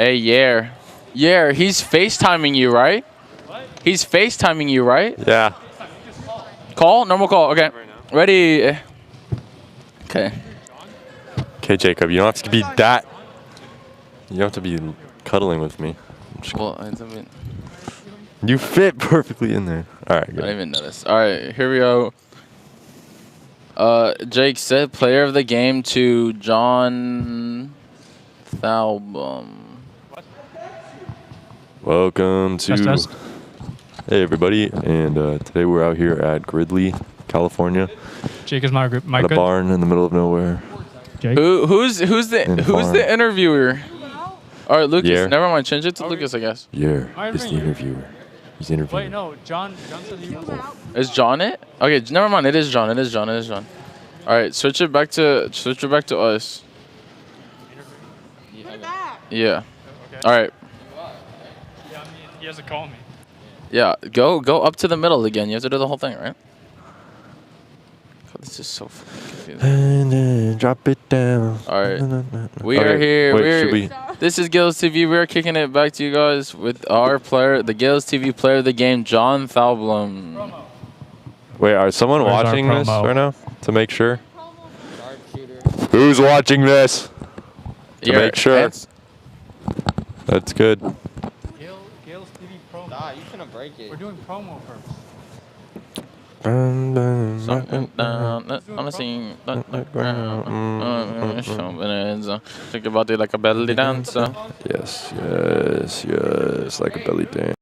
Hey, yeah. Yeah, he's FaceTiming you, right? What? He's FaceTiming you, right? Yeah. Call? Normal call. Okay. Ready. Okay. Okay, Jacob, you don't have to be that. You don't have to be cuddling with me. Well, I mean, you fit perfectly in there. All right, I good. didn't even notice. All right, here we go. Jake said player of the game to John Thalbum. Welcome to. Test. Hey, everybody. And today we're out here at Gridley, California. Jake is my group. At a barn in the middle of nowhere. Jake? Who's the interviewer? All right, Lucas. Yeah. Never mind. Change it to Lucas, I guess. Yeah, it's the interviewer. He's interviewing. Wait, no. John said he was. Is John it? Okay, never mind. It is John. It is John. It is John. All right, switch it back to us. Yeah. Okay. All right. Yeah, I mean, he has to call me. Yeah, go up to the middle again. You have to do the whole thing, right? God, this is so fucking confusing. And then drop it down. All right, we are here. Wait, This is Gills TV. We're kicking it back to you guys with our player, the Gills TV player of the game, John Thalblum. Wait, are someone Where's watching our this promo? right now? To make sure. Who's watching this? To make sure. That's good. Gills TV promo. Nah, you finna break it. We're doing promo first. Think about it like a belly dancer. Yes, like a belly dance.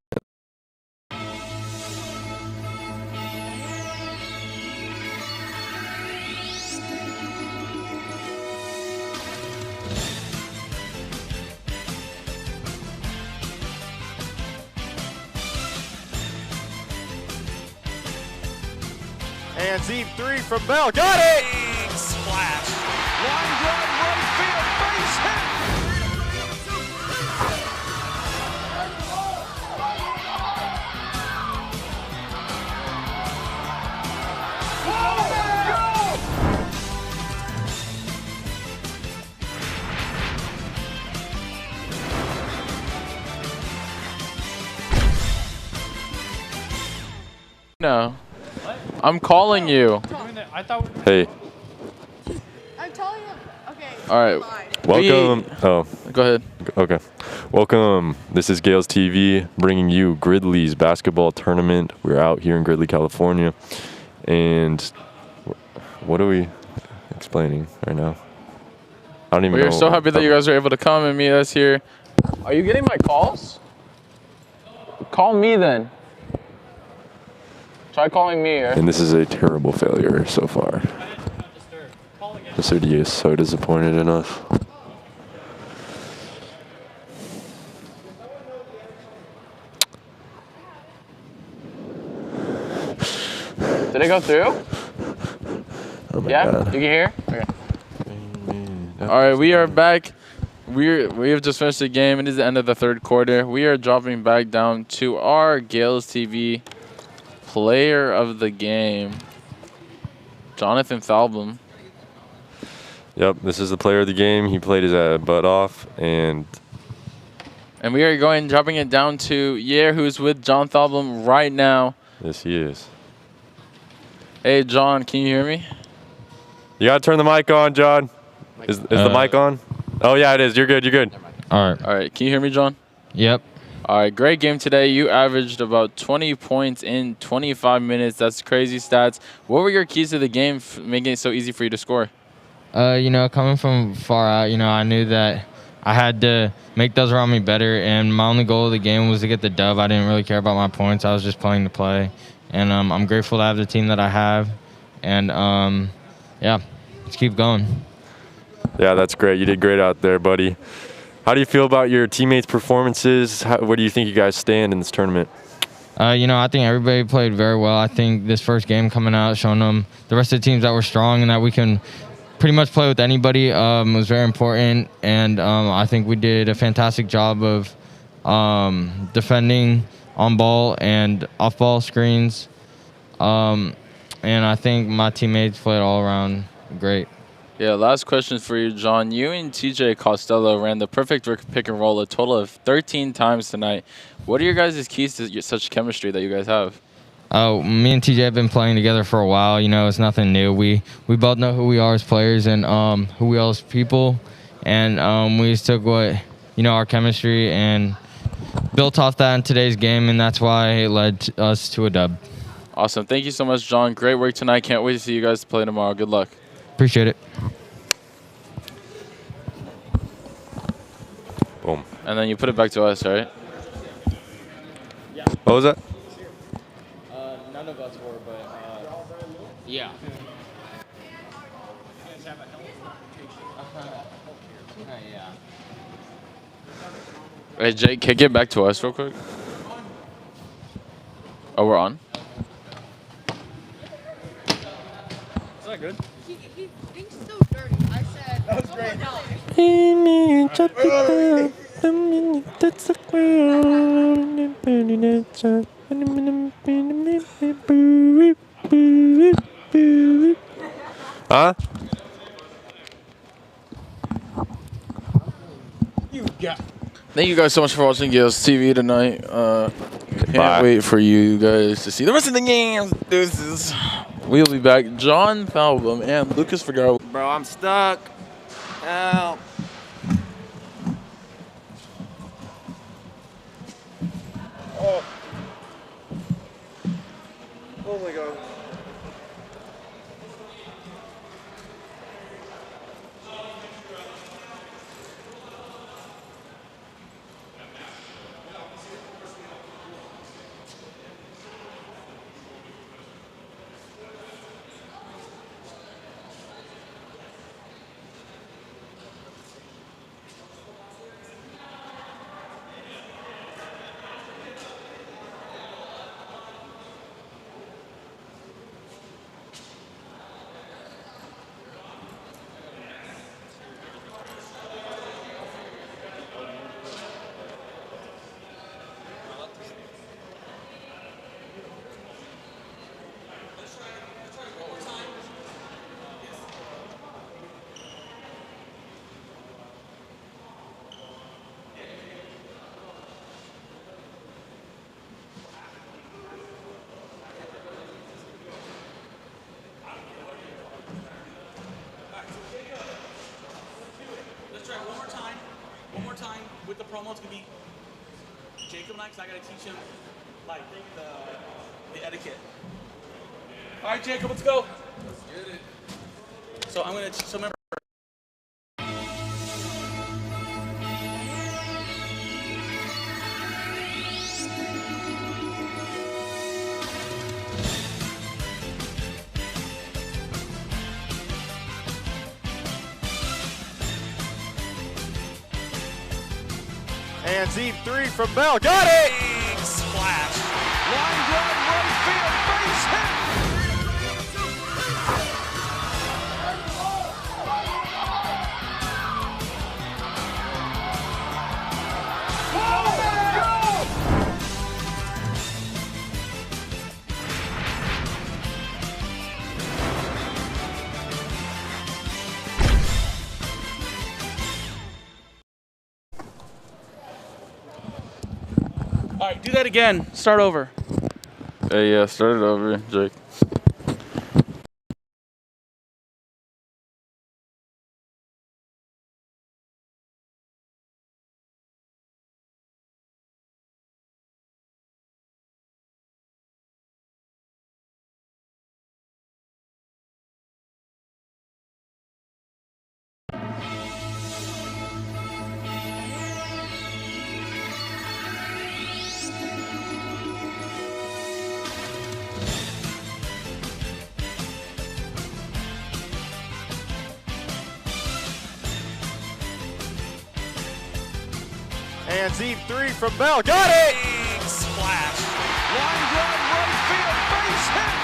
And deep three from Bell. Got it! Splash. Line drive, right field, base hit. No. I'm calling you. I thought. Hey, I'm telling him. Okay. All right. welcome. Go ahead. Okay. Welcome. This is Gales TV bringing you Gridley's basketball tournament. We're out here in Gridley, California. And what are we explaining right now? I don't even know. We are so happy that you guys are able to come and meet us here. Are you getting my calls? Call me then. Try calling me. And this is a terrible failure so far. The city is so disappointed in us. Did it go through? Oh my Yeah? God. You can hear? Okay. All right, we are back. We have just finished the game. It is the end of the third quarter. We are dropping back down to our Gales TV player of the game, Jonathan Thalblum. Yep, this is the player of the game. He played his butt off, and we are dropping it down to Yair, who's with John Thalblum right now. yes, he is. Hey, John, can you hear me? You gotta turn the mic on, John. Is the mic on? Oh yeah, it is. You're good. You're good. All right. Can you hear me, John? Yep. All right, great game today. You averaged about 20 points in 25 minutes. That's crazy stats. What were your keys to the game making it so easy for you to score? Coming from far out, I knew that I had to make those around me better, and my only goal of the game was to get the dub. I didn't really care about my points. I was just playing to play, and I'm grateful to have the team that I have, and let's keep going. Yeah, that's great. You did great out there, buddy. How do you feel about your teammates' performances? Where do you think you guys stand in this tournament? I think everybody played very well. I think this first game coming out, showing them the rest of the teams that we're strong and that we can pretty much play with anybody was very important. And I think we did a fantastic job of defending on ball and off ball screens. And I think my teammates played all around great. Yeah, last question for you, John. You and TJ Costello ran the perfect pick and roll a total of 13 times tonight. What are your guys' keys to such chemistry that you guys have? Oh, me and TJ have been playing together for a while. You know, it's nothing new. We both know who we are as players and who we are as people, and we just took what our chemistry and built off that in today's game, and that's why it led us to a dub. Awesome. Thank you so much, John. Great work tonight. Can't wait to see you guys play tomorrow. Good luck. Appreciate it. Boom. And then you put it back to us, right? What was that? None of us were, but yeah. Yeah. Hey, Jake, can you get back to us real quick? Oh, we're on? Is that good? He thinks so dirty. I said. That was great. Huh? Thank you guys so much for watching Gales TV tonight. Can't Bye. wait for you guys to see the rest of the games. Deuces. We'll be back. John Falbum and Lucas Figueroa. Bro, I'm stuck. Help. Oh. Oh my God. One more time with the promo. It's gonna be Jacob and I, 'cause I gotta teach him like the etiquette. All right, Jacob, let's go. Let's get it. So I'm gonna. So remember. And deep three from Bell. Got it! Big splash. Line drive, right field, base hit. All right, do that again. Start over. Hey, yeah, start it over, Jake. And deep three from Bell. Got it! Big splash. Line drive, right field, base hit.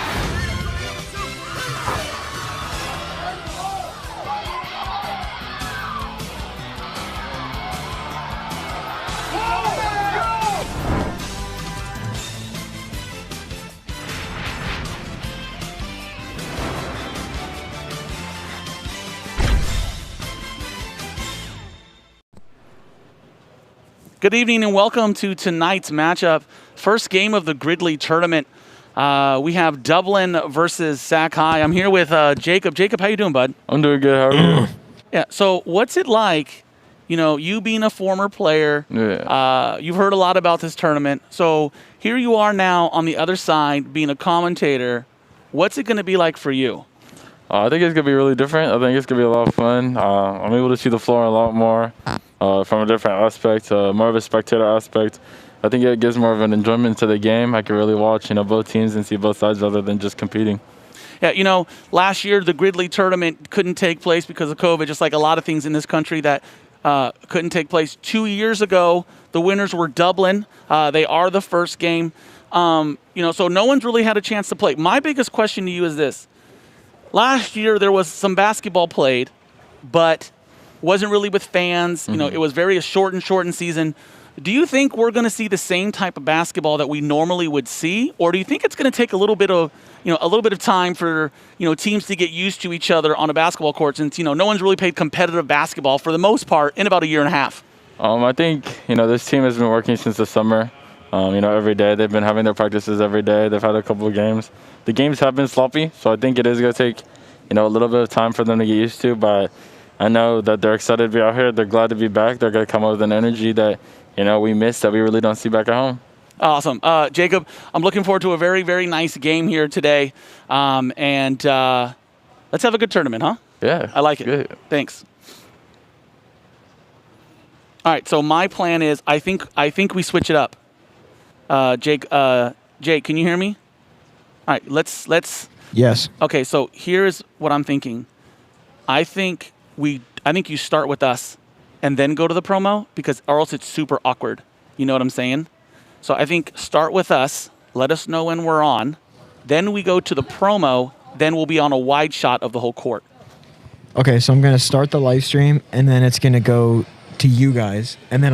Good evening and welcome to tonight's matchup. First game of the Gridley tournament. We have Dublin versus Sac High. I'm here with Jacob. Jacob, how you doing, bud? I'm doing good. How are you? Yeah. So what's it like, you being a former player? Yeah. You've heard a lot about this tournament. So here you are now on the other side being a commentator. What's it going to be like for you? I think it's going to be really different. I think it's going to be a lot of fun. I'm able to see the floor a lot more from a different aspect, more of a spectator aspect. I think it gives more of an enjoyment to the game. I can really watch, both teams and see both sides rather than just competing. Yeah, last year the Gridley tournament couldn't take place because of COVID, just like a lot of things in this country that couldn't take place. 2 years ago, the winners were Dublin. They are the first game. So no one's really had a chance to play. My biggest question to you is this. Last year there was some basketball played, but wasn't really with fans. It was very shortened season. Do you think we're going to see the same type of basketball that we normally would see, or do you think it's going to take a little bit of time for teams to get used to each other on a basketball court, since no one's really played competitive basketball for the most part in about a year and a half? I think this team has been working since the summer. Every day they've been having their practices every day. They've had a couple of games. The games have been sloppy, so I think it is going to take a little bit of time for them to get used to. But I know that they're excited to be out here. They're glad to be back. They're going to come out with an energy that we missed, that we really don't see back at home. Awesome. Jacob, I'm looking forward to a very, very nice game here today. And let's have a good tournament, huh? Yeah. I like it. Good. Thanks. All right, so my plan is I think we switch it up. Jake, can you hear me? All right, let's. Yes. Okay, so here's what I'm thinking. I think you start with us and then go to the promo, or else it's super awkward. You know what I'm saying? So I think start with us, let us know when we're on, then we go to the promo, then we'll be on a wide shot of the whole court. Okay, so I'm going to start the live stream, and then it's going to go to you guys, and then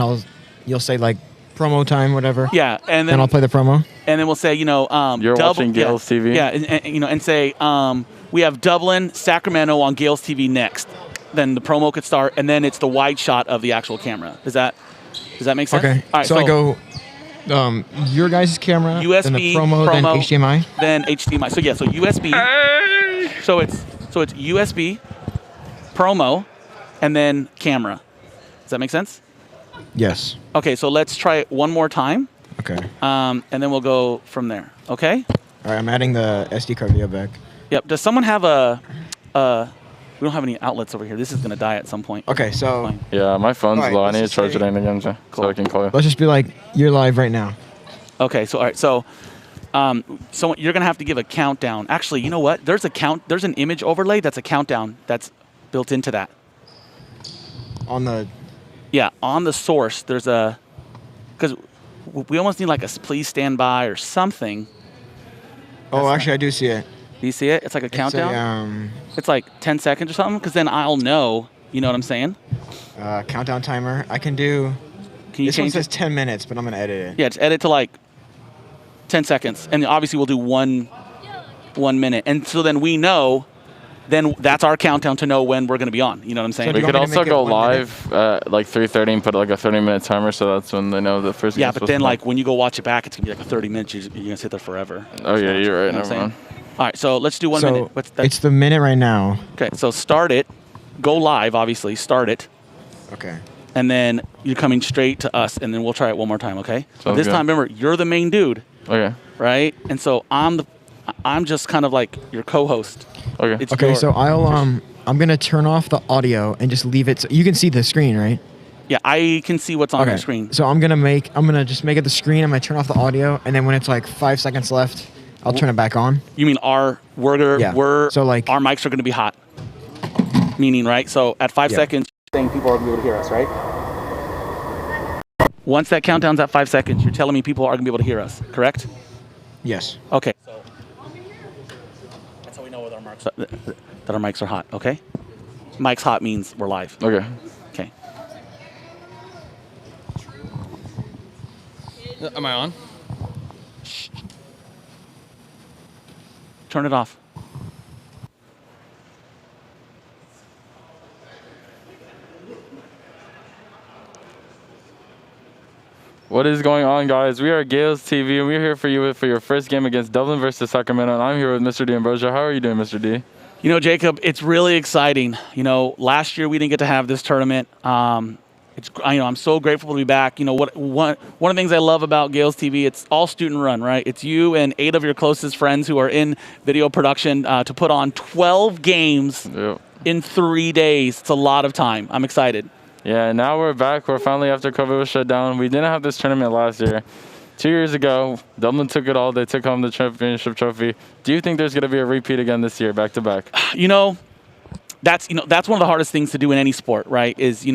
you'll say like promo time, whatever. Yeah, and then I'll play the promo. And then we'll say, you're watching Gales TV. Yeah, and say we have Dublin, Sacramento on Gales TV next. Then the promo could start, and then it's the wide shot of the actual camera. Does that make sense? Okay. All right, so I go your guys' camera, USB, then the promo, then HDMI. Then HDMI. So yeah, so USB. Hey! So it's USB, promo, and then camera. Does that make sense? Yes. Okay, so let's try it one more time. Okay. And then we'll go from there. Okay? All right, I'm adding the SD card via back. Yep. Does someone have we don't have any outlets over here. This is going to die at some point. Okay, so. Yeah, my phone's Right, low. I let's need to just charge say- it in again, so I can call you. Let's just be like, you're live right now. Okay, so all right, so you're going to have to give a countdown. Actually, you know what? There's an image overlay that's a countdown that's built into that. On the. Yeah, on the source, there's because we almost need like a please stand by or something. Oh, actually, I do see it. Do you see it? It's like a countdown. It's It's like 10 seconds or something, because then I'll know. You know what I'm saying? countdown timer. I can do. Can you This one change says it? 10 minutes, but I'm going to edit it. Yeah, just edit to like 10 seconds. And obviously we'll do 1 minute. And so then we know, then that's our countdown to know when we're going to be on. You know what I'm saying? So We you could want me to also make it go 1 live at like 3:30 and put like a 30-minute timer, so that's when they know the first. Yeah, game's but supposed then to like when you go watch it back, it's going to be like a 30 minutes. You're going to sit there forever. Oh yeah, you're right. You know what I'm Never saying? mind. All right, so let's do 1 minute. What's that? It's the minute right now. Okay, so start it. Go live, obviously. Start it. Okay. And then you're coming straight to us, and then we'll try it one more time, okay? But Sounds this good. time, remember, you're the main dude, Okay. right? And so I'm just kind of like your co-host. Okay. It's Okay, your- so I'm gonna turn off the audio and just leave it. So you can see the screen, right? Yeah, I can see what's on your screen. So I'm gonna just make it the screen. I'm gonna turn off the audio, and then when it's like 5 seconds left, I'll turn it back on. You mean Yeah. So, like- our mics are going to be hot. Meaning, right? So at 5 Yeah. seconds, saying people are going to be able to hear us, right? Once that countdown's at 5 seconds, you're telling me people are going to be able to hear us, correct? Yes. Okay. So that's how we know whether that our mics are hot, okay? Mic's hot means we're live. Okay. Okay. Am I on? Turn it off. What is going on, guys? We are Gales TV, and we're here for you for your first game against Dublin versus Sacramento. And I'm here with Mr. D. Ambrosia. How are you doing, Mr. D? You know, Jacob, it's really exciting. You know, last year we didn't get to have this tournament. I'm so grateful to be back. You know, one of the things I love about Gales TV, it's all student run, right? It's you and 8 of your closest friends who are in video production to put on 12 games in 3 days. It's a lot of time. I'm excited. Yeah, now we're back. We're finally after COVID was shut down. We didn't have this tournament last year. 2 years ago, Dublin took it all. They took home the championship trophy. Do you think there's going to be a repeat again this year, back to back? You know, that's one of the hardest things to do in any sport, right? Is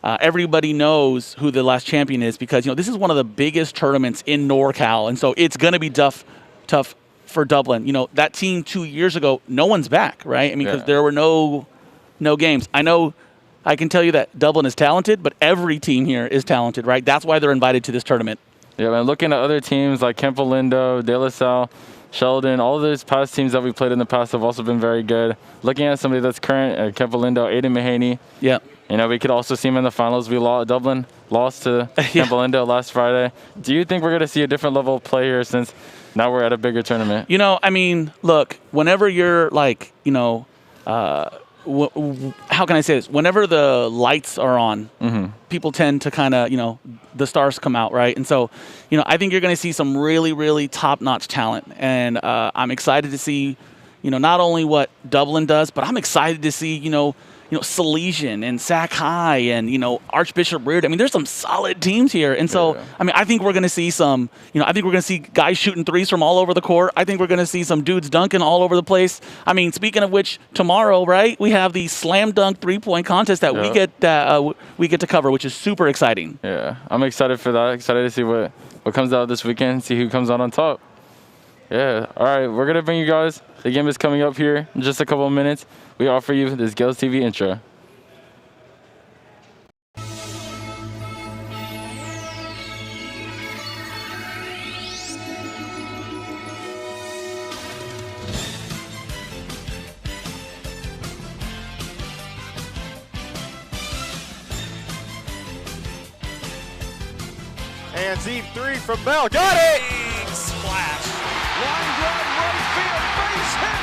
everybody knows who the last champion is because this is one of the biggest tournaments in NorCal, and so it's going to be tough for Dublin. You know, that team 2 years ago, no one's back, right? I mean, because there were no games. I can tell you that Dublin is talented, but every team here is talented, right? That's why they're invited to this tournament. Yeah, man, looking at other teams like Campo Lindo, De La Salle, Sheldon, all of those past teams that we played in the past have also been very good. Looking at somebody that's current at Campo Lindo, Aiden Mahaney. Yeah. You know, we could also see him in the finals. Dublin lost to Campo Lindo last Friday. Do you think we're going to see a different level of play here since now we're at a bigger tournament? You know, I mean, look, whenever you're like, how can I say this? Whenever the lights are on, people tend to kind of, the stars come out, right? And so, I think you're going to see some really, really top-notch talent. And I'm excited to see, not only what Dublin does, but I'm excited to see, Salesian and Sac High and, Archbishop Reard. I mean, there's some solid teams here. And so, I mean, I think we're going to see some, I think we're going to see guys shooting threes from all over the court. I think we're going to see some dudes dunking all over the place. I mean, speaking of which, tomorrow, right, we have the slam dunk three-point contest that we get to cover, which is super exciting. Yeah, I'm excited for that. Excited to see what comes out this weekend, see who comes out on top. Yeah, all right, we're going to bring you guys. The game is coming up here in just a couple of minutes. We offer you this Gales TV intro. And Zeke 3 from Bell. Got it! Big splash. Line drive, right field, base hit.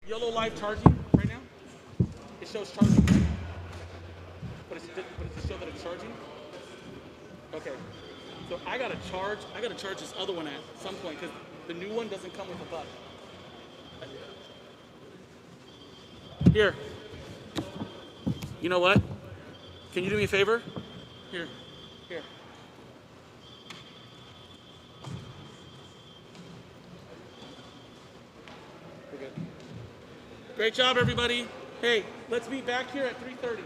Yellow light charging right now? It shows charging. But does it show that it's charging? Okay. So I gotta charge this other one at some point because the new one doesn't come with a button. Here. You know what? Can you do me a favor? Here. We're good. Great job, everybody. Hey, let's meet back here at 3:30.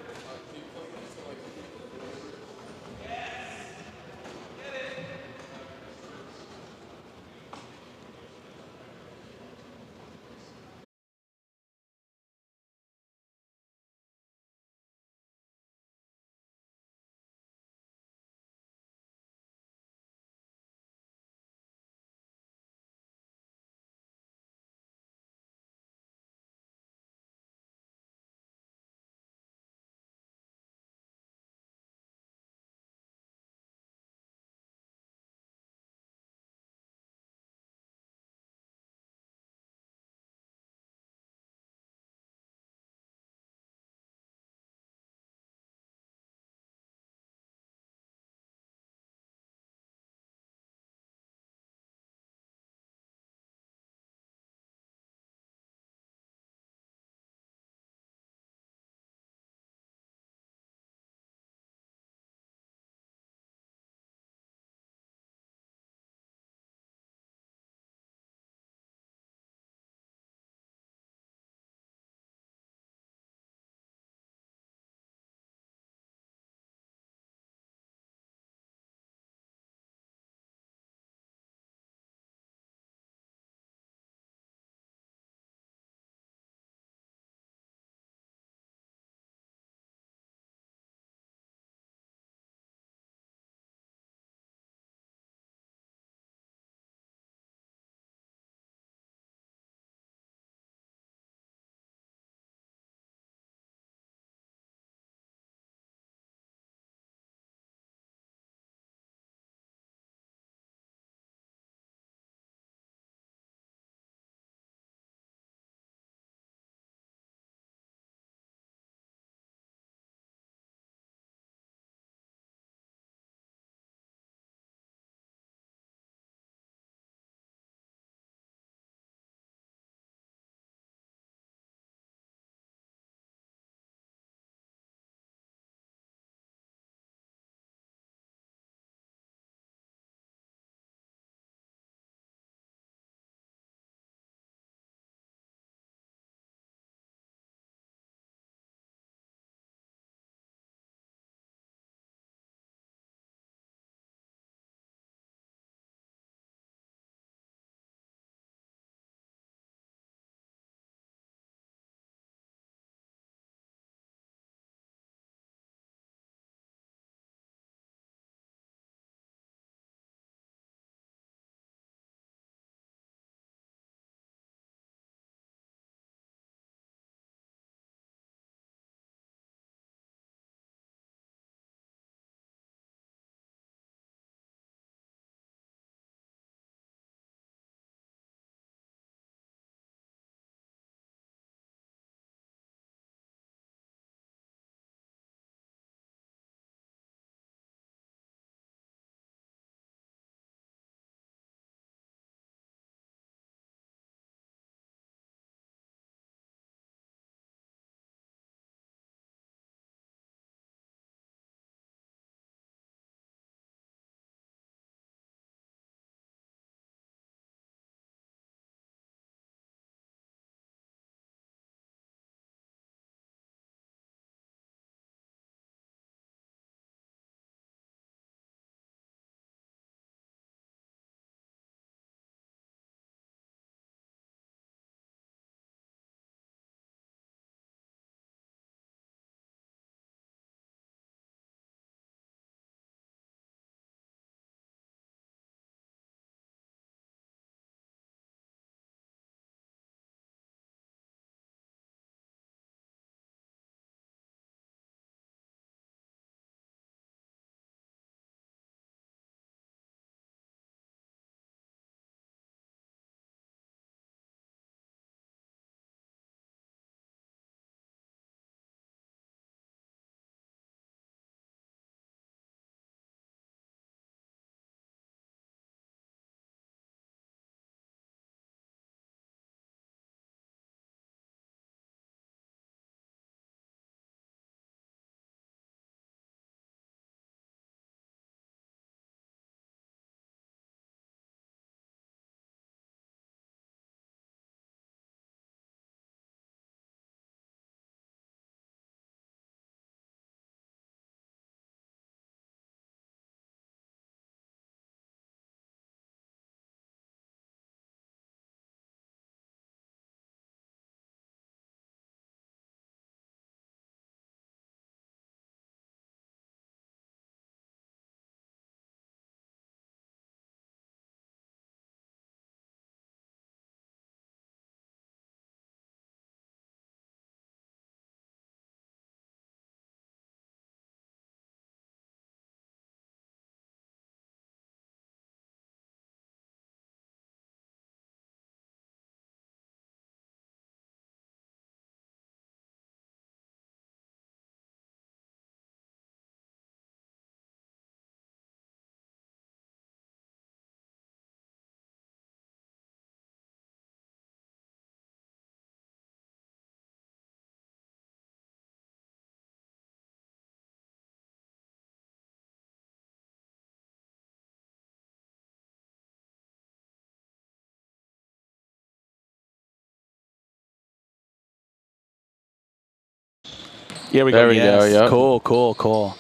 Here we There go. we go, Yes. yep. Cool, cool, cool.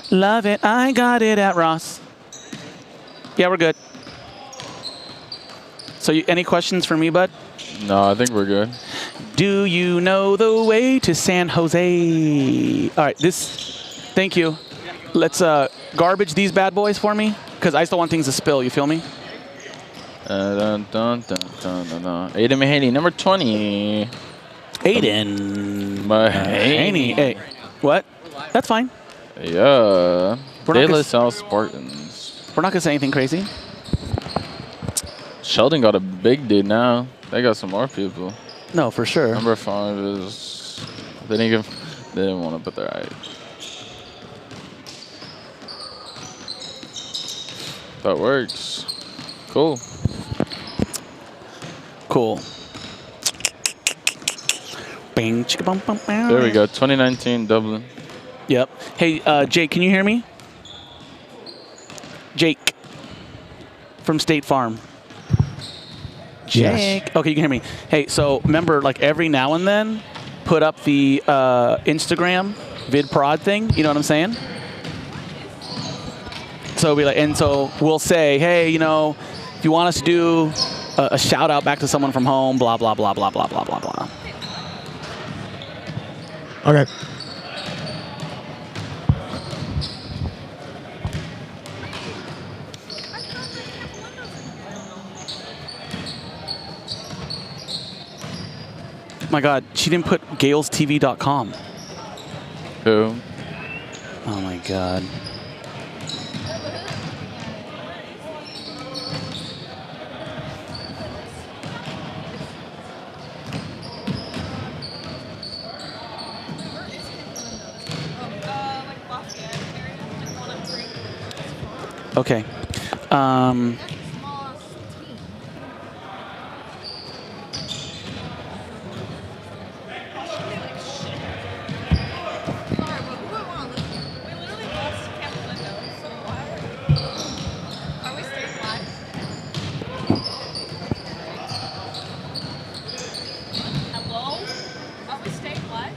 Love it. I got it at Ross. Yeah, we're good. So, any questions for me, bud? No, I think we're good. Do you know the way to San Jose? All right, thank you. Let's garbage these bad boys for me, because I still want things to spill, you feel me? Dun, dun, dun, dun, dun, dun. Aiden Mahaney, number 20. Aiden. Mahaney. Hey, what? That's fine. Yeah. We're not De La gonna- Salle Spartans. We're not going to say anything crazy. Sheldon got a big dude now. They got some more people. No, for sure. Number 5 is... They didn't want to put their eye. That works. Cool. Cool. Bing, chicka bum bum bum. There we go. 2019 Dublin. Yep. Hey, Jake, can you hear me? Jake from State Farm. Yes. Jake. Okay, you can hear me. Hey, so remember, like every now and then, put up the Instagram vid prod thing. You know what I'm saying? So we like, and so we'll say, hey, you know, if you want us to do a shout out back to someone from home, blah blah blah blah blah blah blah blah. Okay. My God, she didn't put GalesTV.com. Who? Oh my God. Okay. Hello? Are we staying live?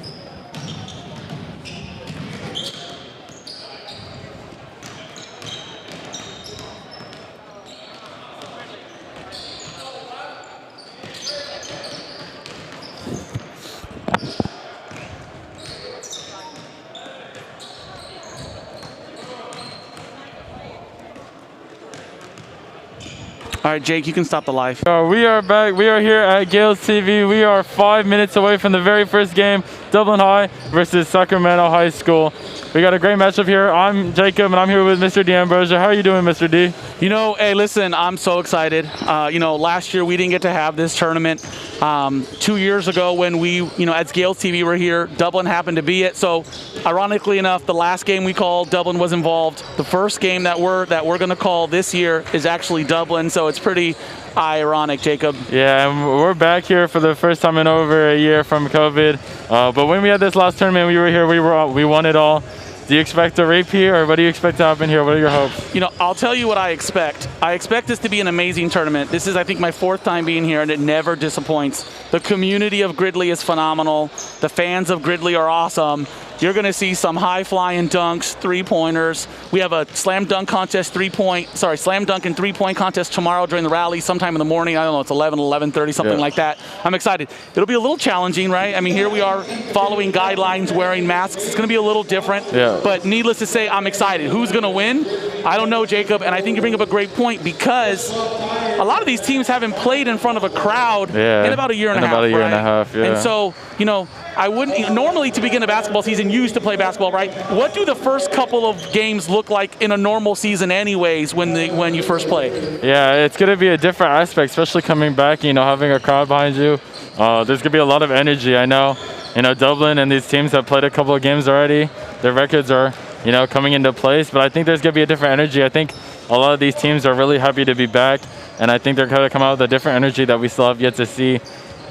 All right, Jake, you can stop the live. We are back. We are here at Gales TV. We are 5 minutes away from the very first game, Dublin High versus Sacramento High School. We got a great matchup here. I'm Jacob, and I'm here with Mr. D'Ambrosio. How are you doing, Mr. D? You know, hey, listen, I'm so excited. You know, last year we didn't get to have this tournament. 2 years ago when we, you know, as Gales TV were here, Dublin happened to be it. So, ironically enough, the last game we called, Dublin was involved. The first game that we're going to call this year is actually Dublin. So it's pretty ironic, Jacob. Yeah, and we're back here for the first time in over a year from COVID. But when we had this last tournament, we were here. We won it all. Do you expect a repeat, or what do you expect to happen here? What are your hopes? You know, I'll tell you what I expect. I expect this to be an amazing tournament. This is, I think, my 4th time being here, and it never disappoints. The community of Gridley is phenomenal. The fans of Gridley are awesome. You're going to see some high-flying dunks, three-pointers. We have a slam dunk and three-point contest tomorrow during the rally sometime in the morning. I don't know, it's 11:30, something like that. I'm excited. It'll be a little challenging, right? I mean, here we are following guidelines, wearing masks. It's going to be a little different. Yeah. But needless to say, I'm excited. Who's going to win? I don't know, Jacob, and I think you bring up a great point because a lot of these teams haven't played in front of a crowd in about a year and a half. About a year and a half, yeah. And so, you know, I wouldn't normally to begin a basketball season used to play basketball, right? What do the first couple of games look like in a normal season anyways when you first play? Yeah, it's going to be a different aspect, especially coming back, you know, having a crowd behind you. There's going to be a lot of energy. I know, you know, Dublin and these teams have played a couple of games already. Their records are, you know, coming into place, but I think there's going to be a different energy. I think a lot of these teams are really happy to be back, and I think they're going to come out with a different energy that we still have yet to see.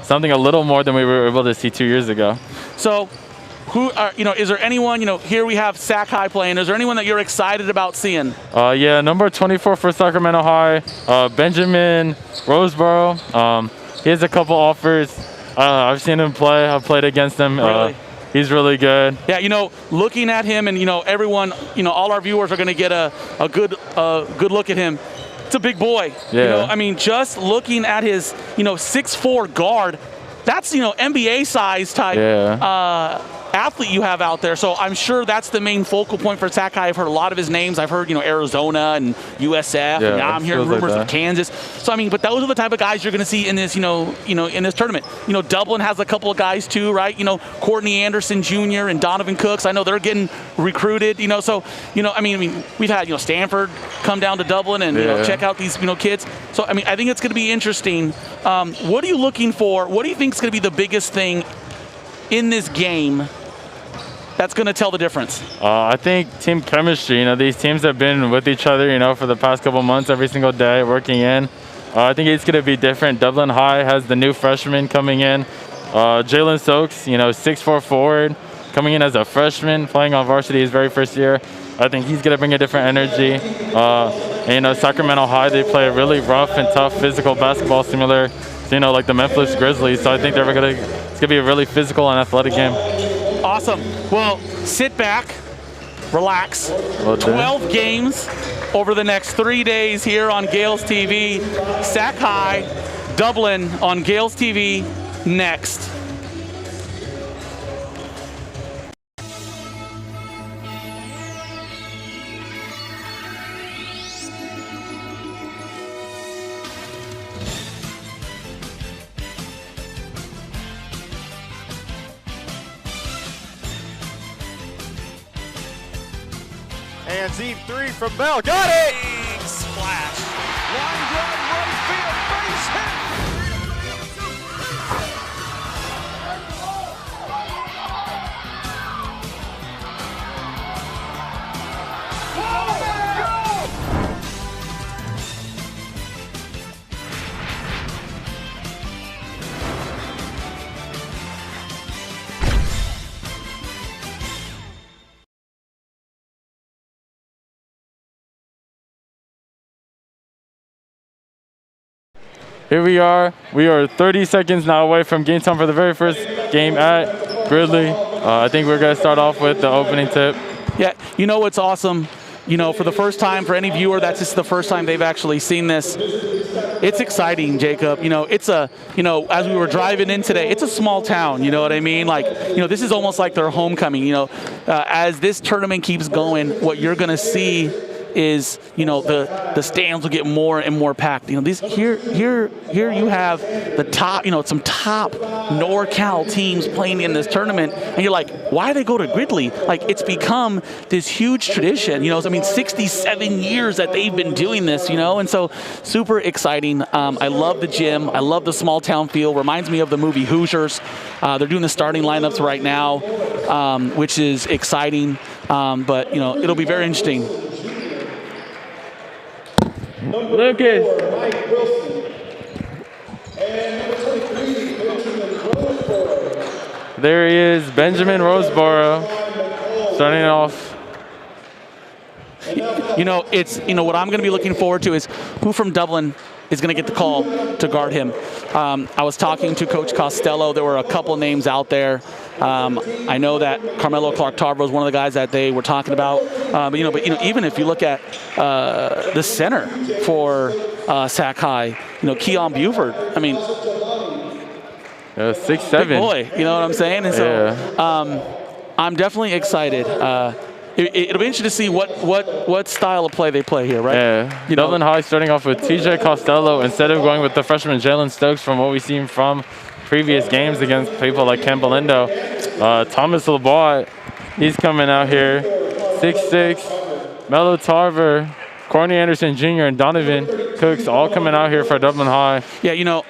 Something a little more than we were able to see 2 years ago. So, is there anyone, you know, here we have Sac High playing. Is there anyone that you're excited about seeing? Yeah, number 24 for Sacramento High, Benjamin Roseboro. He has a couple offers. I've seen him play. I've played against him. Really? He's really good. Yeah, looking at him and, everyone, all our viewers are going to get a good look at him. It's a big boy. Yeah. Just looking at his, 6'4" guard, that's, NBA size type athlete you have out there. So I'm sure that's the main focal point for Sakai. I've heard a lot of his names. I've heard, Arizona and USF. And now I'm hearing rumors of Kansas. So, but those are the type of guys you're going to see in this, in this tournament. Dublin has a couple of guys too, right? Courtney Anderson Jr. and Donovan Cooks. I know they're getting recruited, So, we've had, Stanford come down to Dublin and, check out these, kids. So, I think it's going to be interesting. What are you looking for? What do you think is going to be the biggest thing in this game that's going to tell the difference? I think team chemistry. These teams have been with each other, for the past couple months, every single day, working in. I think it's going to be different. Dublin High has the new freshman coming in. Jalen Stokes, 6'4" forward, coming in as a freshman, playing on varsity his very first year. I think he's going to bring a different energy. And, Sacramento High, they play a really rough and tough physical basketball similar to, like the Memphis Grizzlies. So I think it's going to be a really physical and athletic game. Awesome. Well, sit back, relax. 12 games over the next 3 days here on Gales TV. Sac High, Dublin on Gales TV next. And Zeke 3 from Bell. Got it! Big splash. Line drive, right field, base hit. Here we are. We are 30 seconds now away from game time for the very first game at Gridley. I think we're going to start off with the opening tip. Yeah, what's awesome? For the first time, for any viewer, that's just the first time they've actually seen this. It's exciting, Jacob. It's as we were driving in today, it's a small town, you know what I mean? This is almost like their homecoming, As this tournament keeps going, what you're going to see is, the stands will get more and more packed. These here you have the top, some top NorCal teams playing in this tournament, and you're like, why do they go to Gridley? It's become this huge tradition. 67 years that they've been doing this, and so super exciting. I love the gym. I love the small town feel. Reminds me of the movie Hoosiers. They're doing the starting lineups right now, which is exciting. But it'll be very interesting. Lucas. There he is, Benjamin Roseboro, starting off. What I'm going to be looking forward to is who from Dublin is going to get the call to guard him. I was talking to Coach Costello. There were a couple names out there. I know that Carmelo Clark-Tarver was one of the guys that they were talking about. But even if you look at the center for Sac High, Keon Buford. 6'7". Big boy. You know what I'm saying? And so I'm definitely excited. It'll be interesting to see what style of play they play here, right? Yeah. Dublin High starting off with TJ Costello instead of going with the freshman Jalen Stokes from what we've seen from previous games against people like Ken Belindo. Thomas LeBois, he's coming out here. 6'6". Melo Tarver, Courtney Anderson Jr., and Donovan Cooks all coming out here for Dublin High. Yeah,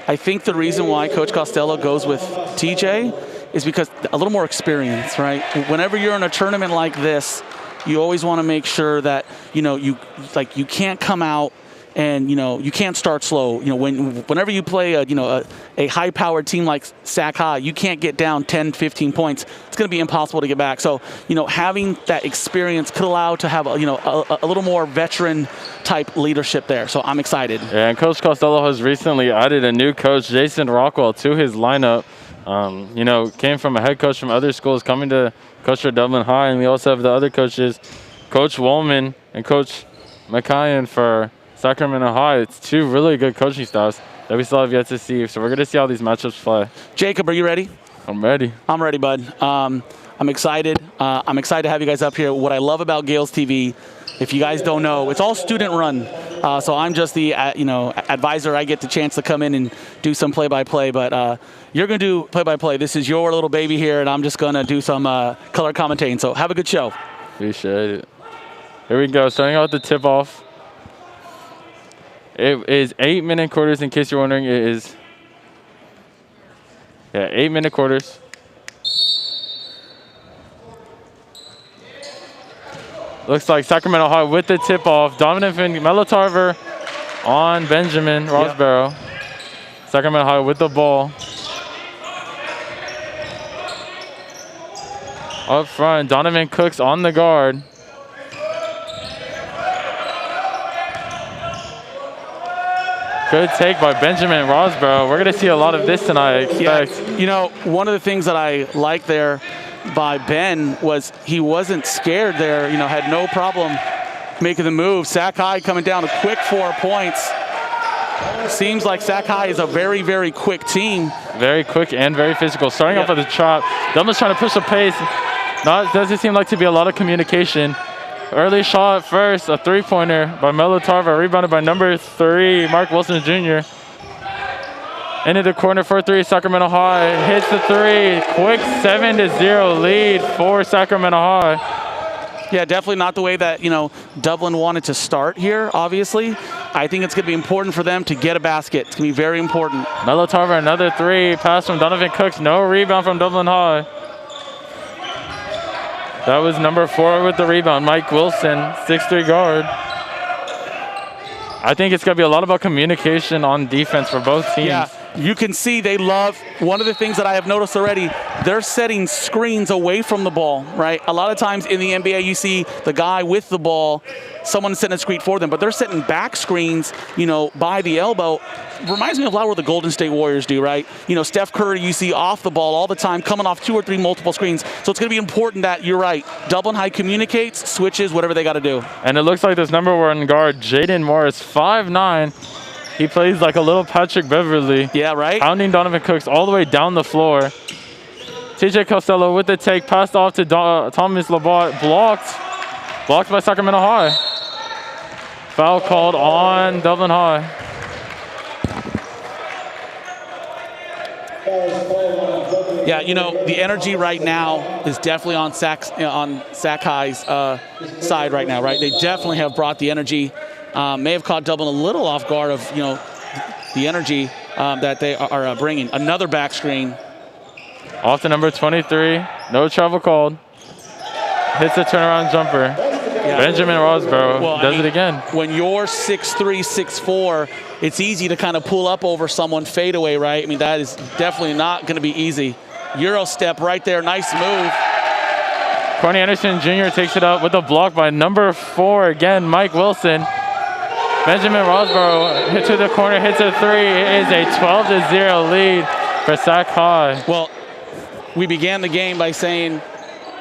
I think the reason why Coach Costello goes with TJ is because a little more experience, right? Whenever you're in a tournament like this, you always want to make sure that, you can't come out and, you can't start slow. Whenever you play a high-powered team like Sac High, you can't get down 10, 15 points. It's going to be impossible to get back. So, having that experience could allow to have, a little more veteran-type leadership there. So I'm excited. Yeah, and Coach Costello has recently added a new coach, Jason Rockwell, to his lineup. You know, came from a head coach from other schools coming to coach for Dublin High, and we also have the other coaches, Coach Woolman and Coach McKayan for Sacramento High. It's two really good coaching staffs that we still have yet to see. So we're going to see how these matchups play. Jacob, are you ready? I'm ready. I'm ready, bud. I'm excited. I'm excited to have you guys up here. What I love about Gales TV, if you guys don't know, it's all student run. So I'm just the advisor. I get the chance to come in and do some play-by-play, but you're going to do play-by-play. This is your little baby here, and I'm just going to do some color commentating. So have a good show. Appreciate it. Here we go. Starting out with the tip-off. It is 8-minute quarters, in case you're wondering. It is 8-minute quarters. Looks like Sacramento High with the tip-off. Dominant Mello Tarver on Benjamin Rosborough. Yep. Sacramento High with the ball. Up front, Donovan Cooks on the guard. Good take by Benjamin Rosborough. We're going to see a lot of this tonight, I expect. Yeah, you know, one of the things that I like there by Ben was he wasn't scared there, you know, had no problem making the move. Sac High coming down a quick 4 points. Seems like Sac High is a very, very quick team. Very quick and very physical. Starting off with a chop. Dublin's trying to push the pace. Doesn't seem like to be a lot of communication. Early shot first, a three-pointer by Mello Tarver, rebounded by number 3, Mark Wilson Jr. Into the corner for 3, Sacramento High hits the 3. Quick 7-0 lead for Sacramento High. Yeah, definitely not the way that, you know, Dublin wanted to start here, obviously. I think it's going to be important for them to get a basket. It's going to be very important. Mello Tarver, another 3. Pass from Donovan Cooks. No rebound from Dublin High. That was number 4 with the rebound, Mike Wilson, 6'3" guard. I think it's going to be a lot about communication on defense for both teams. Yeah, you can see they love, one of the things that I have noticed already, they're setting screens away from the ball, right? A lot of times in the NBA, you see the guy with the ball, someone setting a screen for them, but they're setting back screens, you know, by the elbow. Reminds me of a lot of what the Golden State Warriors do, right? You know, Steph Curry, you see off the ball all the time, coming off 2 or 3 multiple screens. So it's going to be important that, you're right, Dublin High communicates, switches, whatever they got to do. And it looks like this number 1 guard, Jaden Morris, 5'9". He plays like a little Patrick Beverly. Yeah, right? Pounding Donovan Cooks all the way down the floor. TJ Costello with the take, passed off to Thomas Labat, blocked by Sacramento High. Foul called on Dublin High. Yeah, you know, the energy right now is definitely on Sac High's side right now, right? They definitely have brought the energy. May have caught Dublin a little off guard of, you know, the energy that they are bringing. Another back screen. Off to number 23. No travel called. Hits a turnaround jumper. Yeah. Benjamin Rosborough does it again. When you're 6'3", 6'4", it's easy to kind of pull up over someone, fade away, right? I mean, that is definitely not going to be easy. Euro step right there. Nice move. Corny Anderson Jr. takes it up with a block by number 4 again, Mike Wilson. Benjamin Rosborough hit to the corner, hits a 3. It is a 12-0 lead for Sac High. Well, we began the game by saying,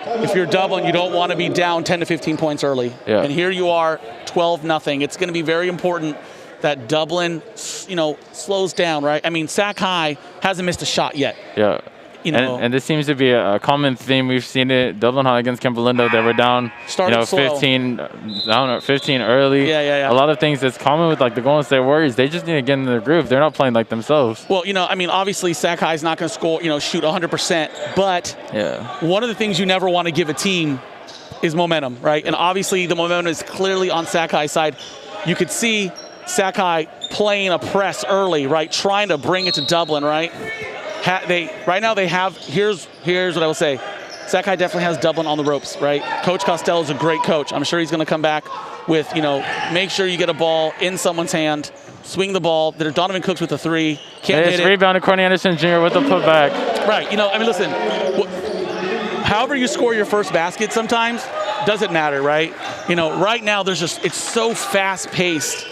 if you're Dublin, you don't want to be down 10 to 15 points early. Yeah. And here you are, 12-0. It's going to be very important that Dublin, you know, slows down, right? I mean, Sac High hasn't missed a shot yet. Yeah. You know, and this seems to be a common theme. We've seen it. Dublin High against Kemp-Lindo, they were down, 15 early. Yeah. A lot of things that's common with like the Golden State Warriors. They just need to get in their groove. They're not playing like themselves. Well, you know, I mean, obviously Sac High is not going to score, you know, shoot 100%. But one of the things you never want to give a team is momentum, right? And obviously the momentum is clearly on Sac High's side. You could see Sac High playing a press early, right? Trying to bring it to Dublin, right? Right now they have, here's what I will say. Sac High definitely has Dublin on the ropes, right? Coach Costello is a great coach. I'm sure he's going to come back with, you know, make sure you get a ball in someone's hand, swing the ball. There's Donovan Cooks with a 3. Can't hit it. Rebounded Corny Anderson Jr. with a putback. Right. You know, I mean, listen, however you score your first basket sometimes doesn't matter, right? You know, right now there's just, it's so fast-paced.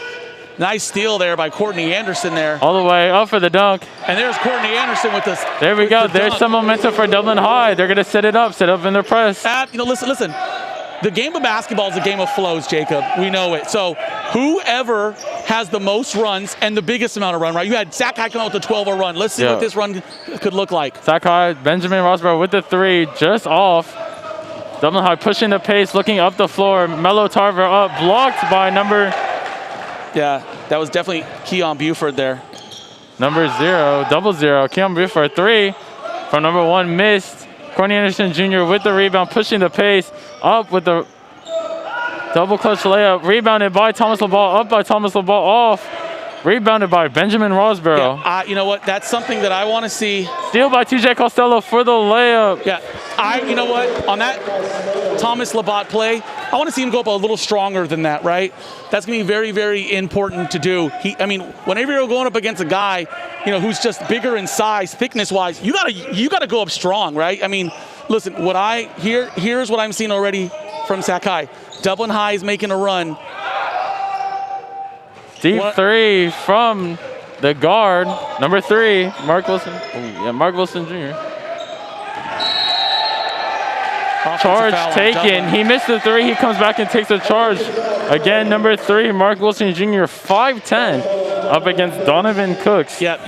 Nice steal there by Courtney Anderson there. All the way up for the dunk. And there's Courtney Anderson with this. There we go. There's dunk. some momentum for Dublin High. They're going to set up in their press. Listen. The game of basketball is a game of flows, Jacob. We know it. So whoever has the most runs and the biggest amount of run, right? You had Sakai come out with a 12-0 run. Let's see what this run could look like. Sakai, Benjamin Rosborough with the 3, just off. Dublin High pushing the pace, looking up the floor. Melo Tarver up, blocked by number... Yeah, that was definitely Keon Buford there. Number 0, Keon Buford, 3 from number 1, missed. Courtney Anderson Jr. with the rebound, pushing the pace, up with the double clutch layup, rebounded by Thomas LeBall, up by Thomas LeBall, off, rebounded by Benjamin Rosborough. Yeah, you know what? That's something that I want to see. Steal by TJ Costello for the layup. Yeah, you know what? On that Thomas Labat play, I want to see him go up a little stronger than that, right? That's going to be very, very important to do. Whenever you're going up against a guy, who's just bigger in size, thickness-wise, you gotta go up strong, right? I mean, listen, here's what I'm seeing already from Sakai. Dublin High is making a run. Deep 3 from the guard, number 3, Mark Wilson. Mark Wilson Jr. Charge taken. He missed the 3. He comes back and takes a charge. Again, number 3, Mark Wilson Jr., 5'10", up against Donovan Cooks. Yeah,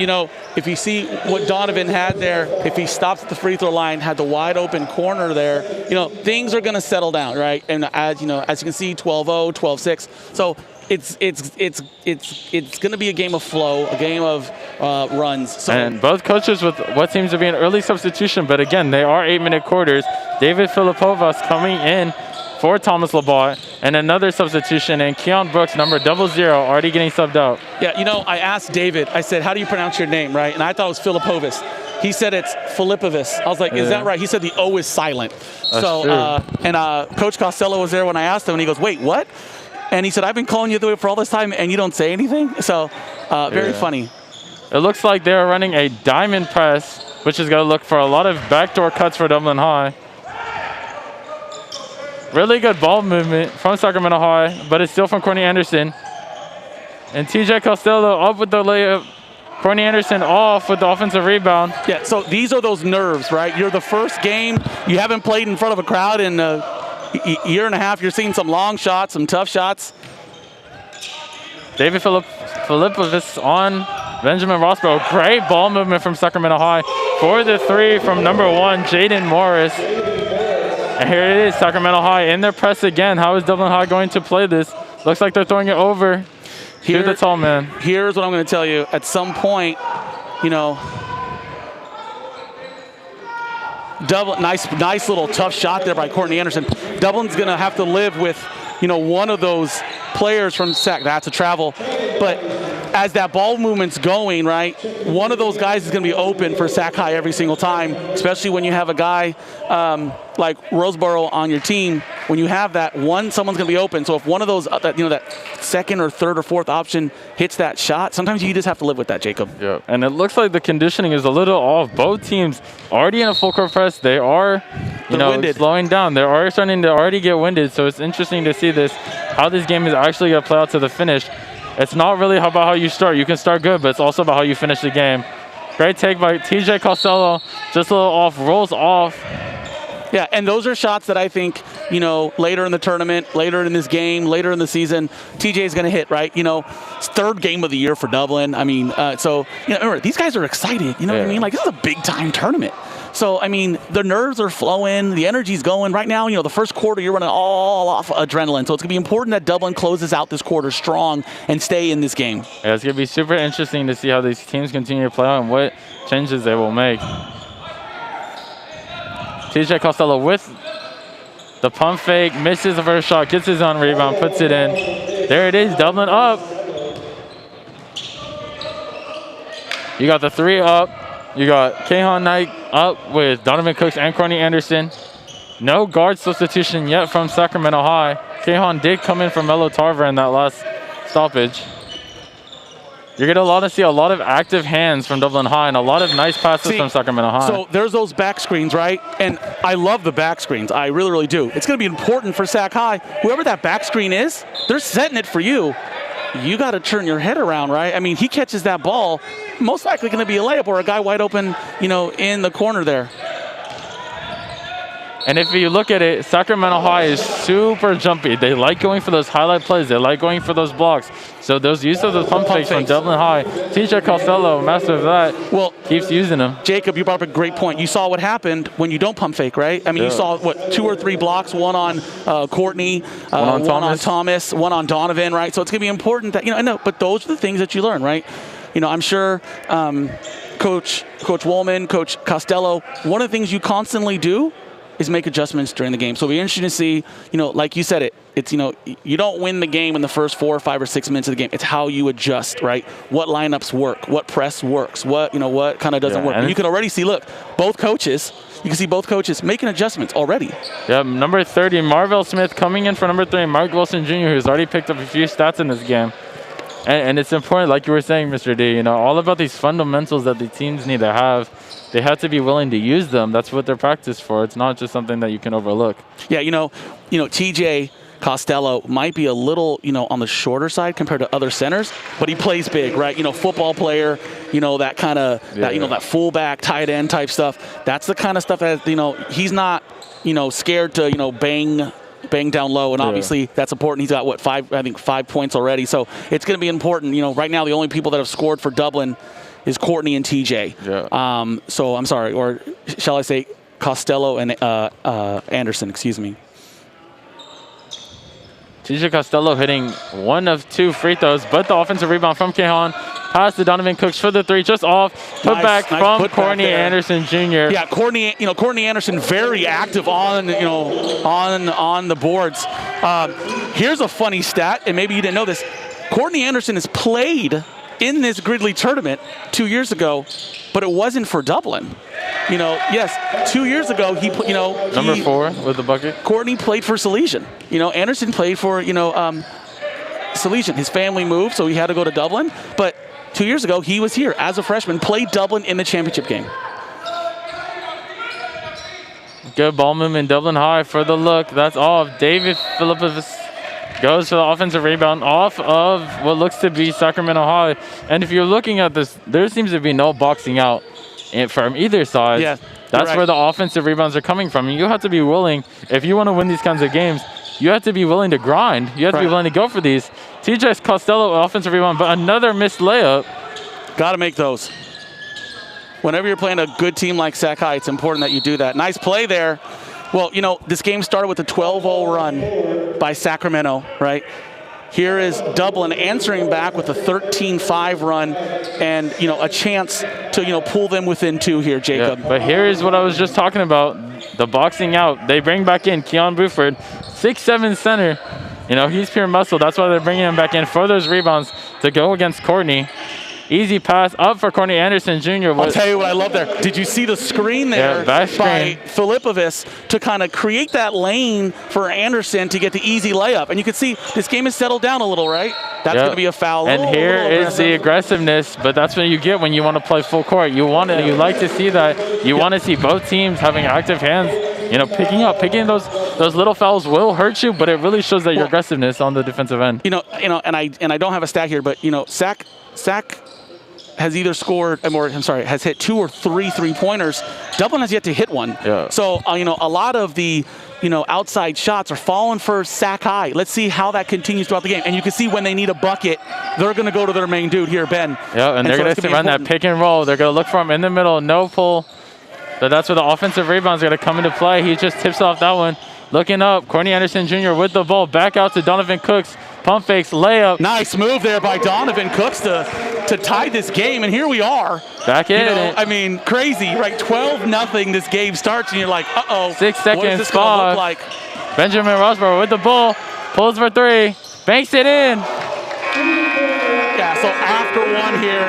if you see what Donovan had there, if he stops at the free throw line, had the wide open corner there, things are going to settle down, right? And as you can see, 12-0, 12-6. So it's going to be a game of flow, a game of runs. So, and both coaches with what seems to be an early substitution, but again, they are 8-minute quarters. David Filipovas coming in for Thomas Labat, and another substitution, and Keon Brooks, number 00, already getting subbed out. Yeah, I asked David, I said, how do you pronounce your name, right? And I thought it was Filipovas. He said it's Filipovas. I was like, is that right? He said the O is silent. Coach Costello was there when I asked him, and he goes, wait, what? And he said, I've been calling you the way for all this time, and you don't say anything? So, very funny. It looks like they're running a diamond press, which is going to look for a lot of backdoor cuts for Dublin High. Really good ball movement from Sacramento High, but it's still from Courtney Anderson. And TJ Costello up with the layup. Courtney Anderson off with the offensive rebound. Yeah, so these are those nerves, right? You're the first game. You haven't played in front of a crowd in a year and a half. You're seeing some long shots, some tough shots. David Filipovas on Benjamin Rosborough. Great ball movement from Sacramento High for the 3 from number 1, Jaden Morris. And here it is, Sacramento High in their press again. How is Dublin High going to play this? Looks like they're throwing it over to the tall man. Here's what I'm going to tell you. At some point, Dublin, nice little tough shot there by Courtney Anderson. Dublin's going to have to live with, one of those players from Sac. That's a travel. But as that ball movement's going, right, one of those guys is going to be open for Sac-High every single time, especially when you have a guy like Roseboro on your team. When you have that one, someone's going to be open. So if one of those, that second or third or fourth option hits that shot, sometimes you just have to live with that, Jacob. Yeah, and it looks like the conditioning is a little off. Both teams already in a full court press. They are, slowing down. They are starting to already get winded. So it's interesting to see how this game is actually going to play out to the finish. It's not really about how you start. You can start good, but it's also about how you finish the game. Great take by TJ Costello. Just a little off, rolls off. Yeah, and those are shots that I think, later in the tournament, later in this game, later in the season, TJ is going to hit, right? It's third game of the year for Dublin. I mean, remember, these guys are excited. You know what I mean? Like, this is a big-time tournament. So, I mean, the nerves are flowing, the energy's going. Right now, the first quarter, you're running all off adrenaline. So it's going to be important that Dublin closes out this quarter strong and stay in this game. Yeah, it's going to be super interesting to see how these teams continue to play out and what changes they will make. TJ Costello with the pump fake, misses the first shot, gets his own rebound, puts it in. There it is, Dublin up. You got the 3 up. You got Kahan Knight up with Donovan Cooks and Courtney Anderson. No guard substitution yet from Sacramento High. Kahan did come in for Melo Tarver in that last stoppage. You're going to see a lot of active hands from Dublin High and a lot of nice passes from Sacramento High. So there's those back screens, right? And I love the back screens. I really, really do. It's going to be important for Sac High. Whoever that back screen is, they're setting it for you. you got to turn your head around, right? I mean, he catches that ball, most likely going to be a layup or a guy wide open, in the corner there. And if you look at it, Sacramento High is super jumpy. They like going for those highlight plays. They like going for those blocks. So those use of those pump fakes from Dublin High, TJ Costello, master of that, keeps using them. Jacob, you brought up a great point. You saw what happened when you don't pump fake, right? I mean, you saw, 2 or 3 blocks, one on Courtney, one on Thomas, one on Donovan, right? So it's going to be important that, I know, but those are the things that you learn, right? I'm sure Coach Woolman, Coach Costello, one of the things you constantly do is make adjustments during the game. So it'll be interesting to see, like you said it's, you don't win the game in the first 4 or 5 or 6 minutes of the game. It's how you adjust, right? What lineups work, what press works, what kind of doesn't work. And you can already see, look, you can see both coaches making adjustments already. Yeah, number 30, Marvell Smith coming in for number 3, Mark Wilson Jr., who's already picked up a few stats in this game. And it's important, like you were saying, Mr. D, all about these fundamentals that the teams need to have. They have to be willing to use them. That's what they're practiced for. It's not just something that you can overlook. Yeah, TJ Costello might be a little, on the shorter side compared to other centers, but he plays big, right? Football player, that kind of, that fullback, tight end type stuff. That's the kind of stuff that, he's not, scared to, bang down low, and obviously that's important. He's got, 5 points already, so it's going to be important. Right now the only people that have scored for Dublin is Courtney and TJ. Yeah. So I'm sorry, or shall I say Costello and Anderson, excuse me. TJ Costello hitting 1 of 2 free throws, but the offensive rebound from Kehan. Pass to Donovan Cooks for the 3, just off. Put back from Courtney Anderson Jr. Yeah, Courtney Anderson very active on the boards. Here's a funny stat, and maybe you didn't know this. Courtney Anderson has played in this Gridley tournament 2 years ago, but it wasn't for Dublin. Yes, 2 years ago he number 4 with the bucket. Courtney played for Salesian. Anderson played for Salesian. His family moved, so he had to go to Dublin. But 2 years ago he was here as a freshman, played Dublin in the championship game. Good ball movement, Dublin High for the look. That's off. David Philippus goes for the offensive rebound off of what looks to be Sacramento High. And if you're looking at this, there seems to be no boxing out from either side. Yeah, that's where the offensive rebounds are coming from. And you have to be willing, if you want to win these kinds of games, you have to be willing to grind. You have to be willing to go for these. TJ Costello, offensive rebound, but another missed layup. Got to make those. Whenever you're playing a good team like Sac High, it's important that you do that. Nice play there. Well, this game started with a 12-0 run by Sacramento, right? Here is Dublin answering back with a 13-5 run and, a chance to, pull them within 2 here, Jacob. Yeah, but here is what I was just talking about, the boxing out. They bring back in Keon Buford, 6'7" center. He's pure muscle. That's why they're bringing him back in for those rebounds to go against Courtney. Easy pass up for Courtney Anderson Jr. I'll tell you what I love there. Did you see the screen there by Philippovis to kind of create that lane for Anderson to get the easy layup? And you can see this game has settled down a little, right? That's going to be a foul. And here is the aggressiveness, but that's what you get when you want to play full court. You like to see that. You want to see both teams having active hands. Picking those little fouls will hurt you, but it really shows that your aggressiveness on the defensive end. And I don't have a stat here, but Sac has either scored, has hit 2 or 3 3-pointers. Dublin has yet to hit one. Yeah. So, a lot of the, outside shots are falling for Sac High. Let's see how that continues throughout the game. And you can see when they need a bucket, they're going to go to their main dude here, Ben. Yeah, and they're going to run that pick and roll. They're going to look for him in the middle, no pull. But that's where the offensive rebound's going to come into play. He just tips off that one. Looking up, Courtney Anderson Jr. with the ball. Back out to Donovan Cooks. Pump fakes, layup. Nice move there by Donovan Cooks to tie this game, and here we are. Back in it. Crazy, right? 12-0 this game starts, and you're like, uh-oh. 6 seconds, what is this going to look like? Benjamin Rosborough with the ball. Pulls for 3. Banks it in. Yeah, so after one here,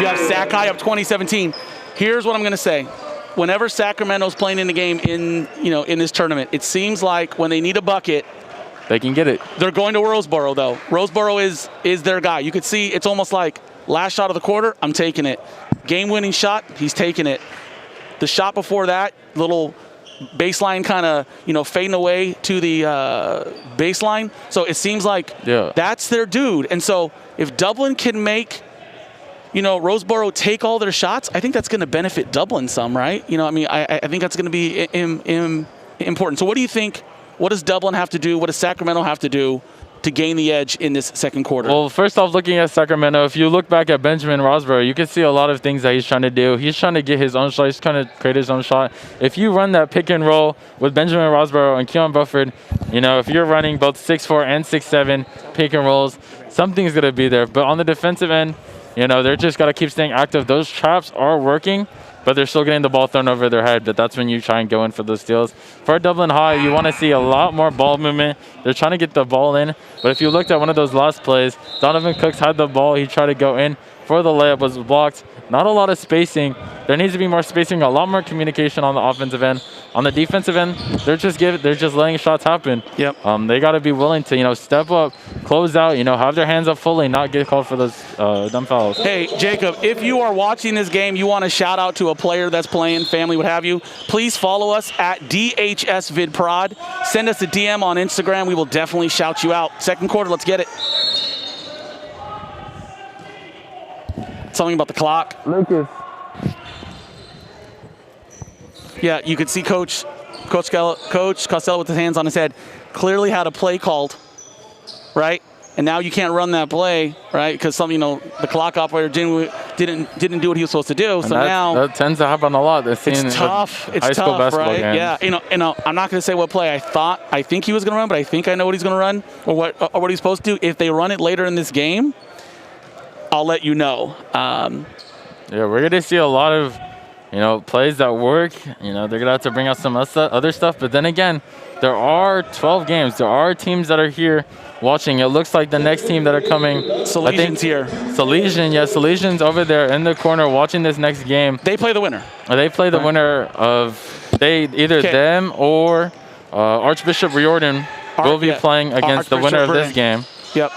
you have Sac High up 20-17. Here's what I'm going to say. Whenever Sacramento's playing in the game in this tournament, it seems like when they need a bucket, they can get it. They're going to Roseboro, though. Roseboro is their guy. You could see it's almost like last shot of the quarter, I'm taking it. Game-winning shot, he's taking it. The shot before that, little baseline kind of, fading away to the baseline. So it seems like that's their dude. And so if Dublin can make, Roseboro take all their shots, I think that's going to benefit Dublin some, right? I think that's going to be important. So what do you think? What does Dublin have to do? What does Sacramento have to do to gain the edge in this second quarter? Well, first off, looking at Sacramento, if you look back at Benjamin Rosborough, you can see a lot of things that he's trying to do. He's trying to get his own shot. He's trying to create his own shot. If you run that pick and roll with Benjamin Rosborough and Keon Bufford, if you're running both 6'4" and 6'7" pick and rolls, something's going to be there. But on the defensive end, they're just got to keep staying active. Those traps are working, but they're still getting the ball thrown over their head. But that's when you try and go in for those steals. For Dublin High, you want to see a lot more ball movement. They're trying to get the ball in. But if you looked at one of those last plays, Donovan Cooks had the ball. He tried to go in for the layup, was blocked. Not a lot of spacing. There needs to be more spacing, a lot more communication on the offensive end. On the defensive end, they're just letting shots happen. Yep. They got to be willing to, step up, close out, have their hands up fully, not get called for those dumb fouls. Hey, Jacob, if you are watching this game, you want to shout out to a player that's playing, family, what have you, please follow us at DHSVidProd. Send us a DM on Instagram. We will definitely shout you out. Second quarter, let's get it. Something about the clock. Lucas. Yeah, you could see Coach Costello with his hands on his head clearly had a play called, right? And now you can't run that play, right? Because the clock operator didn't do what he was supposed to do. So now that tends to happen a lot. It's tough. It's tough, right? Games. Yeah. I'm not going to say what play I think he was going to run, but I think I know what he's going to run or what he's supposed to do. If they run it later in this game, I'll let you know. Yeah, we're going to see a lot of, plays that work. They're going to have to bring out some other stuff. But then again, there are 12 games. There are teams that are here watching. It looks like the next team that are coming. Salesian's here. Salesian's over there in the corner watching this next game. They play the winner. They play the winner of them or Archbishop Riordan will be playing against the winner of this game. Yep.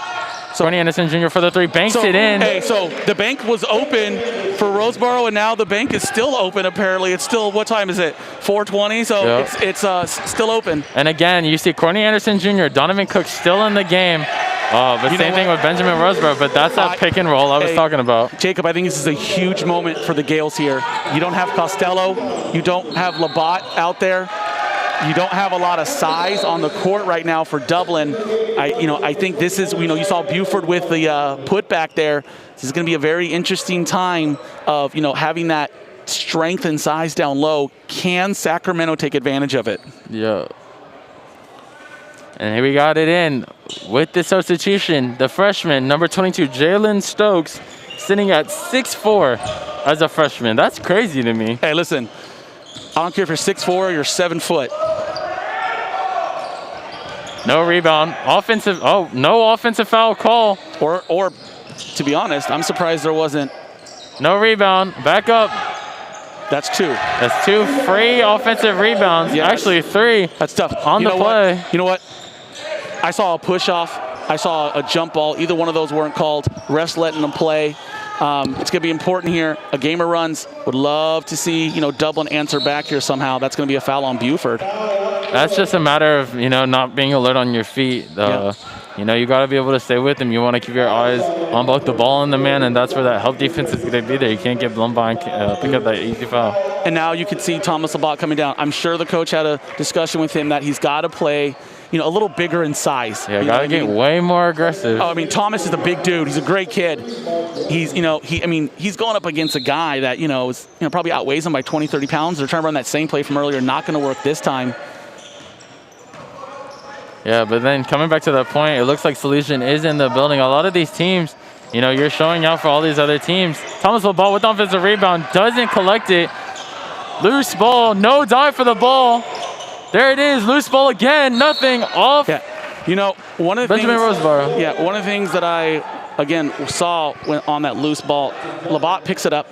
So Corny Anderson Jr. for the three, banks it in. Hey, so the bank was open for Roseboro, and now the bank is still open, apparently. It's still, what time is it? 4:20, so it's still open. And again, you see Corny Anderson Jr., Donovan Cook still in the game. But same thing with Benjamin Roseboro, but that's that pick and roll I was talking about. Jacob, I think this is a huge moment for the Gales here. You don't have Costello. You don't have Labatt out there. You don't have a lot of size on the court right now for Dublin. I think this is, you saw Buford with the putback there. This is going to be a very interesting time of, having that strength and size down low. Can Sacramento take advantage of it? Yeah. And here we got it in with the substitution. The freshman, number 22, Jalen Stokes, sitting at 6'4" as a freshman. That's crazy to me. Hey, listen. I don't care if you're 6'4" or you're 7 foot. No rebound. No offensive foul call. Or, to be honest, I'm surprised there wasn't. No rebound. Back up. That's two. That's two free offensive rebounds. Yeah, actually, three. That's tough. On the play. You know what? I saw a push off. I saw a jump ball. Either one of those weren't called. Refs letting them play. It's going to be important here. A gamer runs. Would love to see, Dublin answer back here somehow. That's going to be a foul on Buford. That's just a matter of, not being alert on your feet. You got to be able to stay with him. You want to keep your eyes on both the ball and the man, and that's where that help defense is going to be there. You can't get blown by and pick up that easy foul. And now you can see Thomas Labatt coming down. I'm sure the coach had a discussion with him that he's got to play, a little bigger in size. Yeah, got to get way more aggressive. Thomas is a big dude. He's a great kid. He's, he's going up against a guy that, is, probably outweighs him by 20, 30 pounds. They're trying to run that same play from earlier. Not going to work this time. Yeah, but then coming back to that point, it looks like Salesian is in the building. A lot of these teams, you're showing out for all these other teams. Thomas Labatt with offensive rebound, doesn't collect it. Loose ball, no dive for the ball. There it is, loose ball again, nothing, off. Yeah, one of the Benjamin Roseboro. Yeah, one of the things that I, again, saw on that loose ball, Labatt picks it up.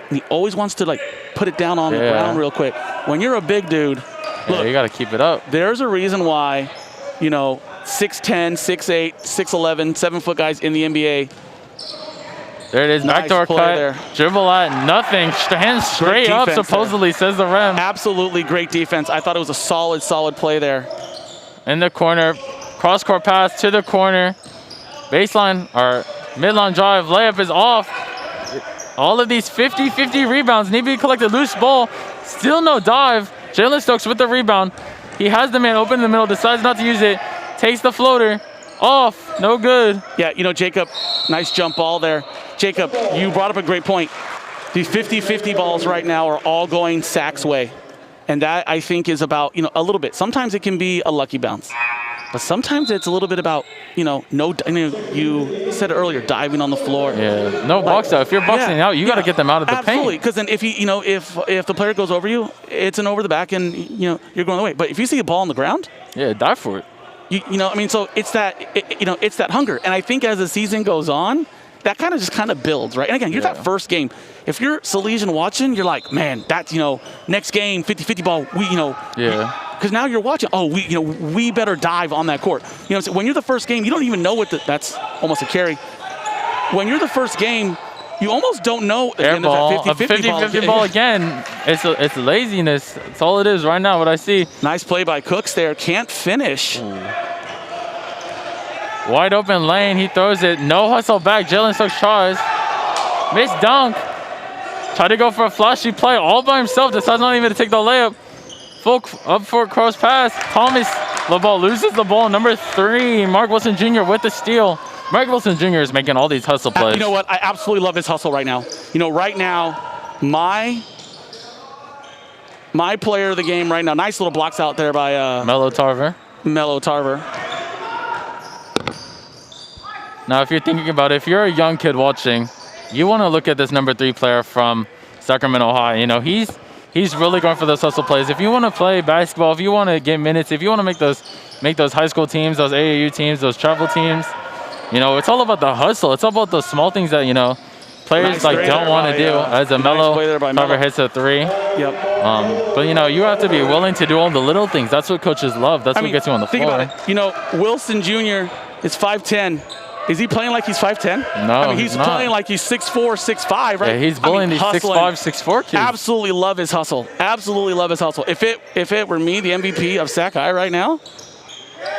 And he always wants to, put it down on the ground real quick. When you're a big dude, look, you got to keep it up. There's a reason why, 6'10", 6'8", 6'11", 7-foot guys in the NBA There it is. Nice Backdoor play cut. there. Dribble at nothing. Hands straight up, defense supposedly, says the ref. Absolutely great defense. I thought it was a solid play there. In the corner. Cross-court pass to the corner. Baseline or midline drive. Layup is off. All of these 50-50 rebounds need to be collected. Loose ball. Still no dive. Jalen Stokes with the rebound. He has the man open in the middle. Decides not to use it. Takes the floater. Off. No good. Yeah, you know, Jacob, nice jump ball there. Jacob, you brought up a great point. These 50-50 balls right now are all going Sac's way. And that, I think, is about, a little bit. Sometimes it can be a lucky bounce. But sometimes it's a little bit about, you said it earlier, diving on the floor. Yeah, no box out. If you're boxing out, you got to get them out of the paint. Absolutely, because then if the player goes over you, it's an over the back and, you're going the way. But if you see a ball on the ground. Yeah, dive for it. So it's that, it's that hunger. And I think as the season goes on, that kind of builds, right? And again, you're that first game. If you're Salesian watching, you're like, man, that's, next game, 50-50 ball, because now you're watching, we better dive on that court. So when you're the first game, you don't even know that's almost a carry. When you're the first game, you almost don't know. Air ball, a 50-50 ball again. It's laziness. That's all it is right now, what I see. Nice play by Cooks there. Can't finish. Wide open lane. He throws it. No hustle back. Jalen Stokes tries. Missed dunk. Tried to go for a flashy play all by himself. Decides not even to take the layup. Full up for a cross pass. Thomas LeBall loses the ball. Number 3, Mark Wilson Jr. with the steal. Mark Wilson Jr. is making all these hustle plays. You know what? I absolutely love his hustle right now. Right now, my player of the game right now. Nice little blocks out there by Melo Tarver. Now, if you're thinking about it, if you're a young kid watching, you want to look at this number 3 player from Sacramento High. He's really going for those hustle plays. If you want to play basketball, if you want to get minutes, if you want to make those high school teams, those AAU teams, those travel teams, it's all about the hustle. It's all about those small things that, players don't want to do. As a Melo Tarver hits a 3. Yep. But, you have to be willing to do all the little things. That's what coaches love. That's what gets you on the floor. Think about it. Wilson Jr. is 5'10". Is he playing like he's 5'10"? No, he's playing like he's 6'4", 6'5", right? Yeah, he's bullying these 6'5", 6'4" kids. Absolutely love his hustle. Absolutely love his hustle. If it were me, the MVP of Sac High right now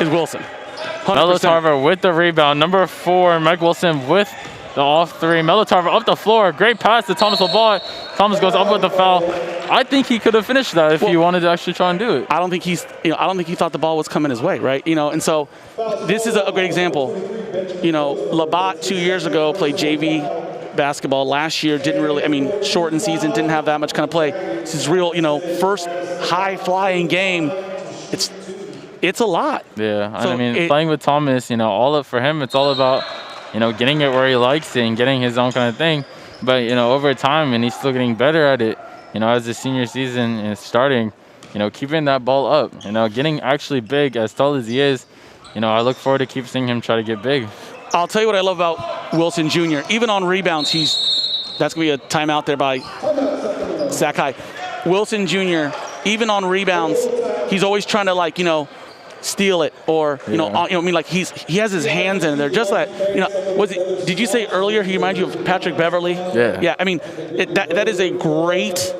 is Wilson. 100%. Melo Tarver with the rebound. Number 4, Mike Wilson with the off 3. Melo Tarver up the floor. Great pass to Thomas LeBall. Thomas goes up with the foul. I think he could have finished that if he wanted to actually try and do it. I don't think he thought the ball was coming his way, right? And so this is a great example. Labatt 2 years ago played JV basketball. Last year shortened season, didn't have that much kind of play. This is real, first high flying game. It's a lot. Yeah, so playing with Thomas, for him, it's all about, getting it where he likes it and getting his own kind of thing. But, over time, and he's still getting better at it, as the senior season is starting, keeping that ball up, getting actually big, as tall as he is. I look forward to keep seeing him try to get big. I'll tell you what I love about Wilson Jr. Even on rebounds, that's going to be a timeout there by Sac High. Wilson Jr., even on rebounds, he's always trying to, steal it or, he has his hands in there. Just like, did you say earlier he reminds you of Patrick Beverly? Yeah. Yeah, that is a great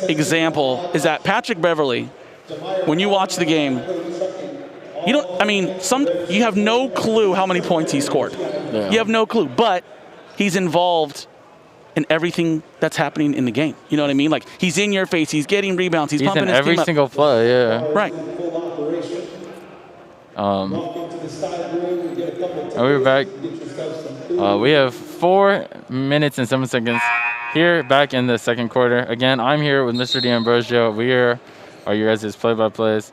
example, is that Patrick Beverly, when you watch the game, you have no clue how many points he scored. Yeah. You have no clue, but he's involved in everything that's happening in the game. You know what I mean? Like, he's in your face, he's getting rebounds, he's pumping in his every team up. single play, yeah. Right. We're back. We have 4 minutes and 7 seconds here back in the second quarter. Again, I'm here with Mr. D'Ambrosio. We are your guys' play-by-plays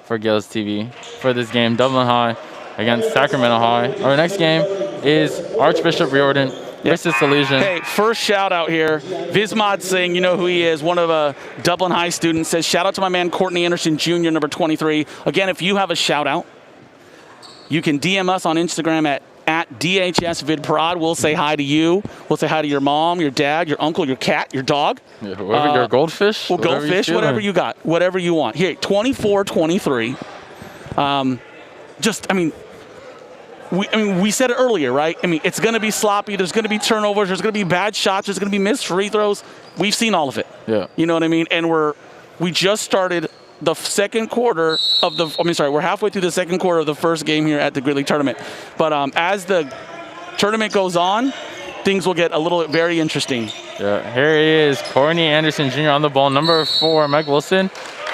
for Gales TV for this game, Dublin High against Sacramento High. Our next game is Archbishop Riordan versus Salesian. Hey, first shout out here. Vismod Singh, you know who he is, one of a Dublin High students, says, shout out to my man Courtney Anderson Jr., number 23. Again, if you have a shout out, you can DM us on Instagram at DHSVidProd. We'll say hi to you. We'll say hi to your mom, your dad, your uncle, your cat, your dog. Yeah, whoever your goldfish. Well, goldfish, whatever you got, whatever you want. Here, 24-23. we said it earlier, right? I mean, it's going to be sloppy. There's going to be turnovers. There's going to be bad shots. There's going to be missed free throws. We've seen all of it. Yeah. You know what I mean? And we just started the second quarter of the. We're halfway through the second quarter of the first game here at the Gridley tournament. But as the tournament goes on, things will get a little very interesting. Yeah. Here he is, Courtney Anderson Jr. on the ball. Number 4, Mike Wilson.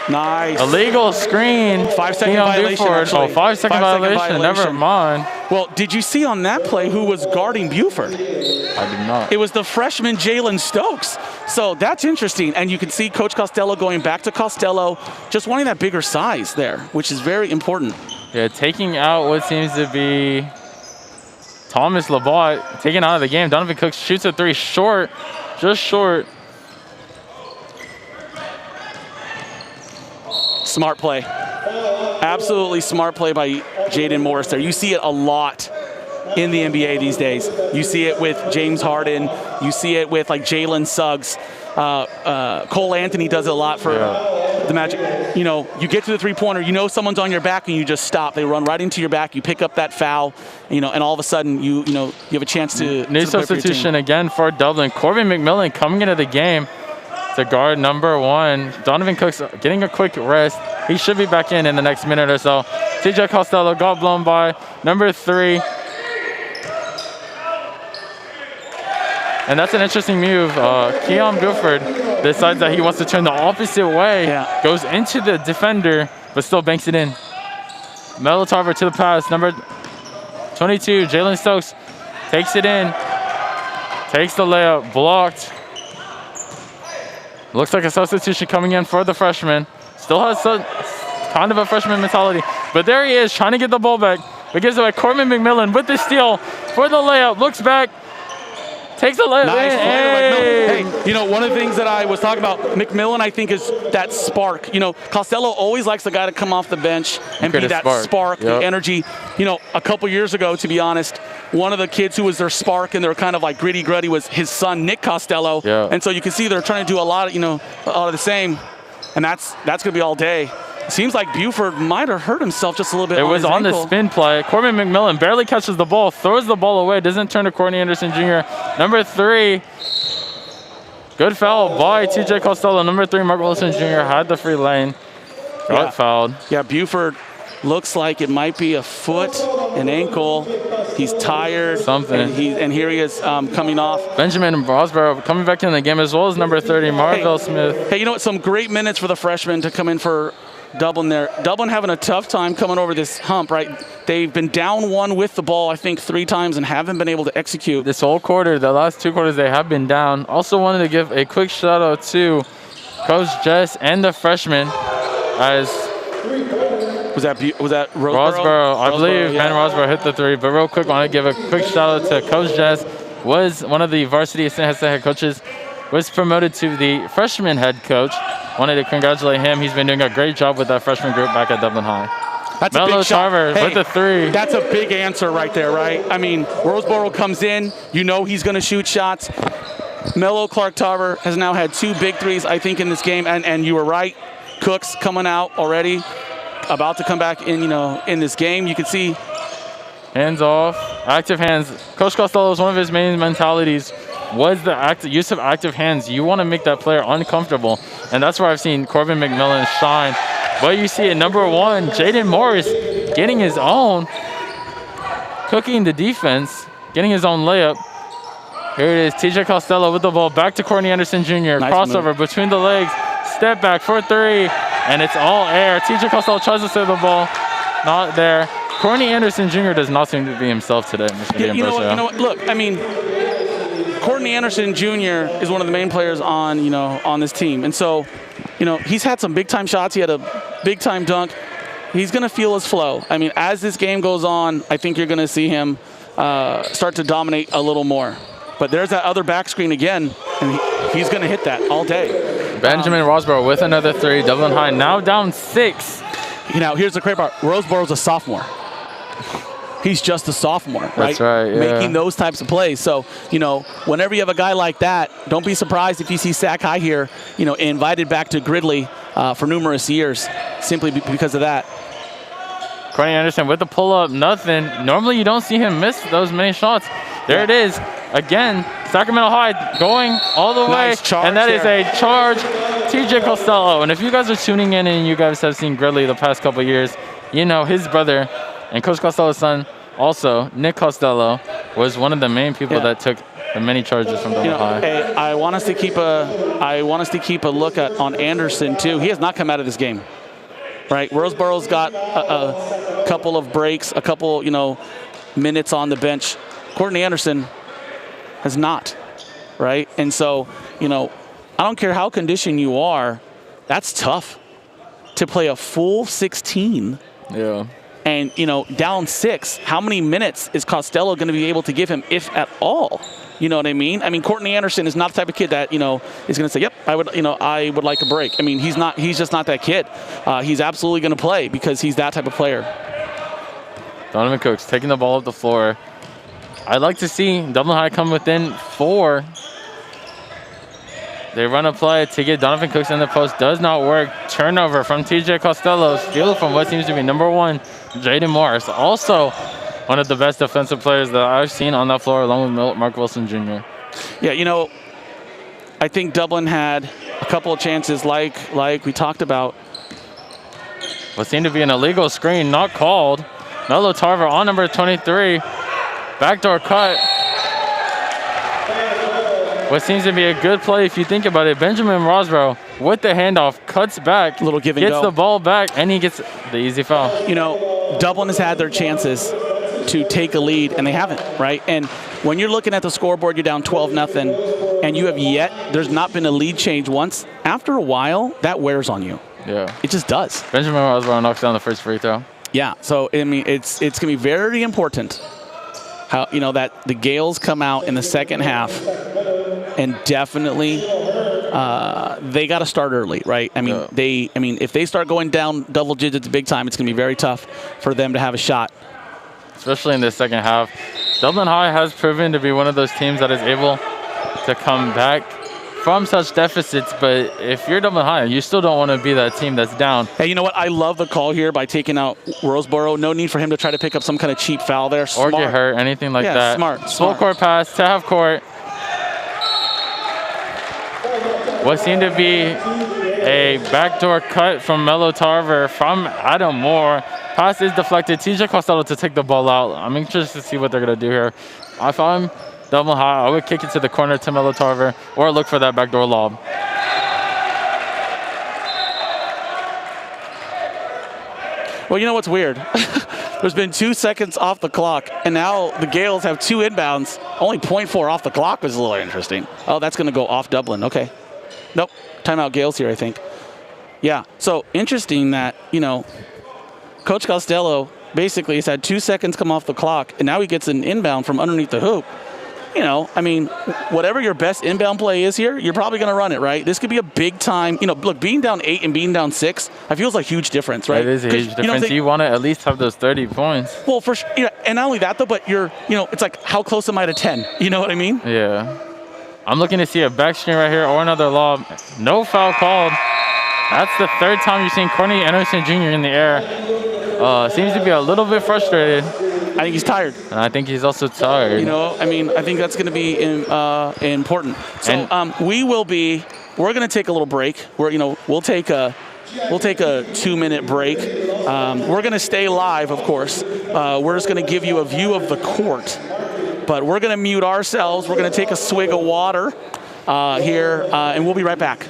Nice. Illegal screen. 5-second violation. Oh, 5-second violation. Never mind. Well, did you see on that play who was guarding Buford? I did not. It was the freshman Jalen Stokes. So that's interesting. And you can see Coach Costello going back to Costello, just wanting that bigger size there, which is very important. Yeah, taking out what seems to be Thomas Labat, taken out of the game. Donovan Cooks shoots a 3 short, just short. Smart play. Absolutely smart play by Jaden Morris there. You see it a lot in the NBA these days. You see it with James Harden. You see it with like Jalen Suggs. Cole Anthony does it a lot for the Magic. You know, you get to the three-pointer, you know someone's on your back and you just stop. They run right into your back. You pick up that foul, you know, and all of a sudden you have a chance to New substitution again for Dublin. Corbin McMillan coming into the game to guard number 1. Donovan Cooks getting a quick rest. He should be back in the next minute or so. TJ Costello got blown by number 3. And that's an interesting move. Keon Buford decides that he wants to turn the opposite way. Yeah. Goes into the defender, but still banks it in. Melo Tarver to the pass. Number 22, Jalen Stokes takes it in. Takes the layup, blocked. Looks like a substitution coming in for the freshman. Still has kind of a freshman mentality. But there he is, trying to get the ball back. But gives it away. Corbin McMillan with the steal for the layup. Looks back. Takes the layup. Nice. Hey. Hey, you know, one of the things that I was talking about, McMillan, I think, is that spark. You know, Costello always likes the guy to come off the bench and be that spark, yep. The energy. You know, a couple years ago, to be honest, one of the kids who was their spark and they're kind of like gritty was his son, Nick Costello. Yeah. And so you can see they're trying to do a lot of the same. And that's going to be all day. Seems like Buford might have hurt himself just a little bit. It was on the spin play. Corbin McMillan barely catches the ball, throws the ball away, doesn't turn to Courtney Anderson Jr. Number 3. Good foul by TJ Costello. Number 3, Mark Wilson Jr. had the free lane. Got fouled. Yeah, Buford looks like it might be a foot, an ankle. He's tired. Something. And here he is coming off. Benjamin Rosborough coming back in the game, as well as number 30, Marvell Smith. Hey, you know what? Some great minutes for the freshmen to come in for Dublin there. Dublin having a tough time coming over this hump, right? They've been down 1 with the ball, I think, 3 times and haven't been able to execute. This whole quarter, the last 2 quarters, they have been down. Also wanted to give a quick shout out to Coach Jess and the freshmen as was that Rosborough? I believe Ben Rosborough hit the 3, but real quick, want to give a quick shout out to Coach Jess. Was one of the varsity assistant head coaches, was promoted to the freshman head coach. Wanted to congratulate him. He's been doing a great job with that freshman group back at Dublin High. That's Melo a big shot. Tarver with the 3. That's a big answer right there, right? I mean, Roseboro comes in. You know he's going to shoot shots. Melo Clark Tarver has now had 2 big 3s, I think, in this game. And you were right. Cooks coming out already, about to come back in, in this game. You can see. Hands off. Active hands. Coach Costello's one of his main mentalities was the use of active hands. You want to make that player uncomfortable. And that's where I've seen Corbin McMillan shine. But you see at number 1, Jaden Morris getting his own, cooking the defense, getting his own layup. Here it is, TJ Costello with the ball. Back to Courtney Anderson Jr. Nice crossover move. Between the legs. Step back for 3. And it's all air. TJ Costello tries to save the ball. Not there. Courtney Anderson Jr. does not seem to be himself today. You know what? Look, I mean, Courtney Anderson Jr. is one of the main players on this team. And so, he's had some big-time shots. He had a big-time dunk. He's going to feel his flow. I mean, as this game goes on, I think you're going to see him start to dominate a little more. But there's that other back screen again, and he's going to hit that all day. Benjamin Rosborough with another 3. Dublin High now down 6. Here's the great part. Roseborough's a sophomore. He's just a sophomore, right? That's right, yeah. Making those types of plays. So, whenever you have a guy like that, don't be surprised if you see Sac High here, invited back to Gridley for numerous years, simply because of that. Courtney Anderson with the pull-up, nothing. Normally you don't see him miss those many shots. There it is. Again, Sacramento High going all the way. And that is a charge. TJ Costello. And if you guys are tuning in and you guys have seen Gridley the past couple years, you know his brother and Coach Costello's son, also Nick Costello, was one of the main people that took the many charges from Dublin High. Hey, I want us to keep a look on Anderson too. He has not come out of this game. Right, Roseborough's got a couple of breaks, a couple, minutes on the bench. Courtney Anderson has not, right? And so, I don't care how conditioned you are, that's tough to play a full 16. Yeah. And, down 6, how many minutes is Costello going to be able to give him, if at all? You know what I mean? I mean, Courtney Anderson is not the type of kid that, is going to say, yep, I would like a break. I mean, he's just not that kid. He's absolutely going to play because he's that type of player. Donovan Cooks taking the ball up the floor. I'd like to see Dublin High come within 4. They run a play to get Donovan Cooks in the post. Does not work. Turnover from TJ Costello. Steal from what seems to be number 1, Jaden Morris. Also one of the best defensive players that I've seen on that floor, along with Mark Wilson Jr. Yeah, I think Dublin had a couple of chances like we talked about. What seemed to be an illegal screen, not called. Melo Tarver on number 23. Backdoor cut. What seems to be a good play if you think about it. Benjamin Rosborough with the handoff, cuts back, little give and gets go. the ball back, and he gets the easy foul. Dublin has had their chances to take a lead, and they haven't, right? And when you're looking at the scoreboard, you're down 12-0, and you have there's not been a lead change once. After a while, that wears on you. Yeah. It just does. Benjamin Rosborough knocks down the first free throw. Yeah, so, I mean, it's going to be very important how, that the Gales come out in the second half and definitely they got to start early, right? I mean, if they start going down double digits big time, it's going to be very tough for them to have a shot. Especially in the second half. Dublin High has proven to be one of those teams that is able to come back from such deficits, but if you're Dublin High, you still don't want to be that team that's down. Hey, you know what? I love the call here by taking out Roseborough. No need for him to try to pick up some kind of cheap foul there. Smart. Or get hurt, anything like that. Smart. Full court pass to half court. What seemed to be a backdoor cut from Melo Tarver from Adam Moore. Pass is deflected. TJ Costello to take the ball out. I'm interested to see what they're going to do here. If I'm Dublin High, I would kick it to the corner to Melo Tarver or look for that backdoor lob. Well, you know what's weird? There's been 2 seconds off the clock, and now the Gales have 2 inbounds. Only 0.4 off the clock was a little interesting. Oh, that's going to go off Dublin. Okay. Nope. Timeout Gales here, I think. Yeah. So interesting that, Coach Costello basically has had 2 seconds come off the clock, and now he gets an inbound from underneath the hoop. I mean, whatever your best inbound play is here, you're probably going to run it, right? This could be a big time, look, being down 8 and being down 6, I feels like a huge difference, right? It is a huge difference. You want to at least have those 30 points. Well, for sure, and not only that, though, but it's like, how close am I to 10? You know what I mean? Yeah. I'm looking to see a back screen right here or another lob. No foul called. That's the 3rd time you've seen Courtney Anderson Jr. in the air. Seems to be a little bit frustrated. I think he's tired. And I think he's also tired. I think that's going to be important. So we're going to take a little break. We'll take a 2-minute break. We're going to stay live, of course. We're just going to give you a view of the court. But we're going to mute ourselves. We're going to take a swig of water here, and we'll be right back.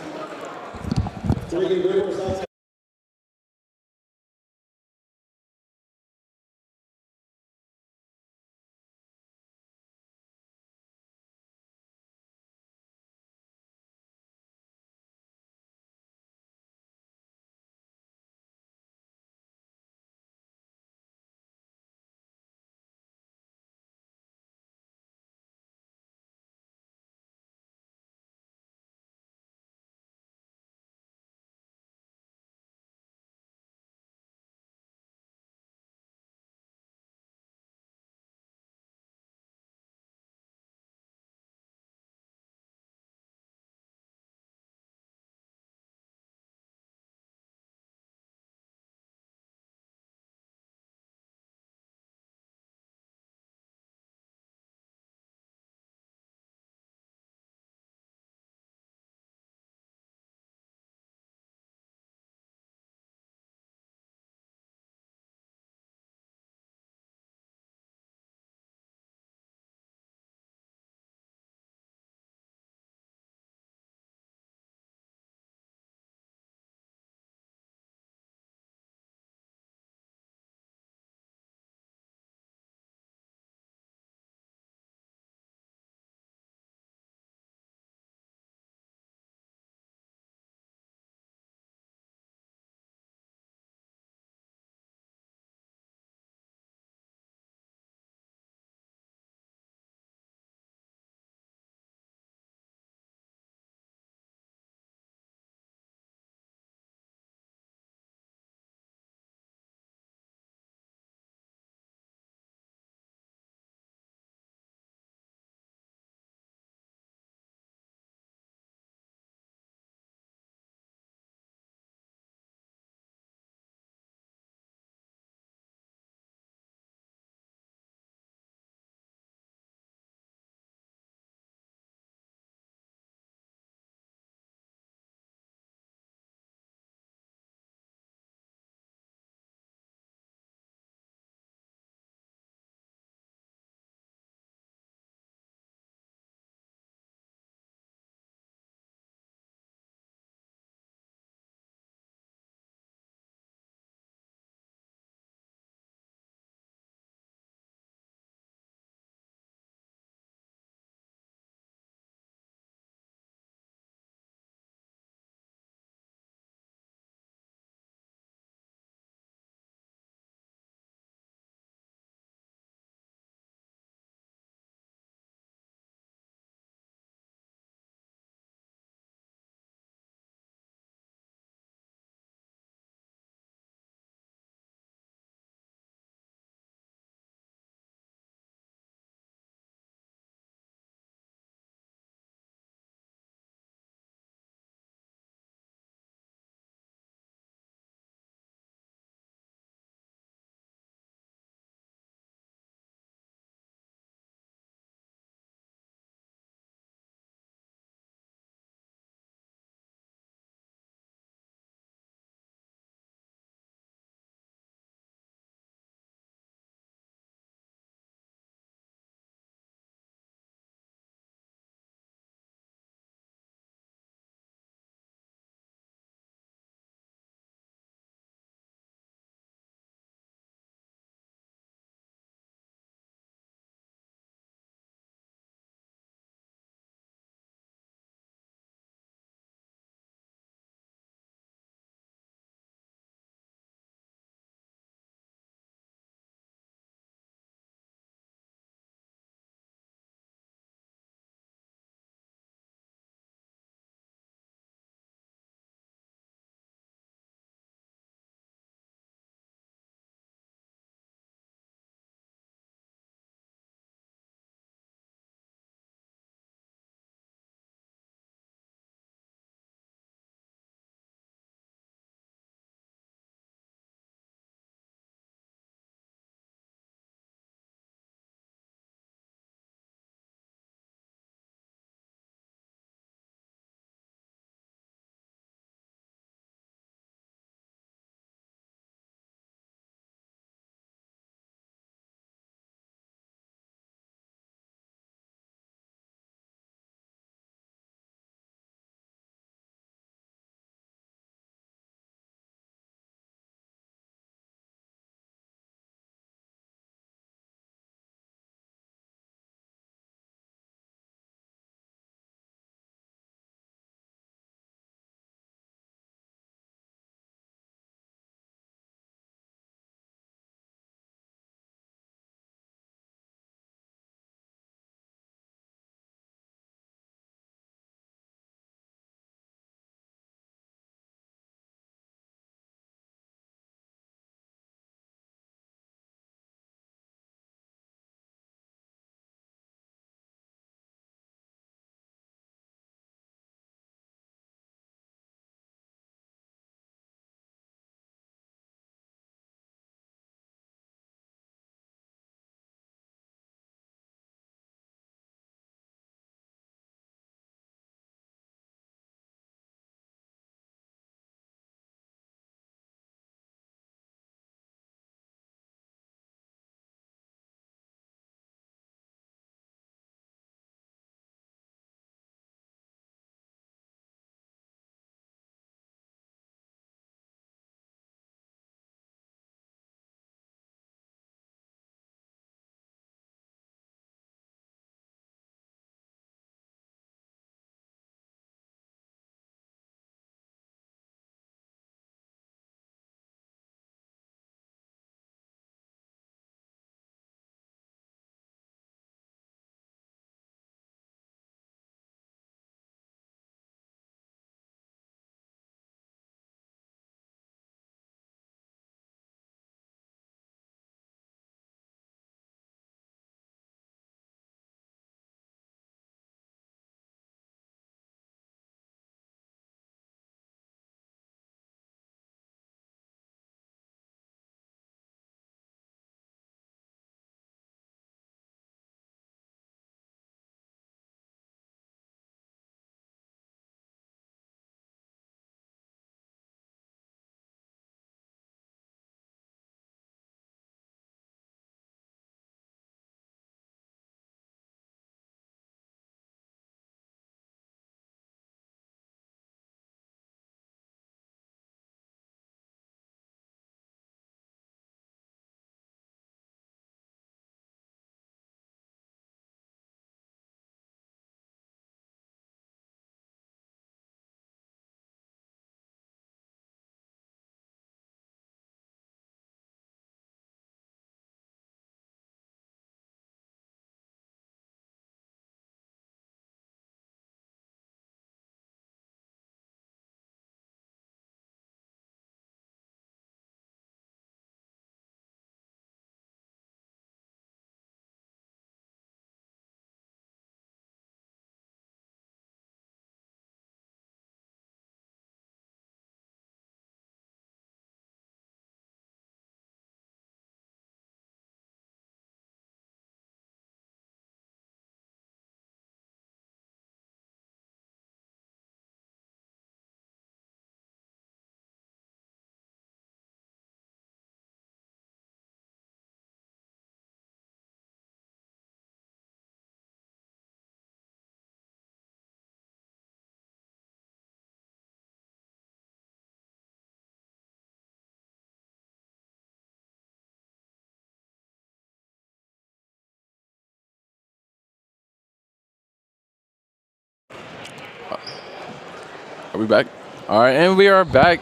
Are we back? All right, and we are back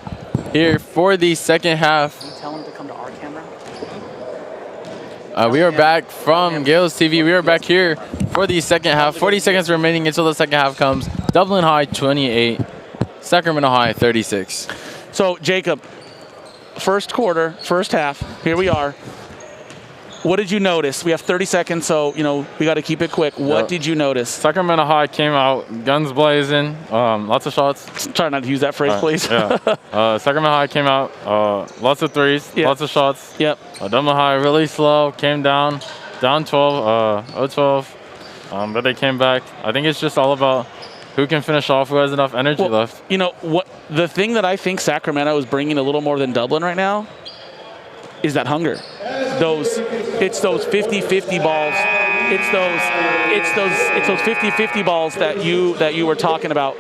here for the second half. Can you tell him to come to our camera? We are back from Gales TV. We are back here for the second half. 40 seconds remaining until the second half comes. Dublin High 28, Sacramento High 36. So, Jacob, first quarter, first half, here we are. What did you notice? We have 30 seconds, so, we got to keep it quick. What did you notice? Sacramento High came out, guns blazing, lots of shots. Try not to use that phrase, please. Yeah. Sacramento High came out, lots of threes, lots of shots. Yep. Dublin High really slow, came down 12, 0-12, but they came back. I think it's just all about who can finish off, who has enough energy left. What the thing that I think Sacramento is bringing a little more than Dublin right now is that hunger. It's those 50-50 balls. It's those 50-50 balls that you were talking about.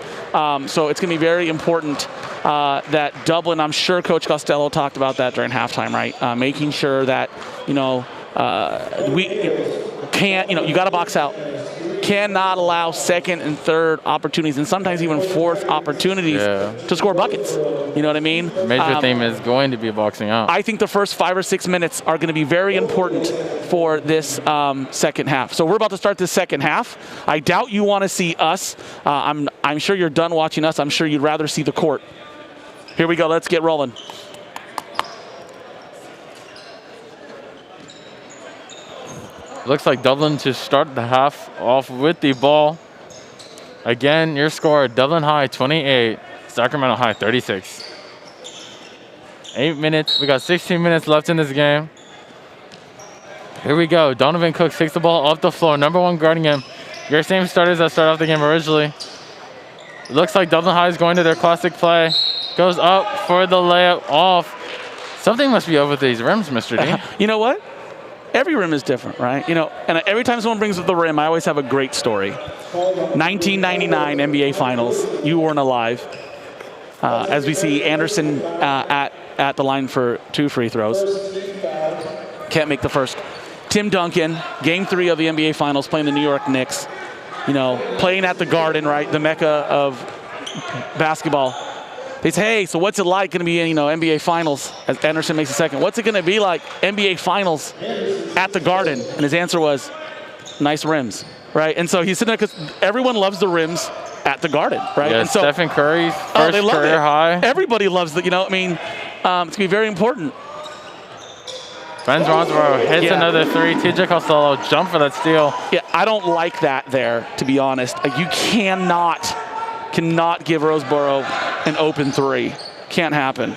So it's going to be very important that Dublin. I'm sure Coach Costello talked about that during halftime, right? Making sure that we can't. You got to box out. Cannot allow second and third opportunities, and sometimes even fourth opportunities to score buckets. You know what I mean? Major theme is going to be boxing out. I think the first 5 or 6 minutes are going to be very important for this second half. So we're about to start this second half. I doubt you want to see us. I'm sure you're done watching us. I'm sure you'd rather see the court. Here we go. Let's get rolling. Looks like Dublin to start the half off with the ball. Again, your score, Dublin High 28, Sacramento High 36. 8 minutes. We got 16 minutes left in this game. Here we go. Donovan Cook takes the ball off the floor. Number 1 guarding him. Your same starters that started off the game originally. Looks like Dublin High is going to their classic play. Goes up for the layup off. Something must be up with these rims, Mr. D. You know what? Every rim is different, right? And every time someone brings up the rim, I always have a great story. 1999 NBA Finals. You weren't alive. As we see Anderson at the line for 2 free throws. Can't make the first. Tim Duncan, Game 3 of the NBA Finals, playing the New York Knicks. Playing at the Garden, right? The mecca of basketball. They say, hey, so what's it like going to be in, NBA Finals? As Anderson makes a second. What's it going to be like, NBA Finals at the Garden? And his answer was, nice rims, right? And so he's sitting there because everyone loves the rims at the Garden, right? Yeah, and so, Stephen Curry's first career high. Everybody loves it, it's going to be very important. Ben Ronsborough hits another 3. TJ Costello jump for that steal. Yeah, I don't like that there, to be honest. You cannot give Roseboro an open 3. Can't happen.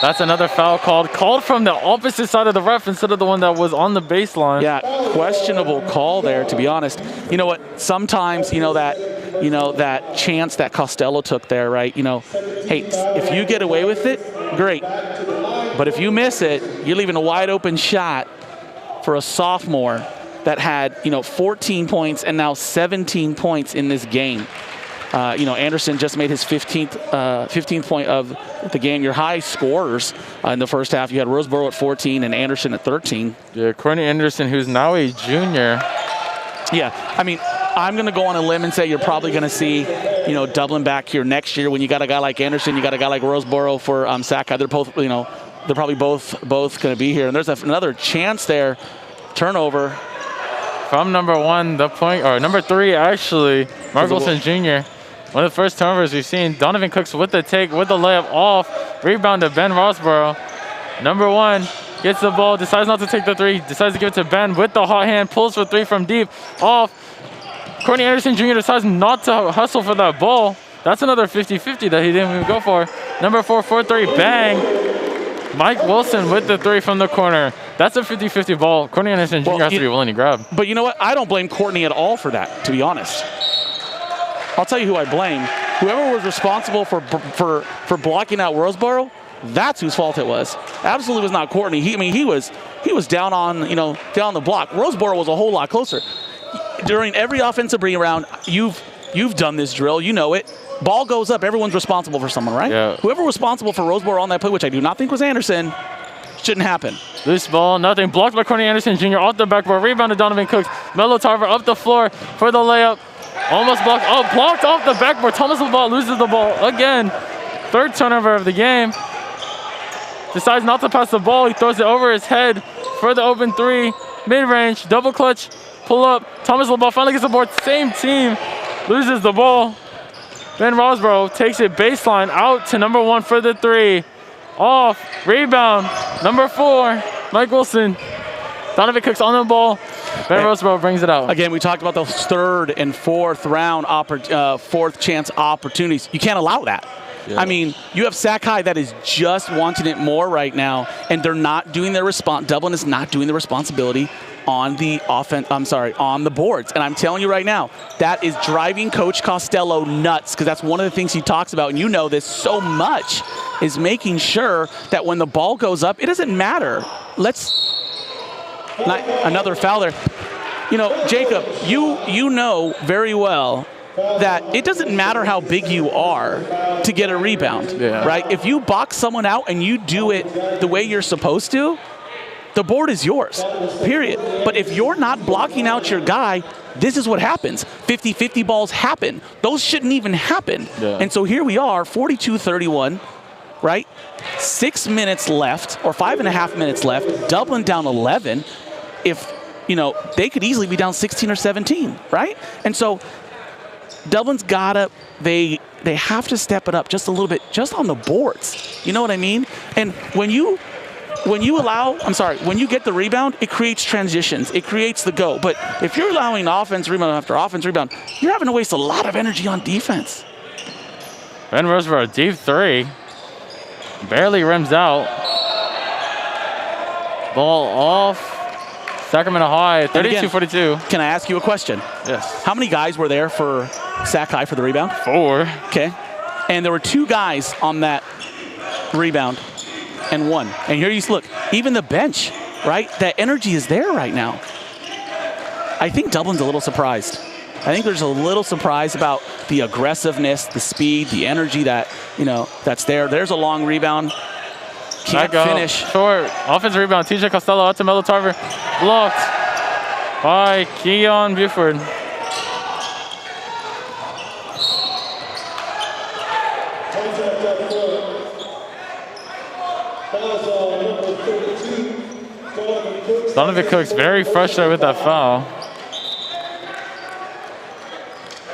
That's another foul called from the opposite side of the ref instead of the one that was on the baseline. Yeah, questionable call there, to be honest. You know what? Sometimes, that chance that Costello took there, right? Hey, if you get away with it, great. But if you miss it, you're leaving a wide open shot for a sophomore that had, 14 points and now 17 points in this game. Anderson just made his 15th point of the game. Your high scorers in the first half, you had Roseboro at 14 and Anderson at 13. Yeah, Courtney Anderson, who's now a junior. Yeah, I'm going to go on a limb and say you're probably going to see, Dublin back here next year when you got a guy like Anderson, you got a guy like Roseboro for Sac. They're both, they're probably both going to be here. And there's another chance there, turnover. From number 1, number 3, actually, Mark Wilson Jr. One of the first turnovers we've seen. Donovan Cooks with the take, with the layup off. Rebound to Ben Rosborough. Number 1 gets the ball, decides not to take the 3, decides to give it to Ben with the hot hand, pulls for 3 from deep, off. Courtney Anderson Jr. decides not to hustle for that ball. That's another 50-50 that he didn't even go for. Number 4, 4-3, bang. Mike Wilson with the 3 from the corner. That's a 50-50 ball. Courtney Anderson Jr. has to be willing to grab. But you know what? I don't blame Courtney at all for that, to be honest. I'll tell you who I blame. Whoever was responsible for blocking out Roseboro, that's whose fault it was. Absolutely was not Courtney. He was down on the block. Roseboro was a whole lot closer. During every offensive rebound, you've done this drill. You know it. Ball goes up. Everyone's responsible for someone, right? Yeah. Whoever was responsible for Roseboro on that play, which I do not think was Anderson, shouldn't happen. Loose ball, nothing. Blocked by Courtney Anderson Jr. off the backboard. Rebound to Donovan Cooks. Melo Tarver up the floor for the layup. Almost blocked. Oh, blocked off the backboard. Thomas LeBall loses the ball again. Third turnover of the game. Decides not to pass the ball. He throws it over his head for the open three. Mid-range, double clutch, pull up. Thomas LeBall finally gets the board. Same team loses the ball. Ben Rosborough takes it baseline out to number 1 for the three. Off, rebound, number 4, Mike Wilson. Donovan Cook's on the ball. Ben Roseborough brings it out. Again, we talked about those third and fourth round, fourth chance opportunities. You can't allow that. Yeah. I mean, you have Sakai that is just wanting it more right now, and they're not doing their response. Dublin is not doing the responsibility on the offense. I'm sorry, on the boards. And I'm telling you right now, that is driving Coach Costello nuts, because that's one of the things he talks about, and you know this so much, is making sure that when the ball goes up, it doesn't matter. Another foul there. You know, Jacob, you know very well that it doesn't matter how big you are to get a rebound, right? If you box someone out and you do it the way you're supposed to, the board is yours, period. But if you're not blocking out your guy, this is what happens. 50-50 balls happen. Those shouldn't even happen. Yeah. And so here we are, 42-31, right? 6 minutes left, or 5.5 minutes left. Dublin down 11. If, you know, they could easily be down 16 or 17, right? And so Dublin's gotta, they have to step it up just a little bit, just on the boards. You know what I mean? And when you get the rebound, it creates transitions. It creates the go. But if you're allowing offense rebound after offense rebound, you're having to waste a lot of energy on defense. Ben Roseborough, deep three. Barely rims out. Ball off. Sacramento High, 32-42. Can I ask you a question? Yes. How many guys were there for Sac High for the rebound? 4. Okay. And there were 2 guys on that rebound. And 1. And here you look, even the bench, right? That energy is there right now. I think Dublin's a little surprised. I think there's a little surprise about the aggressiveness, the speed, the energy that, you know, that's there. There's a long rebound. Can't finish. Short. Offensive rebound. TJ Costello out to Melo Tarver. Blocked by Keon Buford. Donovan Cook's very frustrated with that foul.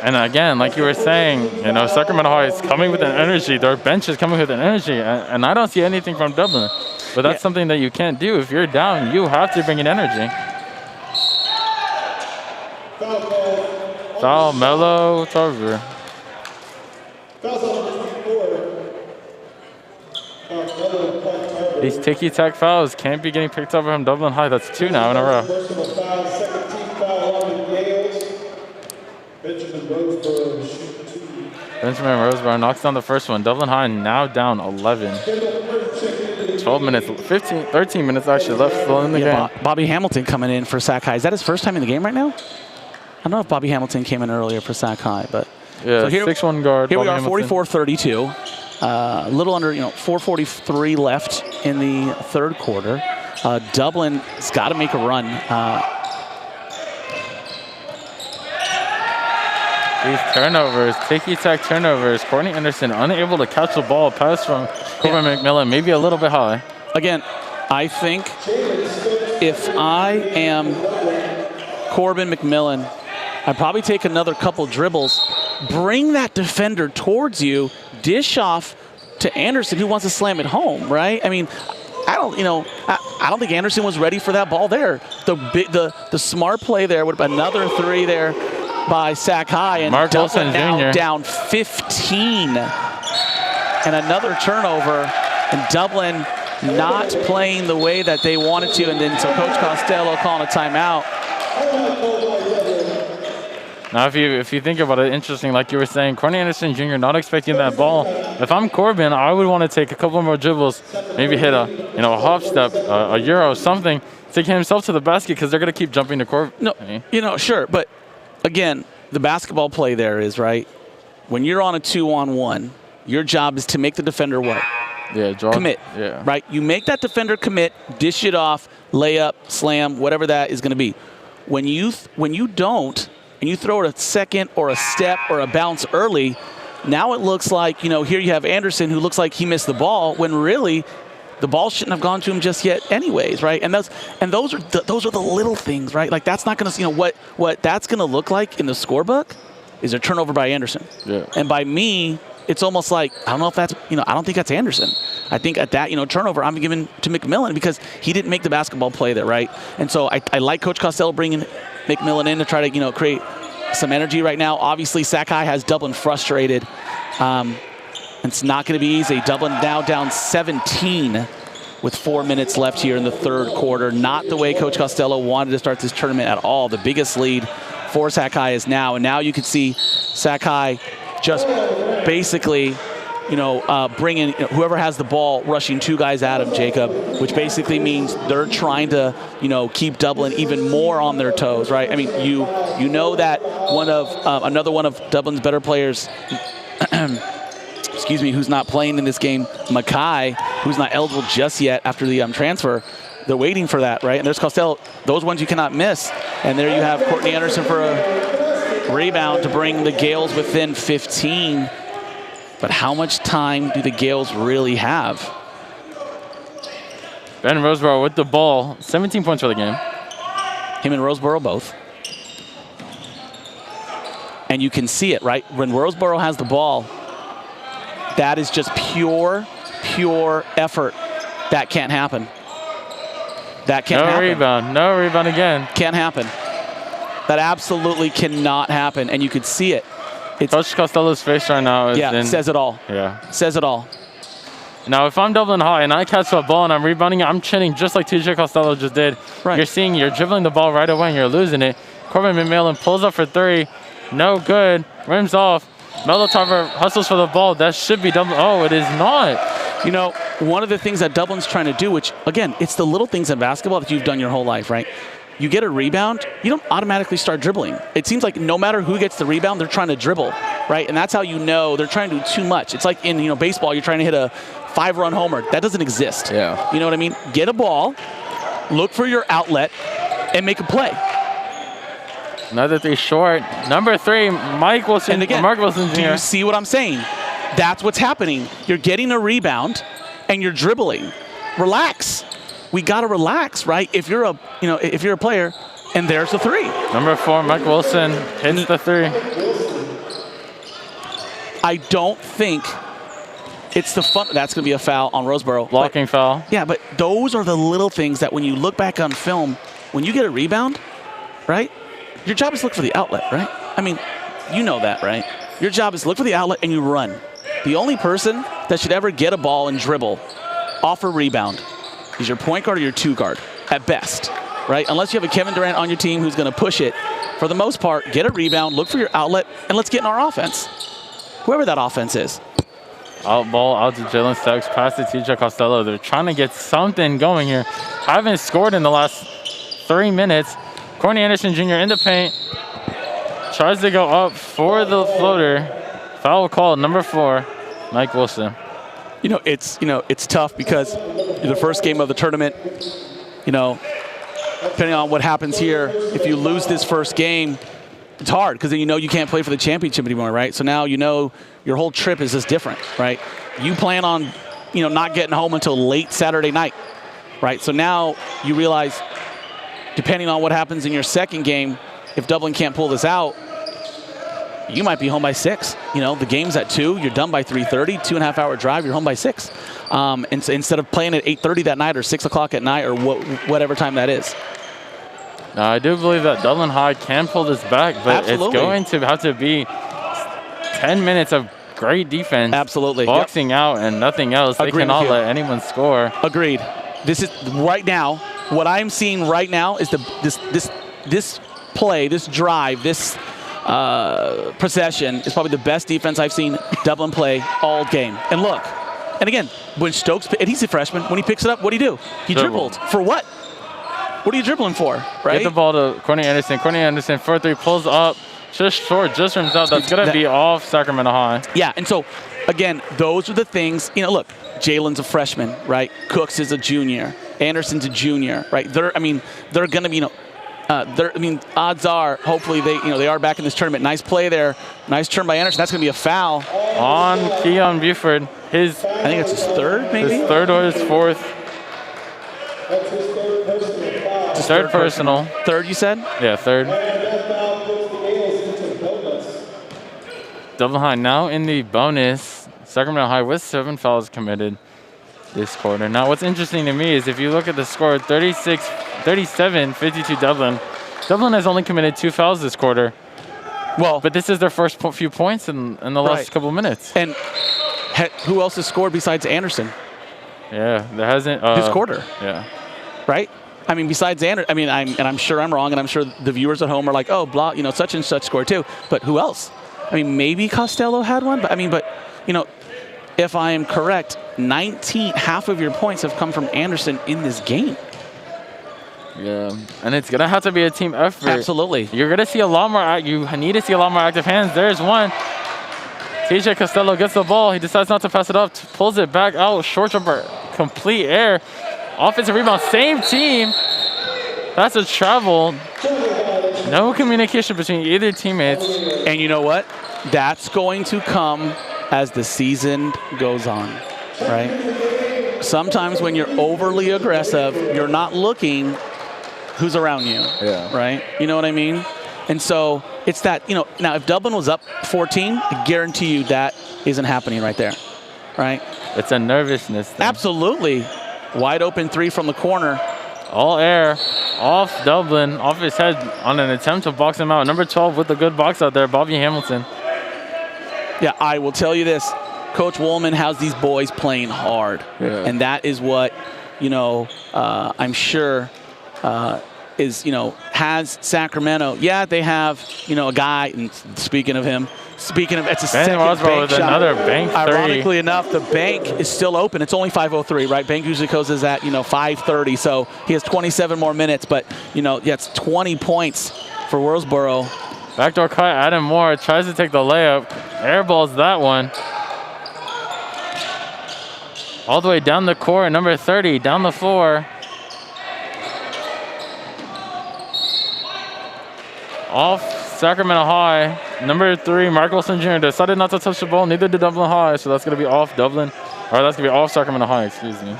And again, like you were saying, you know, Sacramento High is coming with an energy. Their bench is coming with an energy. And I don't see anything from Dublin. But that's something that you can't do. If you're down, you have to bring in energy. Foul, Melo Tarver. These ticky-tack fouls can't be getting picked up from Dublin High. That's 2 now in a row. Benjamin Roseborough knocks down the first one. Dublin High now down 11. 12 minutes, 13 minutes actually left still in the game. Bobby Hamilton coming in for Sac High. Is that his first time in the game right now? I don't know if Bobby Hamilton came in earlier for Sac High, but yeah, so 6'1" guard. Here we are, 44-32. A little under, 4:43 left in the third quarter. Dublin's got to make a run. These turnovers, ticky-tack turnovers. Courtney Anderson unable to catch the ball. Pass from Corbin McMillan, maybe a little bit high. Again, I think if I am Corbin McMillan, I'd probably take another couple dribbles, bring that defender towards you, dish off to Anderson, who wants to slam it home, right? I mean, I don't think Anderson was ready for that ball there. The smart play there would have been another 3 there by Sac High, and Mark Wilson now Jr. down 15. And another turnover, and Dublin not playing the way that they wanted to, and then so Coach Costello calling a timeout. Now, if you think about it, interesting, like you were saying, Courtney Anderson Jr. not expecting that ball. If I'm Corbin, I would want to take a couple more dribbles, maybe hit a hop step, a euro, something, take himself to the basket, because they're going to keep jumping to Corbin. No, sure, but again, the basketball play there is, right, when you're on a 2-on-1, your job is to make the defender what? Yeah, draw. Commit. Yeah. Right? You make that defender commit, dish it off, layup, slam, whatever that is going to be. When you don't, and you throw it a second or a step or a bounce early, now it looks like, here you have Anderson who looks like he missed the ball when really the ball shouldn't have gone to him just yet anyways, right? And those are the little things, right? Like that's not going to, what that's going to look like in the scorebook is a turnover by Anderson. Yeah. And by me, it's almost like, I don't know if that's, I don't think that's Anderson. I think at that, turnover, I'm giving to McMillan because he didn't make the basketball play there, right? And so I like Coach Costello bringing McMillan in to try to, create some energy right now. Obviously, Sakai has Dublin frustrated. It's not going to be easy. Dublin now down 17 with 4 minutes left here in the third quarter. Not the way Coach Costello wanted to start this tournament at all. The biggest lead for Sakai is now. And now you can see Sakai just basically, bringing whoever has the ball, rushing 2 guys at him, Jacob, which basically means they're trying to, keep Dublin even more on their toes, right? I mean, you know that another one of Dublin's better players, excuse me, who's not playing in this game, Mackay, who's not eligible just yet after the transfer. They're waiting for that, right? And there's Costello. Those ones you cannot miss. And there you have Courtney Anderson for a rebound to bring the Gales within 15. But how much time do the Gales really have? Ben Roseborough with the ball. 17 points for the game. Him and Roseborough both. And you can see it, right? When Roseborough has the ball, that is just pure effort. That can't happen. That can't happen. No rebound again. Can't happen. That absolutely cannot happen, and you could see it. Coach Costello's face right now is says it all. Yeah. Says it all. Now, if I'm Dublin High and I catch a ball and I'm rebounding, I'm chinning just like TJ Costello just did. Right. You're dribbling the ball right away and you're losing it. Corbin McMillan pulls up for 3. No good. Rims off. Melo Tarver hustles for the ball. That should be Dublin. Oh, it is not. One of the things that Dublin's trying to do, which, again, it's the little things in basketball that you've done your whole life, right? You get a rebound, you don't automatically start dribbling. It seems like no matter who gets the rebound, they're trying to dribble, right? And that's how you know they're trying to do too much. It's like in baseball, you're trying to hit a 5-run homer. That doesn't exist. Yeah. You know what I mean? Get a ball, look for your outlet, and make a play. Another 3 short. Number 3, Mike Wilson. And again, Mark Wilson's do here. you see what I'm saying? That's what's happening. You're getting a rebound, and you're dribbling. Relax. We gotta relax, right? If you're a player, and there's the 3. Number 4, Mike Wilson hits the 3. I don't think it's the fun. That's gonna be a foul on Roseborough. Blocking foul. Yeah, but those are the little things that when you look back on film, when you get a rebound, right? Your job is to look for the outlet, right? I mean, you know that, right? Your job is to look for the outlet and you run. The only person that should ever get a ball and dribble off a rebound is your point guard or your 2 guard, at best, right? Unless you have a Kevin Durant on your team who's going to push it. For the most part, get a rebound, look for your outlet, and let's get in our offense. Whoever that offense is. Ball out to Jalen Stokes, pass to TJ Costello. They're trying to get something going here. Haven't scored in the last 3 minutes. Courtney Anderson Jr. in the paint. Tries to go up for the floater. Foul call, number 4, Mike Wilson. It's tough because the first game of the tournament, depending on what happens here, if you lose this first game, it's hard because then you can't play for the championship anymore, right? So now your whole trip is just different, right? You plan on, not getting home until late Saturday night, right? So now you realize, depending on what happens in your second game, if Dublin can't pull this out, you might be home by 6. The game's at 2. You're done by 3:30. 2.5-hour drive. You're home by 6. And so instead of playing at 8:30 that night or 6 o'clock at night or whatever time that is. Now, I do believe that Dublin High can pull this back, but Absolutely. It's going to have to be 10 minutes of great defense. Absolutely. Boxing out and nothing else. They cannot let anyone score. Agreed. This is right now. What I'm seeing right now is this play, this drive, this possession is probably the best defense I've seen Dublin play all game. And look, and again, when Stokes, and he's a freshman, when he picks it up, what do you do? He dribbled. For what? What are you dribbling for, right? Get the ball to Courtney Anderson. Courtney Anderson, 4-3, pulls up, just short, just rims out. That's going to be off Sacramento High. Yeah, and so, again, those are the things, look, Jalen's a freshman, right? Cooks is a junior. Anderson's a junior, right? They're going to be, odds are, hopefully they are back in this tournament. Nice play there. Nice turn by Anderson. That's going to be a foul on Keon Buford. I think it's his third, maybe? His third or his fourth. Third personal. Third, you said? Yeah, third. Dublin High now in the bonus. Sacramento High with 7 fouls committed this quarter. Now, what's interesting to me is if you look at the score, 37-52 Dublin. Dublin has only committed 2 fouls this quarter. Well, but this is their first few points in the last couple minutes. And who else has scored besides Anderson? Yeah, there hasn't. This quarter. Yeah. Right? I mean, besides Anderson, I'm sure I'm wrong, and I'm sure the viewers at home are like, oh, blah, such and such scored too. But who else? I mean, maybe Costello had one, but if I am correct, half of your points have come from Anderson in this game. Yeah, and it's gonna have to be a team effort. Absolutely. You're gonna see a lot more. You need to see a lot more active hands. There's one. TJ Costello gets the ball. He decides not to pass it up. Pulls it back out. Short jumper, complete air. Offensive rebound. Same team. That's a travel. No communication between either teammates. And you know what? That's going to come as the season goes on, right? Sometimes when you're overly aggressive, you're not looking who's around you, right? You know what I mean? And so it's that, now if Dublin was up 14, I guarantee you that isn't happening right there, right? It's a nervousness thing. Absolutely. Wide open 3 from the corner. All air, off Dublin, off his head on an attempt to box him out. Number 12 with a good box out there, Bobby Hamilton. Yeah, I will tell you this. Coach Woolman has these boys playing hard. Yeah. And that is what, I'm sure has Sacramento. Yeah, they have, a guy, and speaking of, it's a second bank shot. Another bank 30. Ironically enough, the bank is still open. It's only 5:03, right? Bank usually closes at, 5:30, so he has 27 more minutes. But, it's 20 points for Worldsboro. Backdoor cut, Adam Moore tries to take the layup. Airballs that one. All the way down the court, number 30, down the floor. Off Sacramento High, number 3, Mark Wilson Jr. decided not to touch the ball, neither did Dublin High, so that's going to be off Dublin, or that's going to be off Sacramento High, excuse me.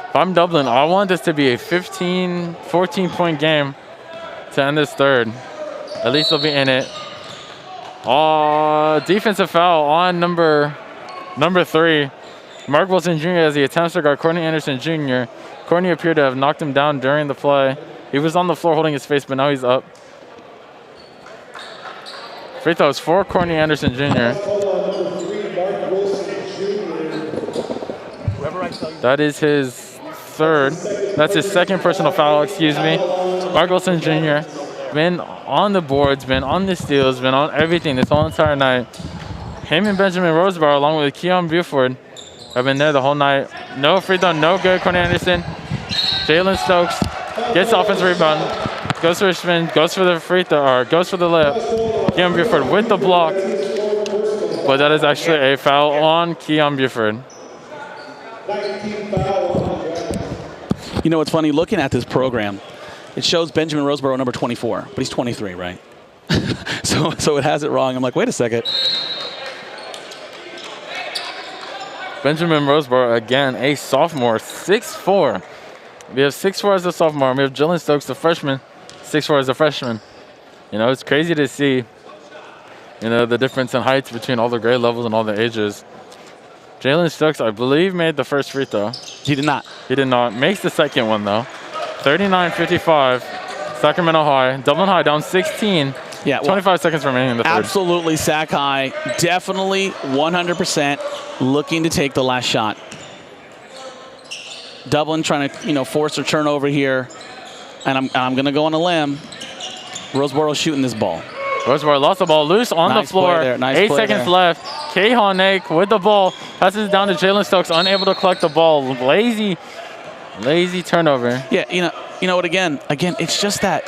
If I'm Dublin, I want this to be a 15, 14-point game to end this third. At least they'll be in it. Defensive foul on number 3. Mark Wilson Jr. as he attempts to guard Courtney Anderson Jr. Courtney appeared to have knocked him down during the play. He was on the floor holding his face, but now he's up. Free throws for Courtney Anderson Jr. That is his third. That's his second personal foul, excuse me. Mark Wilson Jr. been on the boards, been on the steals, been on everything this whole entire night. Him and Benjamin Roseborough, along with Keon Buford, have been there the whole night. No free throw, no good. Courtney Anderson. Jalen Stokes gets offensive rebound, goes for a spin, goes for the free throw, or goes for the layup. Keon Buford with the block, but that is actually a foul on Keon Buford. It's funny, looking at this program, it shows Benjamin Roseborough number 24, but he's 23, right? so it has it wrong. I'm like, wait a second. Benjamin Roseborough, again, a sophomore, 6'4". We have 6'4" as a sophomore. We have Jalen Stokes, the freshman, 6'4" as a freshman. It's crazy to see, the difference in heights between all the grade levels and all the ages. Jalen Stokes, I believe, made the first free throw. He did not. He did not. Makes the second one, though. 39-55, Sacramento High. Dublin High down 16. Yeah, 25 seconds remaining in the third. Absolutely, Sac High, definitely 100% looking to take the last shot. Dublin trying to, force a turnover here, and I'm going to go on a limb. Roseboro shooting this ball. Roseboro lost the ball loose on the floor. Nice 8 seconds left. Kahan Nake with the ball. Passes down to Jalen Stokes, unable to collect the ball. Lazy turnover. Yeah, you know what? Again, it's just that.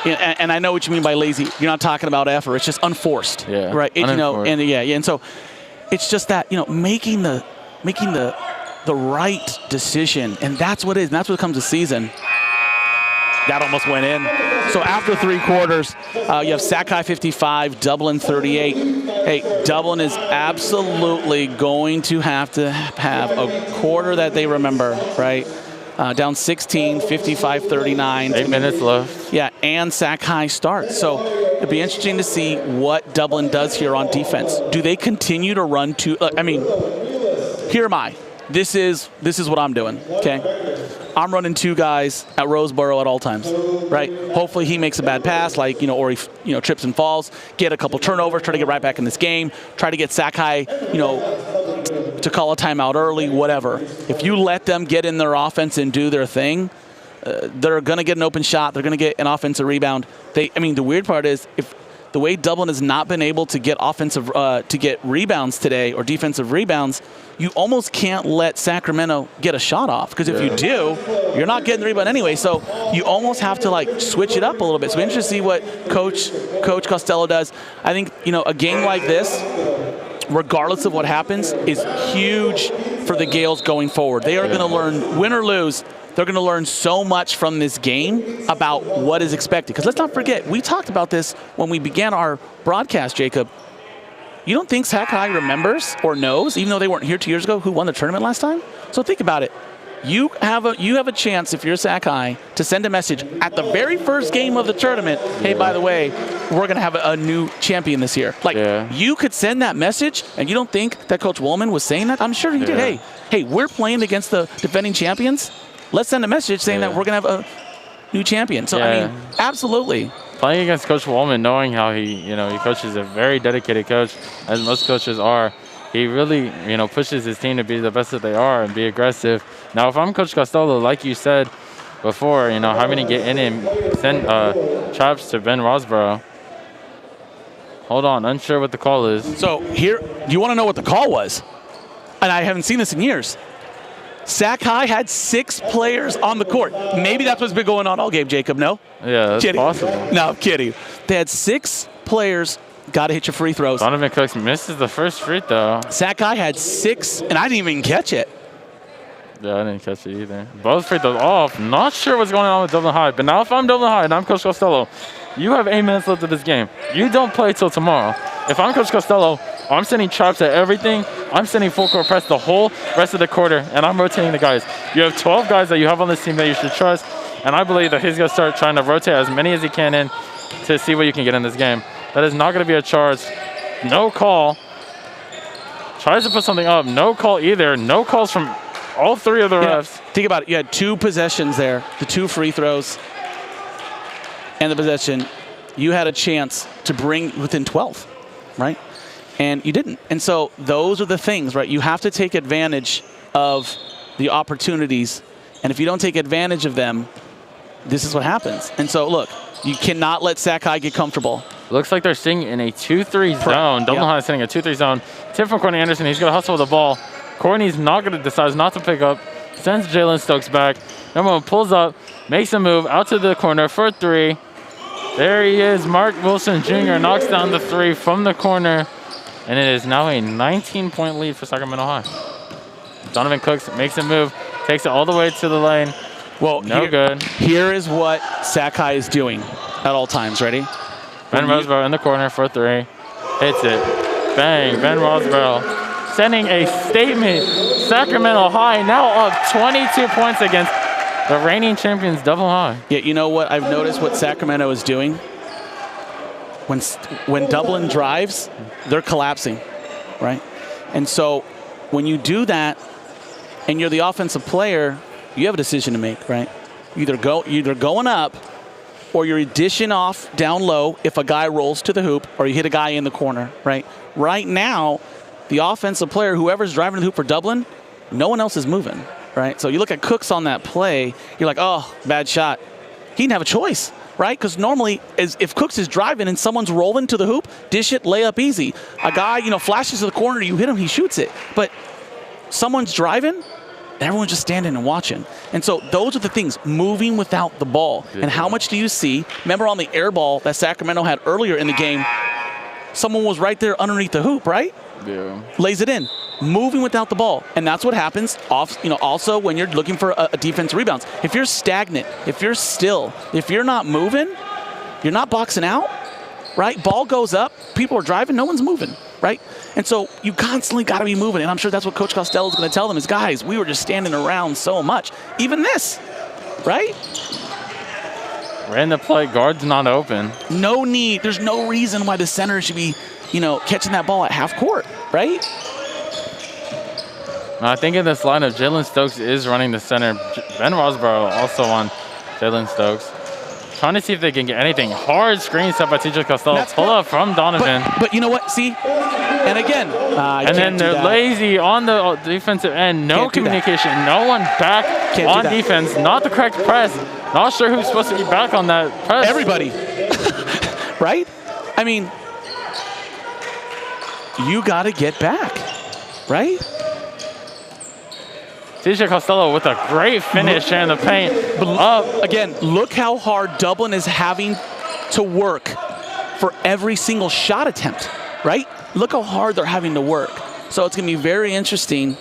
And I know what you mean by lazy. You're not talking about effort. It's just unforced. Yeah. Right. Unenforced. And so it's just that making the the right decision, and that's what it is. And that's what comes to season. That almost went in. So after 3 quarters, you have Sakai 55, Dublin 38. Hey, Dublin is absolutely going to have a quarter that they remember, right? Down 16, 55-39. 8 minutes left. Yeah, and Sakai starts. So it'd be interesting to see what Dublin does here on defense. Do they continue to run to? Here am I. This is what I'm doing. Okay. I'm running 2 guys at Roseboro at all times, right? Hopefully he makes a bad pass, or he, trips and falls, get a couple turnovers, try to get right back in this game, try to get Sakai, to call a timeout early, whatever. If you let them get in their offense and do their thing, they're going to get an open shot. They're going to get an offensive rebound. The weird part is if the way Dublin has not been able to get rebounds today or defensive rebounds, you almost can't let Sacramento get a shot off, because if you do, you're not getting the rebound anyway. So you almost have to switch it up a little bit. So we're interested to see what Coach Costello does. I think a game like this, regardless of what happens, is huge for the Gales going forward. They are going to learn, win or lose. They're going to learn so much from this game about what is expected. Because let's not forget, we talked about this when we began our broadcast, Jacob. You don't think Sakai remembers or knows, even though they weren't here 2 years ago, who won the tournament last time? So think about it. You have a chance, if you're Sakai, to send a message at the very first game of the tournament. Hey, by the way, we're going to have a new champion this year. You could send that message, and you don't think that Coach Woolman was saying that? I'm sure he did. Hey, we're playing against the defending champions. Let's send a message saying that we're going to have a new champion. So, absolutely. Playing against Coach Woolman, knowing how he coaches a very dedicated coach, as most coaches are. He really, pushes his team to be the best that they are and be aggressive. Now, if I'm Coach Costello, like you said before, having to get in and send chops to Ben Rosborough. Hold on, unsure what the call is. So here, you want to know what the call was? And I haven't seen this in years. Sakai had 6 players on the court. Maybe that's what's been going on all game, Jacob, no? Yeah, that's possible. No, I'm kidding. They had 6 players. Got to hit your free throws. Donovan Cooks misses the first free throw. Sakai had 6, and I didn't even catch it. Yeah, I didn't catch it either. Both free throws off. Not sure what's going on with Dublin High, but now if I'm Dublin High and I'm Coach Costello, you have 8 minutes left of this game. You don't play till tomorrow. If I'm Coach Costello, I'm sending chops at everything. I'm sending full court press the whole rest of the quarter, and I'm rotating the guys. You have 12 guys that you have on this team that you should trust, and I believe that he's going to start trying to rotate as many as he can in to see what you can get in this game. That is not going to be a charge. No call. Tries to put something up. No call either. No calls from all 3 of the refs. Think about it. You had 2 possessions there, the 2 free throws and the possession. You had a chance to bring within 12, right? And you didn't. And so those are the things, right? You have to take advantage of the opportunities. And if you don't take advantage of them, this is what happens. And so, look, you cannot let Sakai get comfortable. Looks like they're sitting in a 2-3 zone. Dublin High is sitting in a 2-3 zone. Tip from Courtney Anderson. He's going to hustle with the ball. Courtney's decides not to pick up. Sends Jalen Stokes back. Number 1 pulls up, makes a move out to the corner for 3. There he is. Mark Wilson Jr. knocks down the 3 from the corner. And it is now a 19-point lead for Sacramento High. Donovan Cooks makes a move, takes it all the way to the lane. Well, good. Here is what Sakai is doing at all times. Ready? Ben Roseborough in the corner for 3. Hits it. Bang. Ben Roseborough sending a statement. Sacramento High now up 22 points against the reigning champions, Dublin High. Yeah, you know what? I've noticed what Sacramento is doing. When Dublin drives, they're collapsing, right? And so when you do that and you're the offensive player, you have a decision to make, right? Either going up or you're dishing off down low if a guy rolls to the hoop or you hit a guy in the corner, right? Right now, the offensive player, whoever's driving the hoop for Dublin, no one else is moving, right? So you look at Cooks on that play, you're like, oh, bad shot. He didn't have a choice. Right? Because normally, if Cooks is driving and someone's rolling to the hoop, dish it, lay up easy. A guy, flashes to the corner, you hit him, he shoots it. But someone's driving, everyone's just standing and watching. And so those are the things, moving without the ball. And how much do you see? Remember on the air ball that Sacramento had earlier in the game, someone was right there underneath the hoop, right? Yeah. Lays it in. moving without the ball. And that's what happens also when you're looking for a defense rebounds. If you're stagnant, if you're still, if you're not moving, you're not boxing out, right? Ball goes up, people are driving, no one's moving, right? And so you constantly got to be moving. And I'm sure that's what Coach Costello is going to tell them is, guys, we were just standing around so much. Even this, right? Ran the play, guard's not open. No need, there's no reason why the center should be, catching that ball at half court, right? I think in this lineup, Jalen Stokes is running the center. Ben Rosborough also on Jalen Stokes. Trying to see if they can get anything. Hard screen set by TJ Costello. Pull up from Donovan. But you know what? See? And again, and then they're lazy on the defensive end. No communication. No one back on defense. Not the correct press. Not sure who's supposed to be back on that press. Everybody. Right? I mean, you got to get back. Right? TJ Costello with a great finish in the paint. Again, look how hard Dublin is having to work for every single shot attempt, right? Look how hard they're having to work. So it's going to be very interesting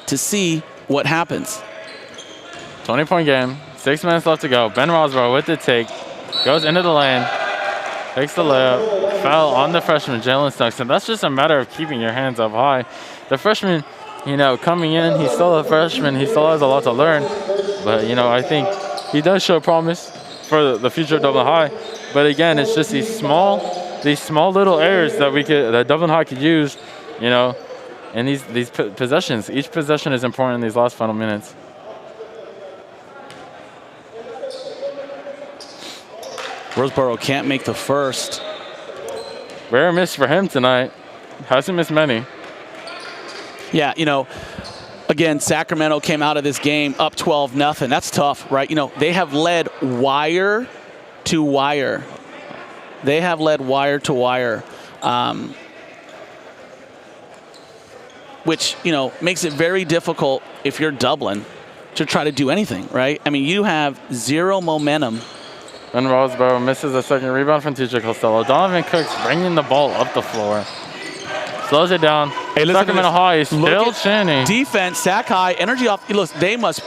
to see what happens. 20-point game, 6 minutes left to go. Ben Rosborough with the take, goes into the lane, takes the layup, foul on the freshman, Jalen Stokes. And that's just a matter of keeping your hands up high. The freshman, coming in, he's still a freshman. He still has a lot to learn. But, I think he does show promise for the future of Dublin High. But again, it's just these small little errors that Dublin High could use, in these possessions. Each possession is important in these last final minutes. Roseboro can't make the first. Rare miss for him tonight. Hasn't missed many. Yeah, again, Sacramento came out of this game up 12-0. That's tough, right? They have led wire to wire. They have led wire to wire, which, makes it very difficult if you're Dublin to try to do anything, right? I mean, you have zero momentum. And Roseboro misses a second rebound from TJ Costello. Donovan Cooks bringing the ball up the floor. Slows it down. Hey, Sacramento High is still chanting. Defense, Sac High, energy off. Look, they must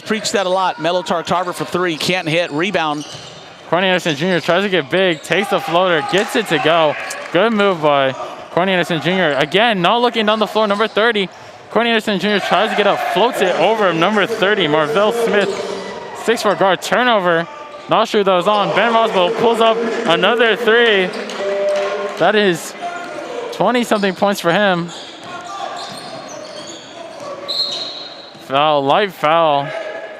preach that a lot. Melo Tarver for three, can't hit, rebound. Corny Anderson Jr. tries to get big, takes the floater, gets it to go. Good move by Corny Anderson Jr. Again, not looking down the floor, number 30. Corny Anderson Jr. tries to get up, floats it over number 30, Marvell Smith. 6'4" guard, turnover. Not sure that was on. Ben Roswell pulls up another three. That is 20-something points for him. Foul, light foul.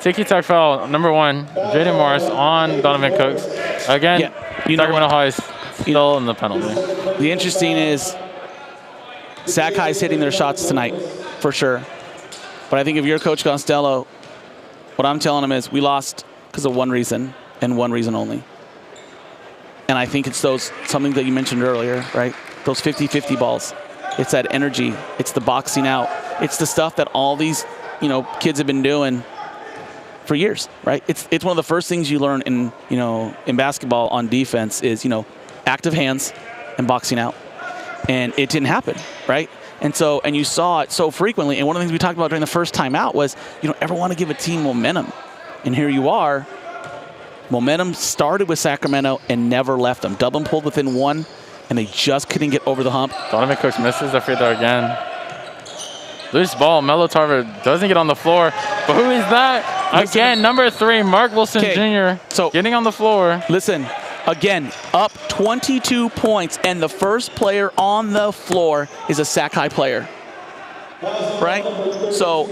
Tiki-tack foul, number 1. Jaden Morris on Donovan Cooks. Again, Sacramento High is still in the penalty. The interesting is Sac High's hitting their shots tonight, for sure. But I think if you're Coach Costello, what I'm telling him is we lost because of one reason and one reason only. And I think it's something that you mentioned earlier, right? Those 50-50 balls. It's that energy. It's the boxing out. It's the stuff that all these, kids have been doing for years, right? It's one of the first things you learn in basketball on defense is, active hands and boxing out. And it didn't happen, right? And you saw it so frequently. And one of the things we talked about during the first time out was you don't ever want to give a team momentum. And here you are. Momentum started with Sacramento and never left them. Dublin pulled within 1, and they just couldn't get over the hump. Donovan Cooks misses the free throw again. Loose ball. Melo Tarver doesn't get on the floor. But who is that? Again, number 3, Mark Wilson Jr. So getting on the floor. Listen, again, up 22 points, and the first player on the floor is a Sac High player. Right? So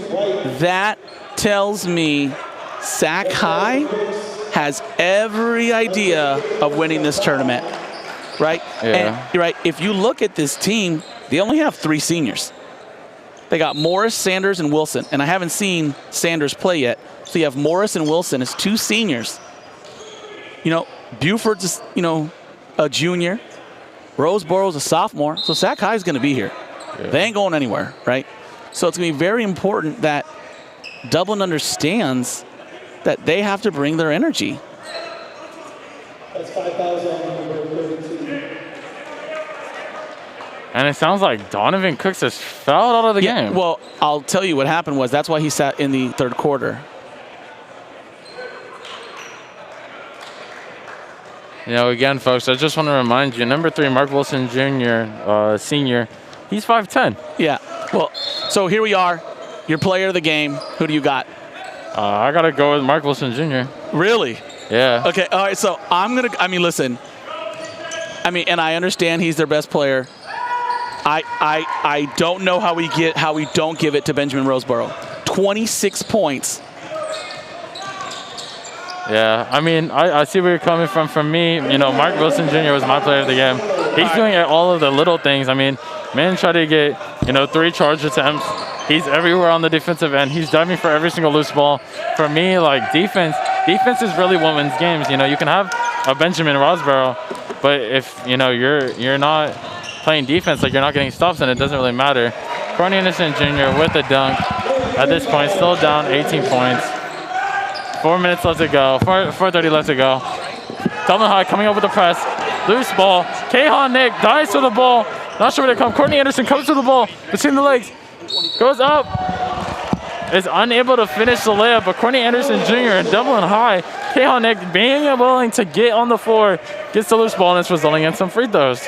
that tells me Sac High has every idea of winning this tournament, right? Yeah. And right, if you look at this team, they only have 3 seniors. They got Morris, Sanders, and Wilson, and I haven't seen Sanders play yet. So you have Morris and Wilson as 2 seniors. Buford's, a junior. Roseboro's a sophomore, so Sac High is going to be here. Yeah. They ain't going anywhere, right? So it's going to be very important that Dublin understands that they have to bring their energy. That's 5,000, number 32. And it sounds like Donovan Cooks has fouled out of the game. Well, I'll tell you what happened was that's why he sat in the third quarter. You know, again, folks, I just want to remind you, number 3, Mark Wilson Jr., senior, he's 5'10". Yeah. Well, so here we are. Your player of the game. Who do you got? I got to go with Mark Wilson Jr. Really? Yeah. Okay, all right, so listen. And I understand he's their best player. I don't know how we don't give it to Benjamin Roseboro. 26 points. Yeah, I see where you're coming from. For me, you know, Mark Wilson Jr. was my player of the game. He's doing all of the little things. Man tried to get, 3 charge attempts. He's everywhere on the defensive end. He's diving for every single loose ball. For me, like, defense is really what wins games. You can have a Benjamin Roseboro, but if, you're not playing defense, like, you're not getting stops, then it doesn't really matter. Corny Anderson Jr. with a dunk. At this point, still down 18 points. 4 minutes left to go. 4:30 left to go. Dublin High coming up with the press. Loose ball. Kahan Nick dives to the ball. Not sure where they come. Courtney Anderson comes to the ball between the legs. Goes up. Is unable to finish the layup, but Courtney Anderson Jr. and Dublin High. Kahan Nick being willing to get on the floor. Gets the loose ball, and it's resulting in some free throws.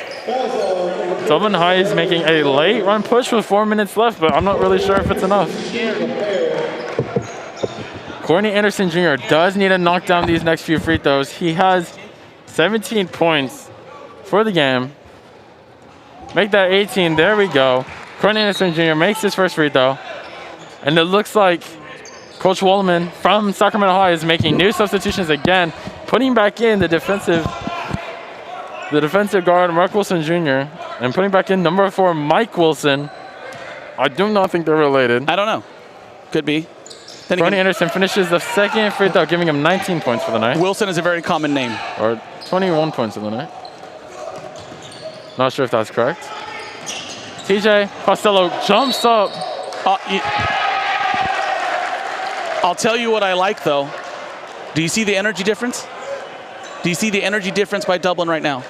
Dublin High is making a late run push with 4 minutes left, but I'm not really sure if it's enough. Courtney Anderson Jr. does need to knock down these next few free throws. He has 17 points for the game. Make that 18. There we go. Courtney Anderson Jr. makes his first free throw. And it looks like Coach Wallman from Sacramento High is making new substitutions again, putting back in the defensive guard, Mark Wilson Jr., and putting back in number 4, Mike Wilson. I do not think they're related. I don't know. Could be. Courtney Anderson finishes the second free throw, giving him 19 points for the night. Wilson is a very common name. Or 21 points for the night. Not sure if that's correct. TJ Costello jumps up. I'll tell you what I like, though. Do you see the energy difference? Do you see the energy difference by Dublin right now?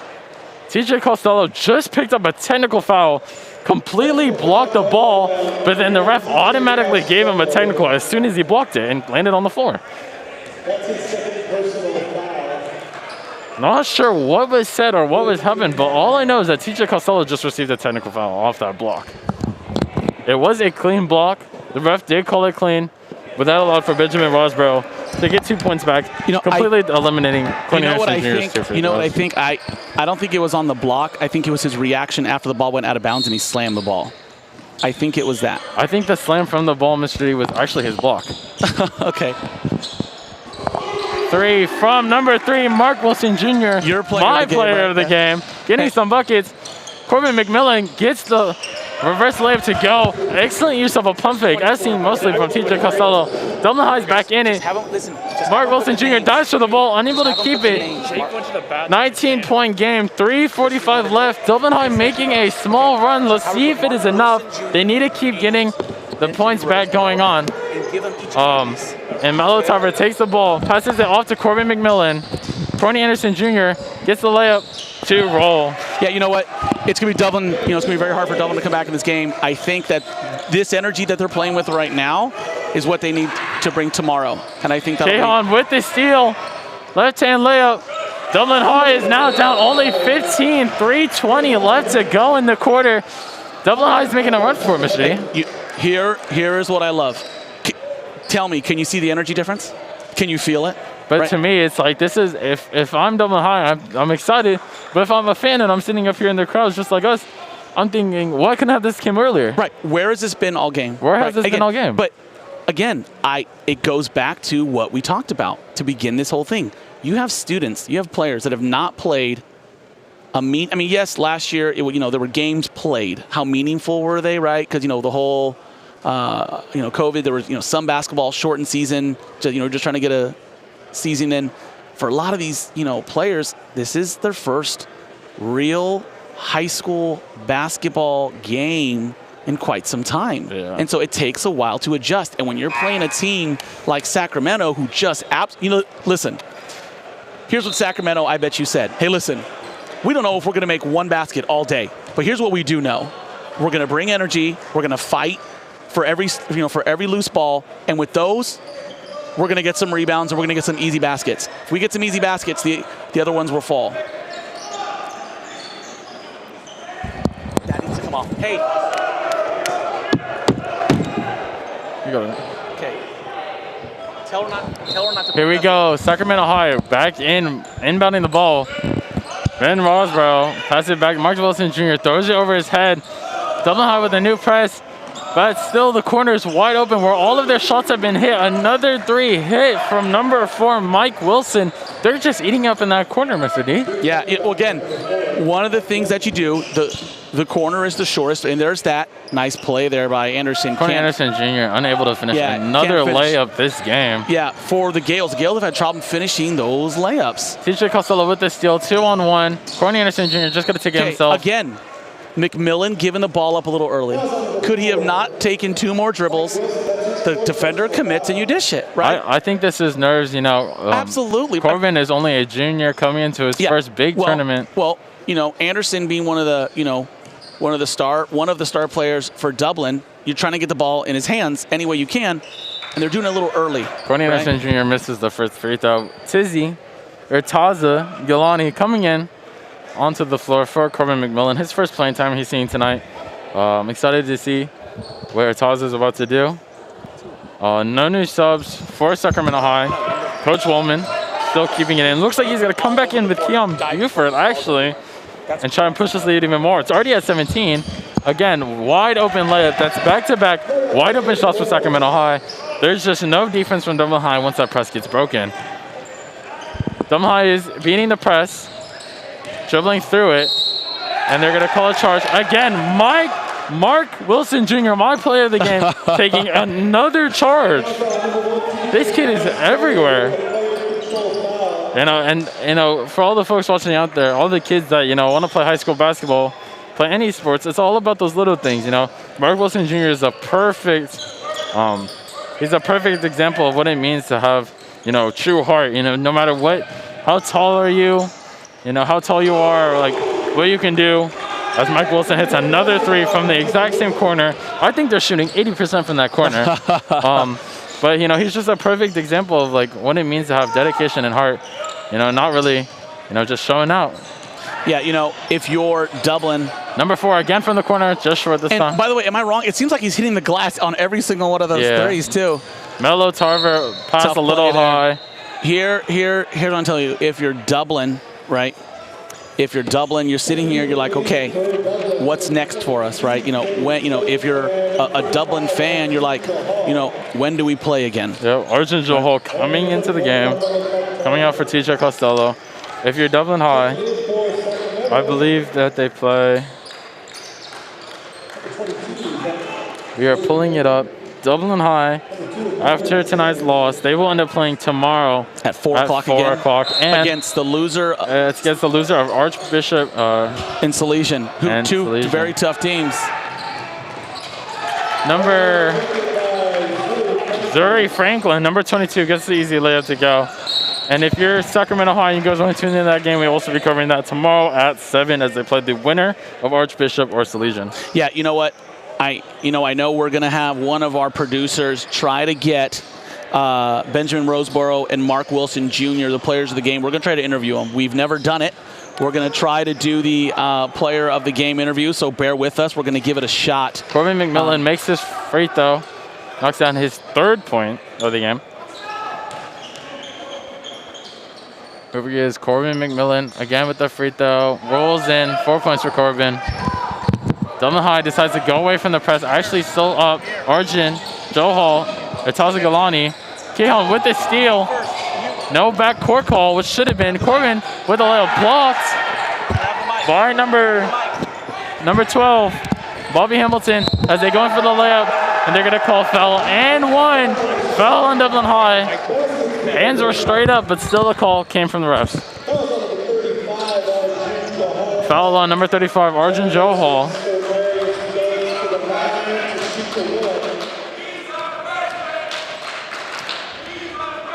TJ Costello just picked up a technical foul, completely blocked the ball, but then the ref automatically gave him a technical as soon as he blocked it and landed on the floor. Not sure what was said or what was happened, but all I know is that TJ Costello just received a technical foul off that block. It was a clean block. The ref did call it clean, but that allowed for Benjamin Roseboro to get 2 points back, completely eliminating Courtney Anderson Jr.'s 2 free throws. You know what I think? I don't think it was on the block. I think it was his reaction after the ball went out of bounds and he slammed the ball. I think it was that. I think the slam from the ball, Mr. D, was actually his block. Okay. 3 from number 3, Mark Wilson Jr., my player of the game, getting some buckets. Corbin McMillan gets the reverse layup to go. Excellent use of a pump fake, as seen mostly from TJ Costello. Dublin High's back in it. Mark Wilson Jr. dives for the ball, unable to keep it. 19-point game, 3:45 left. Dublin High making a small run. Let's see if it is enough. They need to keep getting the points back going on. And Melo Tarver takes the ball, passes it off to Corbin McMillan. Courtney Anderson Jr. gets the layup to roll. Yeah, you know what? It's going to be Dublin. It's going to be very hard for Dublin to come back in this game. I think that this energy that they're playing with right now is what they need to bring tomorrow. And I think that'll Kahan with the steal. Left-hand layup. Dublin High is now down only 15. 3:20 left to go in the quarter. Dublin High is making a run for it, Mr. D. Here is what I love. Tell me, can you see the energy difference? Can you feel it? But to me, it's like, this is, if I'm Dublin High, I'm excited. But if I'm a fan and I'm sitting up here in the crowds just like us, I'm thinking, why couldn't I have this came earlier? Right. Where has this been all game? Where has this been all game? But again, it goes back to what we talked about to begin this whole thing. You have students, you have players that have not played yes, last year, there were games played. How meaningful were they, right? Because, the whole, COVID, there was, some basketball, shortened season, just trying to get a season in. For a lot of these, players, this is their first real high school basketball game in quite some time. Yeah. And so it takes a while to adjust. And when you're playing a team like Sacramento who just, listen, here's what Sacramento, I bet you said. Hey, listen, we don't know if we're going to make one basket all day. But here's what we do know. We're going to bring energy. We're going to fight for every loose ball. And with those, we're going to get some rebounds and we're going to get some easy baskets. If we get some easy baskets, the other ones will fall. That needs to come off. Hey. You got it. Okay. Tell her not to. Here we go. Sacramento High back inbounding the ball. Ben Rosborough passes it back. Mark Wilson Jr. throws it over his head. Dublin High with a new press. But still the corner is wide open where all of their shots have been hit. Another 3 hit from number 4, Mike Wilson. They're just eating up in that corner, Mr. D. Yeah, again, one of the things that you do, the corner is the shortest, and there's that nice play there by Anderson. Corey Anderson Jr. unable to finish another layup this game. Yeah, for the Gales. The Gales have had trouble finishing those layups. TJ Costello with the steal, 2-on-1. Corey Anderson Jr. just going to take it himself. Again, McMillan giving the ball up a little early. Could he have not taken 2 more dribbles? The defender commits and you dish it, right? I think this is nerves, Absolutely. Corbin is only a junior coming into his first big tournament. Well, Anderson being one of the star players for Dublin, you're trying to get the ball in his hands any way you can, and they're doing it a little early. Corey Anderson Jr. misses the first free throw. Taza Gilani coming in onto the floor for Corbin McMillan. His first playing time he's seen tonight. I'm excited to see what Taza is about to do. No new subs for Sacramento High. Coach Woolman still keeping it in. Looks like he's going to come back in with Keon Buford, actually, and try and push this lead even more. It's already at 17. Again, wide open layup. That's back-to-back wide open shots for Sacramento High. There's just no defense from Dublin High once that press gets broken. Dublin High is beating the press, dribbling through it, and they're going to call a charge. Again, Mark Wilson Jr., my player of the game, taking another charge. This kid is everywhere. For all the folks watching out there, all the kids that, want to play high school basketball, play any sports, it's all about those little things, Mark Wilson Jr. is a perfect, he's a perfect example of what it means to have, true heart, no matter how tall are you, how tall you are, or like what you can do. As Mike Wilson hits another 3 from the exact same corner. I think they're shooting 80% from that corner. But, he's just a perfect example of, what it means to have dedication and heart. Not really, just showing out. Yeah, if you're Dublin. Number 4, again from the corner, just short this time. By the way, am I wrong? It seems like he's hitting the glass on every single one of those threes, too. Melo Tarver passed a little high. Here's what I'm telling you. If you're Dublin, right? If you're Dublin, you're sitting here, you're like, okay, what's next for us, right? If you're a Dublin fan, you're like, when do we play again? Yeah, Arjun Johal coming into the game, coming out for TJ Costello. If you're Dublin High, I believe that they play. We are pulling it up. Dublin High, after tonight's loss, they will end up playing tomorrow at 4 o'clock again. And against the loser. It's against the loser of Archbishop and Salesian. Two very tough teams. Number Zuri Franklin, number 22, gets the easy layup to go. And if you're Sacramento High and you guys want to tune into that game, we'll also be covering that tomorrow at 7 as they play the winner of Archbishop or Salesian. Yeah, you know what? I know we're going to have one of our producers try to get Benjamin Roseborough and Mark Wilson Jr., the players of the game. We're going to try to interview them. We've never done it. We're going to try to do the player of the game interview, so bear with us. We're going to give it a shot. Corbin McMillan makes his free throw, knocks down his 3rd point of the game. Here he is, Corbin McMillan, again with the free throw. Rolls in, 4 points for Corbin. Dublin High decides to go away from the press. Actually still up. Arjun, Johal, Taza Galani. Keon with the steal. No backcourt call, which should have been. Corbin with a layup blocked by number 12, Bobby Hamilton, as they go in for the layup, and they're going to call foul and 1. Foul on Dublin High. Hands were straight up, but still a call came from the refs. Foul on number 35, Arjun Johal.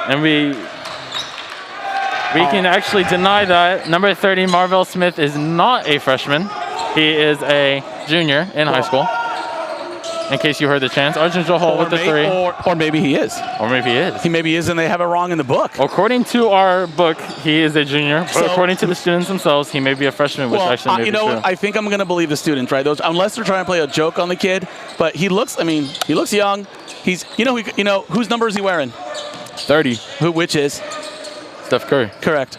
And we can actually deny that. Number 30, Marvell Smith, is not a freshman. He is a junior in high school. In case you heard the chance, Arjun Johal with the 3. Or maybe he is. Or maybe he is. He maybe is, and they have it wrong in the book. According to our book, he is a junior. But according to the students themselves, he may be a freshman, which actually may be true. I think I'm going to believe the students, right? Unless they're trying to play a joke on the kid. But he looks young. He's, whose number is he wearing? 30. Which is? Steph Curry. Correct.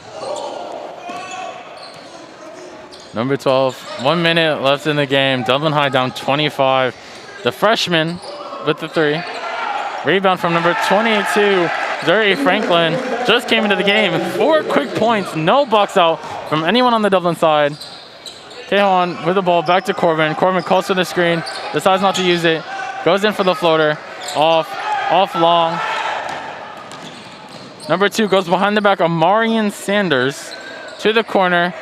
Number 12. 1 minute left in the game. Dublin High down 25. The freshman with the 3. Rebound from number 22, Zuri Franklin. Just came into the game. 4 quick points. No bucks out from anyone on the Dublin side. Tejon with the ball back to Corbin. Corbin calls for the screen. Decides not to use it. Goes in for the floater. Off long. Number 2 goes behind the back of Marion Sanders to the corner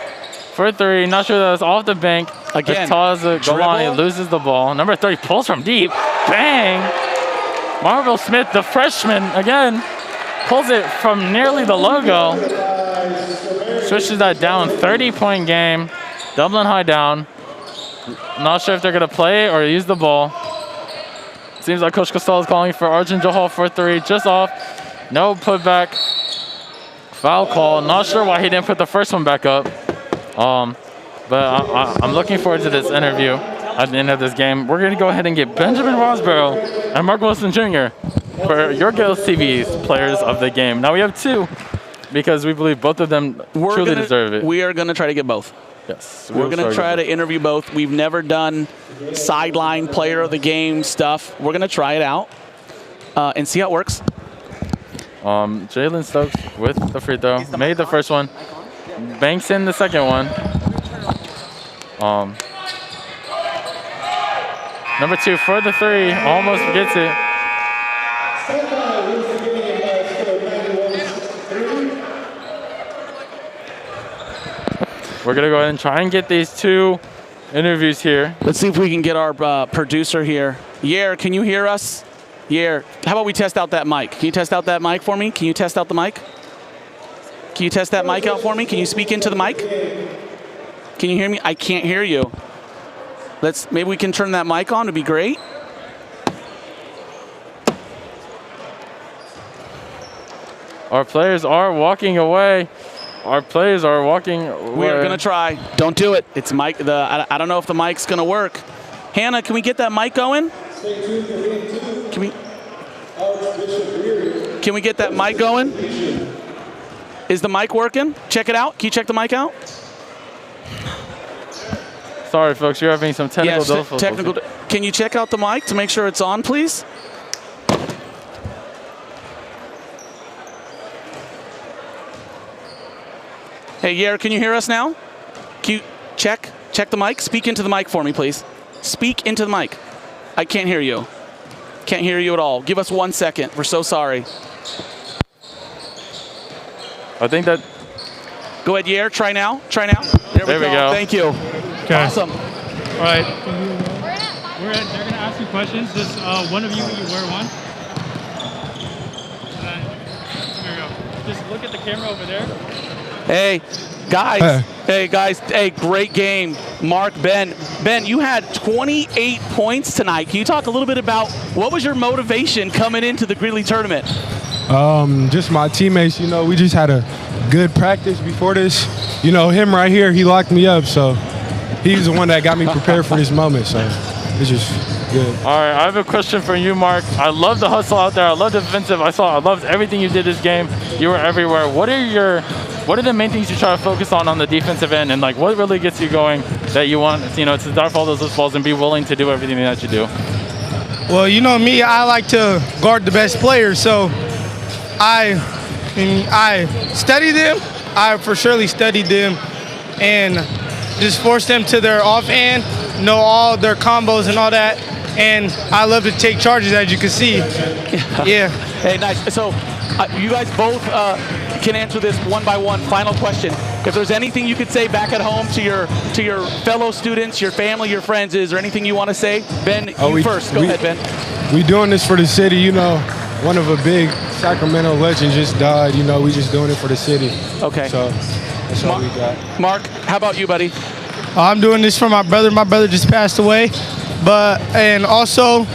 for 3. Not sure that was off the bank. Again, Taza Golani loses the ball. Number 30 pulls from deep. Bang! Marvel Smith, the freshman, again, pulls it from nearly the logo. Switches that down. 30-point game. Dublin High down. Not sure if they're going to play or use the ball. Seems like Coach Costello is calling for Arjun Johal for 3. Just off. No putback. Foul call. Not sure why he didn't put the first one back up. But I'm looking forward to this interview at the end of this game. We're going to go ahead and get Benjamin Rosborough and Mark Wilson Jr. for your Gales TV's players of the game. Now we have 2 because we believe both of them truly deserve it. We are going to try to get both. Yes. We're going to try to interview both. We've never done sideline player of the game stuff. We're going to try it out and see how it works. Jalen Stokes with the free throw. Made the first one. Banks in the second one. Number 2 for the 3, almost gets it. We're gonna go ahead and try and get these 2 interviews here. Let's see if we can get our producer here. Yair, can you hear us? Yair, how about we test out that mic? Can you test out that mic for me? Can you test out the mic? Can you test that mic out for me? Can you speak into the mic? Can you hear me? I can't hear you. Maybe we can turn that mic on. It'd be great. Our players are walking away. Our players are walking away. We are gonna try. Don't do it. It's mic. I don't know if the mic's gonna work. Hannah, can we get that mic going? Can we get that mic going? Is the mic working? Check it out. Can you check the mic out? Sorry, folks, you're having some technical difficulties. Can you check out the mic to make sure it's on, please? Hey, Yair, can you hear us now? Can you check the mic? Speak into the mic for me, please. Speak into the mic. I can't hear you. Can't hear you at all. Give us 1 second. We're so sorry. I think that... Go ahead, Yair. Try now. There we go. Thank you. Okay. Awesome. All right. They're going to ask you questions. Just one of you wear one. And then, here we go. Just look at the camera over there. Hey, guys. Hey, guys. Hey, great game. Mark, Ben. Ben, you had 28 points tonight. Can you talk a little bit about what was your motivation coming into the Gridley tournament? Just my teammates, we just had a good practice before this. Him right here, he locked me up, so he's the one that got me prepared for this moment, so it's just good. All right, I have a question for you, Mark. I love the hustle out there. I love the defensive. I loved everything you did this game. You were everywhere. What are the main things you try to focus on the defensive end, and what really gets you going that you want, to dive all those balls and be willing to do everything that you do? Well, me, I like to guard the best players, so I study them. I for surely studied them and just forced them to their offhand, know all their combos and all that. And I love to take charges, as you can see. Yeah. Hey, nice. So you guys both can answer this one by one. Final question. If there's anything you could say back at home to your fellow students, your family, your friends, is there anything you want to say? Ben, first. Go ahead, Ben. We doing this for the city, One of a big Sacramento legend just died. We just doing it for the city. Okay. So that's all we got. Mark, how about you, buddy? I'm doing this for my brother. My brother just passed away, and also,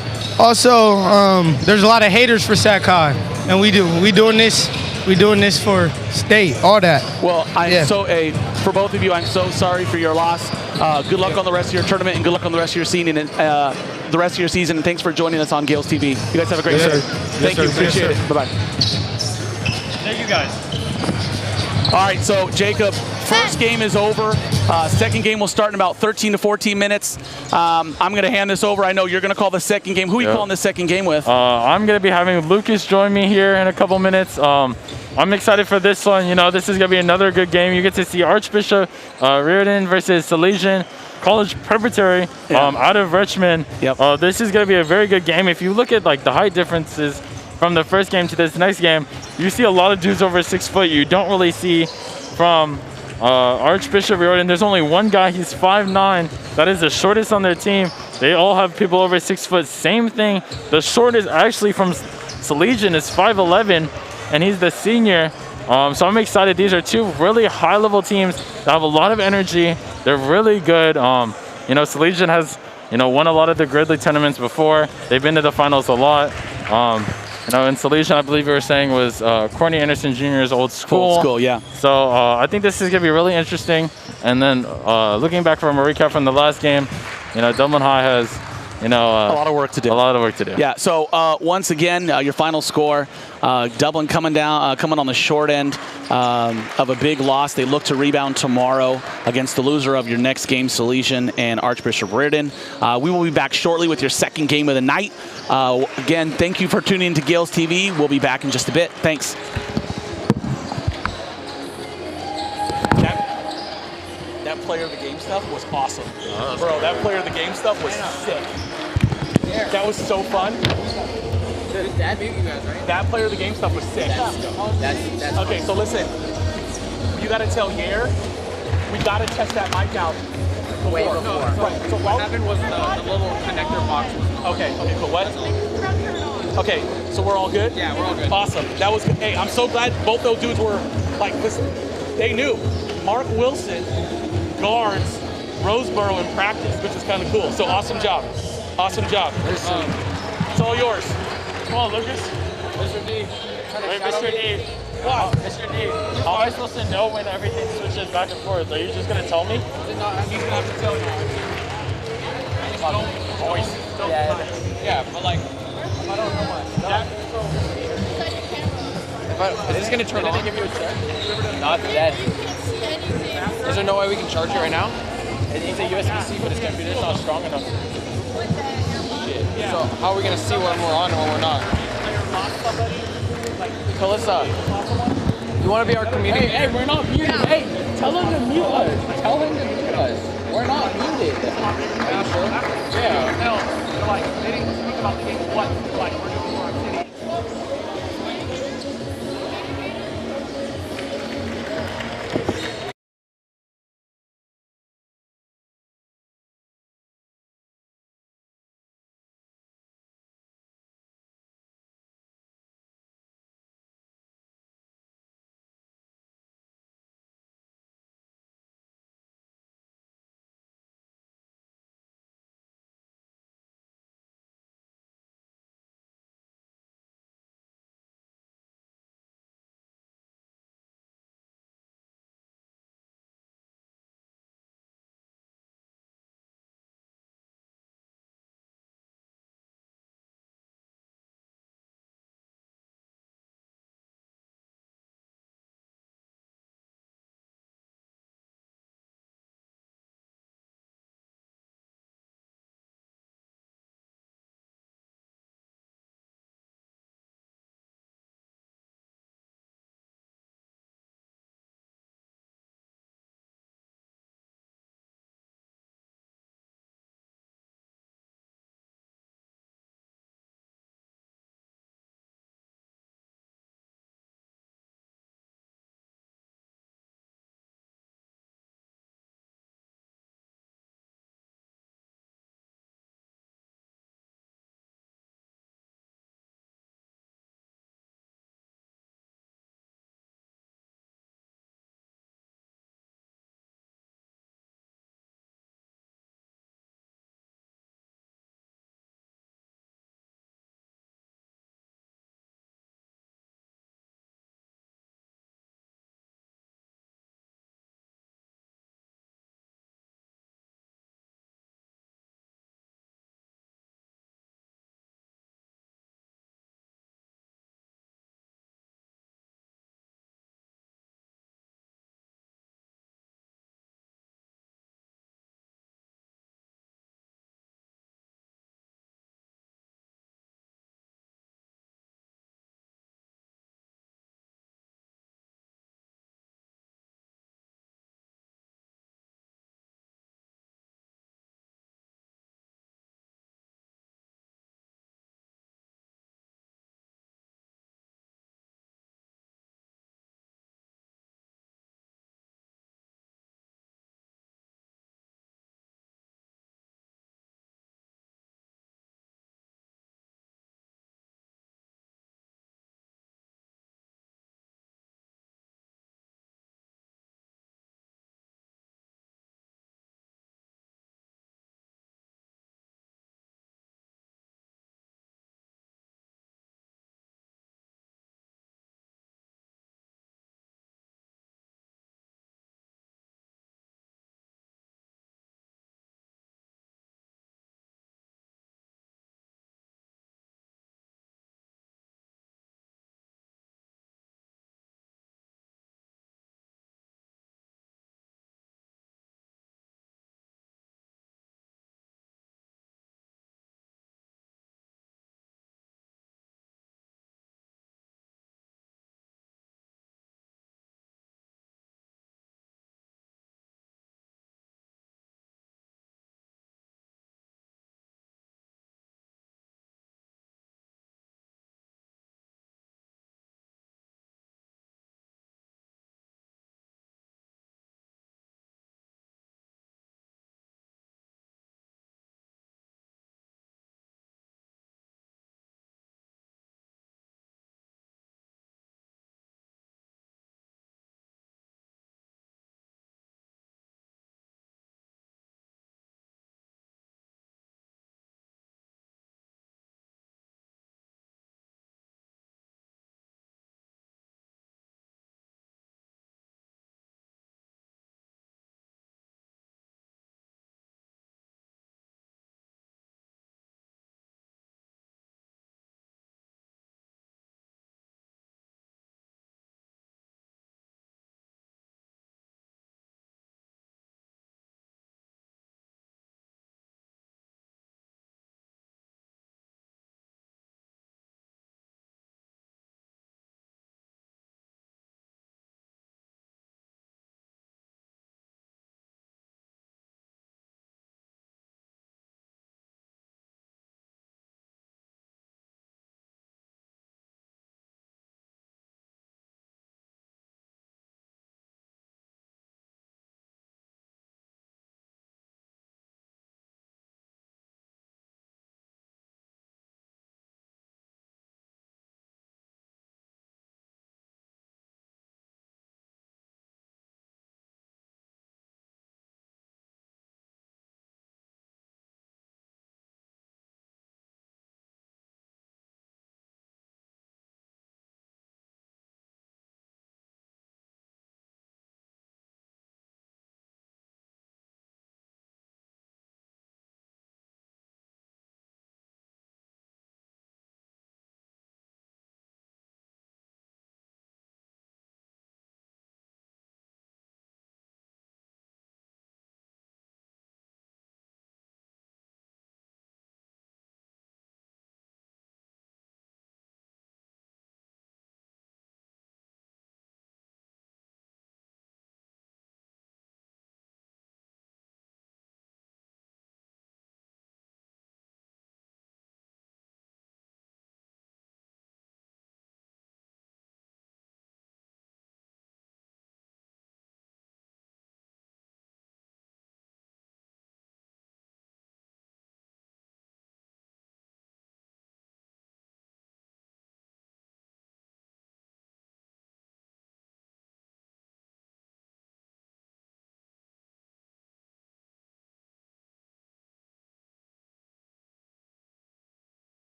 there's a lot of haters for Sakai, and we doing this for state, all that. Well, for both of you, I'm so sorry for your loss. Good luck on the rest of your tournament, and good luck on the rest of your season, and the rest of your season. And thanks for joining us on Gales TV. You guys have a great day. Thank you. Appreciate it. Bye bye. Thank you guys. All right, so Jacob, first game is over. Second game will start in about 13 to 14 minutes. I'm going to hand this over. I know you're going to call the second game. Who are you calling the second game with? I'm going to be having Lucas join me here in a couple minutes. I'm excited for this one. You know, this is going to be another good game. You get to see Archbishop Riordan versus Salesian College Preparatory out of Richmond. Yep. This is going to be a very good game. If you look at like the height differences from the first game to this next game, you see a lot of dudes over 6 foot. You don't really see from Archbishop Riordan. There's only one guy. He's 5'9". That is the shortest on their team. They all have people over 6 foot. Same thing. The shortest actually from Salesian is 5'11", and he's the senior. So I'm excited. These are two really high-level teams that have a lot of energy. They're really good. You know, Salesian has won a lot of the Gridley tournaments before. They've been to the finals a lot. You know, in Salesian, I believe you were saying was Corny Anderson Jr.'s old school. Old school, yeah. So I think this is going to be really interesting. And then looking back from a recap from the last game, you know, Dublin High has, a lot of work to do. A lot of work to do. Yeah. So once again, your final score: Dublin coming on the short end of a big loss. They look to rebound tomorrow against the loser of your next game, Salesian and Archbishop Riordan. We will be back shortly with your second game of the night. Again, thank you for tuning in to Gales TV. We'll be back in just a bit. Thanks. That player of the game stuff was awesome. Bro, that player of the game stuff was sick. That was so fun. Dad beat you guys, right? That player of the game stuff was sick. That's okay, so listen. You got to tell Yair, we got to test that mic out. way before. Right. So what happened was the little connector box. Okay, but what? Okay, so we're all good? Yeah, we're all good. Awesome. That was good. Hey, I'm so glad both those dudes were like, listen, they knew. Mark Wilson guards Roseboro in practice, which is kind of cool. So awesome job. Awesome job. It's all yours. Come on, Lucas. Mr. D. Wait, Mr. D. What? Mr. D, how am I supposed to know when everything switches back and forth? Are you just going to tell me? He's going to have to tell you. Yeah, but like, I don't know much. Is this going to turn on? Give you a check? Not dead. Is there no way we can charge it right now? It's a USB-C, but his computer's not strong enough. Shit. So how are we going to see when we're on and when we're not? Calissa, you want to be our community? Hey, we're not muted. Hey, tell him to mute us. Tell him to mute us. We're not muted. Are you sure? Yeah. No, they're like, they didn't speak about the game. What? Like, we're doing for our city.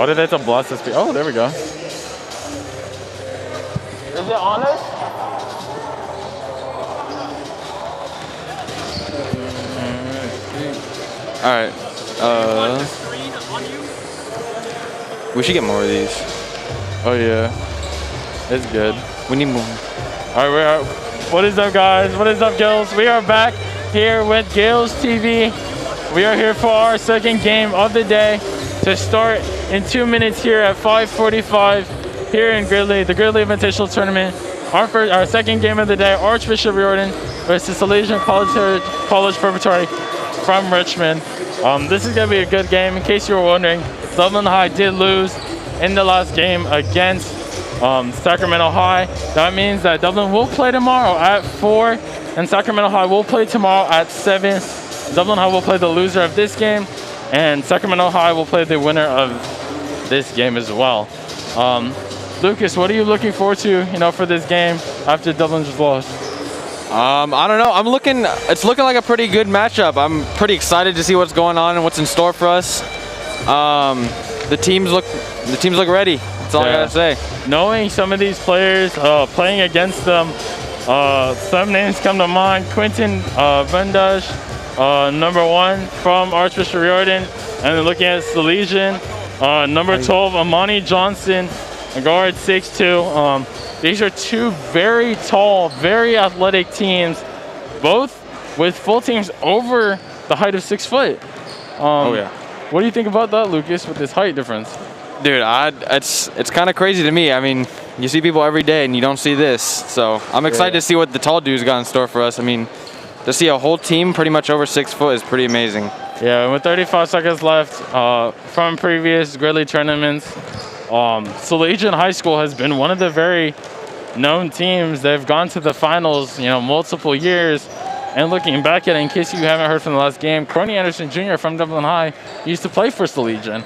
Why did they have to blast this? Oh, there we go. Is it on us? All right. We should get more of these. Oh yeah, it's good. We need more. All right, we're out. What is up, guys? What is up, Gills? We are back here with Gills TV. We are here for our second game of the day to start in 2 minutes here at 5:45 here in Gridley, the Gridley Invitational Tournament. Our second game of the day, Archbishop Riordan versus Salesian College Preparatory from Richmond. This is gonna be a good game. In case you were wondering, Dublin High did lose in the last game against Sacramento High. That means that Dublin will play tomorrow at 4, and Sacramento High will play tomorrow at 7. Dublin High will play the loser of this game, and Sacramento High will play the winner of this game as well. Lucas, what are you looking forward to, for this game after Dublin just lost? I don't know. It's looking like a pretty good matchup. I'm pretty excited to see what's going on and what's in store for us. The teams look ready. That's all I gotta say. Knowing some of these players, playing against them, some names come to mind. Quentin Vendash, number 1 from Archbishop Riordan, and then looking at Salesian, number 12, Amani Johnson, a guard 6'2". These are 2 very tall, very athletic teams, both with full teams over the height of 6 foot. Oh yeah. What do you think about that, Lucas, with this height difference? Dude, it's kind of crazy to me. I mean, you see people every day and you don't see this. So I'm excited to see what the tall dudes got in store for us. I mean, to see a whole team pretty much over 6 foot is pretty amazing. Yeah, and with 35 seconds left from previous Gridley tournaments, Salesian High School has been one of the very known teams. They've gone to the finals, multiple years. And looking back at it, in case you haven't heard from the last game, Courtney Anderson Jr. from Dublin High used to play for Salesian.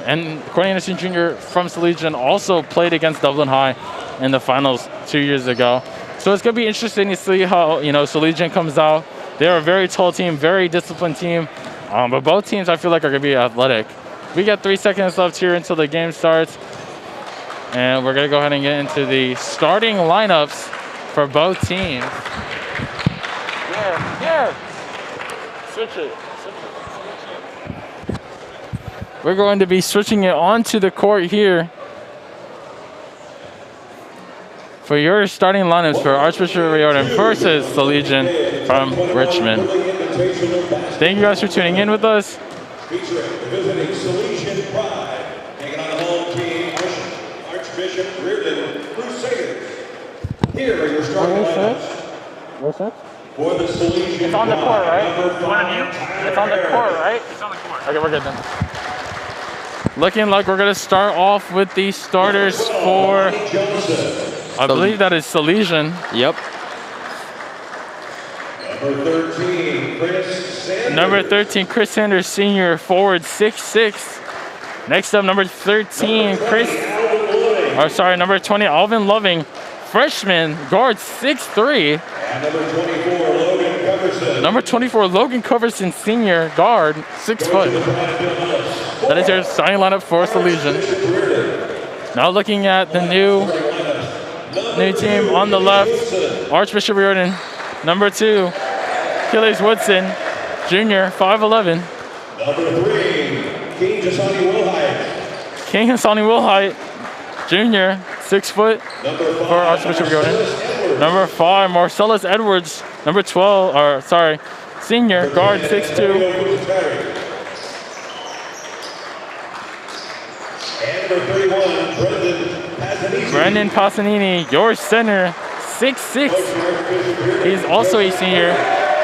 And Courtney Anderson Jr. from Salesian also played against Dublin High in the finals 2 years ago. So it's going to be interesting to see how, Salesian comes out. They're a very tall team, very disciplined team. But both teams, I feel like, are going to be athletic. We got 3 seconds left here until the game starts. And we're going to go ahead and get into the starting lineups for both teams. Yeah. Switch it. We're going to be switching it onto the court here for your starting lineups for Archbishop Riordan versus Salesian from Richmond. Thank you guys for tuning in with us. Featuring the visiting Salesian Pride, taking on the home team, Archbishop Riordan Crusaders. Here are your starting lineups. What's that? For the Salesian It's on the court, right? Pride, It's on the court, right? It's on the court. Okay, we're good then. Looking like we're going to start off with the starters for, I believe that is Salesian. Yep. Number 13, Chris Sanders. Number 13, Chris Sanders, senior, forward, 6'6". Next up, number 13, number 20, Alvin Loving, freshman, guard, 6'3". And number 24, Logan Coverson, senior, guard, 6 foot. That is your starting lineup for Salesian. Now looking at the new team on the left, Archbishop Riordan, number 2, Achilles Woodson, junior, 5'11". Number 3, King Hassani Wilhite, junior, 6 foot for Archbishop Riordan. Number 5, Marcellus Edwards, number 12, senior, guard, 6'2". And number 31, Brendan Passanini, your center, 6'6". He's also a senior.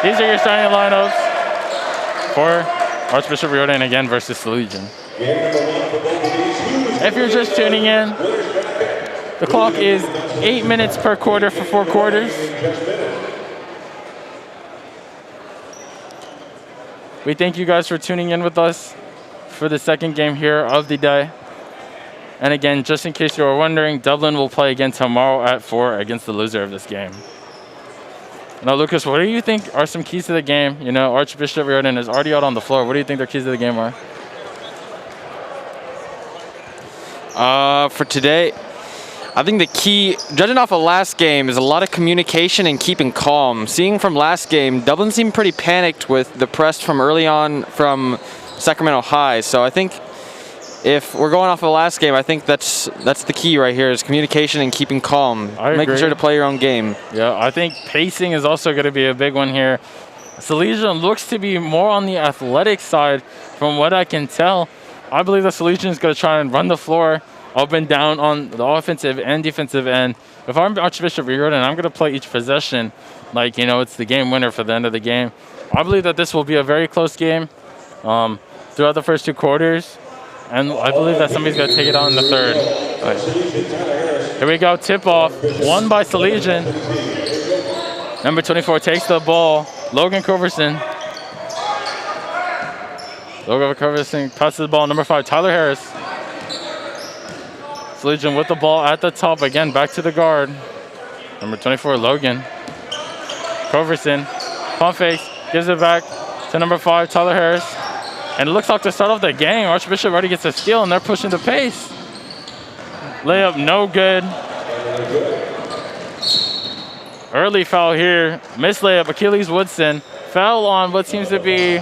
These are your starting lineups for Archbishop Riordan again versus Salesian. If you're just tuning in, the clock is 8 minutes per quarter for 4 quarters. We thank you guys for tuning in with us for the second game here of the day. And again, just in case you were wondering, Dublin will play again tomorrow at 4 against the loser of this game. Now, Lucas, what do you think are some keys to the game? Archbishop Riordan is already out on the floor. What do you think their keys to the game are? For today, I think the key, judging off of last game, is a lot of communication and keeping calm. Seeing from last game, Dublin seemed pretty panicked with the press from early on from Sacramento High. So I think if we're going off of the last game, I think that's the key right here is communication and keeping calm. Making sure to play your own game. Yeah, I think pacing is also going to be a big one here. Salesian looks to be more on the athletic side from what I can tell. I believe that Salesian is going to try and run the floor up and down on the offensive and defensive end. If I'm Archbishop Riordan, I'm going to play each possession like, you know, it's the game winner for the end of the game. I believe that this will be a very close game throughout the first 2 quarters. And I believe that somebody's going to take it out in the third. Right. Here we go, tip-off, won by Salesian. Number 24 takes the ball. Logan Coverson. Logan Coverson passes the ball. Number 5, Tyler Harris. Salesian with the ball at the top. Again, back to the guard. Number 24, Logan. Coverson, pump fakes, gives it back to number 5, Tyler Harris. And it looks like to start off the game, Archbishop already gets a steal, and they're pushing the pace. Layup, no good. Early foul here. Missed layup, Achilles Woodson. Foul on what seems to be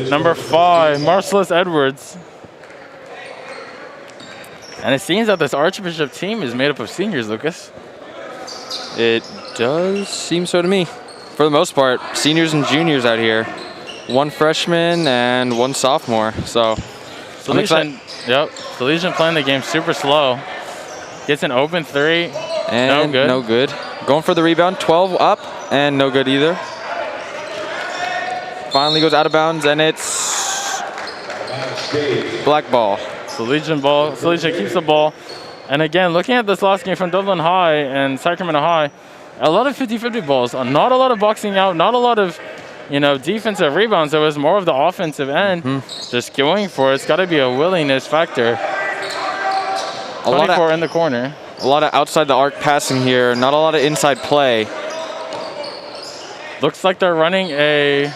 number 5, Marcellus Edwards. And it seems that this Archbishop team is made up of seniors, Lucas. It does seem so to me. For the most part, seniors and juniors out here. 1 freshman and 1 sophomore. So, Salesian, yep. Salesian playing the game super slow. Gets an open 3. And no good. Going for the rebound, 12 up, and no good either. Finally goes out of bounds, and it's black ball. Salesian ball. Salesian keeps the ball. And again, looking at this last game from Dublin High and Sacramento High, a lot of 50-50 balls. Not a lot of boxing out. Not a lot of, you know, defensive rebounds. It was more of the offensive end. Just going for it. It's got to be a willingness factor. 24 in the corner. A lot of outside the arc passing here. Not a lot of inside play. Looks like they're running a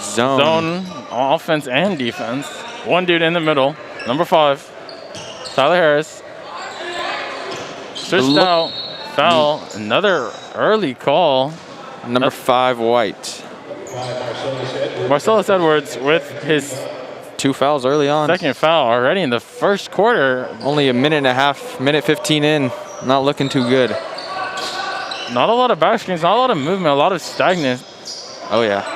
zone offense and defense. 1 dude in the middle. Number 5, Tyler Harris. Switched out. Foul. Another early call. Number 5, White. Marcellus Edwards with his 2 fouls early on. 2nd foul already in the first quarter. Only a minute and a half, minute 15 in. Not looking too good. Not a lot of back screens, not a lot of movement, a lot of stagnant. Oh yeah.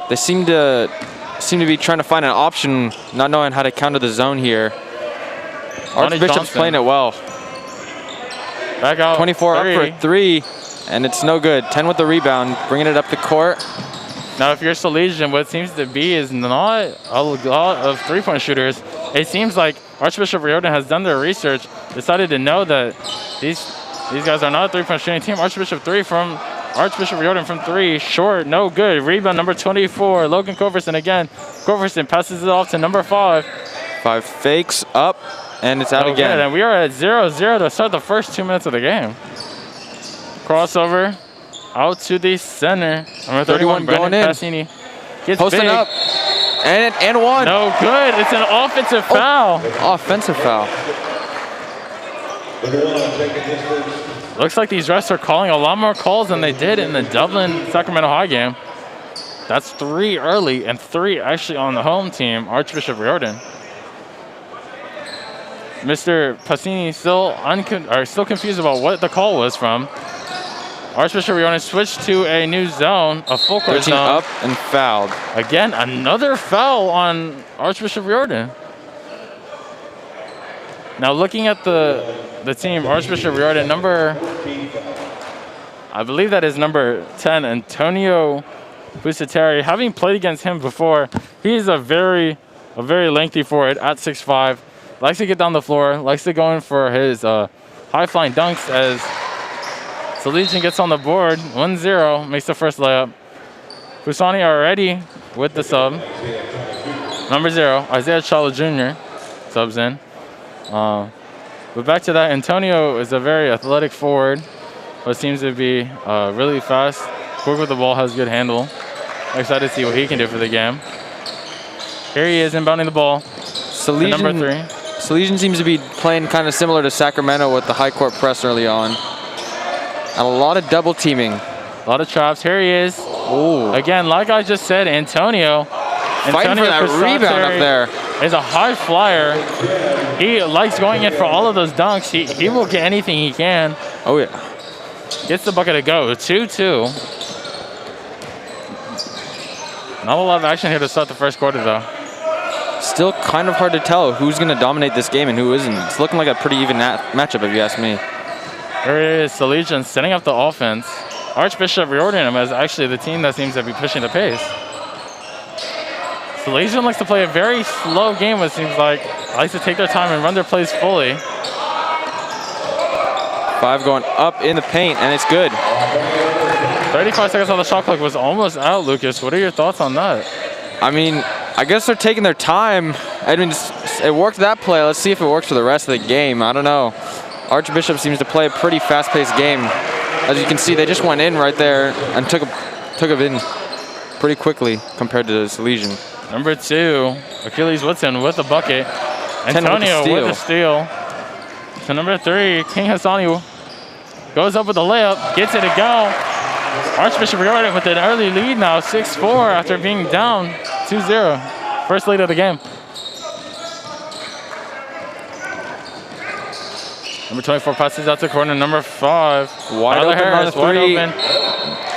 They seem to be trying to find an option, not knowing how to counter the zone here. Archbishop's playing it well. Back out. 24 up for 3, and it's no good. 10 with the rebound, bringing it up the court. Now, if you're Salesian, what seems to be is not a lot of 3-point shooters. It seems like Archbishop Riordan has done their research, decided to know that these guys are not a 3-point shooting team. Archbishop Riordan from 3, short, no good. Rebound number 24, Logan Coverson again. Coverson passes it off to number 5. 5 fakes up, and it's out again. Good. And we are at 0-0 to start the first 2 minutes of the game. Crossover out to the center. Number 31 going in. Passini gets posting big. Up, and 1. No good. It's an offensive foul. Offensive foul. Looks like these refs are calling a lot more calls than they did in the Dublin-Sacramento High game. That's 3 early and 3 actually on the home team, Archbishop Riordan. Mr. Passini still confused about what the call was from. Archbishop Riordan switched to a new zone, a full court 13 zone. up and fouled. Again, another foul on Archbishop Riordan. Now looking at the team, Archbishop Riordan, I believe that is number 10, Antonio Busateri. Having played against him before, he's a very lengthy forward at 6'5". Likes to get down the floor, likes to go in for his high-flying dunks as Salesian gets on the board. 1-0, makes the first layup. Fusani already with the sub. Number 0, Isaiah Chala Jr. subs in. But back to that, Antonio is a very athletic forward, but seems to be really fast, quick with the ball, has good handle. I'm excited to see what he can do for the game. Here he is inbounding the ball. Salesian, number 3. Salesian seems to be playing kind of similar to Sacramento with the high court press early on. And a lot of double teaming. A lot of traps. Here he is. Ooh. Again, like I just said, Antonio. Fighting for that rebound up there. Is a high flyer. He likes going in for all of those dunks. He will get anything he can. Oh, yeah. Gets the bucket to go. 2-2. Not a lot of action here to start the first quarter, though. Still kind of hard to tell who's going to dominate this game and who isn't. It's looking like a pretty even matchup, if you ask me. Here it is, Salesian setting up the offense. Archbishop reordering him as actually the team that seems to be pushing the pace. Salesian likes to play a very slow game, it seems like. Likes to take their time and run their plays fully. 5 going up in the paint, and it's good. 35 seconds on the shot clock was almost out, Lucas. What are your thoughts on that? I mean, I guess they're taking their time. I mean, it worked that play. Let's see if it works for the rest of the game. I don't know. Archbishop seems to play a pretty fast-paced game. As you can see, they just went in right there and took it in pretty quickly compared to Salesian. Number 2, Achilles Woodson with the bucket. Antonio with the steal. So number 3, King Hassani goes up with the layup, gets it to go. Archbishop Riordan with an early lead now, 6-4 after being down 2-0. First lead of the game. Number 24 passes out to corner. Number 5, wide open Harris, on the 3. wide open.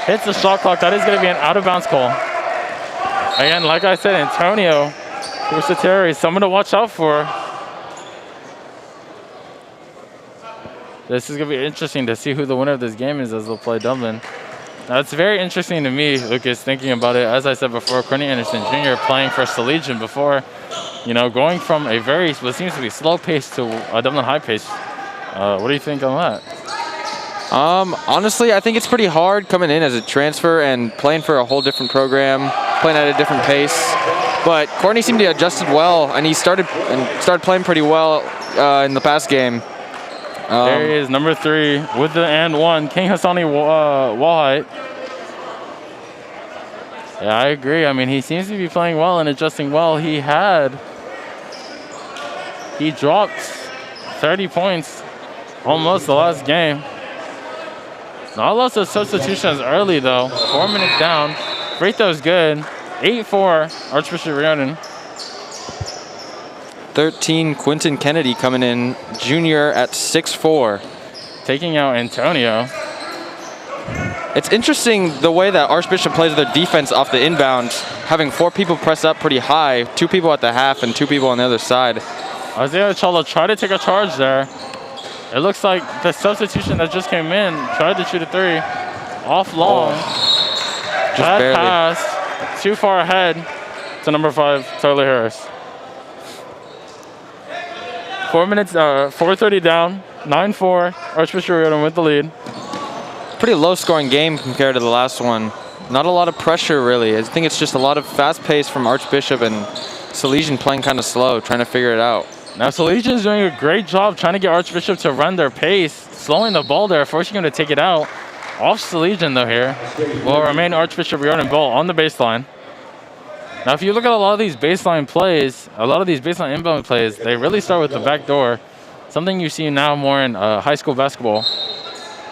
Hits the shot clock. That is going to be an out-of-bounds call. Again, like I said, Antonio Terry, someone to watch out for. This is going to be interesting to see who the winner of this game is as they'll play Dublin. Now, it's very interesting to me, Lucas, thinking about it. As I said before, Courtney Anderson Jr. playing for Salesian before, going from a what seems to be slow pace to a Dublin high pace. What do you think on that? Honestly, I think it's pretty hard coming in as a transfer and playing for a whole different program, playing at a different pace. But Courtney seemed to have adjusted well, and he started playing pretty well in the past game. There he is, number 3 with the and 1, King Hassani Wallhite. Yeah, I agree. I mean, he seems to be playing well and adjusting well. He dropped 30 points almost the last game. Not lots of substitutions early, though. 4 minutes down. Free throw's good. 8-4, Archbishop Riordan. 13, Quentin Kennedy coming in, junior at 6'4". Taking out Antonio. It's interesting the way that Archbishop plays their defense off the inbound, having 4 people press up pretty high, 2 people at the half and 2 people on the other side. Isaiah Cholo tried to take a charge there. It looks like the substitution that just came in tried to shoot a 3. Off long. Bad pass. Too far ahead to number 5, Tyler Harris. 4 minutes, 4:30 down, 9-4. Archbishop Riordan with the lead. Pretty low scoring game compared to the last one. Not a lot of pressure really. I think it's just a lot of fast pace from Archbishop and Salesian playing kind of slow, trying to figure it out. Now Salesian's doing a great job trying to get Archbishop to run their pace, slowing the ball there, forcing him to take it out. Off Salesian though here. Will remain Archbishop Riordan ball on the baseline. Now, if you look at a lot of these baseline plays, a lot of these baseline inbound plays, they really start with the back door. Something you see now more in high school basketball.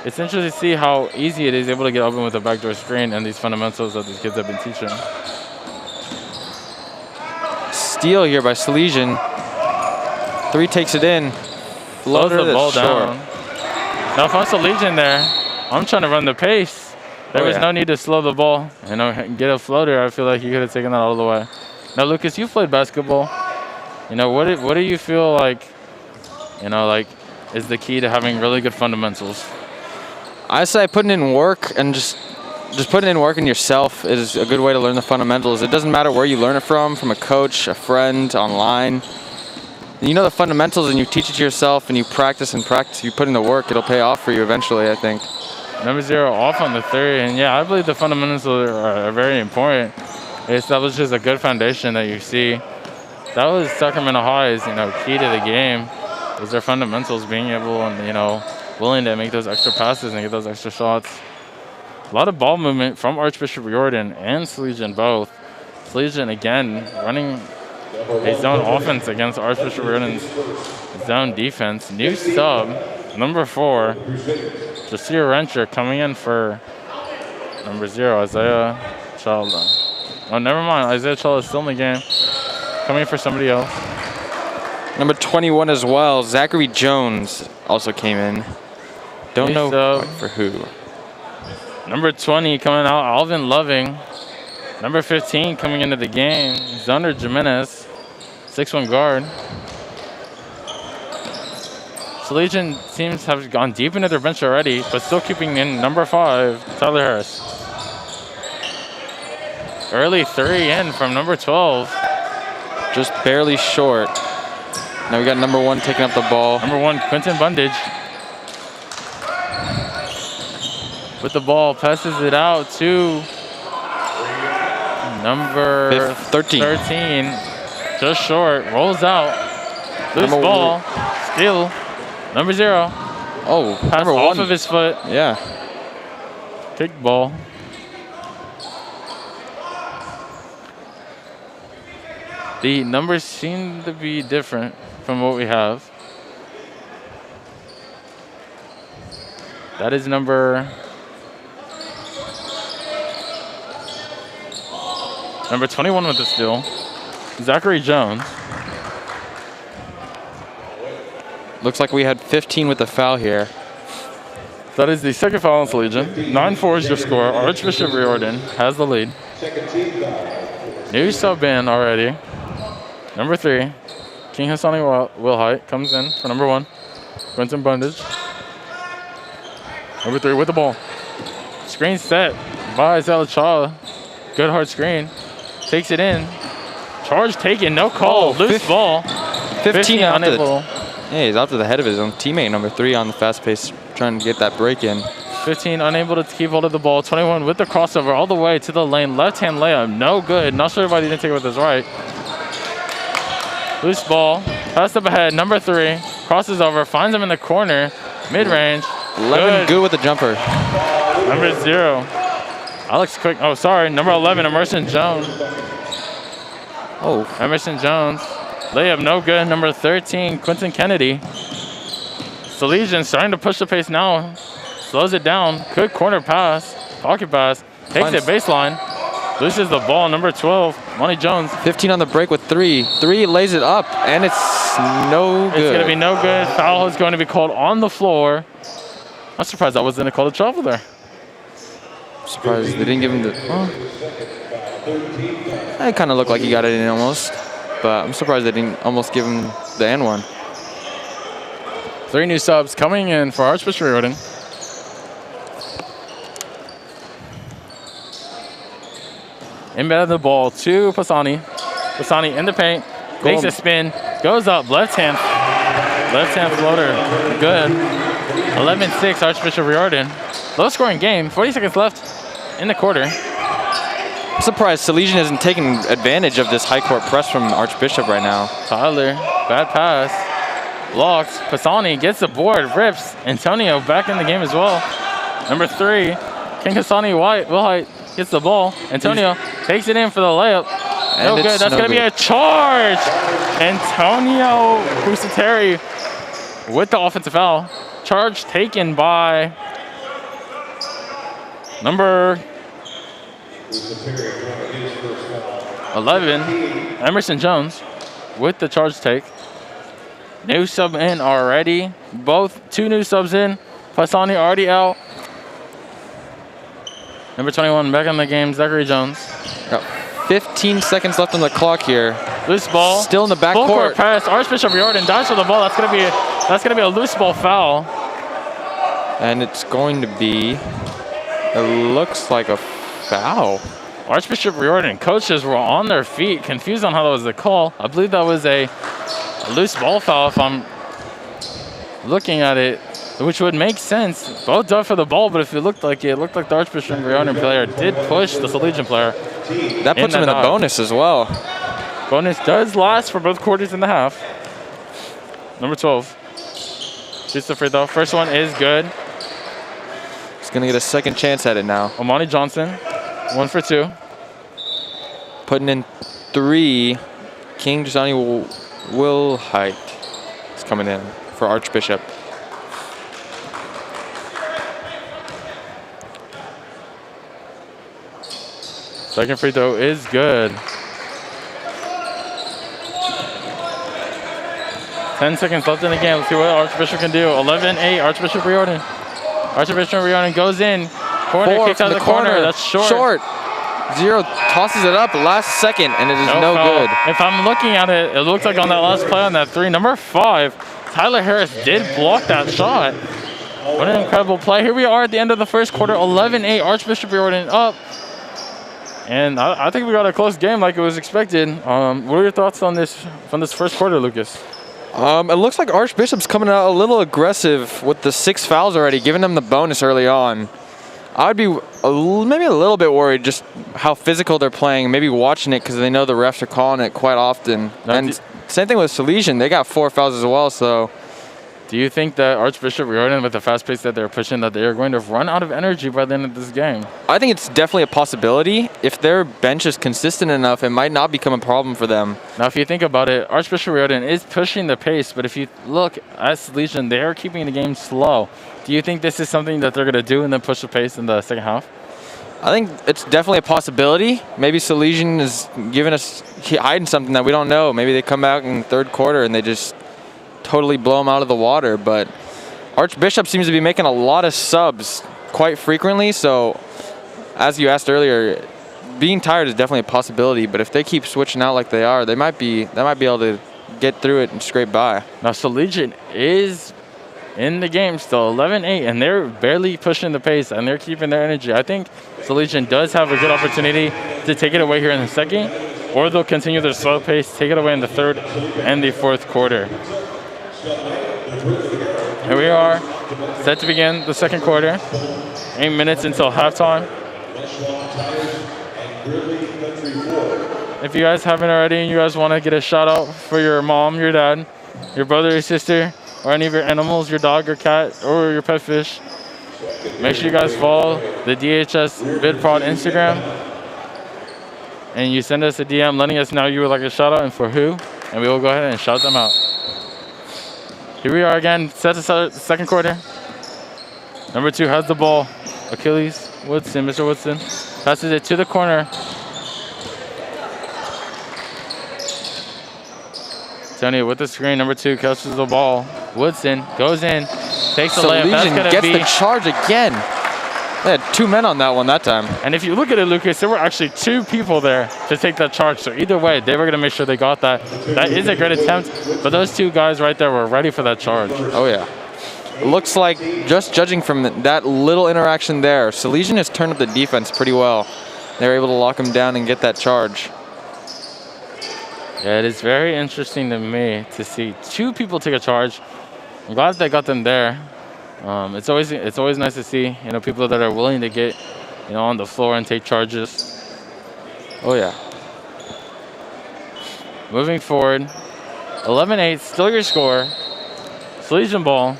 It's interesting to see how easy it is able to get open with a backdoor screen and these fundamentals that these kids have been teaching. Steal here by Salesian. 3 takes it in. Floater the ball down. Now, if I'm Salesian there, I'm trying to run the pace. There was no need to slow the ball, get a floater. I feel like you could have taken that all the way. Now, Lucas, you played basketball. What do you feel like, is the key to having really good fundamentals? I say putting in work and just putting in work in yourself is a good way to learn the fundamentals. It doesn't matter where you learn it from a coach, a friend, online. You know the fundamentals and you teach it to yourself and you practice and practice. You put in the work, it'll pay off for you eventually, I think. Number 0 off on the 3, and yeah, I believe the fundamentals are very important. It establishes a good foundation that you see. That was Sacramento High's, key to the game was their fundamentals, being able and willing to make those extra passes and get those extra shots. A lot of ball movement from Archbishop Riordan and Salesian both. Salesian again running a zone offense against Archbishop Riordan's zone defense. New sub, number 4, Jasir Rencher coming in for number 0, Isaiah Chalda. Oh, never mind. Isaiah Chalda is still in the game. Coming in for somebody else. Number 21 as well, Zachary Jones also came in. Don't know for who. Number 20 coming out, Alvin Loving. Number 15 coming into the game, Zunder Jimenez, 6'1" guard. Legion teams have gone deep into their bench already, but still keeping in number 5, Tyler Harris. Early 3 in from number 12. Just barely short. Now we got number 1 taking up the ball. Number 1, Quentin Bundage. With the ball, passes it out to number 13. Just short, rolls out. Loose ball, steal. Number 0. Oh, pass number off 1 of his foot. Yeah. Kick ball. The numbers seem to be different from what we have. That is number 21 with the steal, Zachary Jones. Looks like we had 15 with the foul here. That is the second foul on Legion. 9-4 is your score. Archbishop Riordan has the lead. New sub in already. Number 3, King Hassani Wilhite comes in for number 1, Quentin Bundage. Number 3 with the ball. Screen set by Zalachaw. Good hard screen. Takes it in. Charge taken, no call. Loose ball. 15 unable. Yeah, he's out to the head of his own teammate, number 3 on the fast pace, trying to get that break in. 15 unable to keep hold of the ball. 21 with the crossover all the way to the lane. Left-hand layup, no good. Not sure why he didn't take it with his right. Loose ball, pass up ahead. Number 3 crosses over, finds him in the corner, mid-range. 11 good with the jumper. Number 0, Alex Quick. Oh, sorry. Number 11, Emerson Jones. Oh, Emerson Jones. Layup, no good. Number 13, Quentin Kennedy. Legion starting to push the pace now. Slows it down. Good corner pass. Pocket pass. Takes it baseline. Loses the ball. Number 12, Monty Jones. 15 on the break with 3. 3 lays it up, and it's no good. It's going to be no good. Foul is going to be called on the floor. I'm surprised that wasn't a call to travel there. Surprised they didn't give him the... It kind of looked like he got it in almost. But I'm surprised they didn't almost give him the N1. 3 new subs coming in for Archbishop Riordan. Inbound the ball to Pasani. Pasani in the paint. Makes a spin. Goes up. Left hand floater. Good. 11-6 Archbishop Riordan. Low scoring game. 40 seconds left in the quarter. I'm surprised Legion isn't taking advantage of this high court press from Archbishop right now. Tyler, bad pass. Blocked. Pasani gets the board, rips. Antonio back in the game as well. Number 3, King Hassani Wilhite gets the ball. Antonio takes it in for the layup. No good. That's going to be a charge. Antonio Pusateri with the offensive foul. Charge taken by number 11, Emerson Jones with the charge take. New sub in already. 2 new subs in. Pasani already out. Number 21 back in the game, Zachary Jones. Got 15 seconds left on the clock here. Loose ball. Still in the backcourt. Full court pass. Archbishop Riordan dives for the ball. That's gonna be a loose ball foul. And it's going to be, it looks like a foul. Archbishop Riordan coaches were on their feet, confused on how that was a call. I believe that was a loose ball foul if I'm looking at it, which would make sense. Both dove for the ball, but if it looked like the Archbishop Riordan player did push the Legion player. That puts him in the bonus as well. Bonus does last for both quarters and the half. Number 12 shoots the free throw. First one is good. He's going to get a second chance at it now. Amani Johnson, 1 for 2. Putting in 3. King Johnny Wilhite is coming in for Archbishop. Second free throw is good. 10 seconds left in the game. Let's see what Archbishop can do. 11-8, Archbishop Riordan. Archbishop Riordan goes in. Corner, kicks out of the corner. That's short. Short. Zero tosses it up last second, and it is no good. If I'm looking at it, it looks like on that last play on that 3, number 5, Tyler Harris did block that shot. What an incredible play. Here we are at the end of the first quarter, 11-8, Archbishop Riordan up. And I think we got a close game like it was expected. What are your thoughts on this from this first quarter, Lucas? It looks like Archbishop's coming out a little aggressive with the 6 fouls already, giving them the bonus early on. I'd be maybe a little bit worried just how physical they're playing, maybe watching it because they know the refs are calling it quite often. And same thing with Salesian. They got 4 fouls as well, so. Do you think that Archbishop Riordan, with the fast pace that they're pushing, that they are going to run out of energy by the end of this game? I think it's definitely a possibility. If their bench is consistent enough, it might not become a problem for them. Now, if you think about it, Archbishop Riordan is pushing the pace, but if you look at Salesian, they are keeping the game slow. Do you think this is something that they're going to do and then push the pace in the second half? I think it's definitely a possibility. Maybe Salesian is hiding something that we don't know. Maybe they come back in the third quarter and they just totally blow them out of the water. But Archbishop seems to be making a lot of subs quite frequently. So, as you asked earlier, being tired is definitely a possibility. But if they keep switching out like they are, they might be able to get through it and scrape by. Now, Salesian is in the game still, 11-8, and they're barely pushing the pace, and they're keeping their energy. I think Salesian does have a good opportunity to take it away here in the second, or they'll continue their slow pace, take it away in the third and the fourth quarter. Here we are, set to begin the second quarter. 8 minutes until halftime. If you guys haven't already and you guys want to get a shout out for your mom, your dad, your brother, your sister, or any of your animals, your dog or cat, or your pet fish, make sure you guys follow the DHS BidProd Instagram. And you send us a DM letting us know you would like a shout out and for who, and we will go ahead and shout them out. Here we are again, set to start the second quarter. Number 2 has the ball. Achilles Woodson, Mr. Woodson, passes it to the corner. Tony with the screen, number 2 catches the ball. Woodson goes in, takes the layup. That's going to be the charge again. They had 2 men on that one that time. And if you look at it, Lucas, there were actually 2 people there to take that charge. So either way, they were going to make sure they got that. That is a great attempt, but those 2 guys right there were ready for that charge. Oh, yeah. It looks like, just judging from that little interaction there, Salesian has turned up the defense pretty well. They were able to lock him down and get that charge. Yeah, it is very interesting to me to see 2 people take a charge. I'm glad they got them there. It's always nice to see, people that are willing to get, on the floor and take charges. Oh yeah. Moving forward, 11-8, still your score. Salesian ball.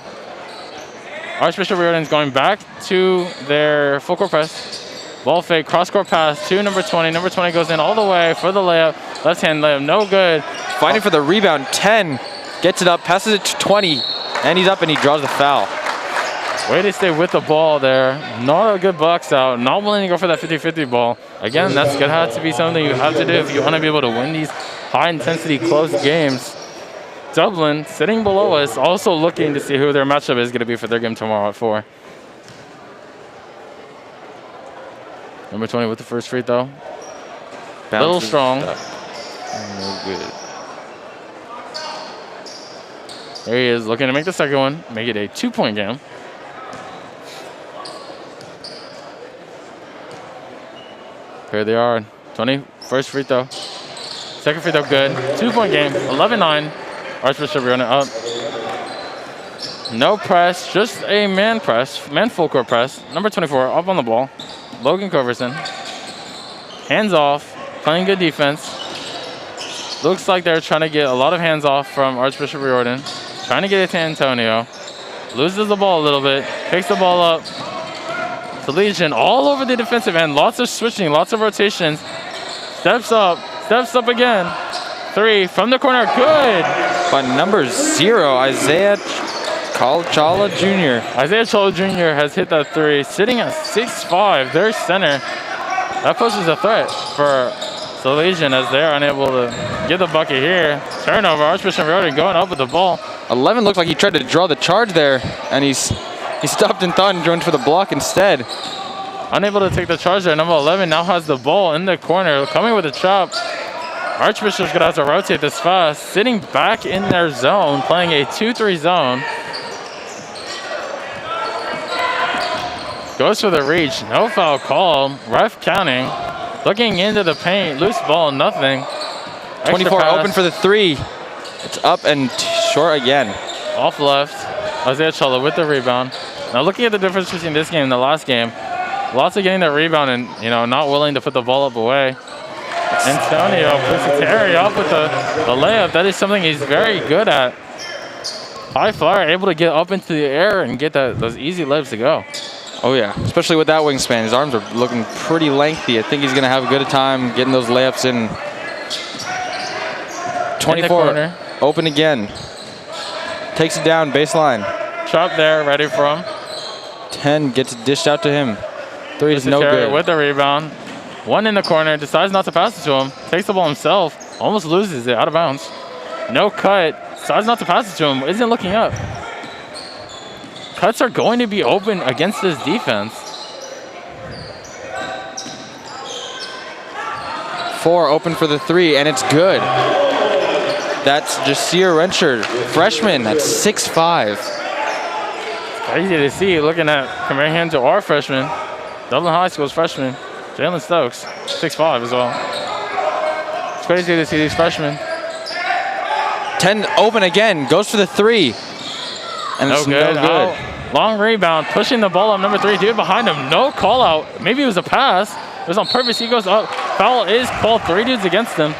Archbishop Riordan's going back to their full court press. Ball fake, cross court pass to number 20. Number 20 goes in all the way for the layup. Left hand layup, no good. Fighting for the rebound, 10 gets it up, passes it to 20, and he's up and he draws the foul. Way to stay with the ball there. Not a good box out. Not willing to go for that 50-50 ball. Again, that's going to have to be something you have to do if you want to be able to win these high-intensity, close games. Dublin, sitting below us, also looking to see who their matchup is going to be for their game tomorrow at 4. Number 20 with the first free throw. A little strong. No good. There he is, looking to make the second one. Make it a 2-point game. Here they are. 20, first free throw. Second free throw, good. 2-point game, 11-9. Archbishop Riordan up. No press, just a man press, man full court press. Number 24, up on the ball. Logan Coverson. Hands off, playing good defense. Looks like they're trying to get a lot of hands off from Archbishop Riordan. Trying to get it to Antonio. Loses the ball a little bit, picks the ball up. Salesian all over the defensive end. Lots of switching, lots of rotations. Steps up again. three from the corner, good. But number 0, Isaiah Chala Jr. Isaiah Chala Jr. has hit that three, sitting at 6'5", their center. That poses a threat for Salesian as they're unable to get the bucket here. Turnover, Archbishop Riordan going up with the ball. 11 looked like he tried to draw the charge there, and he stopped and thought and joined for the block instead. Unable to take the charge there. Number 11 now has the ball in the corner, coming with a chop. Archbishop's gonna have to rotate this fast, sitting back in their zone, playing a 2-3 zone. Goes for the reach, no foul call. Ref counting, looking into the paint, loose ball, nothing. 24 open for the three. It's up and short again. Off left, Isaiah Chala with the rebound. Now looking at the difference between this game and the last game, lots of getting the rebound and not willing to put the ball up away. Antonio puts Terry up with the layup. That is something he's very good at. High flyer, able to get up into the air and get those easy layups to go. Oh yeah, especially with that wingspan. His arms are looking pretty lengthy. I think he's gonna have a good time getting those layups in. 24, open again. Takes it down, baseline. Chop there, ready for him. 10 gets it dished out to him. 3 is no good. With the rebound. One in the corner, decides not to pass it to him. Takes the ball himself, almost loses it, out of bounds. No cut, decides not to pass it to him, isn't looking up. Cuts are going to be open against this defense. 4 open for the three, and it's good. That's Jasir Renshard, freshman at 6'5". Crazy to see, looking at comparing him to our freshman, Dublin High School's freshman, Jalen Stokes, 6'5" as well. It's crazy to see these freshmen. 10 open again, goes for the three. And no it's good. no good. Out. Long rebound, pushing the ball up. Number 3, dude behind him. No call out. Maybe it was a pass. It was on purpose. He goes up. Foul is called. 3 dudes against him.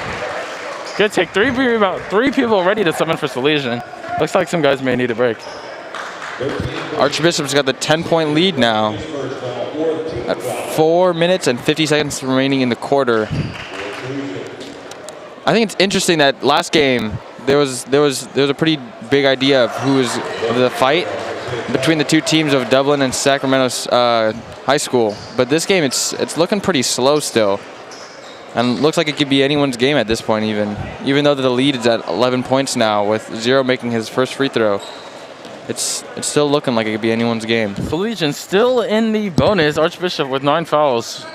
Good take. 3 people ready to summon for Salesian. Looks like some guys may need a break. Archbishop's got the 10-point lead now. At 4 minutes and 50 seconds remaining in the quarter. I think it's interesting that last game there was a pretty big idea of who was the fight between the two teams of Dublin and Sacramento High School. But this game, it's looking pretty slow still. And looks like it could be anyone's game at this point even though the lead is at 11 points now with 0 making his first free throw. It's still looking like it could be anyone's game. Salesian still in the bonus. Archbishop with 9 fouls.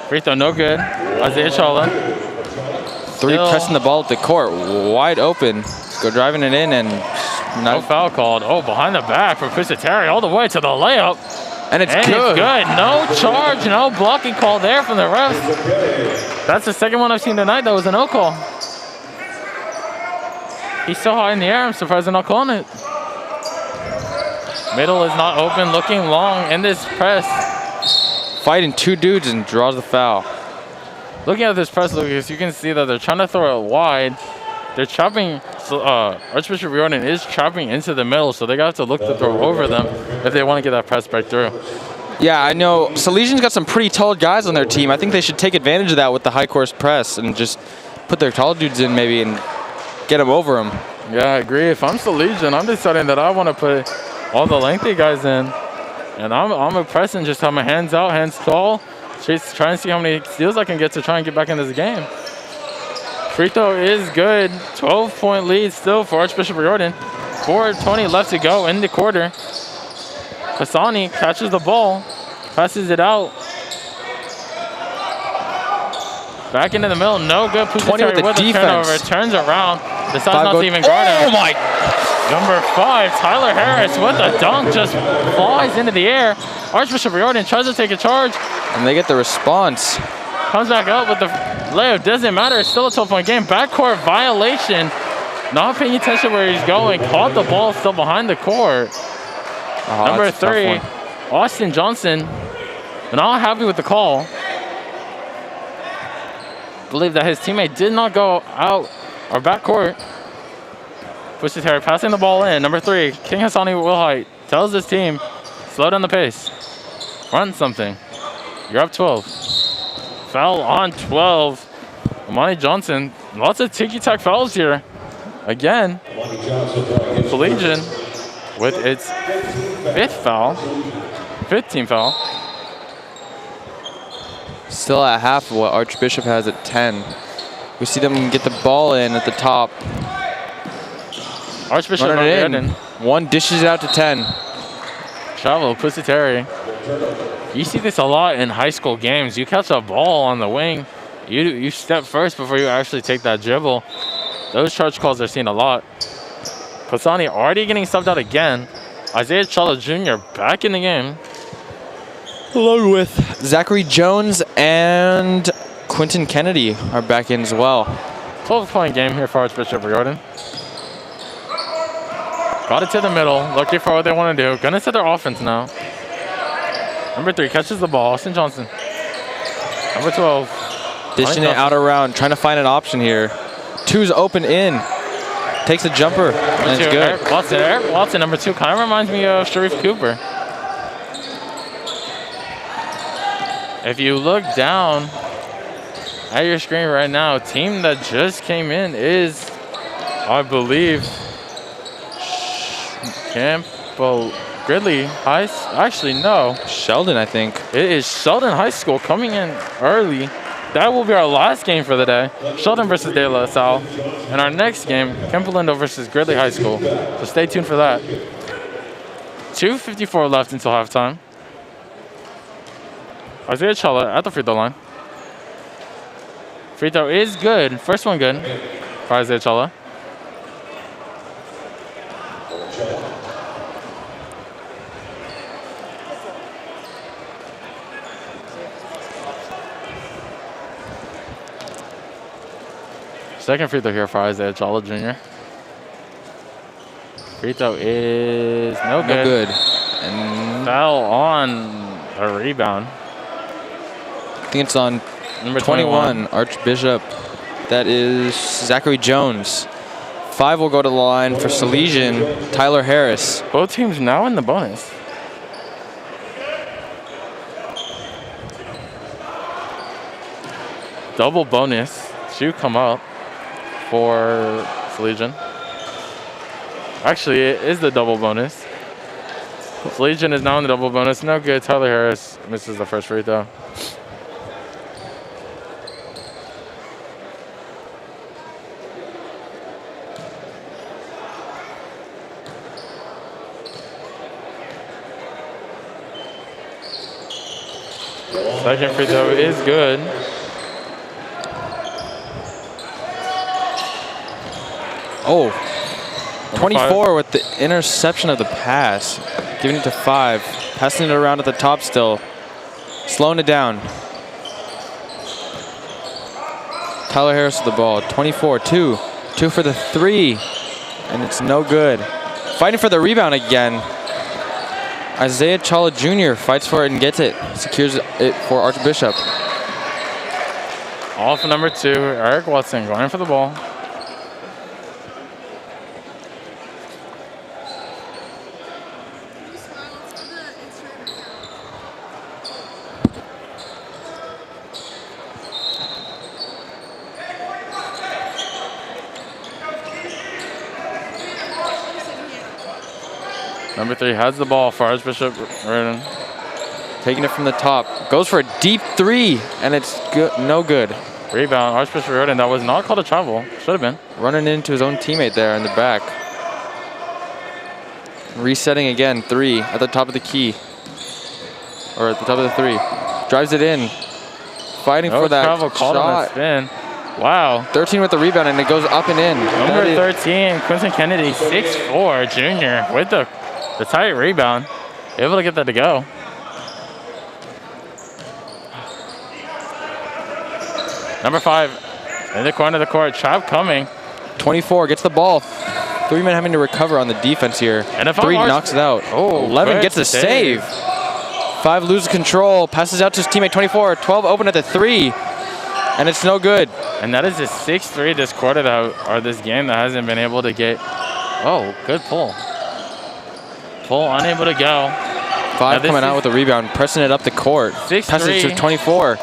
Free throw no good. Isaiah Chala. 3 pressing the ball at the court, wide open. Go driving it in and no foul called. Oh, behind the back for Terry all the way to the layup. And it's good. It's good. No charge, no blocking call there from the refs. That's the second one I've seen tonight that was a no call. He's so high in the air, I'm surprised they're not calling it. Middle is not open, looking long in this press. Fighting 2 dudes and draws the foul. Looking at this press, Lucas, you can see that they're trying to throw it wide. They're chopping, Archbishop Riordan is chopping into the middle, so they got to look to throw over them if they want to get that press back through. Yeah, I know. Salesian's got some pretty tall guys on their team. I think they should take advantage of that with the high course press and just put their tall dudes in maybe and get them over them. Yeah, I agree. If I'm Salesian, I'm deciding that I want to put all the lengthy guys in. And I'm pressing, just have my hands out, hands tall. Just trying to see how many steals I can get to try and get back in this game. Free throw is good. 12-point lead still for Archbishop Riordan. 4:20 left to go in the quarter. Kasani catches the ball, passes it out. Back into the middle, no good. 20 with the defense. Turnover, turns around, decides not to even guard him. Oh my! Number 5, Tyler Harris with a dunk, just flies into the air. Archbishop Riordan tries to take a charge. And they get the response. Comes back up with the layup. Doesn't matter. It's still a 12-point game. Backcourt violation. Not paying attention where he's going. Caught the ball still behind the court. Number 3, Austin Johnson. Not happy with the call. Believe that his teammate did not go out or backcourt. Pushes Harry, passing the ball in. Number 3, King Hassani Wilhite tells his team, slow down the pace. Run something. You're up 12. Foul on 12. Amani Johnson Lots of ticky-tack fouls here. Again, Collegian with its 5th team foul. Still at half of what Archbishop has at 10. We see them get the ball in at the top. Archbishop running it in. One dishes it out to 10. Travel, Pussy Terry. You see this a lot in high school games. You catch a ball on the wing, you step first before you actually take that dribble. Those charge calls are seen a lot. Pasani already getting subbed out again. Isaiah Chala Jr. back in the game. Along with Zachary Jones and Quentin Kennedy are back in as well. 12-point game here for Archbishop Riordan. Got it to the middle, looking for what they want to do. Gonna set their offense now. Number 3 catches the ball, Austin Johnson. Number 12. Dishing it out around, trying to find an option here. 2's open in. Takes a jumper, and it's good. Eric Watson, number 2, kind of reminds me of Sharif Cooper. If you look down at your screen right now, team that just came in is, I believe, Gridley High. Actually, no. Sheldon, I think. It is Sheldon High School coming in early. That will be our last game for the day. Sheldon versus De La Salle. And our next game, Kempalindo versus Gridley High School. So stay tuned for that. 2:54 left until halftime. Isaiah Chala at the free throw line. Free throw is good. First one good for Isaiah Chala. Second free throw here for Isaiah Chala Jr. Free throw is no good. No good. And foul on a rebound. I think it's on number 21, Archbishop. That is Zachary Jones. 5 will go to the line for Salesian, Tyler Harris. Both teams now in the bonus. Double bonus to come up for Salesian. Actually, it is the double bonus. Salesian is now in the double bonus. No good. Tyler Harris misses the first free throw. Second free throw is good. Oh, 24 with the interception of the pass. Giving it to 5. Passing it around at the top still. Slowing it down. Tyler Harris with the ball. 24, 2. 2 for the 3. And it's no good. Fighting for the rebound again. Isaiah Chala Jr. fights for it and gets it. Secures it for Archbishop. Off number 2, Eric Watson going for the ball. Number 3 has the ball for Archbishop Riordan. Taking it from the top. Goes for a deep 3, and it's good. No good. Rebound, Archbishop Riordan. That was not called a travel. Should have been. Running into his own teammate there in the back. Resetting again, 3 at the top of the key. Or at the top of the 3. Drives it in. Fighting for that travel called on a spin. Wow. 13 with the rebound, and it goes up and in. Number 13, Quentin Kennedy, 6'4", junior, with the tight rebound. Able to get that to go. Number 5, in the corner of the court, trap coming. 24 gets the ball. 3 men having to recover on the defense here. And if 3 knocks it out. Oh, 11 gets a save. 5 loses control, passes out to his teammate. 24, 12 open at the 3, and it's no good. And that is a 6-3 this quarter or this game that hasn't been able to get. Oh, good pull. Pull, unable to go. 5 coming out with a rebound, pressing it up the court. 6-3. Passes to 24.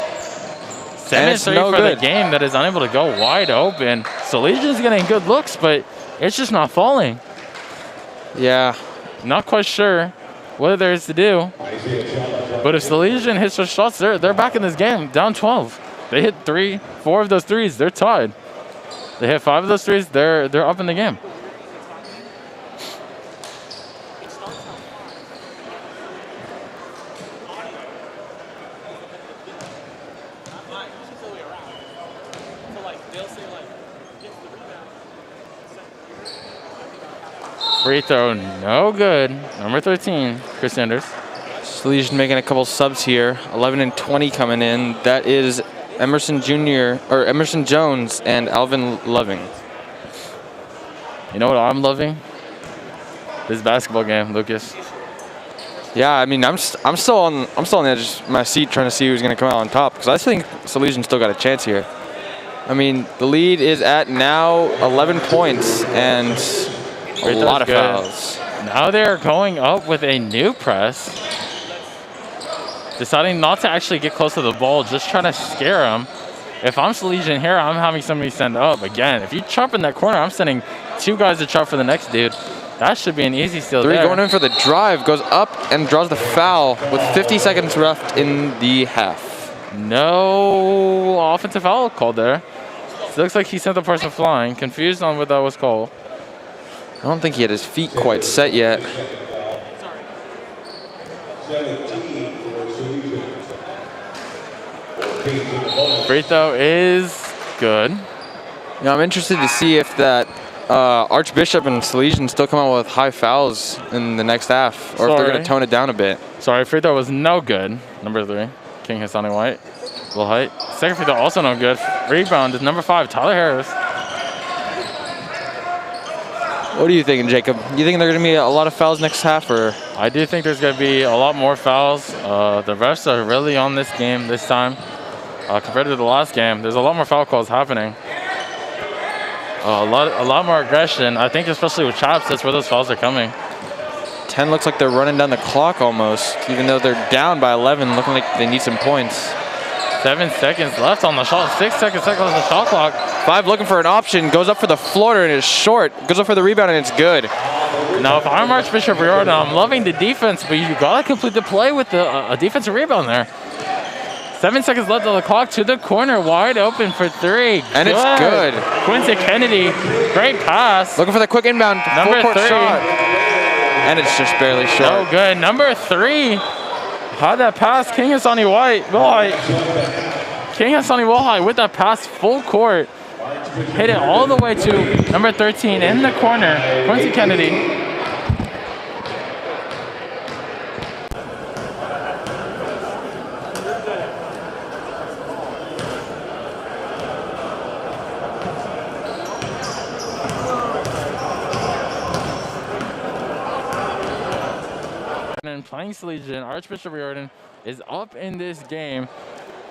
7-3 for the game that is unable to go wide open. So Legion's getting good looks, but it's just not falling. Yeah. Not quite sure what there is to do. But if the Legion hits their shots, they're back in this game, down 12. They hit 4 of those threes, they're tied. They hit 5 of those threes, they're up in the game. Free throw, no good. Number 13, Chris Sanders. Legion making a couple subs here. 11 and 20 coming in. That is Emerson Jones and Alvin Loving. You know what I'm loving? This basketball game, Lucas. Yeah, I mean, I'm still on the edge of my seat trying to see who's going to come out on top because I think Legion still got a chance here. I mean, the lead is at now 11 points and a lot of fouls. Now they're going up with a new press. Deciding not to actually get close to the ball, just trying to scare him. If I'm Legion here, I'm having somebody send up. Again, if you chop in that corner, I'm sending 2 guys to chop for the next dude. That should be an easy steal there. Going in for the drive, goes up and draws the foul with 50 seconds left in the half. No offensive foul called there. So it looks like he sent the person flying. Confused on what that was called. I don't think he had his feet quite set yet. Free throw is good. Now I'm interested to see if that Archbishop and Legion still come out with high fouls in the next half, or if they're going to tone it down a bit. Sorry, free throw was no good. Number 3, King Hassani White. Will Height. Second free throw also no good. Rebound is number 5, Tyler Harris. What are you thinking, Jacob? You think there are going to be a lot of fouls next half, or? I do think there's going to be a lot more fouls. The refs are really on this game this time. Compared to the last game, there's a lot more foul calls happening. A lot more aggression. I think especially with Chaps, that's where those fouls are coming. 10 looks like they're running down the clock almost, even though they're down by 11, looking like they need some points. 7 seconds left on the shot. 6 seconds left on the shot clock. 5 looking for an option, goes up for the floater and it's short. Goes up for the rebound and it's good. Now, if I'm Archbishop Riordan, I'm loving the defense, but you gotta complete the play with a defensive rebound there. 7 seconds left on the clock, to the corner, wide open for 3. And it's good. Quincy Kennedy, great pass. Looking for the quick inbound, Number 3. Shot. And it's just barely short. No good. Number 3. Had that pass, King Hassani Wilhite. King Hassani Wilhite with that pass full court. Hit it all the way to number 13 in the corner, Quincy Kennedy. And playing Legion, Archbishop Riordan is up in this game.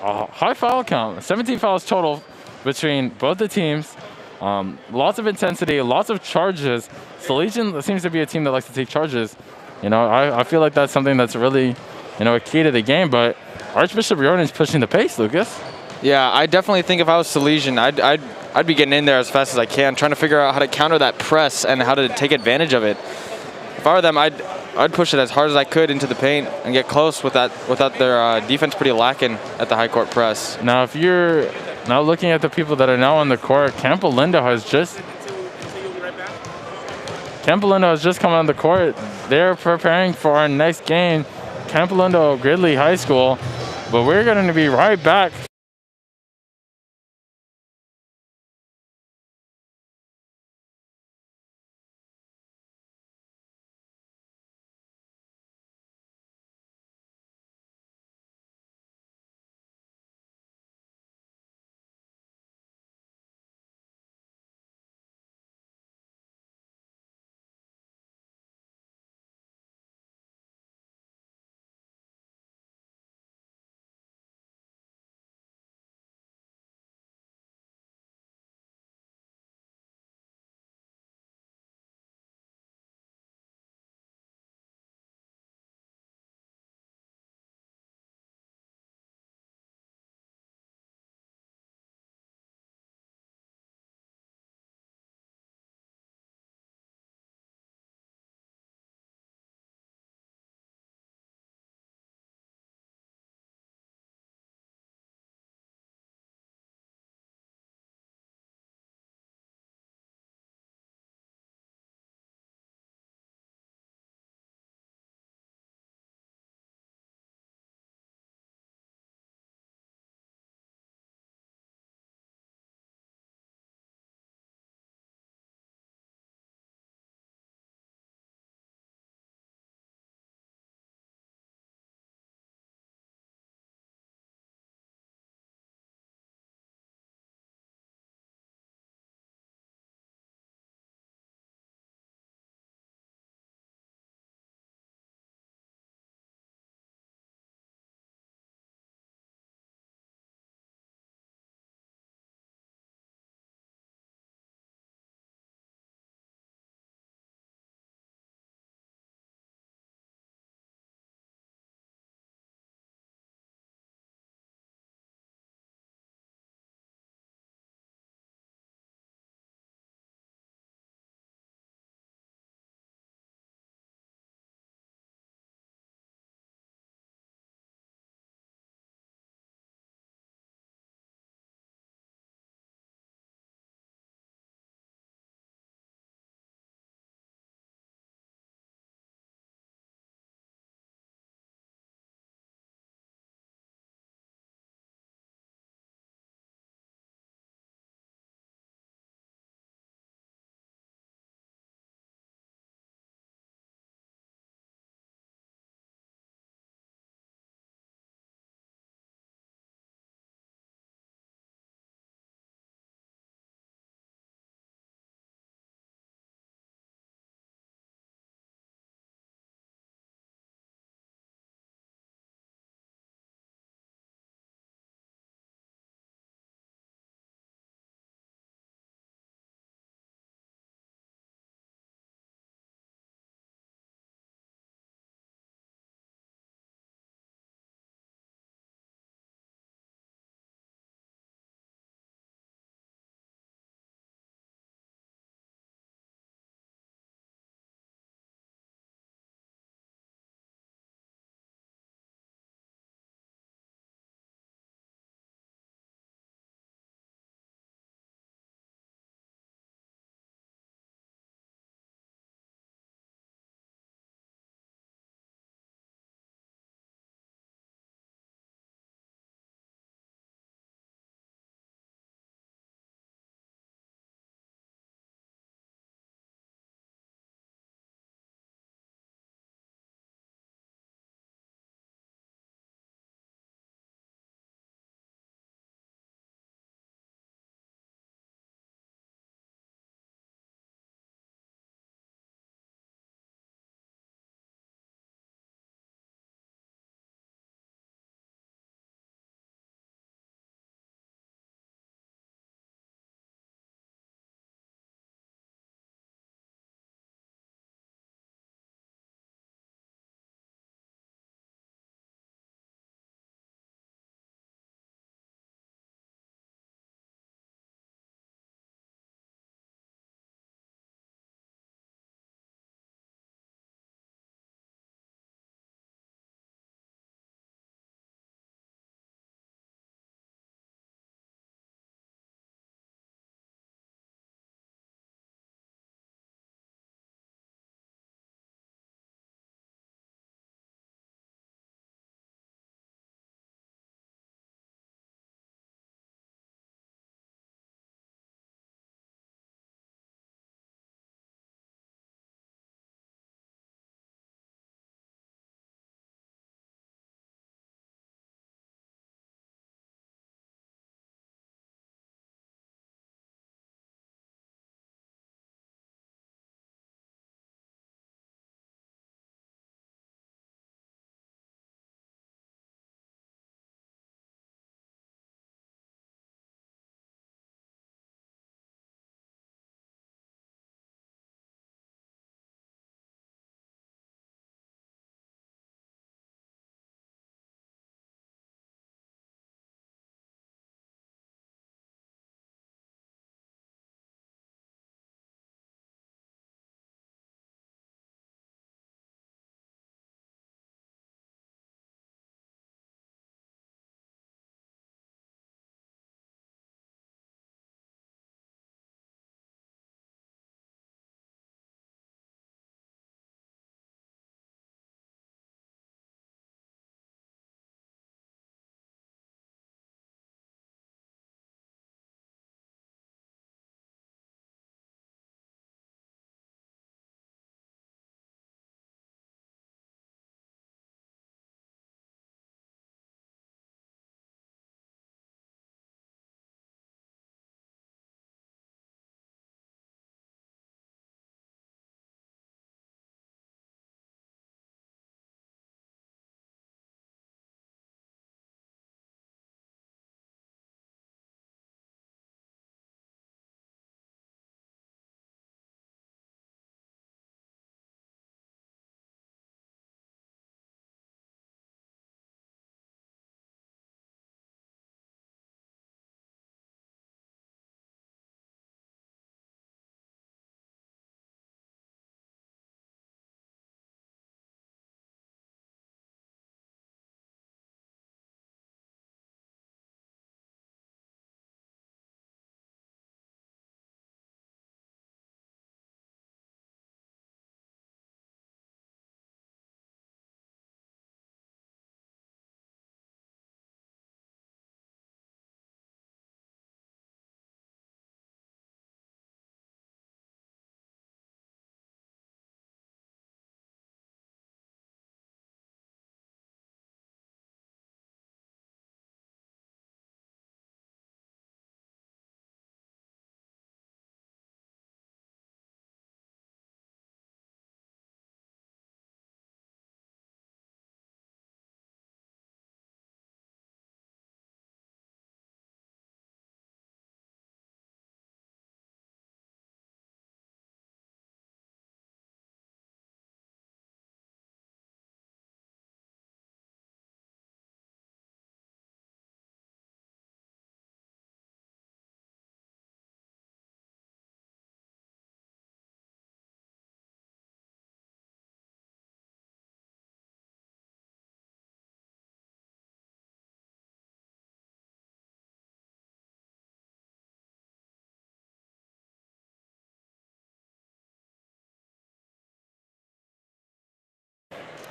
High foul count, 17 fouls total between both the teams. Lots of intensity, lots of charges. So Legion seems to be a team that likes to take charges. You know, I feel like that's something that's really, you know, a key to the game. But Archbishop Riordan is pushing the pace, Lucas. Yeah, I definitely think if I was Legion, I'd be getting in there as fast as I can, trying to figure out how to counter that press and how to take advantage of it. If I were them, I'd push it as hard as I could into the paint and get close without their defense pretty lacking at the high court press. Now, if you're now looking at the people that are now on the court, Campolindo has just come on the court. They're preparing for our next game, Campolindo Gridley High School. But we're going to be right back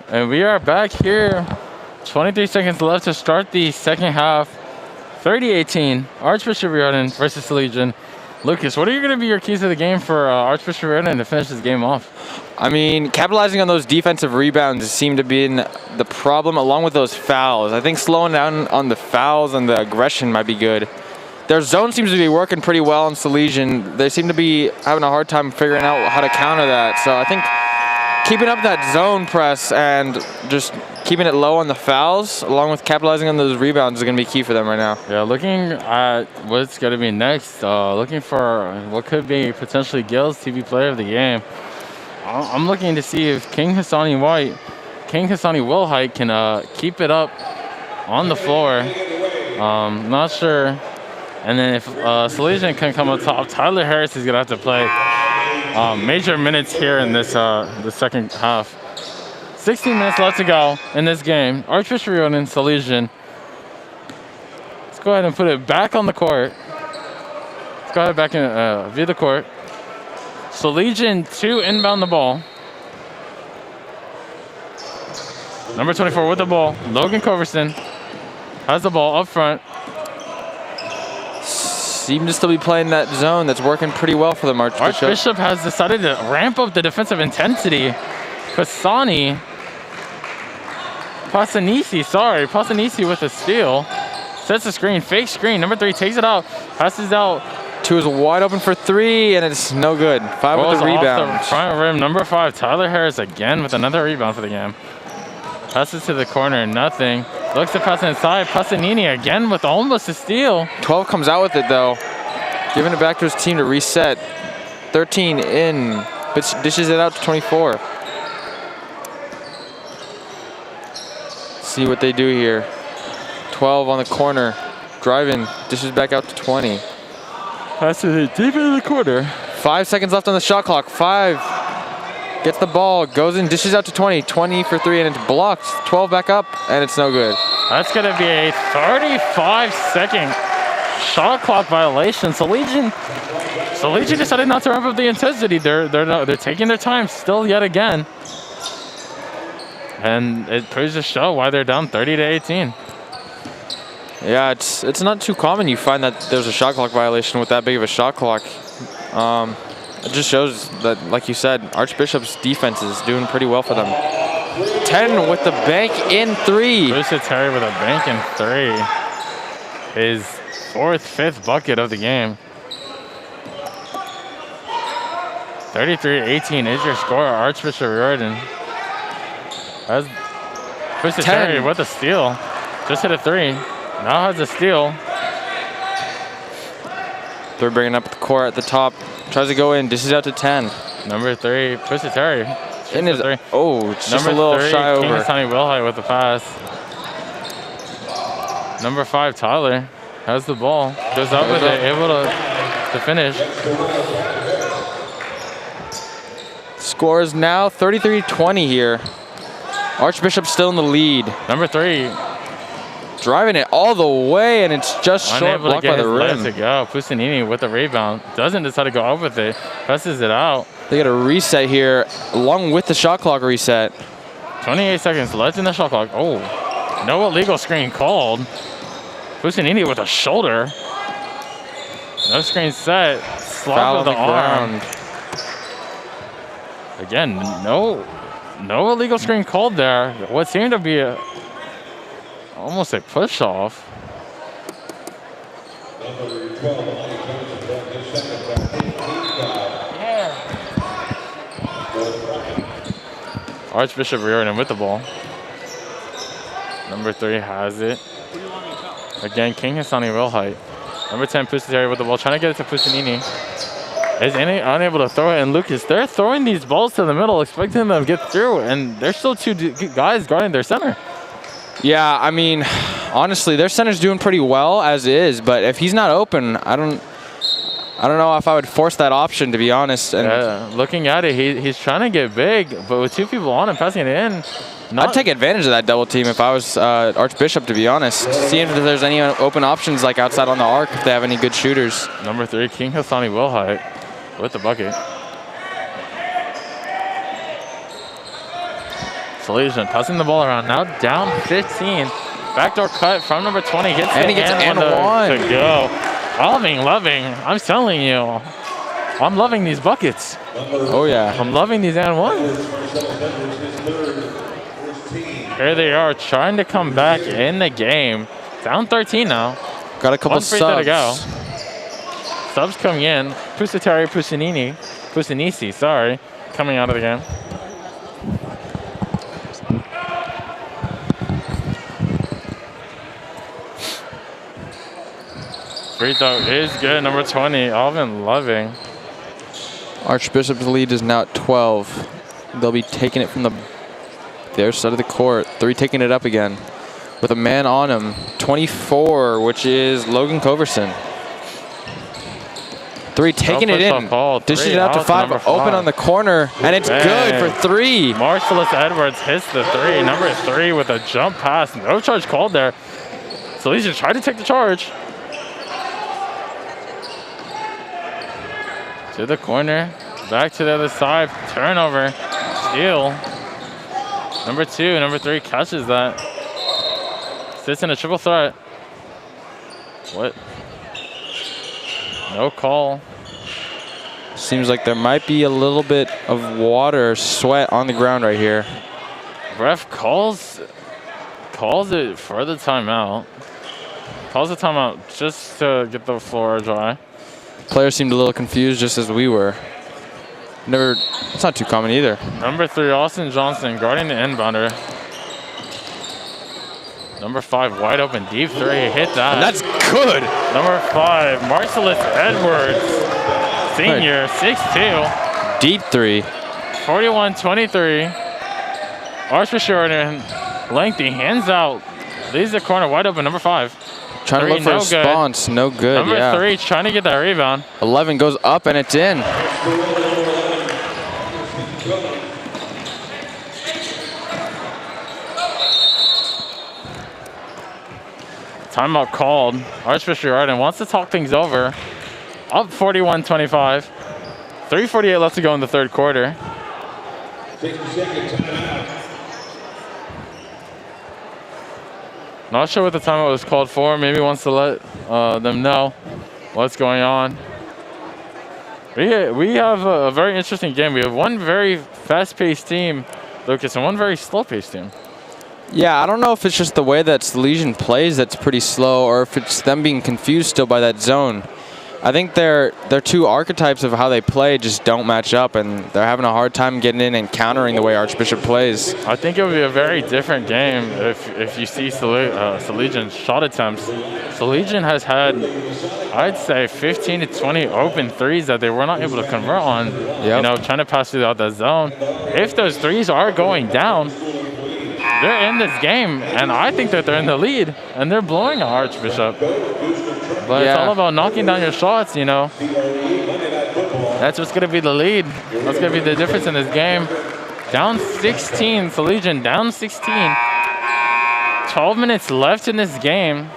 And we are back here. 23 seconds left to start the second half. 30-18, Archbishop Riordan versus Legion. Lucas, what are going to be your keys to the game for Archbishop Riordan to finish this game off? I mean, capitalizing on those defensive rebounds seem to be the problem, along with those fouls. I think slowing down on the fouls and the aggression might be good. Their zone seems to be working pretty well on Salesian. They seem to be having a hard time figuring out how to counter that. So I think keeping up that zone press and just keeping it low on the fouls, along with capitalizing on those rebounds, is going to be key for them right now. Yeah, looking at what's going to be next, looking for what could be potentially Gil's TV Player of the Game. I'm looking to see if King Hassani Wilhite can keep it up on the floor. Not sure. And then if Salesian can come up top, Tyler Harris is going to have to play major minutes here in this the second half. 16 minutes left to go in this game. Archbishop Riordan, Salesian. Let's go ahead and put it back on the court. Let's go ahead back in view the court. Salesian to inbound the ball. Number 24 with the ball. Logan Coverson has the ball up front. Seem to still be playing that zone that's working pretty well for them. Archbishop has decided to ramp up the defensive intensity. Pasanisi with a steal. Sets the screen, fake screen. Number 3 takes it out, passes out. 2 is wide open for 3, and it's no good. 5 with the rebound. Off the front rim. Number 5, Tyler Harris again with another rebound for the game. Passes to the corner, nothing. Looks to pass inside. Pasanini again with almost a steal. 12 comes out with it though. Giving it back to his team to reset. 13 in, but dishes it out to 24. See what they do here. 12 on the corner. Driving, dishes back out to 20. Passes it deep into the corner. 5 seconds left on the shot clock. 5. Gets the ball, goes in, dishes out to 20. 20 for 3, and it's blocked. 12 back up, and it's no good. That's going to be a 35-second shot clock violation. Salesian decided not to ramp up the intensity. They're taking their time still yet again. And it proves to show why they're down 30-18. Yeah, it's not too common you find that there's a shot clock violation with that big of a shot clock. It just shows that, like you said, Archbishop's defense is doing pretty well for them. 10 with the bank in 3. Bruce Terry with a bank in 3. His 5th bucket of the game. 33-18 is your score. Archbishop Riordan. Bruce Terry with a steal. Just hit a 3. Now has a steal. They're bringing up the court at the top. Tries to go in, dishes out to 10. Number 3, Pussy Terry. In his, oh, it's just a little shy over. King Sonny Wilhite with the pass. Number 5, Tyler has the ball. Goes up with it, able to finish. Score is now 33-20 here. Archbishop still in the lead. Number 3. Driving it all the way, and it's just short, blocked by the rim. To go. Pusinini with the rebound. Doesn't decide to go up with it. Presses it out. They got a reset here, along with the shot clock reset. 28 seconds left in the shot clock. Oh, no illegal screen called. Pusinini with a shoulder. No screen set. Slap of the arm. Again, no illegal screen called there. What seemed to be almost a push off. Archbishop Riordan with the ball. Number 3 has it. Again, King Hassani Wilhite. Number 10, Pusinini with the ball, trying to get it to Pusinini. Is unable to throw it, and Lucas, they're throwing these balls to the middle, expecting them to get through, and there's still 2 guys guarding their center. Yeah, I mean, honestly, their center's doing pretty well as is, but if he's not open, I don't know if I would force that option, to be honest. And looking at it, he's trying to get big, but with 2 people on him passing it in. I'd take advantage of that double team if I was Archbishop, to be honest. See if there's any open options like outside on the arc if they have any good shooters. Number 3, King Hassani Wilhite with the bucket. Salesian passing the ball around. Now down 15. Backdoor cut from number 20. Gets and the he gets and one to go. Loving. I'm telling you. I'm loving these buckets. Oh, yeah. I'm loving these and ones. Here they are trying to come back in the game. Down 13 now. Got a couple One free throw to go. subs. Subs coming in. Pusinisi, sorry, coming out of the game. Free throw is good. Number 20, Alvin Loving. Archbishop's lead is now at 12. They'll be taking it from their side of the court. 3 taking it up again with a man on him. 24, which is Logan Coverson. 3 taking it in. Dishes it out to 5. Open on the corner, and it's good for 3. Marcellus Edwards hits the 3. Number 3 with a jump pass. No charge called there. Salesian tried to take the charge. To the corner, back to the other side, turnover, steal. Number 2, number 3 catches that. Sits in a triple threat. What? No call. Seems like there might be a little bit of water, sweat on the ground right here. Ref calls it for the timeout. Calls the timeout just to get the floor dry. Players seemed a little confused, just as we were. It's not too common either. Number 3, Austin Johnson, guarding the inbounder. Number 5, wide open, deep 3, hit that. And that's good. Number 5, Marcellus Edwards, senior, 6'2". Deep 3. 41-23. Archbishop lengthy, hands out, leaves the corner, wide open, number 5. Trying to look for a response, no good. Number 3 trying to get that rebound. 11 goes up and it's in. Timeout called. Archbishop Arden wants to talk things over. Up 41-25. 3:48 left to go in the third quarter. 60-second timeout. Not sure what the timeout was called for. Maybe wants to let them know what's going on. We have a very interesting game. We have one very fast-paced team, Lucas, and one very slow-paced team. Yeah, I don't know if it's just the way that Salesian plays that's pretty slow, or if it's them being confused still by that zone. I think their 2 archetypes of how they play just don't match up, and they're having a hard time getting in and countering the way Archbishop plays. I think it would be a very different game if you see Salesian's shot attempts. Salesian has had, I'd say, 15 to 20 open threes that they were not able to convert on. Yep. You know, trying to pass through that zone. If those threes are going down, they're in this game, and I think that they're in the lead, and they're blowing out Archbishop. But it's all about knocking down your shots, you know. That's what's going to be the lead. That's going to be the difference in this game. Down 16, Salesian down 16. 12 minutes left in this game.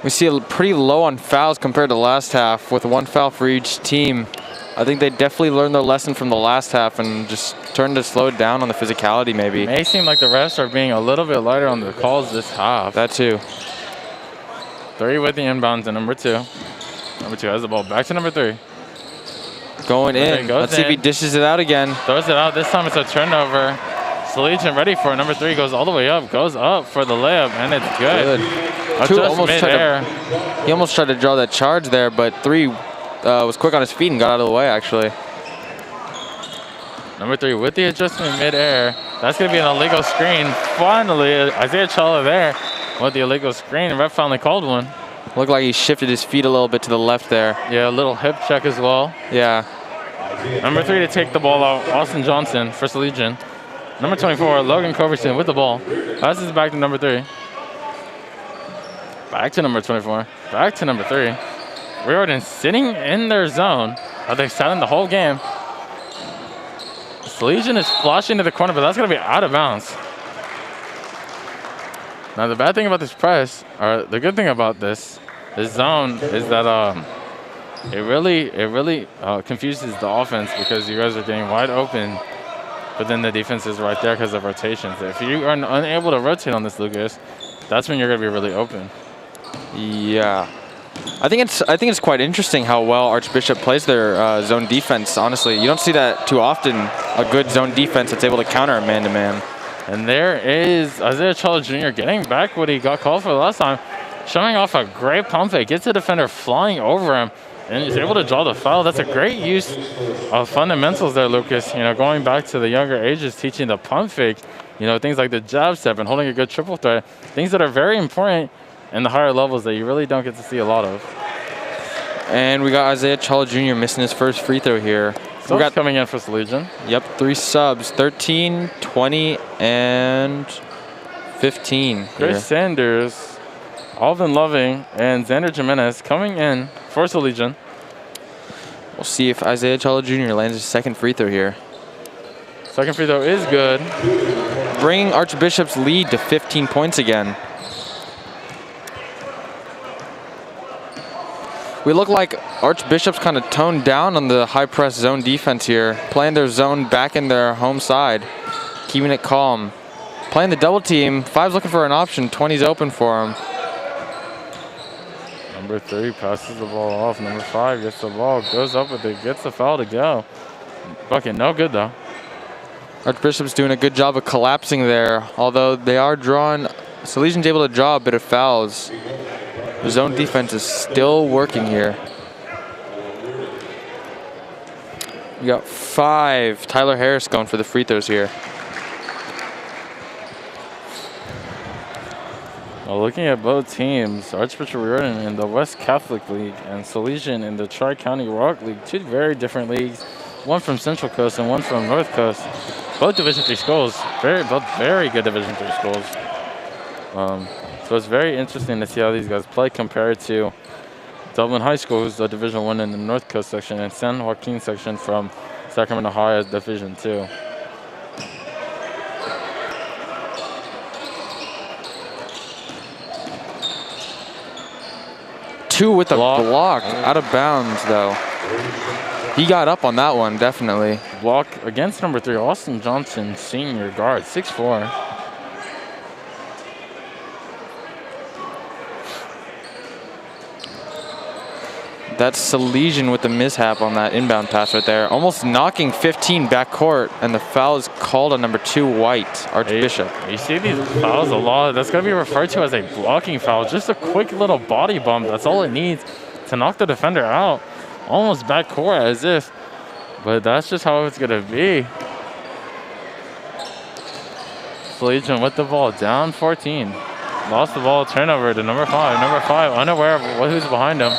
We see a pretty low on fouls compared to last half, with 1 foul for each team. I think they definitely learned their lesson from the last half and just turned to slow it down on the physicality maybe. It may seem like the refs are being a little bit lighter on the calls this half. That too. 3 with the inbounds and number 2. Number 2 has the ball back to number 3. Going in. Let's see if he dishes it out again. Throws it out. This time it's a turnover. Salesian ready for it. Number 3 goes all the way up. Goes up for the layup, and it's good. He almost tried to draw that charge there, but 3 was quick on his feet and got out of the way, actually. Number 3 with the adjustment mid-air. That's going to be an illegal screen. Finally, Isaiah Chella there with the illegal screen. Ref finally called one. Looked like he shifted his feet a little bit to the left there. Yeah, a little hip check as well. Yeah. Number 3 to take the ball out, Austin Johnson for Salesian. Number 24, Logan Coverson with the ball. Passes back to number 3. Back to number 24. Back to number 3. Riordan sitting in their zone. They've sat in the whole game. Salesian is flashing to the corner, but that's going to be out of bounds. Now, the bad thing about this press, or the good thing about this zone, is that it really confuses the offense because you guys are getting wide open But then the defense is right there because of rotations. If you are unable to rotate on this, Lucas, that's when you're going to be really open. Yeah. I think it's quite interesting how well Archbishop plays their zone defense. Honestly, you don't see that too often. A good zone defense that's able to counter a man-to-man. And there is Isaiah Chala Jr. getting back what he got called for the last time, showing off a great pump fake. Gets the defender flying over him, and he's able to draw the foul. That's a great use of fundamentals there, Lucas. You know, going back to the younger ages, teaching the pump fake. You know, things like the jab step and holding a good triple threat. Things that are very important in the higher levels that you really don't get to see a lot of. And we got Isaiah Chala Jr. missing his first free throw here. We got coming in for Legion. Yep, 3 subs, 13, 20, and 15. Chris Sanders, Alvin Loving, and Xander Jimenez coming in for Legion. We'll see if Isaiah Chala Jr. lands his second free throw here. Second free throw is good. Bringing Archbishop's lead to 15 points again. We look like Archbishop's kind of toned down on the high press zone defense here, playing their zone back in their home side, keeping it calm. Playing the double team, 5's looking for an option, 20's open for him. Number 3 passes the ball off. Number 5 gets the ball, goes up with it, gets the foul to go. Bucket, no good though. Archbishop's doing a good job of collapsing there, although they are drawing, Salesian's able to draw a bit of fouls. The zone defense is still working here. We got 5. Tyler Harris going for the free throws here. Well, looking at both teams, Archbishop Riordan in the West Catholic League and Salesian in the Tri-County Rock League, 2 very different leagues, one from Central Coast and one from North Coast. Both Division III schools, both very good Division III schools. So it's very interesting to see how these guys play compared to Dublin High School, who's the Division I in the North Coast section, and San Joaquin section from Sacramento High as Division II. Two with a block out of bounds, though. He got up on that one, definitely. Block against number 3, Austin Johnson, senior guard, 6'4". That's Salesian with the mishap on that inbound pass right there. Almost knocking 15 backcourt, and the foul is called on number 2, White, Archbishop. You see these fouls a lot. That's going to be referred to as a blocking foul. Just a quick little body bump. That's all it needs to knock the defender out. Almost backcourt as if. But that's just how it's going to be. Salesian with the ball, down 14. Lost the ball, turnover to number 5. Number 5, unaware of who's behind him.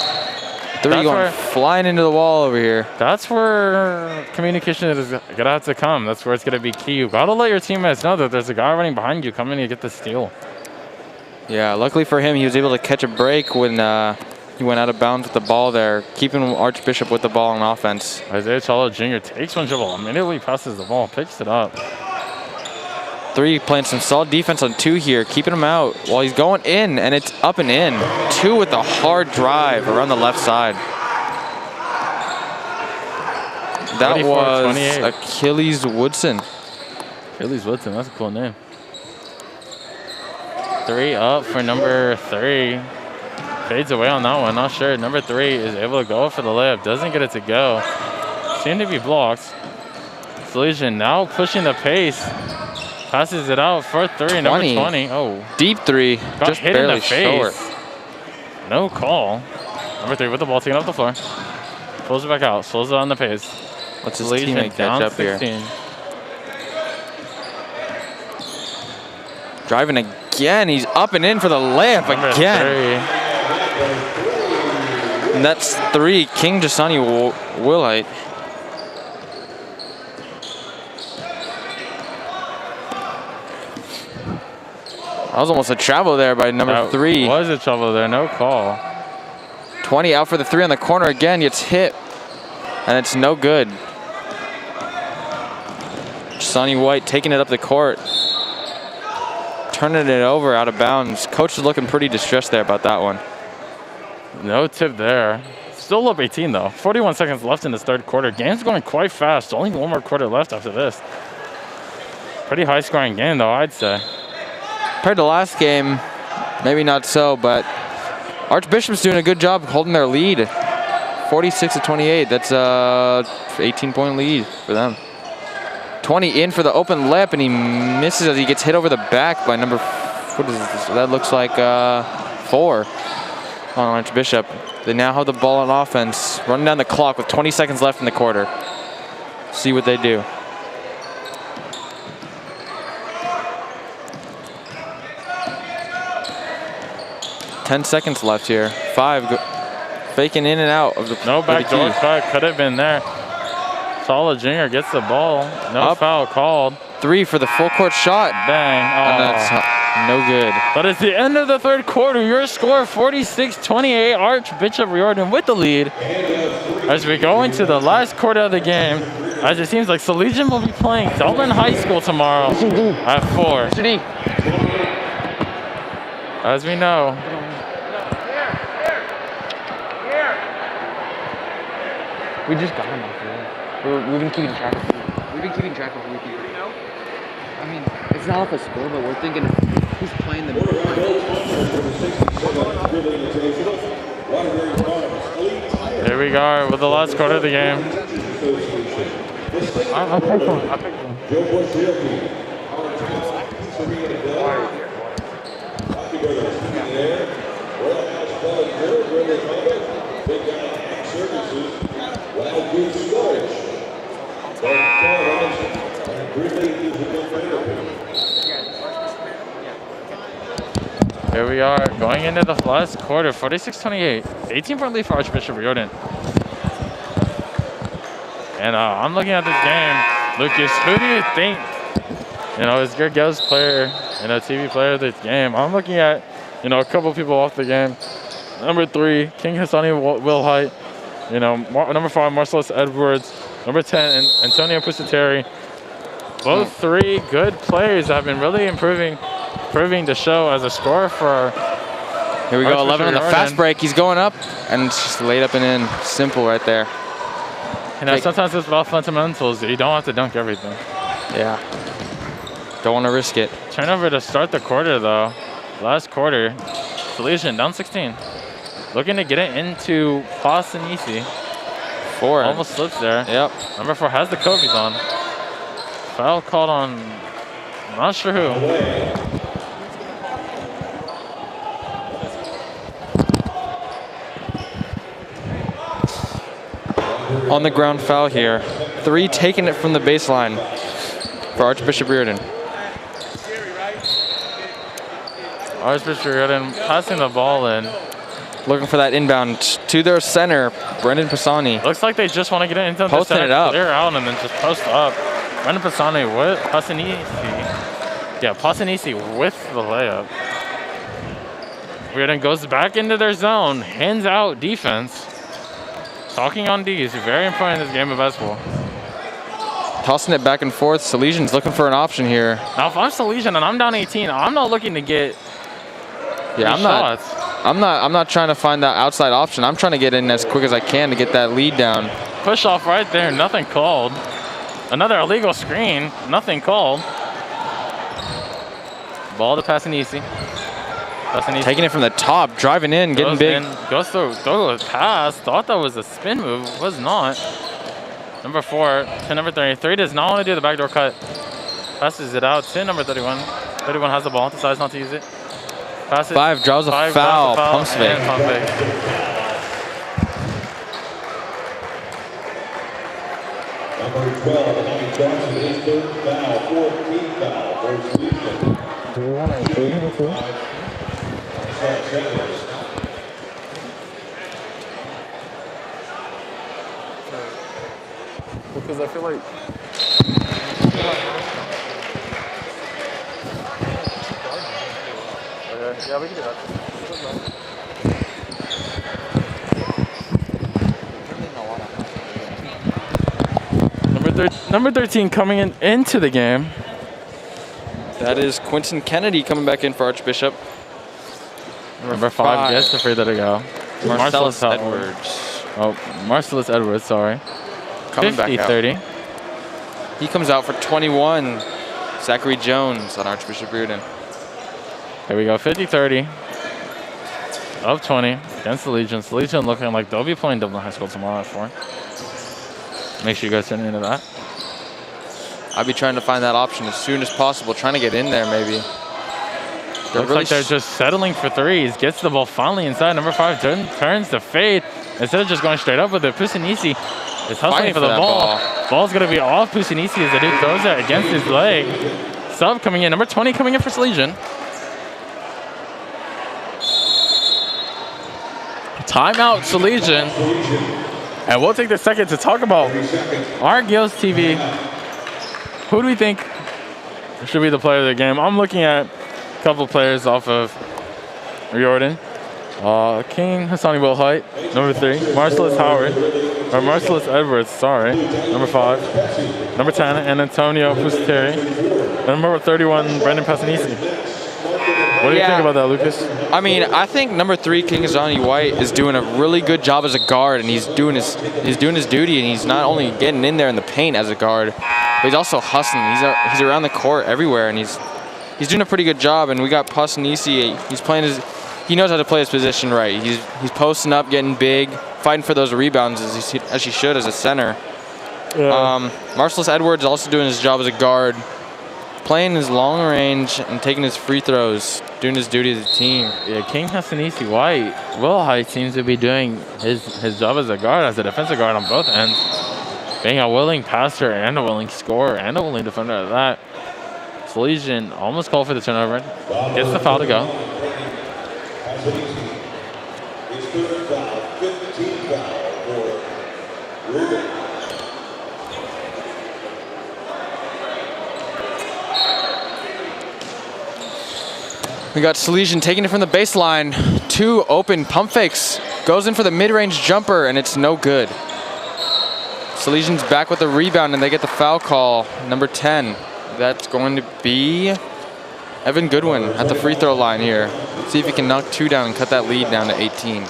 3 going flying into the wall over here. That's where communication is going to have to come. That's where it's going to be key. You got to let your teammates know that there's a guy running behind you coming to get the steal. Yeah, luckily for him, he was able to catch a break when he went out of bounds with the ball there, keeping Archbishop with the ball on offense. Isaiah Chala Jr. takes one dribble, immediately passes the ball, picks it up. 3 playing some solid defense on 2 here, keeping him out while he's going in, and it's up and in. 2 with a hard drive around the left side. That was 28. Achilles Woodson. Achilles Woodson, that's a cool name. 3 up for number 3. Fades away on that one, not sure. Number 3 is able to go for the layup, doesn't get it to go. Seem to be blocked. Salesian now pushing the pace. Passes it out for 3, number 20. Oh. Deep 3, got just hit barely in the face. short. No call. Number 3 with the ball taken off the floor. Pulls it back out, slows it on the pace. Let's his teammate catch up 16. Here. Driving again, he's up and in for the layup number again. 3. And that's 3, King Jasani Willite. That was almost a travel there by number 3. Was a travel there, no call. 20 out for the 3 on the corner again, gets hit, and it's no good. Sonny White taking it up the court, turning it over out of bounds. Coach is looking pretty distressed there about that one. No tip there. Still up 18 though. 41 seconds left in this third quarter. Game's going quite fast. Only one more quarter left after this. Pretty high-scoring game, though, I'd say. Compared to last game, maybe not so, but Archbishop's doing a good job holding their lead. 46-28. That's a 18-point lead for them. 20 in for the open lip, and he misses as he gets hit over the back by number, what is this? That looks like 4 on Archbishop. They now have the ball on offense, running down the clock with 20 seconds left in the quarter. See what they do. Ten seconds left here. 5 faking in and out of the no backdoor cut. Could have been there. Solid Junior gets the ball. No foul called. 3 for the full court shot. Bang. Oh. And that's no good. But it's the end of the third quarter. Your score 46-28. Archbishop Riordan with the lead. As we go into the last quarter of the game, as it seems like Salesian will be playing Dublin High School tomorrow at 4. As we know. We just got him off there. We've been keeping track of who. We've been keeping track of who we keep. I mean, it's not off a score, but we're thinking who's playing the Here we go with the last quarter of the game. I'll pick one. I'll pick one. Here we are going into the last quarter, 46-28, 18-point lead for Archbishop Riordan. And I'm looking at this game, Lucas. Who do you think, is your guest player, TV player of this game? I'm looking at, a couple people off the game. Number 3, King Hassani Will Height. Number 5, Marcellus Edwards. Number 10, Antonio Pusateri. Both 3 good players that have been really proving to show as a scorer for. Here we go, 11 on the fast break. He's going up, and it's just laid up and in. Simple right there. Sometimes it's about fundamentals. You don't have to dunk everything. Yeah. Don't want to risk it. Turnover to start the quarter, though. Last quarter. Salesian down 16. Looking to get it into Pasanisi. 4. Almost slips there. Yep. Number 4 has the Kobe's on. Foul called on, I'm not sure who. On the ground foul here. 3 taking it from the baseline for Archbishop Riordan. Archbishop Riordan passing the ball in. Looking for that inbound to their center, Brendan Pisani. Looks like they just want to get it into the Posting center, it up. clear out, and then just post up. Brendan Pisani with Pasanisi. Yeah, Pasanisi with the layup. Riordan goes back into their zone, hands out defense. Talking on D is very important in this game of basketball. Tossing it back and forth. Salesian's looking for an option here. Now, if I'm Salesian and I'm down 18, I'm not looking to get shots. I'm not trying to find that outside option. I'm trying to get in as quick as I can to get that lead down. Push off right there, nothing called. Another illegal screen, nothing called. Ball to Pasanisi. Taking it from the top, driving in, getting big. Goes through a pass. Thought that was a spin move, was not. Number 4 to number 33 does not want to do the backdoor cut. Passes it out to number 31. 31 has the ball, decides not to use it. Passes. 5 draws a foul, pumps fake. Number 12, Tommy Johnson, his 3rd foul, 4th foul for Salesian. Do we want to include him too? Because I feel like yeah, we can do that. Number 13 coming into the game. That is Quentin Kennedy coming back in for Archbishop. Number 5 gets the free throw to go. Marcellus Edwards. Oh, Marcellus Edwards, sorry. Coming back out. 50-30. He comes out for 21. Zachary Jones on Archbishop Reardon. Here we go, 50-30. Up 20 against the Legion. The Legion looking like they'll be playing Dublin High School tomorrow at 4. Make sure you guys tune into that. I'll be trying to find that option as soon as possible, trying to get in there maybe. Looks like they're just settling for threes. Gets the ball finally inside. Number 5 turns to fade. Instead of just going straight up with it, Pusinisi is hustling for the ball. Ball's going to be off Pusinisi as the dude throws it against his leg. Sub coming in. Number 20 coming in for Legion. Timeout to Legion. And we'll take the second to talk about our Gales TV. Who do we think should be the player of the game? I'm looking at a couple players off of Riordan. King Hassani Wilhite, number 3. Marcellus Edwards, sorry, number 5. Number 10, and Antonio Pusateri. And number 31, Brendan Passanisi. What do you think about that, Lucas? I mean, I think number 3, King Hassani White, is doing a really good job as a guard, and he's doing his duty, and he's not only getting in there in the paint as a guard, but he's also hustling. He's around the court everywhere, and he's doing a pretty good job. And we got Passanisi. He's playing he knows how to play his position right. He's posting up, getting big, fighting for those rebounds as he should as a center. Yeah. Marcellus Edwards also doing his job as a guard, playing his long range and taking his free throws, doing his duty to the team. Yeah, King Hassanisi White, Wilhite seems to be doing his job as a guard, as a defensive guard on both ends. Being a willing passer and a willing scorer and a willing defender at that. Legion almost called for the turnover. Gets the foul to go. We got Salesian taking it from the baseline. 2 open pump fakes. Goes in for the mid-range jumper, and it's no good. Salesian's back with the rebound, and they get the foul call. Number 10. That's going to be Evan Goodwin at the free throw line here. Let's see if he can knock 2 down and cut that lead down to 18.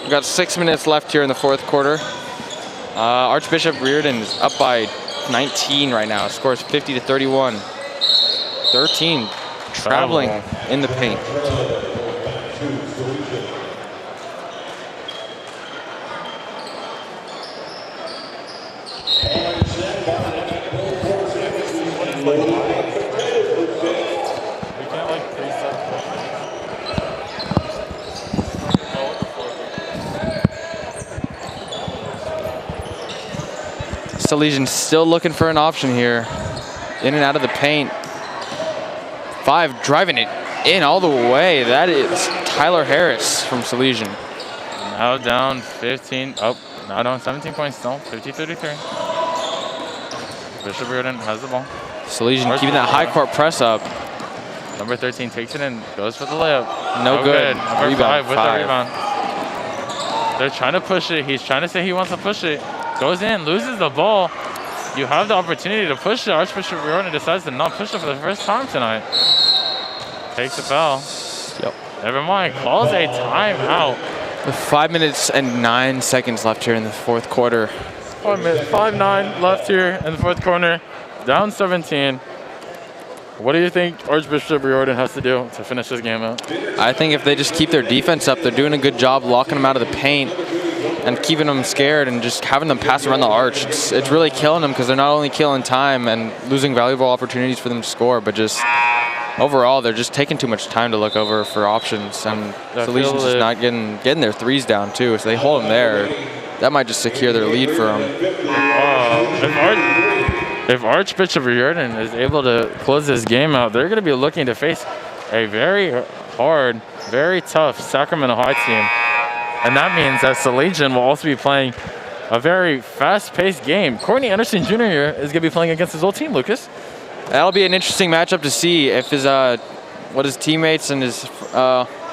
We've got 6 minutes left here in the 4th quarter. Archbishop Reardon is up by 19 right now. Scores 50-31. 13 traveling in the paint. Salesian still looking for an option here. In and out of the paint. 5 driving it in all the way. That is Tyler Harris from Salesian. Now down 15. Oh, now down 17 points still. 50-33. Bishop Reardon has the ball. Salesian keeping that high court press up. Number 13 takes it in, goes for the layup. No good. Number Rebound, 5 with the rebound. They're trying to push it. He's trying to say he wants to push it. Goes in, loses the ball. You have the opportunity to push it. Archbishop Riordan decides to not push it for the first time tonight. Takes the foul. Yep. Never mind. Calls a timeout. With 5 minutes and 9 seconds left here in the 4th quarter. 5-9 left here in the 4th quarter. Down 17. What do you think Archbishop Riordan has to do to finish this game out? I think if they just keep their defense up, they're doing a good job locking them out of the paint and keeping them scared and just having them pass around the arch. It's really killing them because they're not only killing time and losing valuable opportunities for them to score, but just overall they're just taking too much time to look over for options. And Salesian's just not getting their threes down too. So they hold them there. That might just secure their lead for them. If Archbishop Riordan is able to close this game out, they're going to be looking to face a very hard, very tough Sacramento High team. And that means that Salesian will also be playing a very fast-paced game. Courtney Anderson Jr. is going to be playing against his old team, Lucas. That'll be an interesting matchup to see if what his teammates and his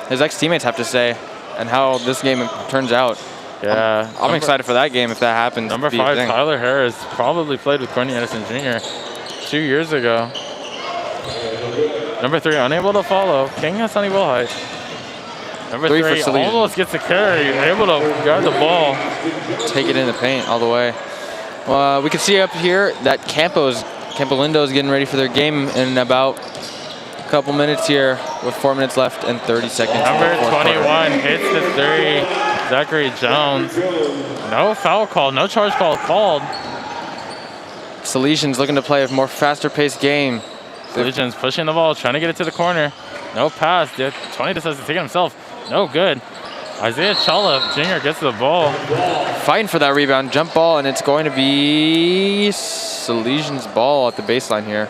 ex-teammates have to say and how this game turns out. Yeah. I'm excited for that game if that happens. Number 5, Tyler Harris, probably played with Courtney Anderson Jr. 2 years ago. Number 3, unable to follow. King has Sunny Wilhite. Number 3 almost gets a carry, able to grab the ball. Take it in the paint all the way. We can see up here that Campolindo is getting ready for their game in about a couple minutes here with 4 minutes left and 30 seconds. Number 21 hits the 3. Zachary Jones. No foul call, no charge called. Salesian's looking to play a more faster-paced game. Salesian's pushing the ball, trying to get it to the corner. No pass. 20 decides to take it himself. No good. Isaiah Chala Jr. gets the ball. Fighting for that rebound, jump ball, and it's going to be Salesian's ball at the baseline here.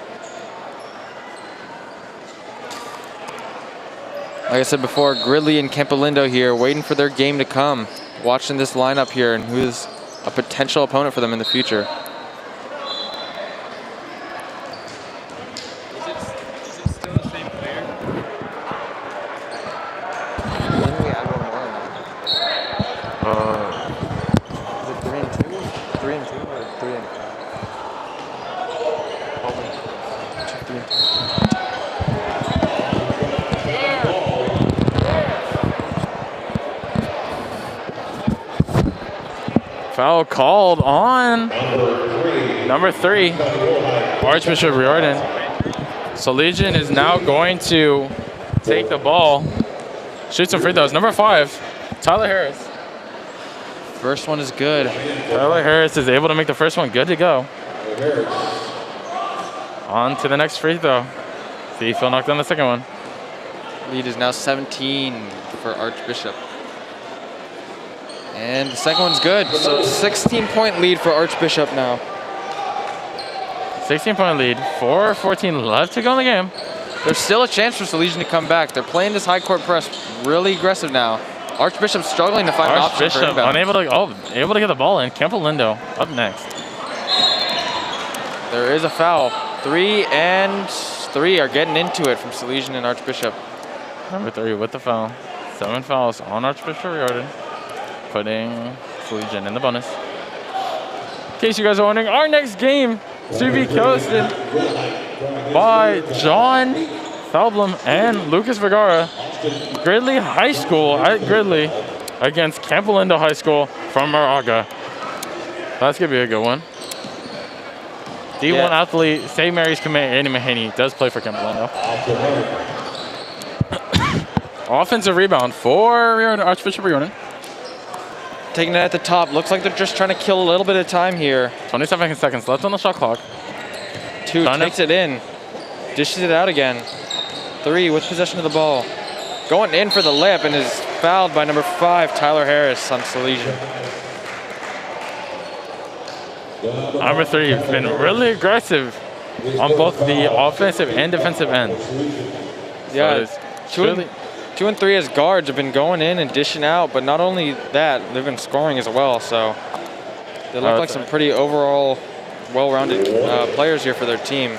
Like I said before, Gridley and Campolindo here waiting for their game to come. Watching this lineup here and who's a potential opponent for them in the future. Is it still the same player? Is it 3 and 2? 3 and 2 or 3 and 2. Foul called on number 3, Archbishop Riordan. Salesian is now going to take the ball, shoot some free throws. Number 5, Tyler Harris. First one is good. Tyler Harris is able to make the first one. Good to go. On to the next free throw. See if he'll knock down the second one. Lead is now 17 for Archbishop. And the second one's good. So 16-point lead for Archbishop now. 16-point lead. 4:14 left to go in the game. There's still a chance for Salesian to come back. They're playing this high court press really aggressive now. Archbishop struggling to find an option for inbound. Able to get the ball in. Campolindo up next. There is a foul. 3 and 3 are getting into it from Salesian and Archbishop. Number 3 with the foul. 7 fouls on Archbishop Riordan, putting Salesian in the bonus. In case you guys are wondering, our next game to be hosted by John Falblum and Lucas Vergara. Gridley High School at Gridley against Campolindo High School from Moraga. That's going to be a good one. D1 athlete, St. Mary's commit Andy Mahaney does play for Campolindo. Offensive rebound for Archbishop Riordan. Taking it at the top. Looks like they're just trying to kill a little bit of time here. 27 seconds left on the shot clock. 2 takes it in. Dishes it out again. 3 with possession of the ball. Going in for the layup and is fouled by number 5, Tyler Harris on Salesian. Number 3 has been really aggressive on both the offensive and defensive end. Yeah, so 2 and 3 as guards have been going in and dishing out, but not only that, they've been scoring as well. So they look like some pretty overall well-rounded players here for their team.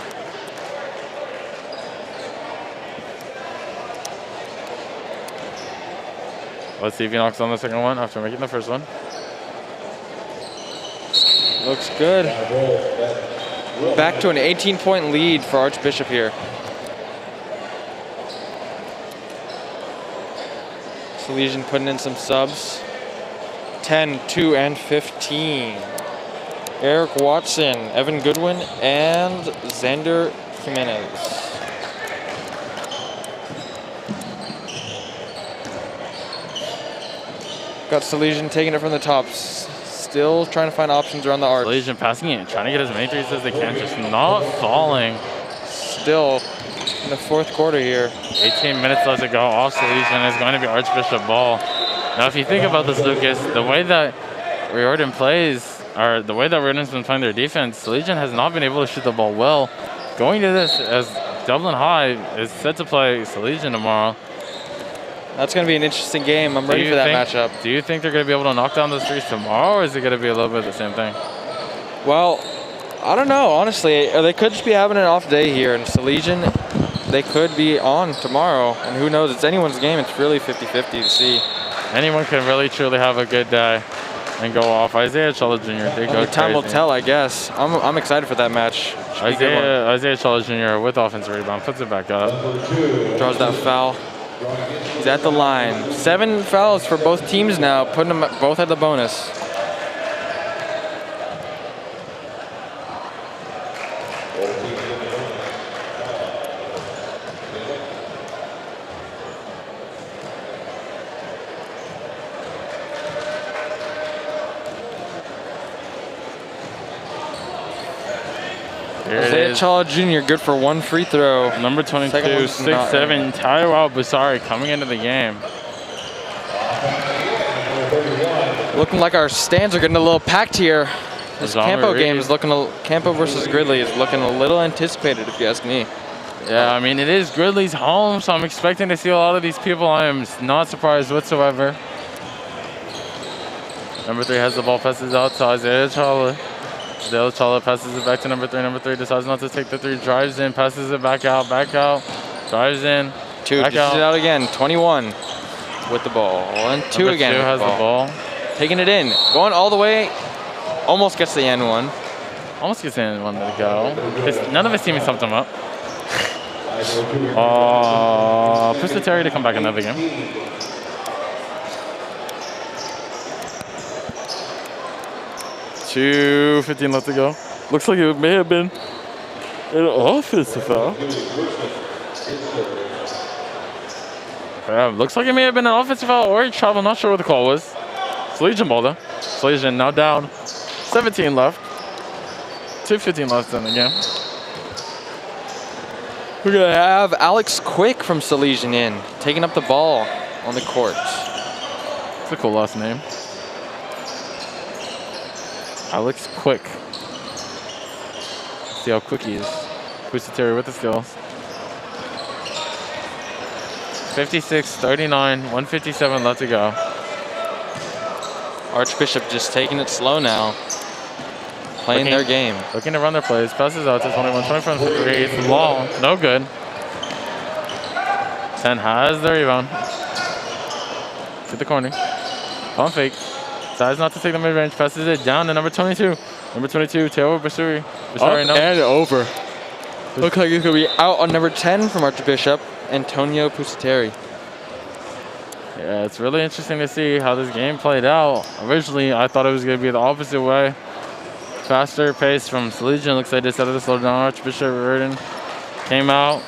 Let's see if he knocks on the second one after making the first one. Looks good. Back to an 18-point lead for Archbishop here. Salesian putting in some subs. 10, 2, and 15. Eric Watson, Evan Goodwin, and Xander Jimenez. Got Salesian taking it from the tops. Still trying to find options around the arc. Salesian passing it, trying to get as many threes as they can, just not falling. Still in the fourth quarter here. 18 minutes left to go. Off Salesian is going to be Archbishop ball. Now, if you think about this, Lucas, the way that Riordan plays, or the way that Riordan's been playing their defense, Salesian has not been able to shoot the ball well. Going to this as Dublin High is set to play Salesian tomorrow. That's going to be an interesting game. I'm ready for that matchup. Do you think they're going to be able to knock down those threes tomorrow, or is it going to be a little bit of the same thing? Well, I don't know, honestly. They could just be having an off day here. And Salesian, they could be on tomorrow. And who knows? It's anyone's game. It's really 50-50 to see. Anyone can really, truly have a good day and go off. Isaiah Chola Jr., they go crazy. Time will tell, I guess. I'm excited for that match. Isaiah Chola Jr. with offensive rebound, puts it back up. Draws that foul. He's at the line. 7 fouls for both teams now, putting them both at the bonus. Isaiah Chola Jr. good for 1 free throw. Number 22, 6'7", Tyrell Basari coming into the game. Looking like our stands are getting a little packed here. This Campo game is looking, Campo versus Gridley is looking a little anticipated, if you ask me. Yeah, I mean, it is Gridley's home, so I'm expecting to see a lot of these people. I am not surprised whatsoever. Number 3 has the ball, passes out to Isaiah Chola. Isaiah Chola passes it back to number 3. Number 3 decides not to take the 3, drives in, passes it back out, drives in. 2, dishes it out again, 21 with the ball. And 2 number again 2 has the ball. Taking it in, going all the way, almost gets the end one. Almost gets the end one to go. None of his teammates helped him up. Push the Terry to come back another game. $2:15 left to go. Looks like it may have been an offensive foul. Yeah, looks like it may have been an offensive foul or a travel. Not sure what the call was. Salesian ball though. Salesian now down. 17 left. 2:15 left in the game. We're going to have Alex Quick from Salesian in, taking up the ball on the court. It's a cool last name. Alex Quick. Let's see how quick he is. Pusateri with the skills. 56-39, 157 left to go. Archbishop just taking it slow now. Playing their game. Looking to run their plays. Passes out to 21, 24 for 3. It's long. No good. 10 has the rebound. To the corner. Pump fake. Decides not to take the mid-range. Passes it down to number 22. Number 22, Teo Basuri. And over. Looks like he's going to be out on number 10 from Archbishop, Antonio Pusateri. Yeah, it's really interesting to see how this game played out. Originally, I thought it was going to be the opposite way. Faster pace from Salesian. Looks like they decided to slow down. Archbishop Reardon came out,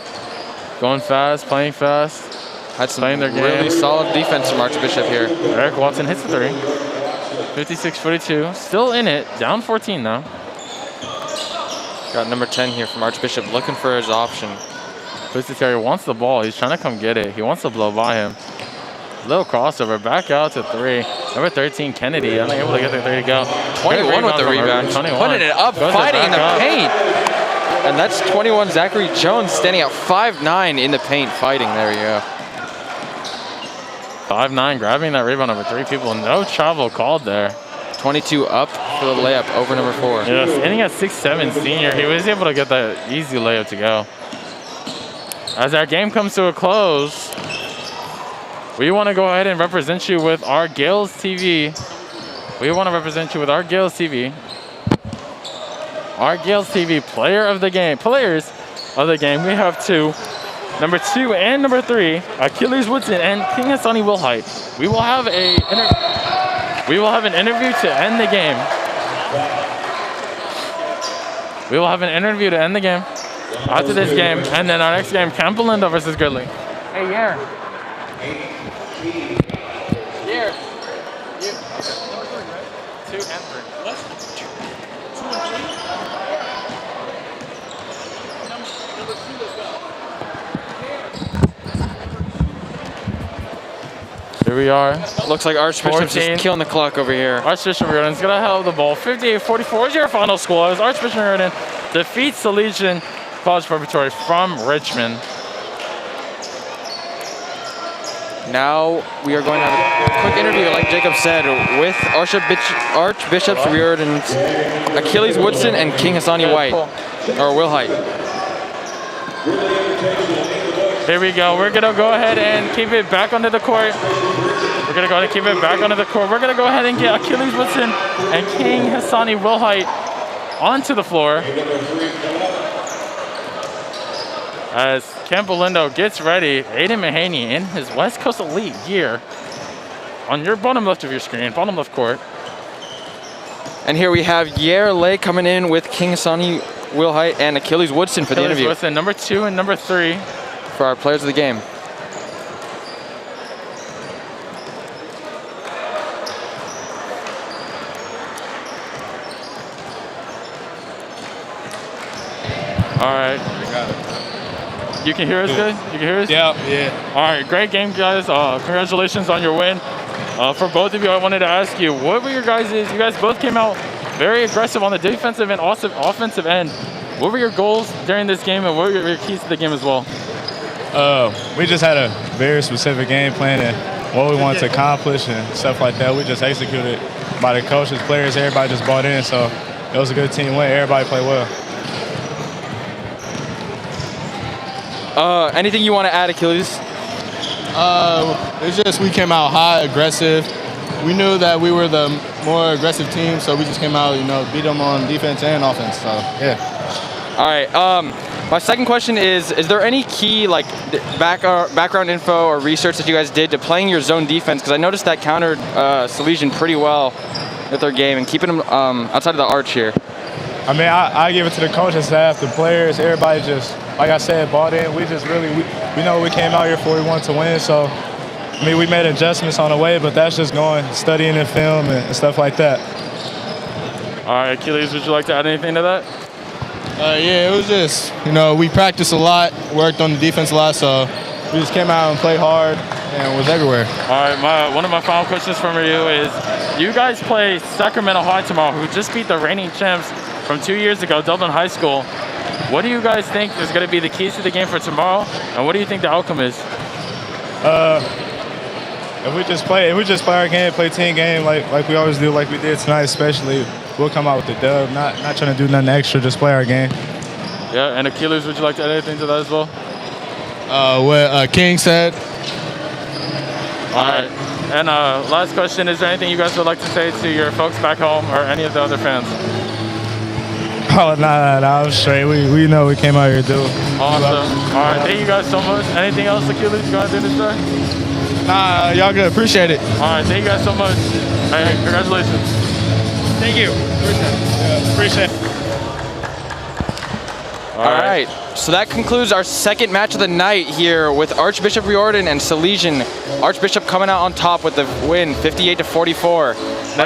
going fast, playing fast. Had some really solid defense from Archbishop here. Eric Watson hits the 3. 56-42. Still in it. Down 14 now. Got number 10 here from Archbishop looking for his option. Pusateri wants the ball. He's trying to come get it. He wants to blow by him. Little crossover. Back out to 3. Number 13, Kennedy. Unable to get the 3 to go. 21 with the rebound. Putting it up, fighting in the paint. And that's 21, Zachary Jones, standing at 5'9" in the paint, fighting. There you go. 5'9", grabbing that rebound over 3 people. No travel called there. 22 up for the layup over number 4. Yeah, standing at 6'7", senior. He was able to get that easy layup to go. As our game comes to a close, we want to go ahead and represent you with our Gales TV. We want to represent you with our Gales TV. Our Gales TV player of the game, players of the game. We have 2. Number 2 and number 3, Achilles Woodson and King Hassani Wilhite. We will have an interview to end the game. We will have an interview to end the game after this game, and then our next game, Camp Belinda versus Gridley. Hey, yeah. Here. 2 and 3. What? 2 and 3? Number 2, let's go. Here we are. Looks like Archbishop's just killing the clock over here. Archbishop Reardon's going to have the ball. 58-44 is your final score as Archbishop Reardon defeats Salesian College Preparatory from Richmond. Now we are going to have a quick interview, like Jacob said, with Archbishops Riordan, Achilles Woodson, and King Hassani White, or Will Height. Here we go. We're gonna go ahead and keep it back onto the court. We're gonna go ahead and keep it back onto the court. We're gonna go ahead and get Achilles Woodson and King Hassani Will Height onto the floor as Campolindo gets ready. Aiden Mahaney in his West Coast Elite gear on your bottom left of your screen, bottom left court. And here we have Yair Lay coming in with King Hassani Will Height and Achilles Woodson for the interview. Woodson, number 2 and number 3. For our players of the game. All right. You can hear us good? You can hear us? Yeah. All right, great game, guys. Congratulations on your win. For both of you, I wanted to ask you, what were your guys' you guys both came out very aggressive on the defensive and also offensive end. What were your goals during this game, and what were your keys to the game as well? We just had a very specific game plan and what we wanted to accomplish and stuff like that. We just executed by the coaches, players, everybody just bought in, so it was a good team win. Everybody played well. Anything you want to add, Achilles? It's just we came out hot, aggressive. We knew that we were the more aggressive team, so we just came out, beat them on defense and offense. So yeah. All right. My second question is there any key background info or research that you guys did to playing your zone defense? Because I noticed that countered Salesian pretty well with their game and keeping them outside of the arch here. I mean, I give it to the coaching staff, the players, everybody just, like I said, bought in. We just really, we know we came out here for we wanted to win. So, I mean, we made adjustments on the way, but that's just going, studying the film and stuff like that. All right, Achilles, would you like to add anything to that? Yeah, it was just, we practiced a lot, worked on the defense a lot, so we just came out and played hard and was everywhere. All right, one of my final questions from you is, you guys play Sacramento High tomorrow, who just beat the reigning champs from 2 years ago, Dublin High School. What do you guys think is going to be the keys to the game for tomorrow, and what do you think the outcome is? If we just play our game, play team game like we always do, like we did tonight especially, we'll come out with the dub. Not trying to do nothing extra, just play our game. Yeah, and Achilles, would you like to add anything to that as well? What King said. All right. And last question, is there anything you guys would like to say to your folks back home or any of the other fans? Oh, nah, I'm straight. We know we came out here to do. Awesome. All right, thank you guys so much. Anything else, Achilles, you want to do this day? Nah, y'all good. Appreciate it. All right, thank you guys so much. Hey, congratulations. Thank you. Appreciate it. All right. So that concludes our second match of the night here with Archbishop Riordan and Salesian. Archbishop coming out on top with the win, 58-44.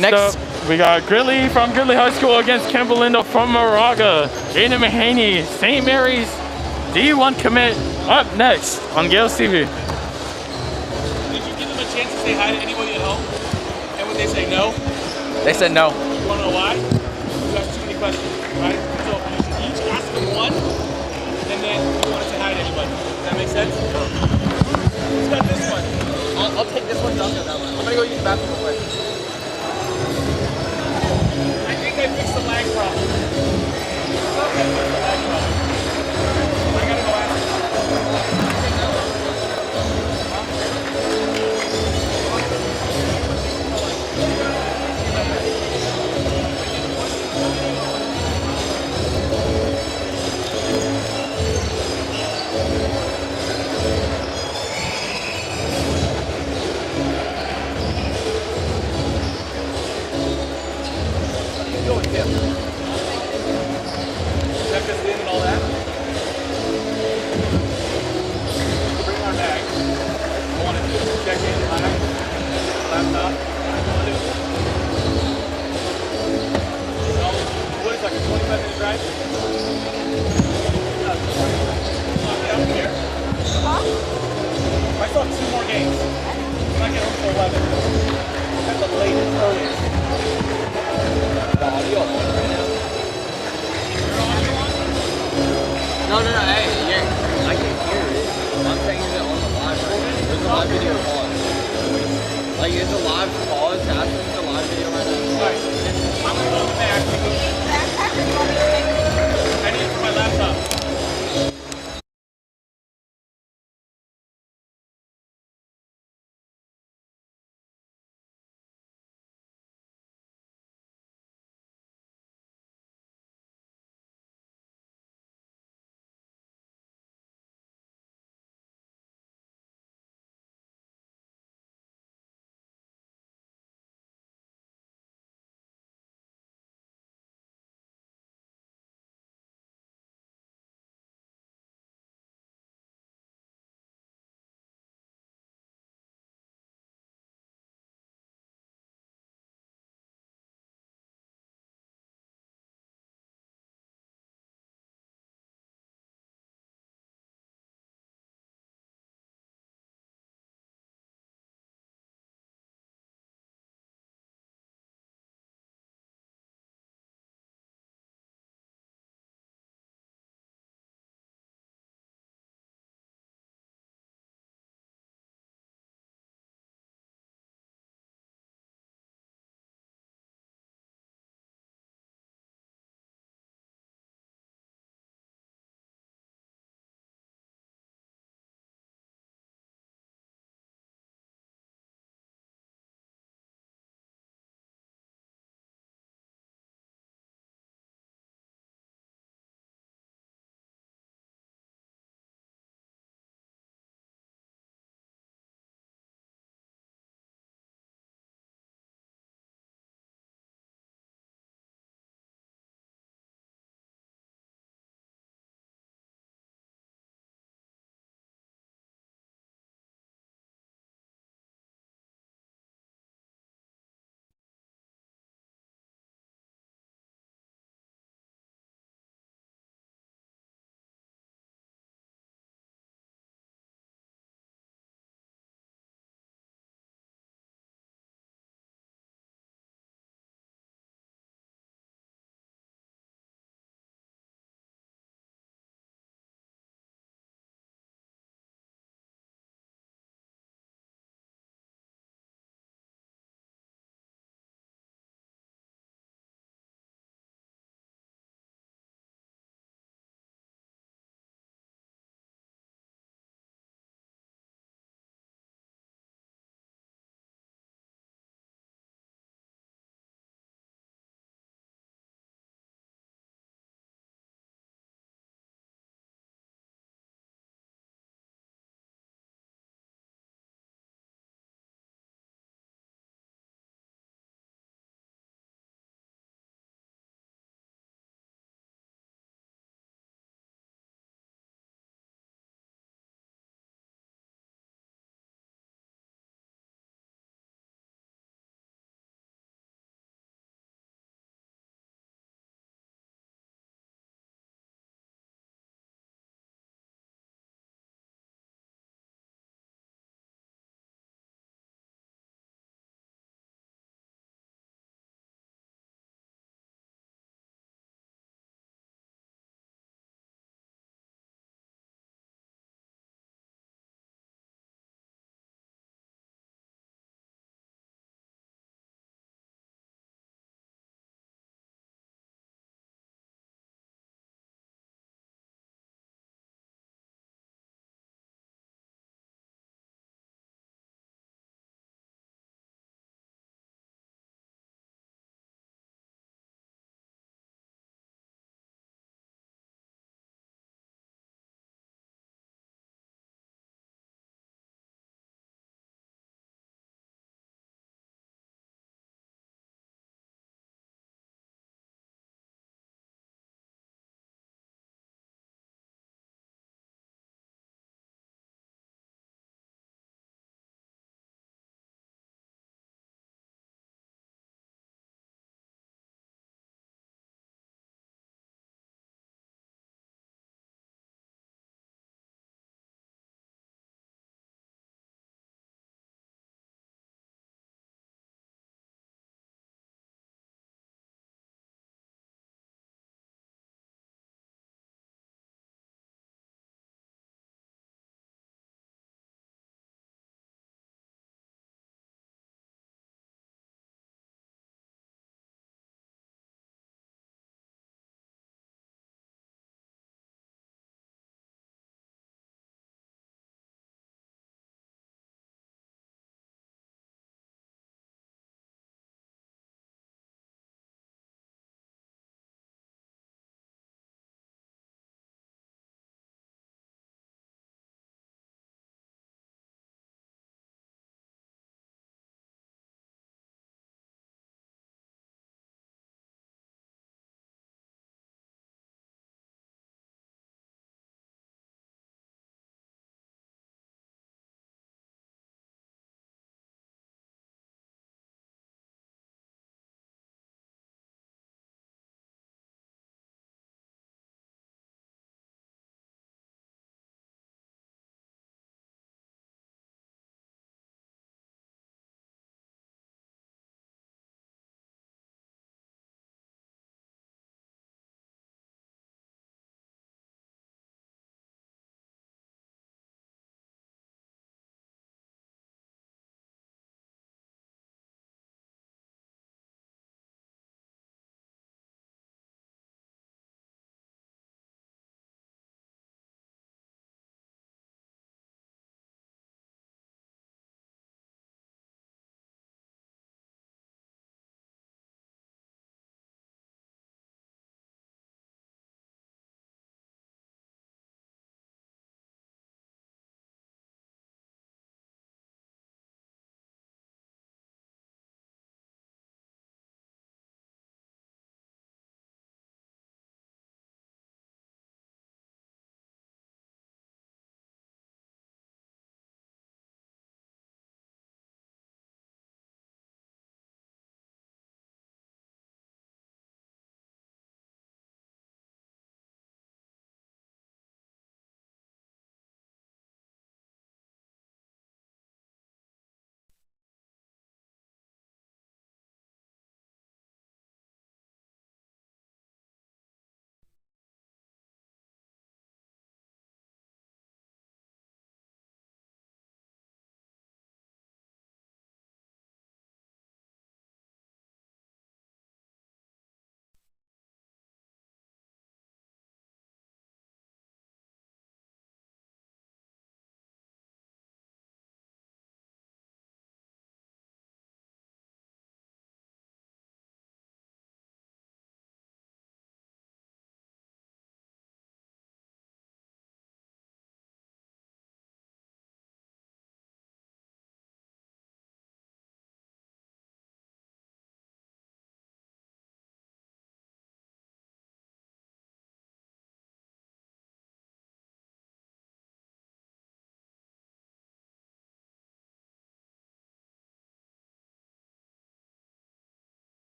Next up, we got Gridley from Gridley High School against Campolindo from Moraga. Aiden Mahaney, St. Mary's D1 commit, up next on Gales TV. Did you give them a chance to say hi to anybody at home? And would they say no? They said no. You want to know why? You asked too many questions, right? So you should each ask them one, and then you want to say hi to anybody. Does that make sense? Who's got this one? I'll take this one, I'll get that one. I'm going to go use the bathroom real quick. I think I fixed the lag problem. Okay, fixed the lag problem. I got to go ask them. Check this in and all that. Bring our bag. I want to check in, bag, laptop. What is like a 25-minute drive? Down here. I still have 2 more games. I'm not getting home till 11. At the latest, earliest. No, hey, I can hear it. I'm saying it on the live right now. There's a live video on. Like, it's a live pause. It's a live video right now. Alright, I'm gonna go back. I need it for my laptop.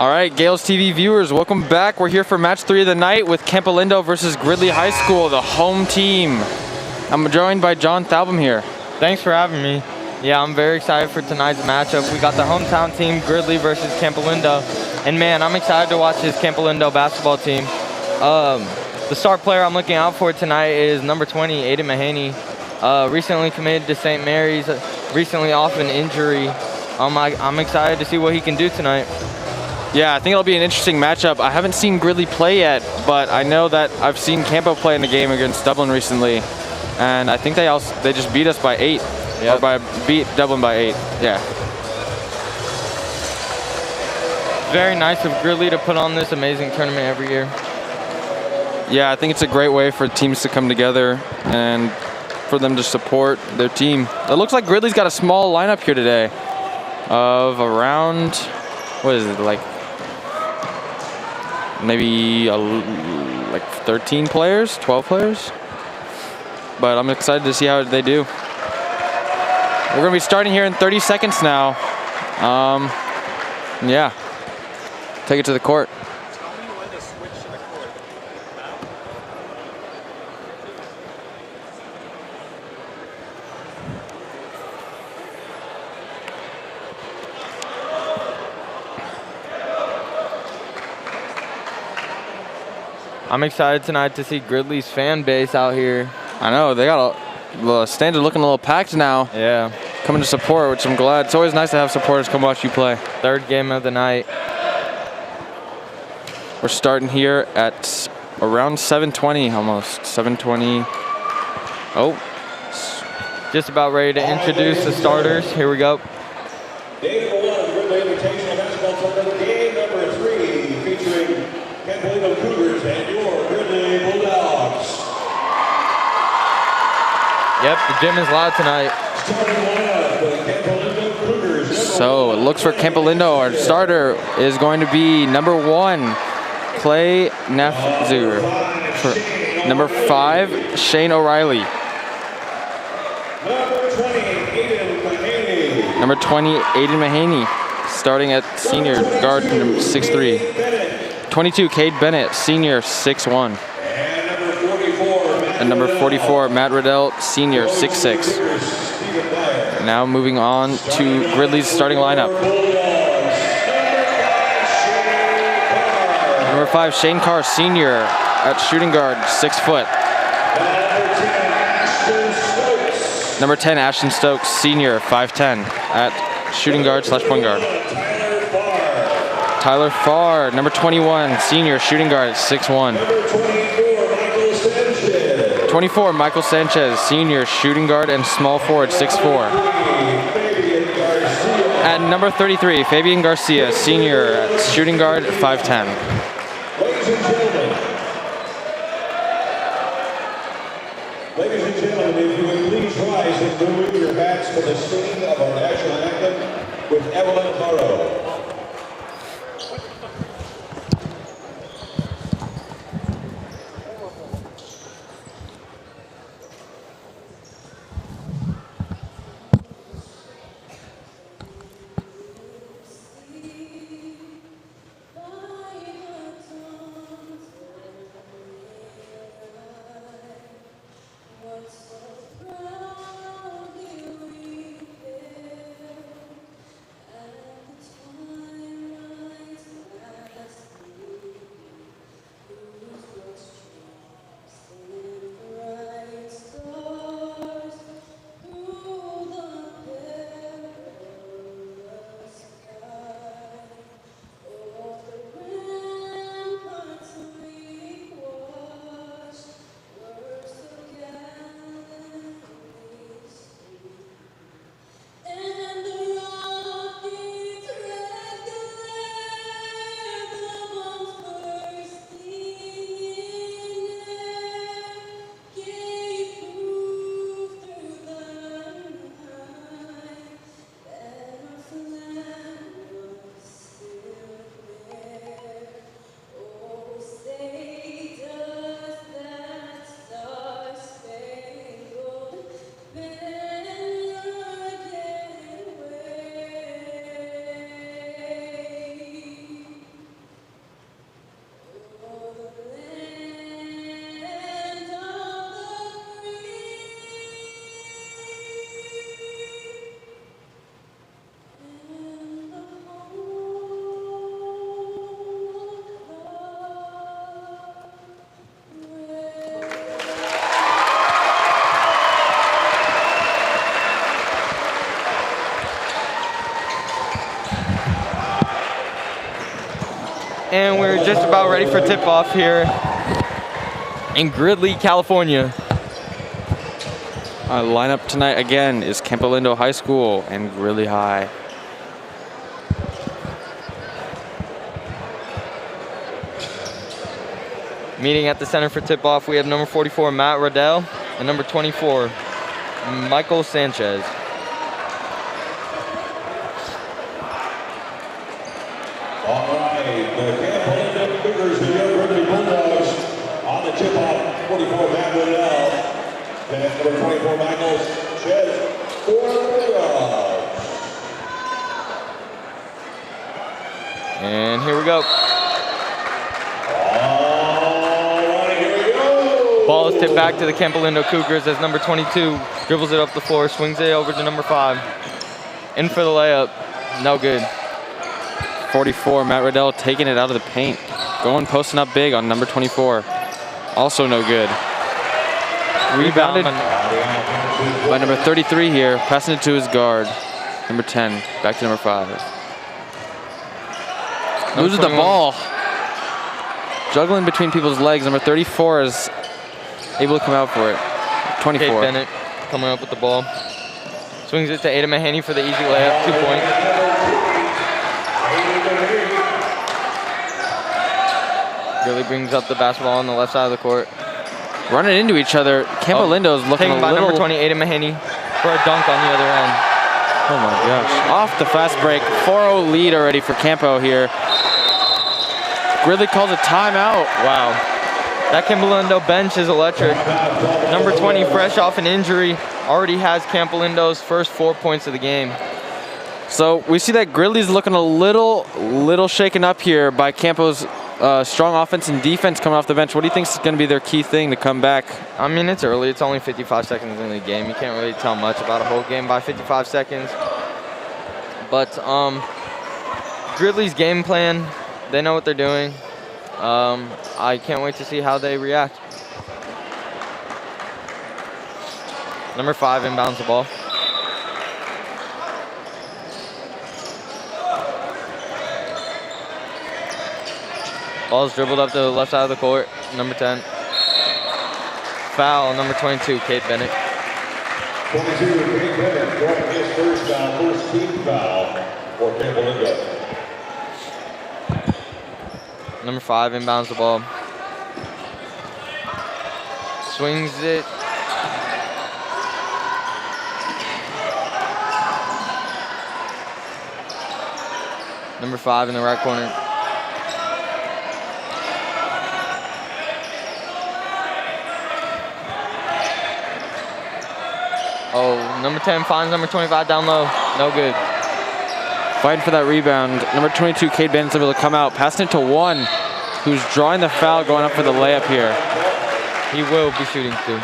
All right, Gales TV viewers, welcome back. We're here for match 3 of the night with Campolindo versus Gridley High School, the home team. I'm joined by John Thalbum here. Thanks for having me. Yeah, I'm very excited for tonight's matchup. We got the hometown team, Gridley versus Campolindo. And man, I'm excited to watch this Campolindo basketball team. The star player I'm looking out for tonight is number 20, Aiden Mahaney. Recently committed to St. Mary's, recently off an injury. I'm excited to see what he can do tonight. Yeah, I think it'll be an interesting matchup. I haven't seen Gridley play yet, but I know that I've seen Campo play in the game against Dublin recently, and I think they just beat us by 8, or beat Dublin by 8. Yeah. Very nice of Gridley to put on this amazing tournament every year. Yeah, I think it's a great way for teams to come together and for them to support their team. It looks like Gridley's got a small lineup here today of around, what is it, like maybe like 13 players, 12 players. But I'm excited to see how they do. We're going to be starting here in 30 seconds now. Yeah, take it to the court. I'm excited tonight to see Gridley's fan base out here. I know, they got the stands are looking a little packed now. Yeah. Coming to support, which I'm glad. It's always nice to have supporters come watch you play. Third game of the night. We're starting here at around 7:20, almost 7:20. Oh. Just about ready to introduce the starters. Here we go. Game number 1 of the Gridley Invitational Basketball Tournament. Game number 3 featuring Campolindo Cougars and your Gridley Bulldogs. Yep, the gym is loud tonight. So it looks for Campolindo. Our starter is going to be number 1, Clay Nafzur. For number 5, Shane O'Reilly. Number 20, Aiden Mahaney, starting at senior guard, number 6'3". 22, Cade Bennett, senior, 6'1". And number 44, Matt Riddell, senior, 6'6". Now moving on to Gridley's starting lineup. Number 5, Shane Carr, senior, at shooting guard, 6 foot. Number 10, Ashton Stokes, senior, 5'10", at shooting guard / point guard. Tyler Farr, number 21, senior, shooting guard at 6'1". 24, Michael Sanchez, senior, shooting guard and small forward, 6'4". At number 33, Fabian Garcia, senior, at shooting guard, 5'10". Ladies and gentlemen, if you would please rise and move your backs for the singing of our national anthem with Evelyn Burrow. And we're just about ready for tip-off here in Gridley, California. Our lineup tonight again is Campo Lindo High School and Gridley High. Meeting at the center for tip-off, we have number 44, Matt Riddell, and number 24, Michael Sanchez. All right, the Campo Lindo Cougars and your Gridley Bulldogs on the tip-off, 44 Matt Riddell, and number 24 Michael Sanchez for the Bulldogs. And here we go. Ball is tipped back to the Campo Lindo Cougars as number 22 dribbles it up the floor, swings it over to number 5. In for the layup. No good. 44, Matt Riddell taking it out of the paint. Going posting up big on number 24. Also no good. Rebounded by number 33 here, passing it to his guard. Number 10, back to number 5. Loses the ball. Juggling between people's legs. Number 34 is able to come out for it. 24. Kate Bennett coming up with the ball. Swings it to Ada Mahaney for the easy layup, 2 points. Really brings up the basketball on the left side of the court. Running into each other. Campo Lindo is looking taken by number 20, Ada Mahaney, for a dunk on the other end. Oh my gosh. Off the fast break. 4-0 lead already for Campo here. Gridley calls a timeout. Wow. That Campo Lindo bench is electric. Number 20, fresh off an injury, already has Campo Lindo's first 4 points of the game. So we see that Gridley's looking a little shaken up here by Campo's strong offense and defense coming off the bench. What do you think is going to be their key thing to come back? I mean, it's early. It's only 55 seconds in the game. You can't really tell much about a whole game by 55 seconds. But Gridley's game plan, they know what they're doing. I can't wait to see how they react. Number 5 inbounds the ball. Ball's dribbled up to the left side of the court. Number 10. Foul, number 22, Kate Bennett. 22, Kate Bennett, drawing his first foul, first team foul for Campo Lindo. Number 5 inbounds the ball. Swings it. Number 5 in the right corner. Oh, number 10 finds number 25 down low. No good. Fighting for that rebound. Number 22, Cade Bennett's able to come out, passing it to 1, who's drawing the foul, going up for the layup here. He will be shooting too.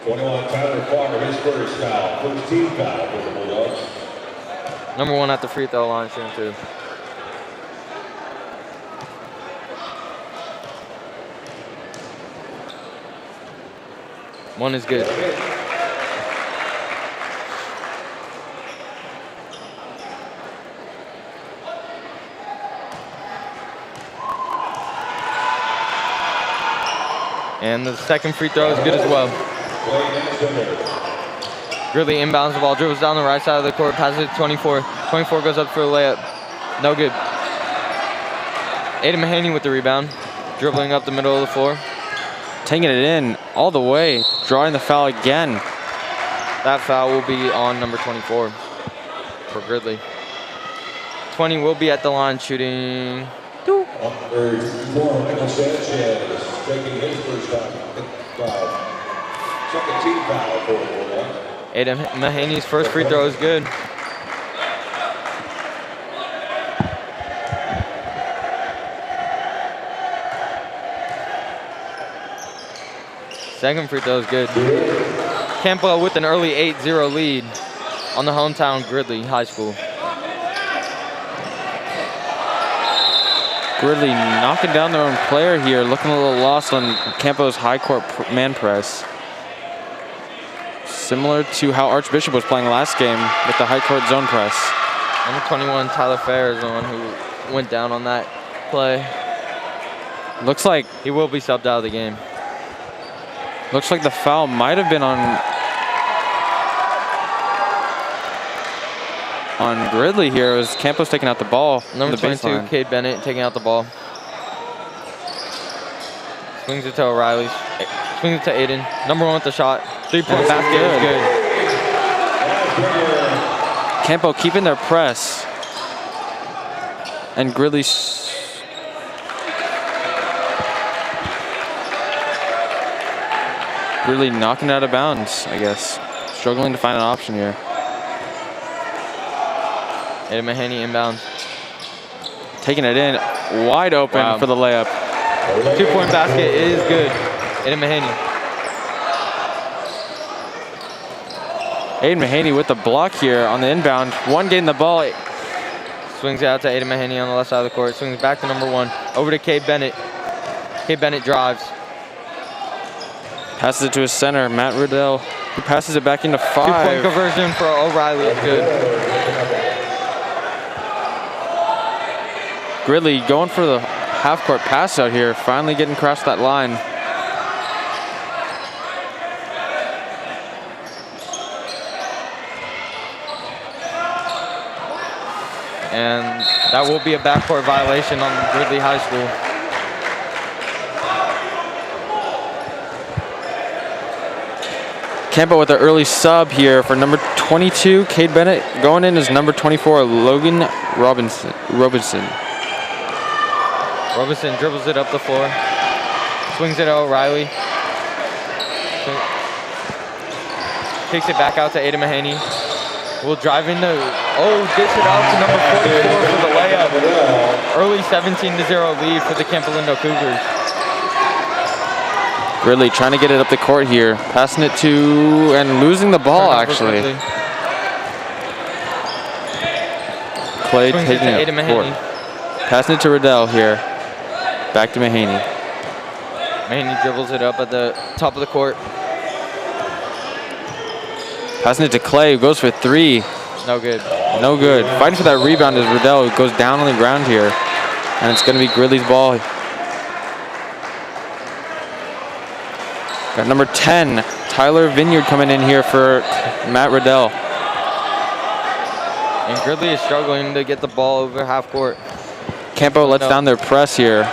21, Tyler Farmer, his first foul, first team foul for the Bulldogs. Number 1 at the free throw line shooting too. One is good. And the second free throw is good as well. Gridley inbounds the ball, dribbles down the right side of the court, passes it to 24. 24 goes up for a layup. No good. Ada Mahaney with the rebound, dribbling up the middle of the floor. Taking it in all the way, drawing the foul again. That foul will be on number 24 for Gridley. 20 will be at the line shooting. Number 24, Michael Sanchez, taking his first foul. Second team foul for the Bulldogs. Ada Mahaney's first free throw is good. Second free throw is good. Campo with an early 8-0 lead on the hometown Gridley High School. Gridley knocking down their own player here, looking a little lost on Campo's high court man press. Similar to how Archbishop was playing last game with the high court zone press. Number 21, Tyler Fair, is the one who went down on that play. Looks like he will be subbed out of the game. Looks like the foul might have been on Gridley here. It was Campos taking out the ball. Number the 22, baseline. Cade Bennett, taking out the ball. Swings it to O'Reilly. Swings it to Aiden. Number 1 with the shot. 3-point basket is good. Campo keeping their press. And Gridley knocking it out of bounds, I guess. Struggling to find an option here. Aiden Mahaney inbounds. Taking it in, wide open for the layup. 2-point basket is good. Aiden Mahaney. Aiden Mahaney with the block here on the inbound. One getting the ball. Swings it out to Aiden Mahaney on the left side of the court. Swings back to number 1. Over to Cade Bennett. Cade Bennett drives. Passes it to his center, Matt Riddell. He passes it back into 5. 2-point conversion for O'Reilly is good. Gridley going for the half-court pass out here, finally getting across that line. And that will be a backcourt violation on Gridley High School. Campo with the early sub here for number 22, Cade Bennett. Going in is number 24, Logan Robinson. Robinson dribbles it up the floor. Swings it to O'Reilly. Takes it back out to Aiden Mahaney. Will drive into, dish it out to number 44 for the layup. Early 17-0 lead for the Campolindo Cougars. Gridley trying to get it up the court here. Passing it to, and losing the ball actually. Clay taking it forward. Passing it to Riddell here. Back to Mahaney. Mahaney dribbles it up at the top of the court. Passing it to Clay, who goes for 3. No good. No good. Fighting for that rebound is Riddell, who goes down on the ground here. And it's going to be Gridley's ball. Got number 10, Tyler Vineyard coming in here for Matt Riddell. And Gridley is struggling to get the ball over half court. Campo lets down their press here.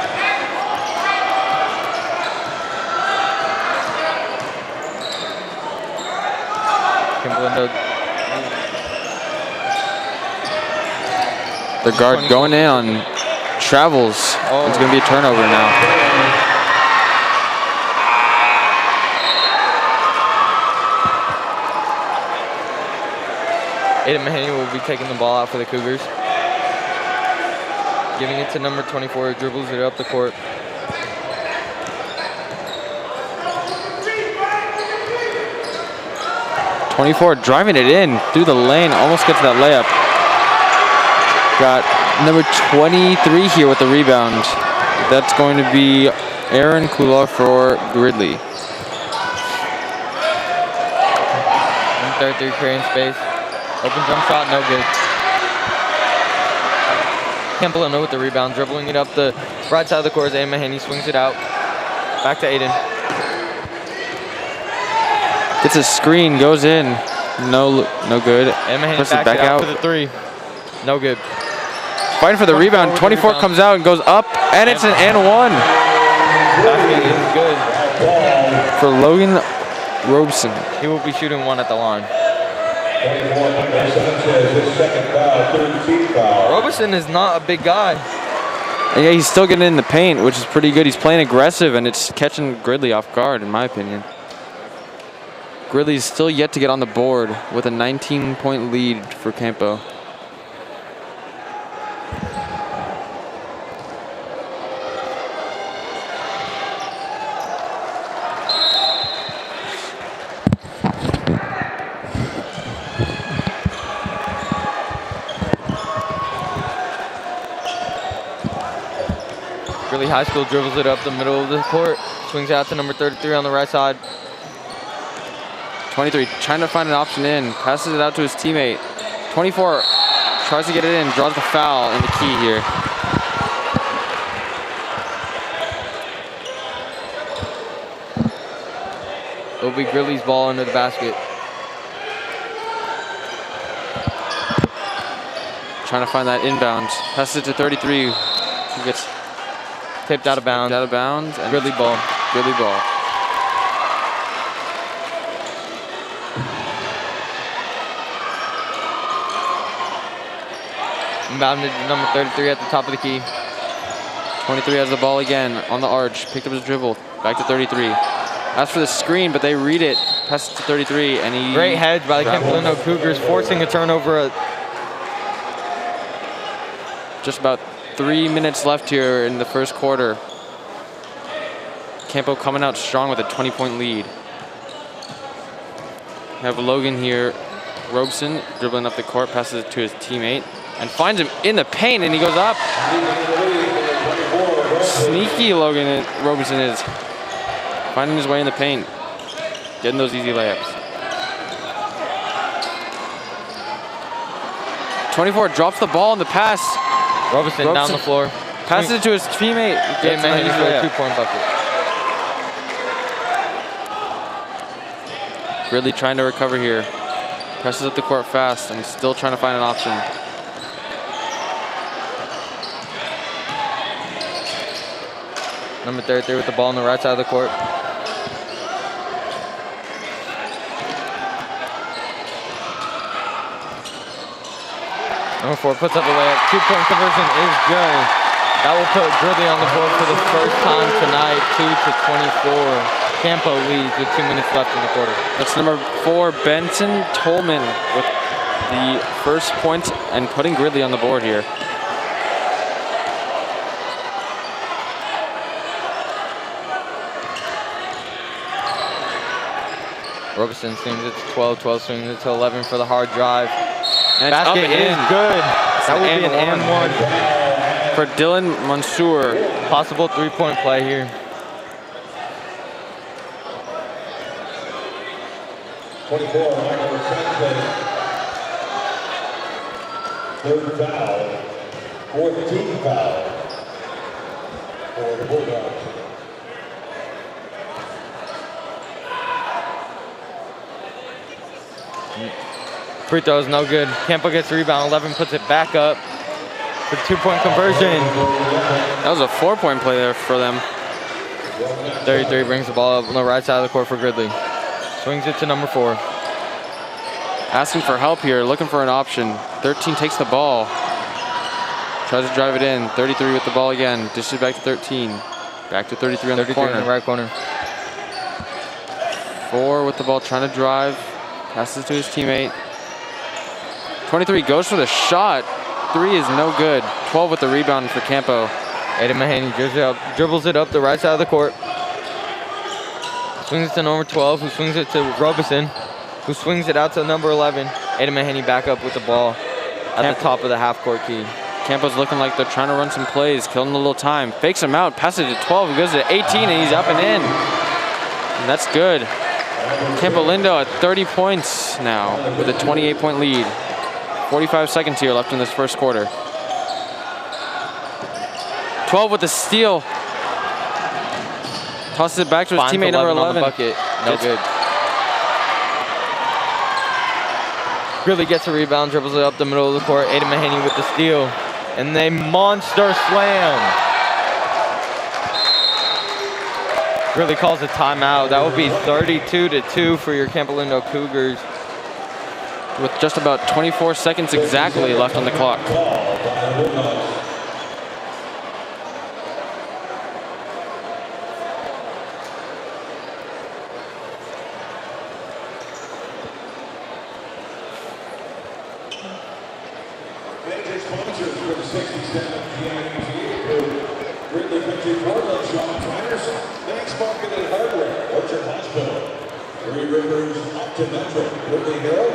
The guard going in on Travels. It's going to be a turnover now. Aiden Mahaney will be taking the ball out for the Cougars. Giving it to number 24, dribbles it up the court. .24 driving it in through the lane, almost gets that layup. Got number 23 here with the rebound. That's going to be Aaron Kula for Gridley. Third through creating space. Open jump shot, no good. Campolindo with the rebound, dribbling it up the right side of the court. Aiden Mahaney swings it out. Back to Aiden. Gets a screen, goes in. No good. Aiden Mahaney pushes it back back out for the 3. No good. Fighting for the rebound. 24 comes out and goes up, and it's an and 1. Basket is good. For Logan Robeson. He will be shooting 1 at the line. Robeson is not a big guy. And yeah, he's still getting in the paint, which is pretty good. He's playing aggressive, and it's catching Gridley off guard, in my opinion. Gridley's still yet to get on the board with a 19-point lead for Campo. Gridley High School dribbles it up the middle of the court. Swings out to number 33 on the right side. 23 trying to find an option in. Passes it out to his teammate. 24 tries to get it in, draws the foul in the key here. It'll be Gridley's ball under the basket. Trying to find that inbound. Passes it to 33. He gets tipped out of bounds. Out of bounds. And Gridley ball. Gridley ball. Inbounded to number 33 at the top of the key. 23 has the ball again on the arch. Picked up his dribble. Back to 33. Asked for the screen, but they read it. Passes to 33, and he... Great hedge by the Campolindo Cougars, forcing a turnover. Just about 3 minutes left here in the first quarter. Campo coming out strong with a 20-point lead. We have Logan here. Robeson dribbling up the court, passes it to his teammate, and finds him in the paint, and he goes up. Sneaky Robeson is. Finding his way in the paint. Getting those easy layups. 24 drops the ball in the pass. Robeson down the floor. Passes it to his teammate. Gets a 2-point bucket. Gridley trying to recover here. Presses up the court fast and still trying to find an option. Number 33 with the ball on the right side of the court. Number 4 puts up the layup. 2-point conversion is good. That will put Gridley on the board for the first time tonight, 2-24. Campo leads with 2 minutes left in the quarter. That's number 4, Benson Tolman, with the first point and putting Gridley on the board here. Robeson swings it to 12, 12 swings it to 11 for the hard drive. And basket is good. That would be an and one for Dylan Mansour. Possible 3-point play here. Third foul, fourth team foul for the Bulldogs. Free throw is no good. Campo gets the rebound. 11 puts it back up for 2-point conversion. That was a 4-point play there for them. 33 brings the ball up on the right side of the court for Gridley. Swings it to number 4. Asking for help here, looking for an option. 13 takes the ball. Tries to drive it in. 33 with the ball again. Dishes back to 13. Back to 33 on the corner. In the right corner. 4 with the ball, trying to drive. Passes to his teammate. 23 goes for the shot. 3 is no good. 12 with the rebound for Campo. Aiden Mahaney dribbles it up the right side of the court. Swings it to number 12, who swings it to Robeson, who swings it out to number 11. Aiden Mahaney back up with the ball at the top of the half-court key. Campo's looking like they're trying to run some plays, killing a little time. Fakes him out, passes it to 12, he goes to 18, and he's up and in. And that's good. Campolindo at 30 points now with a 28-point lead. 45 seconds here left in this first quarter. 12 with the steal. Tosses it back to his teammate, number 11. Bucket. No good. Gridley gets a rebound, dribbles it up the middle of the court. Aiden Mahaney with the steal. And they monster slam. Gridley calls a timeout. That would be 32-2 for your Campolindo Cougars. With just about 24 seconds exactly left on the clock. Major sponsors for the 67 GMT Gridley Country Portland, Sean Trainers, Thanks Market and Hardware, Orchard Hospital, Three Rivers Optometric, Gridley Hill,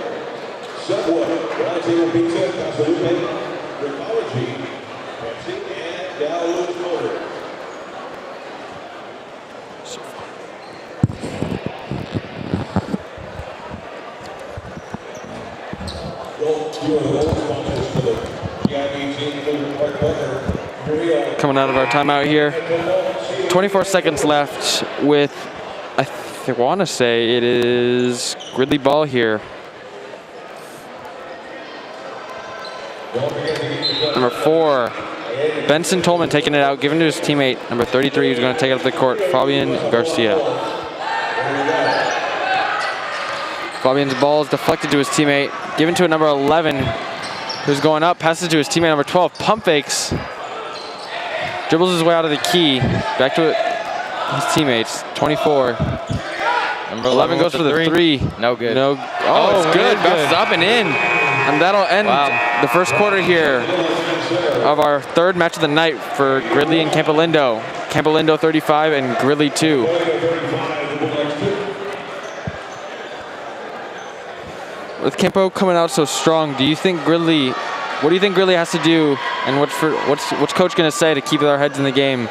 Subway, Round Table Pizza, Casa Lupe, Recology, Pepsi, and Dowlew's Motor. You are the sponsors for the coming out of our timeout here. 24 seconds left with, I want to say it is Gridley ball here. Number 4, Benson Tolman taking it out, giving to his teammate, number 33, who's going to take it up the court, Fabian Garcia. Fabian's ball is deflected to his teammate, given to a number 11, who's going up, passes to his teammate, number 12, pump fakes, dribbles his way out of the key, back to his teammates, 24. Number 11 goes for the 3. No good. No. Oh, it's good. Bounces up and in. And that'll end the first quarter here of our third match of the night for Gridley and Campolindo. Campolindo 35 and Gridley 2. With Campo coming out so strong, what do you think Gridley has to do, and what's coach going to say to keep their heads in the game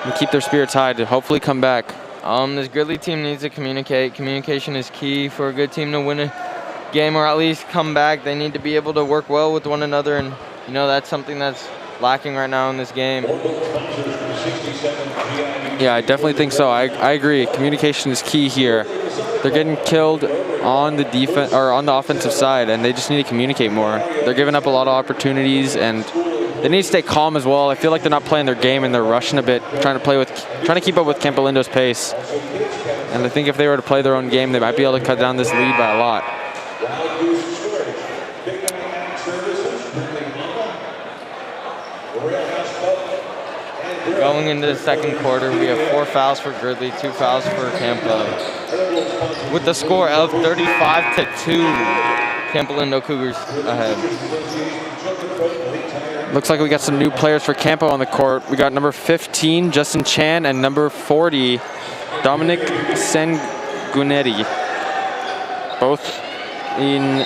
and keep their spirits high to hopefully come back? This Gridley team needs to communicate. Communication is key for a good team to win a game or at least come back. They need to be able to work well with one another, and that's something that's lacking right now in this game. Yeah, I definitely think so. I agree. Communication is key here. They're getting killed on the defense or on the offensive side, and they just need to communicate more. They're giving up a lot of opportunities, and they need to stay calm as well. I feel like they're not playing their game and they're rushing a bit, trying to keep up with Campolindo's pace. And I think if they were to play their own game, they might be able to cut down this lead by a lot. Going into the second quarter, we have 4 fouls for Gridley, 2 fouls for Campo. With the score of 35-2, Campolindo Cougars ahead. Looks like we got some new players for Campo on the court. We got number 15, Justin Chan, and number 40, Dominic Sengunetti. Both in...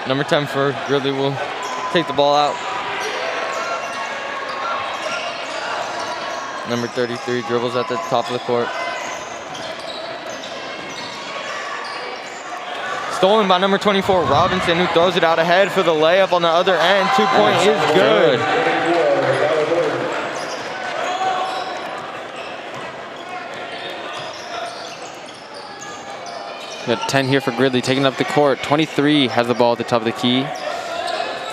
Number 10 for Gridley will take the ball out. Number 33 dribbles at the top of the court. Stolen by number 24, Robinson, who throws it out ahead for the layup on the other end. 2-point is good. Got 10 here for Gridley, taking up the court. 23 has the ball at the top of the key.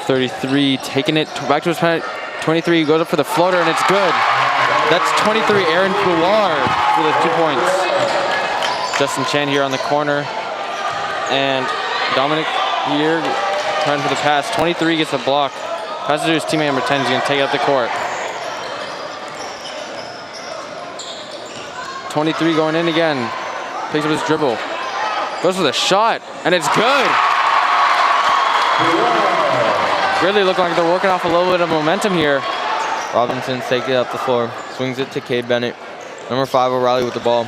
33 taking it back to his penalty. 23 goes up for the floater, and it's good. That's 23, Aaron Poular for the 2 points. Justin Chan here on the corner. And Dominic here trying for the pass. 23 gets the block. Passes to his teammate number 10. He's going to take it up the court. 23 going in again. Picks up his dribble. Goes for the shot, and it's good. Gridley look like they're working off a little bit of momentum here. Robinson's taking it up the floor. Swings it to Cade Bennett. Number 5, O'Reilly with the ball.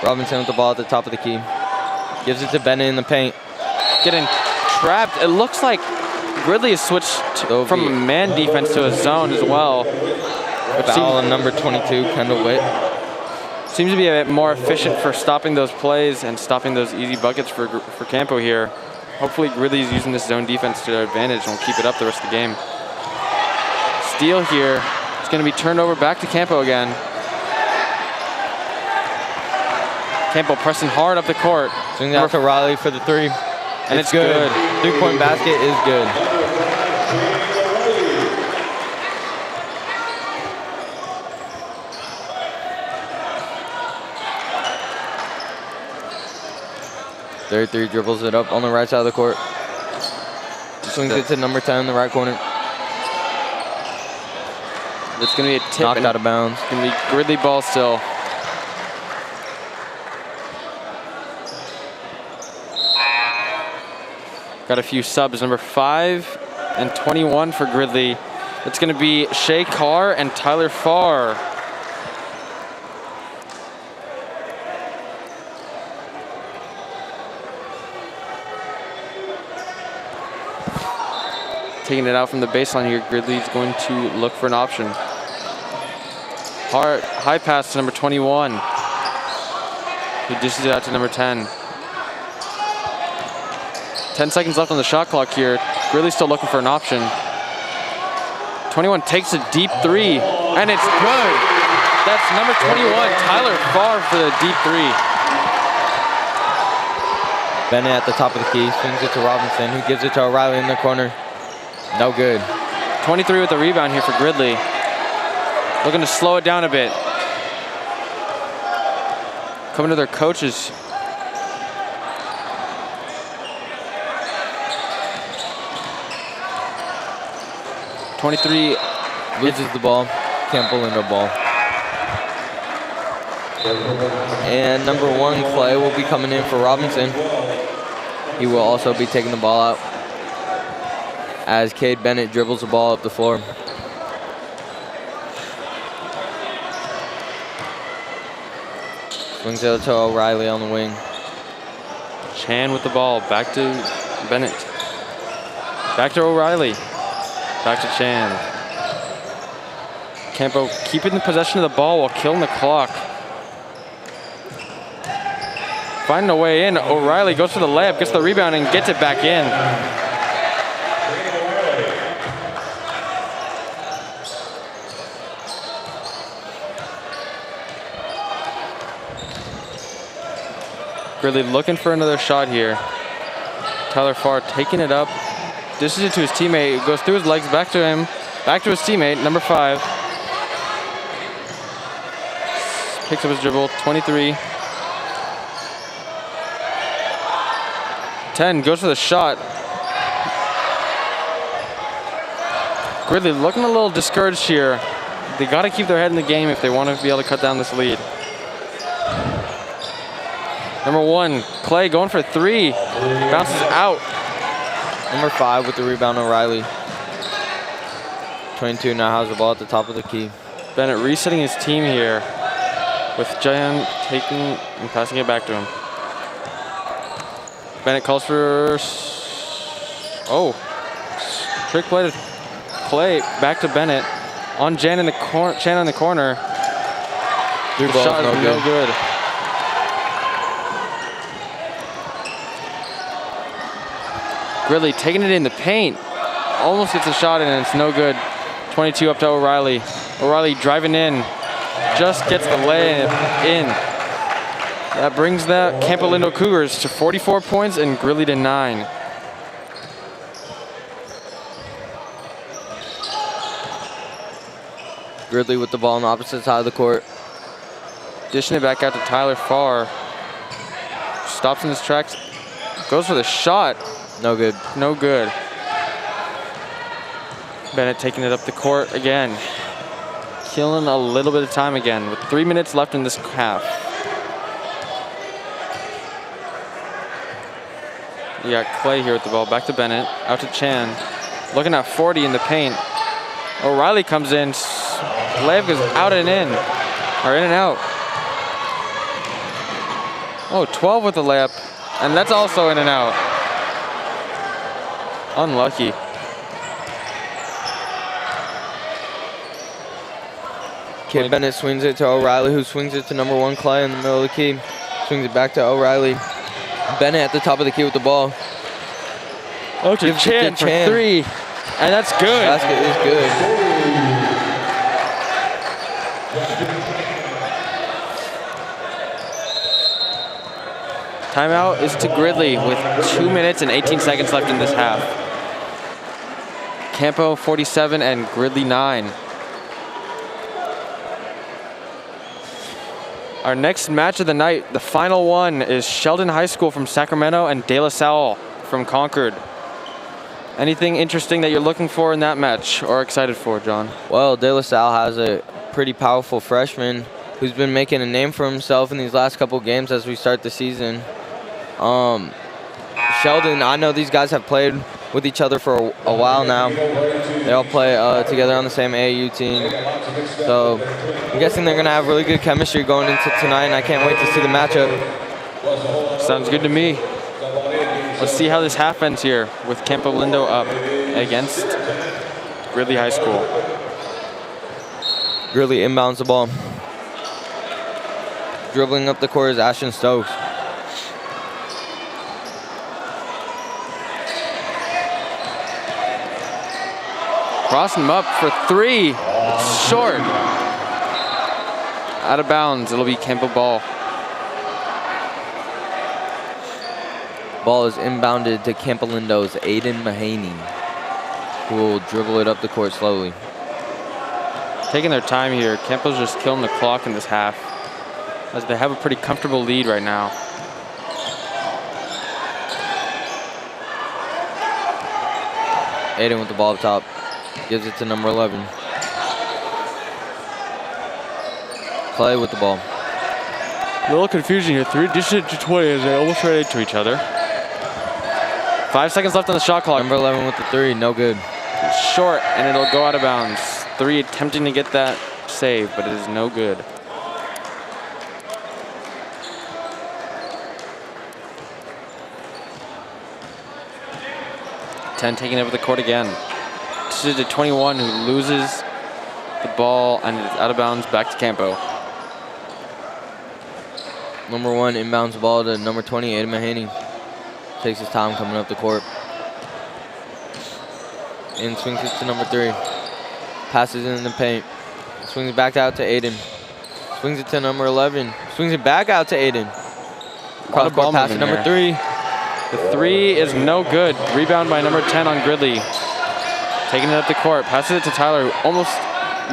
Robinson with the ball at the top of the key. Gives it to Bennett in the paint. Getting trapped. It looks like Gridley has switched from a man defense to a zone as well. Foul on number 22, Kendall Witt. Seems to be a bit more efficient for stopping those plays and stopping those easy buckets for Campo here. Hopefully Gridley's using this zone defense to their advantage and will keep it up the rest of the game. Steal here. It's going to be turned over back to Campo again. Campo pressing hard up the court. Swing out to Riley for the 3. And it's good. 3-point basket is good. Three dribbles it up on the right side of the court. Swings it to number 10 in the right corner. It's going to be a tip. Knocked out of bounds. It's going to be Gridley ball still. Got a few subs. Number 5 and 21 for Gridley. It's going to be Shea Carr and Tyler Farr. Taking it out from the baseline here, Gridley's going to look for an option. High pass to number 21. He dishes it out to number 10. 10 seconds left on the shot clock here. Gridley's still looking for an option. 21 takes a deep three, and it's good. That's number 21, Tyler Farr, for the deep three. Bennett at the top of the key, swings it to Robinson, who gives it to O'Reilly in the corner. No good. 23 with the rebound here for Gridley. Looking to slow it down a bit. Coming to their coaches. Loses the ball. Can't pull into ball. And number 1, Clay, will be coming in for Robinson. He will also be taking the ball out as Cade Bennett dribbles the ball up the floor. Swings it to O'Reilly on the wing. Chan with the ball. Back to Bennett. Back to O'Reilly. Back to Chan. Campo keeping the possession of the ball while killing the clock. Finding a way in. O'Reilly goes for the layup, gets the rebound, and gets it back in. Gridley looking for another shot here. Tyler Farr taking it up. Dishes it to his teammate. It goes through his legs, back to him. Back to his teammate, number 5. Picks up his dribble, 23. 10 goes for the shot. Gridley looking a little discouraged here. They got to keep their head in the game if they want to be able to cut down this lead. Number 1, Clay going for 3. Bounces out. Number 5 with the rebound, O'Reilly. 22 now has the ball at the top of the key. Bennett resetting his team here with Jan taking and passing it back to him. Bennett calls for, trick play to Clay, back to Bennett. On Chan in the corner. Through The ball, shot is no good. Gridley taking it in the paint. Almost gets a shot in and it's no good. 22 up to O'Reilly. O'Reilly driving in. Just gets the layup in. That brings the Campo Lindo Cougars to 44 points and Gridley to 9. Gridley with the ball on the opposite side of the court. Dishing it back out to Tyler Farr. Stops in his tracks. Goes for the shot. No good. No good. Bennett taking it up the court again. Killing a little bit of time again with 3 minutes left in this half. You got Clay here with the ball. Back to Bennett. Out to Chan. Looking at 40 in the paint. O'Reilly comes in. Layup goes out and in. Or in and out. 12 with the layup. And that's also in and out. Unlucky. Cade Bennett swings it to O'Reilly, who swings it to number 1, Clay, in the middle of the key. Swings it back to O'Reilly. Bennett at the top of the key with the ball. To Chan for 3. And that's good. Basket is good. Timeout is to Gridley with 2 minutes and 18 seconds left in this half. Campo 47 and Gridley 9. Our next match of the night, the final one, is Sheldon High School from Sacramento and De La Salle from Concord. Anything interesting that you're looking for in that match or excited for, John? Well, De La Salle has a pretty powerful freshman who's been making a name for himself in these last couple games as we start the season. Sheldon, I know these guys have played with each other for a while now. They all play together on the same AAU team. So I'm guessing they're going to have really good chemistry going into tonight, and I can't wait to see the matchup. Sounds good to me. Let's see how this half ends here with Campo Lindo up against Gridley High School. Gridley inbounds the ball. Dribbling up the court is Ashton Stokes. Crossing him up for 3. Short. Out of bounds. It'll be Campo ball. Ball is inbounded to Campolindo's Aiden Mahaney, who will dribble it up the court slowly. Taking their time here. Campo's just killing the clock in this half, as they have a pretty comfortable lead right now. Aiden with the ball up top. Gives it to number 11. Clay with the ball. A little confusion here. 3 dishes to 20 as they almost ran into each other. 5 seconds left on the shot clock. Number 11 with the 3. No good. It's short, and it'll go out of bounds. 3 attempting to get that save, but it is no good. Ten taking over the court again. This is the 21 who loses the ball and it's out of bounds back to Campo. Number 1 inbounds the ball to number 20, Aiden Mahaney. Takes his time coming up the court. And swings it to number 3. Passes in the paint. Swings it back out to Aiden. Swings it to number 11. Swings it back out to Aiden. Cross court pass to number 3. The 3 is no good. Rebound by number 10 on Gridley. Taking it up the court. Passes it to Tyler, who almost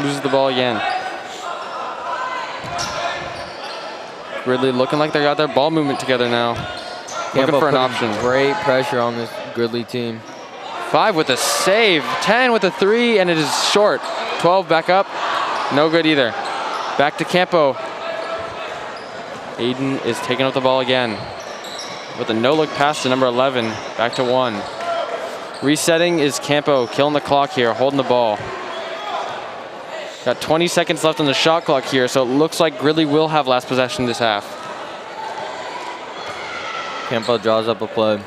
loses the ball again. Gridley looking like they got their ball movement together now. Looking for an option. Great pressure on this Gridley team. 5 with a save. 10 with a 3, and it is short. 12 back up. No good either. Back to Campo. Aiden is taking up the ball again with a no-look pass to number 11. Back to 1. Resetting is Campo, killing the clock here, holding the ball. Got 20 seconds left on the shot clock here, so it looks like Gridley will have last possession this half. Campo draws up a play.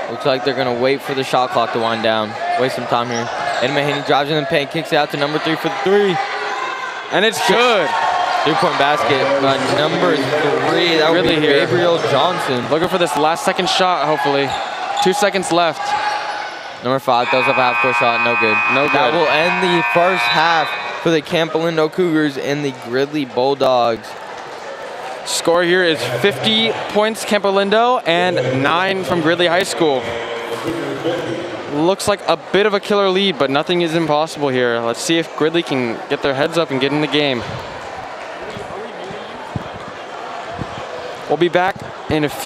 Looks like they're going to wait for the shot clock to wind down. Waste some time here. Aiden Mahaney drives in the paint, kicks it out to number 3 for the 3. And it's good. 3-point basket by number 3. That would be Gabriel Johnson. Looking for this last second shot, hopefully. 2 seconds left. Number 5 throws up a half-court shot. No good. No good. That will end the first half for the Campolindo Cougars and the Gridley Bulldogs. Score here is 50 points Campolindo and 9 from Gridley High School. Looks like a bit of a killer lead, but nothing is impossible here. Let's see if Gridley can get their heads up and get in the game. We'll be back in a few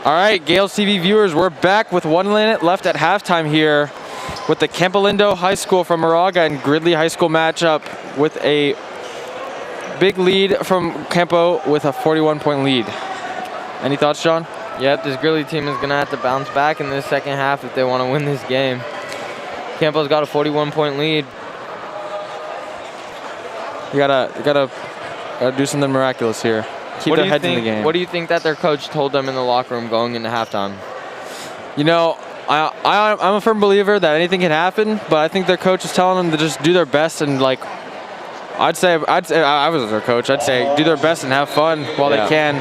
All right, Gales TV viewers, we're back with 1 minute left at halftime here with the Campolindo High School from Moraga and Gridley High School matchup with a big lead from Campo with a 41-point lead. Any thoughts, John? Yep, this Gridley team is going to have to bounce back in this second half if they want to win this game. Campo's got a 41-point lead. You gotta do something miraculous here. Keep their heads in the game. What do you think that their coach told them in the locker room going into halftime? You know, I'm a firm believer that anything can happen, but I think their coach is telling them to just do their best and like, I'd say I was their coach. I'd say do their best and have fun while they can.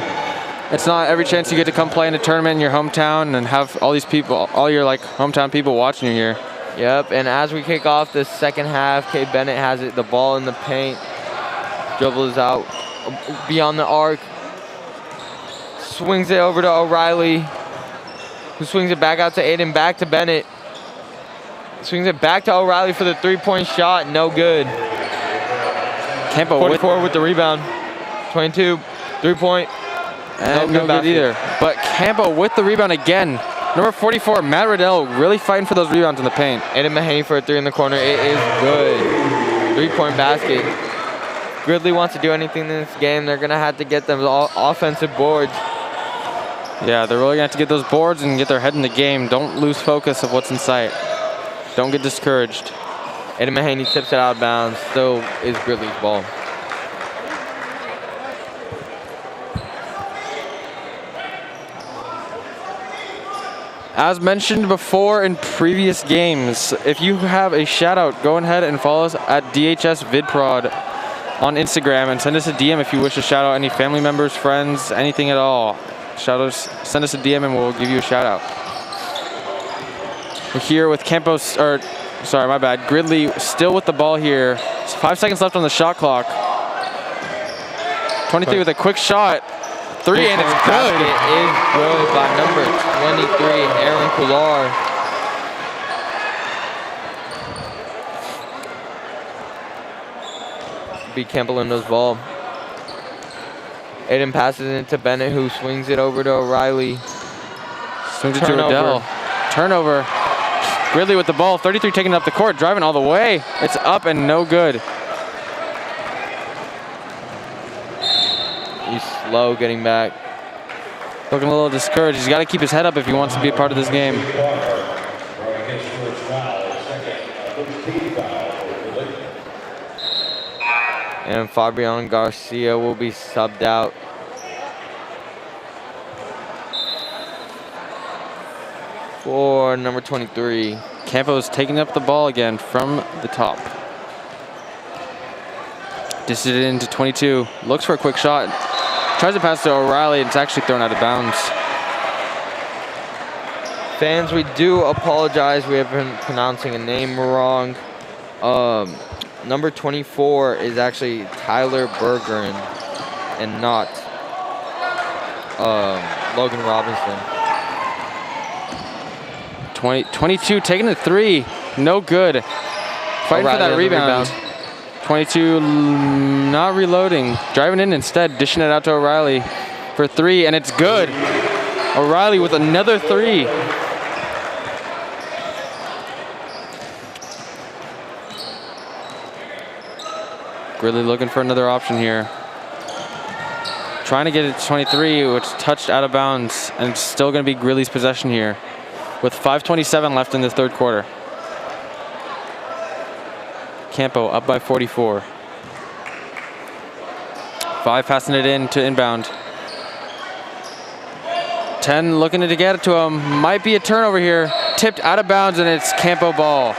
It's not every chance you get to come play in a tournament in your hometown and have all these people, all your like hometown people watching you here. Yep, and as we kick off the second half, Cade Bennett has the ball in the paint, dribbles out beyond the arc, swings it over to O'Reilly, who swings it back out to Aiden, back to Bennett. Swings it back to O'Reilly for the three-point shot, no good. Campo 44 with the rebound, 22, three-point, and no good either. But Campo with the rebound again. Number 44, Matt Riddell, really fighting for those rebounds in the paint. Aiden Mahaney for a three in the corner. It is good. Three-point basket. Gridley wants to do anything in this game. They're going to have to get them all offensive boards. Yeah, they're really going to have to get those boards and get their head in the game. Don't lose focus of what's in sight. Don't get discouraged. Aiden Mahaney tips it out of bounds. Still is Gridley's ball. As mentioned before in previous games, if you have a shout out, go ahead and follow us at DHS VidProd on Instagram and send us a DM if you wish to shout out any family members, friends, anything at all. Send us a DM and we'll give you a shout out. We're here with Gridley still with the ball here. 5 seconds left on the shot clock. 23 with a quick shot. Three, and it's good. It is good by number 23, Aaron Coular. Beat Campolindo's ball. Aiden passes it to Bennett, who swings it over to O'Reilly. Swings it to Riddell. Turnover. Gridley with the ball. 33 taking it up the court, driving all the way. It's up and no good. He's slow getting back. Looking a little discouraged. He's got to keep his head up if he wants to be a part of this game. And Fabian Garcia will be subbed out. For number 23. Campo's taking up the ball again from the top. Dishes it into 22. Looks for a quick shot. Tries to pass to O'Reilly. It's actually thrown out of bounds. Fans, we do apologize. We have been pronouncing a name wrong. Number 24 is actually Tyler Bergeron and not Logan Robinson. 22 taking the three. No good. Fighting for that rebound. 22 not reloading. Driving in instead. Dishing it out to O'Reilly for three, and it's good. O'Reilly with another three. Gridley looking for another option here. Trying to get it to 23, which touched out of bounds, and it's still going to be Gridley's possession here with 5:27 left in the third quarter. Campo up by 44. 5 passing it in to inbound. 10 looking to get it to him. Might be a turnover here. Tipped out of bounds, and it's Campo ball.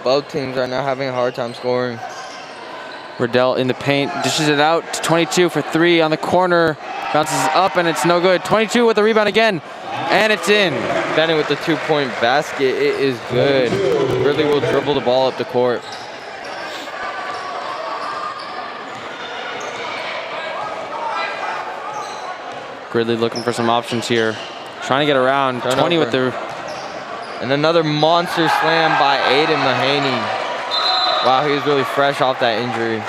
Both teams are now having a hard time scoring. Riddell in the paint, dishes it out to 22 for three on the corner. Bounces up and it's no good. 22 with the rebound again, and it's in. Bennett with the two-point basket. It is good. Gridley will dribble the ball up the court. Gridley looking for some options here. Trying to get around. 20 with the And another monster slam by Aiden Mahaney. Wow, he was really fresh off that injury.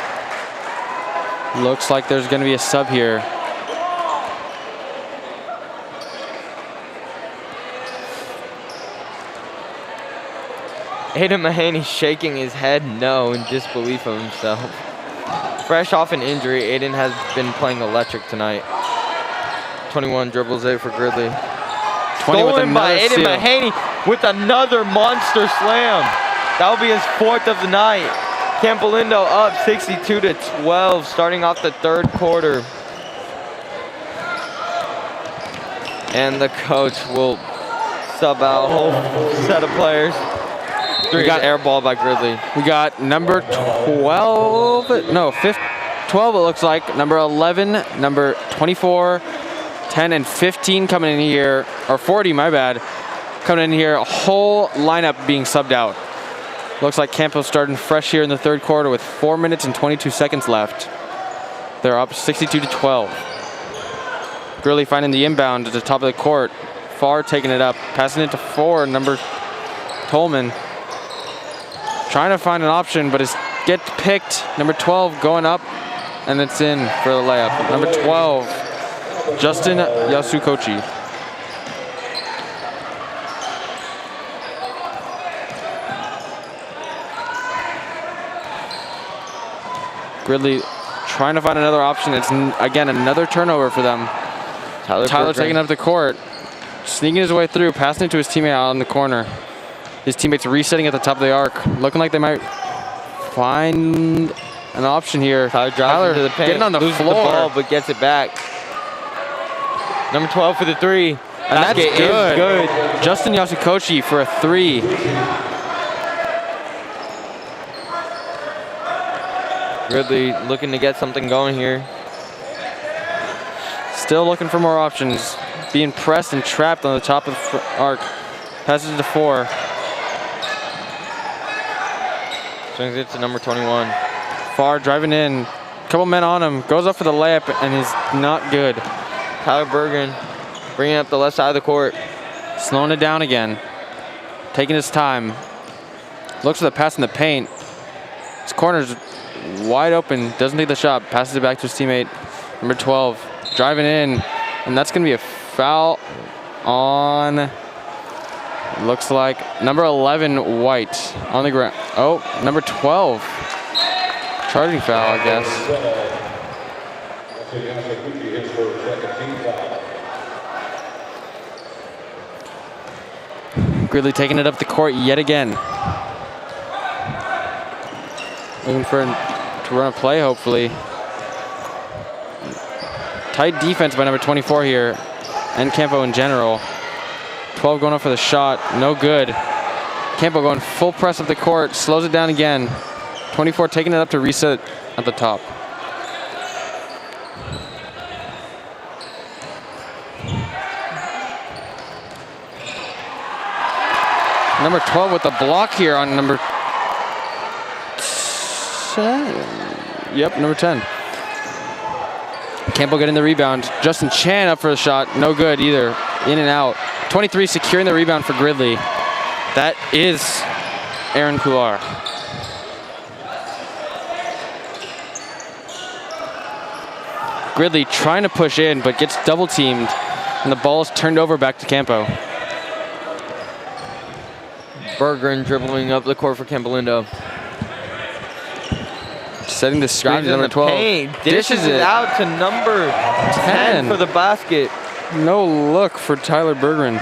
Looks like there's going to be a sub here. Aiden Mahaney shaking his head no in disbelief of himself. Fresh off an injury, Aiden has been playing electric tonight. 21 dribbles it for Gridley. 20 with Stolen by another Aiden steal. Mahaney with another monster slam. That will be his 4th of the night. Campolindo up 62-12, starting off the 3rd quarter. And the coach will sub out a whole set of players. We got air ball by Gridley. We got number 12, no, 12 it looks like, number 11, number 24, 10, and 15 coming in here, or 40, my bad, coming in here, a whole lineup being subbed out. Looks like Campo starting fresh here in the 3rd quarter with 4 minutes and 22 seconds left. They're up 62-12. Gridley finding the inbound at the top of the court. Farr taking it up, passing it to 4, number Tolman. Trying to find an option, but it gets picked. Number 12 going up, and it's in for the layup. Number 12, Justin Yasukochi. Gridley trying to find another option. It's, again, another turnover for them. Tyler taking up the court, sneaking his way through, passing it to his teammate out in the corner. His teammates resetting at the top of the arc, looking like they might find an option here. Tyler into the paint, getting on the loses floor. the ball, but gets it back. Number 12 for the 3. And that's Basket good. is good. Justin Yasukochi for a 3. Gridley looking to get something going here. Still looking for more options. Being pressed and trapped on the top of the arc. Passes it to 4. Swings it to number 21. Farr driving in. Couple men on him. Goes up for the layup and is not good. Tyler Bergen bringing up the left side of the court. Slowing it down again. Taking his time. Looks for the pass in the paint. His corner's wide open. Doesn't take the shot. Passes it back to his teammate. Number 12. Driving in. And that's going to be a foul on... Looks like number 11, White, on the ground. Oh, number 12. Charging foul, I guess. Gridley taking it up the court yet again. Looking to run a play, hopefully. Tight defense by number 24 here, and Campo in general. 12 going up for the shot, no good. Campo going full press up the court, slows it down again. 24 taking it up to reset at the top. Number 12 with the block here on number 10. Yep, number 10. Campo getting the rebound. Justin Chan up for the shot, no good either. In and out. 23 securing the rebound for Gridley. That is Aaron Pilar. Gridley trying to push in, but gets double teamed, and the ball is turned over back to Campo. Bergeron dribbling up the court for Campolindo. Setting the screen to number 12. Paint. Dishes it out to number 10 for the basket. No look for Tyler Bergeron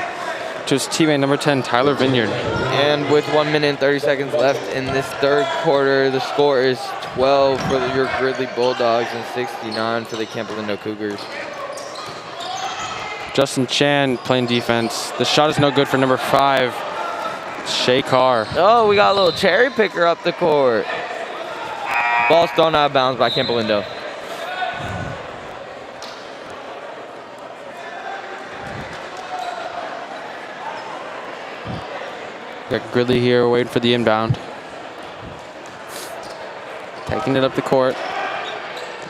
to his teammate number 10, Tyler Vineyard. And with 1 minute and 30 seconds left in this 3rd quarter, the score is 12 for your Gridley Bulldogs and 69 for the Campolindo Cougars. Justin Chan playing defense. The shot is no good for number 5, Shea Carr. Oh, we got a little cherry picker up the court. Ball's thrown out of bounds by Campolindo. Got Gridley here waiting for the inbound. Taking it up the court.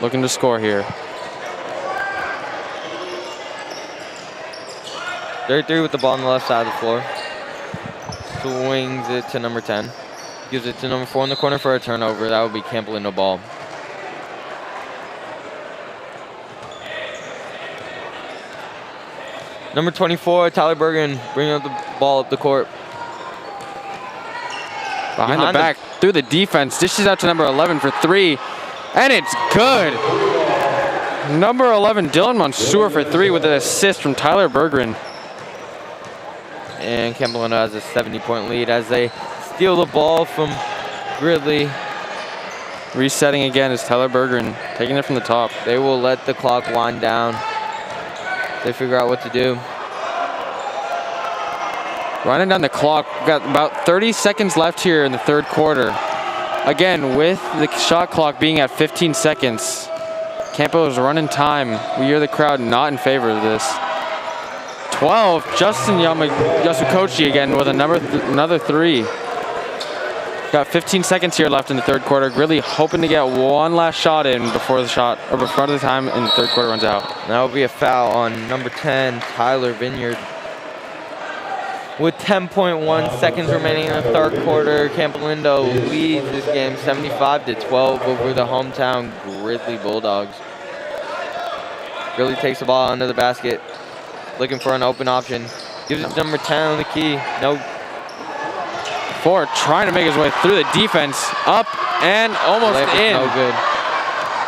Looking to score here. 33 with the ball on the left side of the floor. swings it to number 10. Gives it to number 4 in the corner for a turnover. That would be Campolindo ball. Number 24, Tyler Bergen, bringing up the ball up the court. Behind the back, through the defense, dishes out to number 11 for 3, and it's good. Number 11, Dylan Mansour for 3 with an assist from Tyler Bergen. And Campolindo has a 70-point lead as they steal the ball from Gridley. Resetting again is Tyler Bergen, taking it from the top. They will let the clock wind down. They figure out what to do. Running down the clock, we've got about 30 seconds left here in the third quarter. Again, with the shot clock being at 15 seconds, Campo is running time. We hear the crowd not in favor of this. 12, Justin Yasukochi again with another 3. Got 15 seconds here left in the third quarter. Gridley hoping to get one last shot in before the time in the third quarter runs out. That will be a foul on number 10, Tyler Vineyard. With 10.1 seconds remaining in the third quarter, Campolindo leads this game 75-12 over the hometown Gridley Bulldogs. Gridley takes the ball under the basket, looking for an open option. Gives it to number 10 on the key. No. 4 trying to make his way through the defense, up and almost in. No good.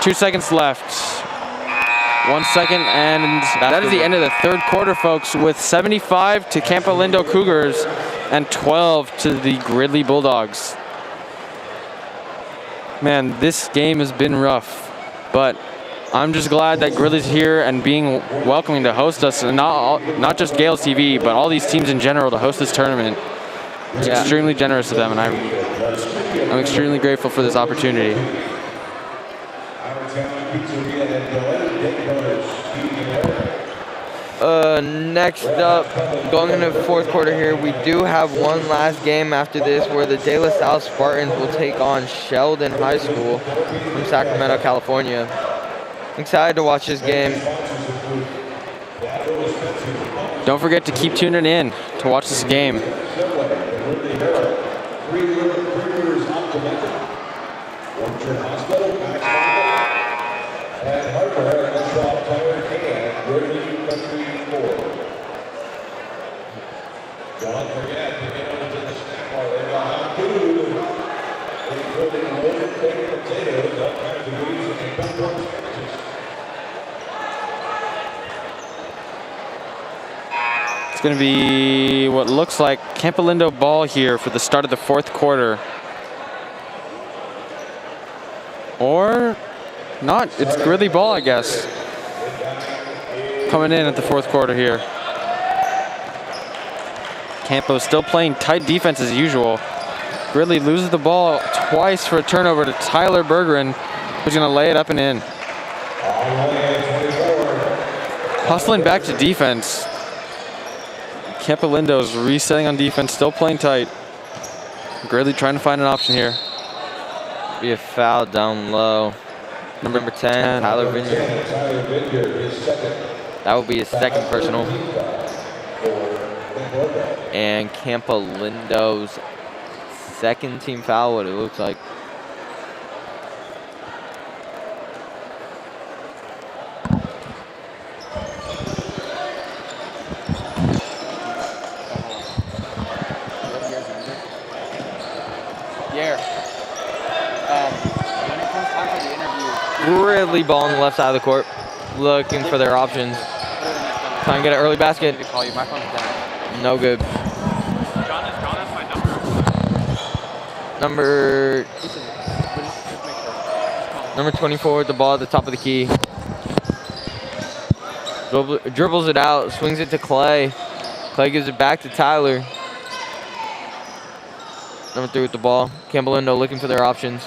2 seconds left. 1 second, and that is the end of the third quarter, folks, with 75 to Campolindo Cougars and 12 to the Gridley Bulldogs. Man, this game has been rough, but I'm just glad that Gridley's here and being welcoming to host us, and not just Gales TV, but all these teams in general to host this tournament. It's extremely generous of them, and I'm extremely grateful for this opportunity. Next up, going into the fourth quarter here, we do have one last game after this where the De La Salle Spartans will take on Sheldon High School from Sacramento, California. I'm excited to watch this game. Don't forget to keep tuning in to watch this game. It's going to be what looks like Campolindo ball here for the start of the fourth quarter. Or not. It's Gridley ball, I guess. Coming in at the fourth quarter here. Campo still playing tight defense as usual. Gridley loses the ball twice for a turnover to Tyler Bergeron, who's going to lay it up and in. Hustling back to defense. Campolindo's resetting on defense, still playing tight. Gridley trying to find an option here. Be a foul down low. Number 10, Tyler Vineyard. That will be his second personal. And Campolindo's second team foul, what it looks like. Gridley ball on the left side of the court, looking for their options. Trying to get an early basket. No good. Number 24 with the ball at the top of the key. Dribbles it out, swings it to Clay. Clay gives it back to Tyler. Number 3 with the ball. Campolindo looking for their options.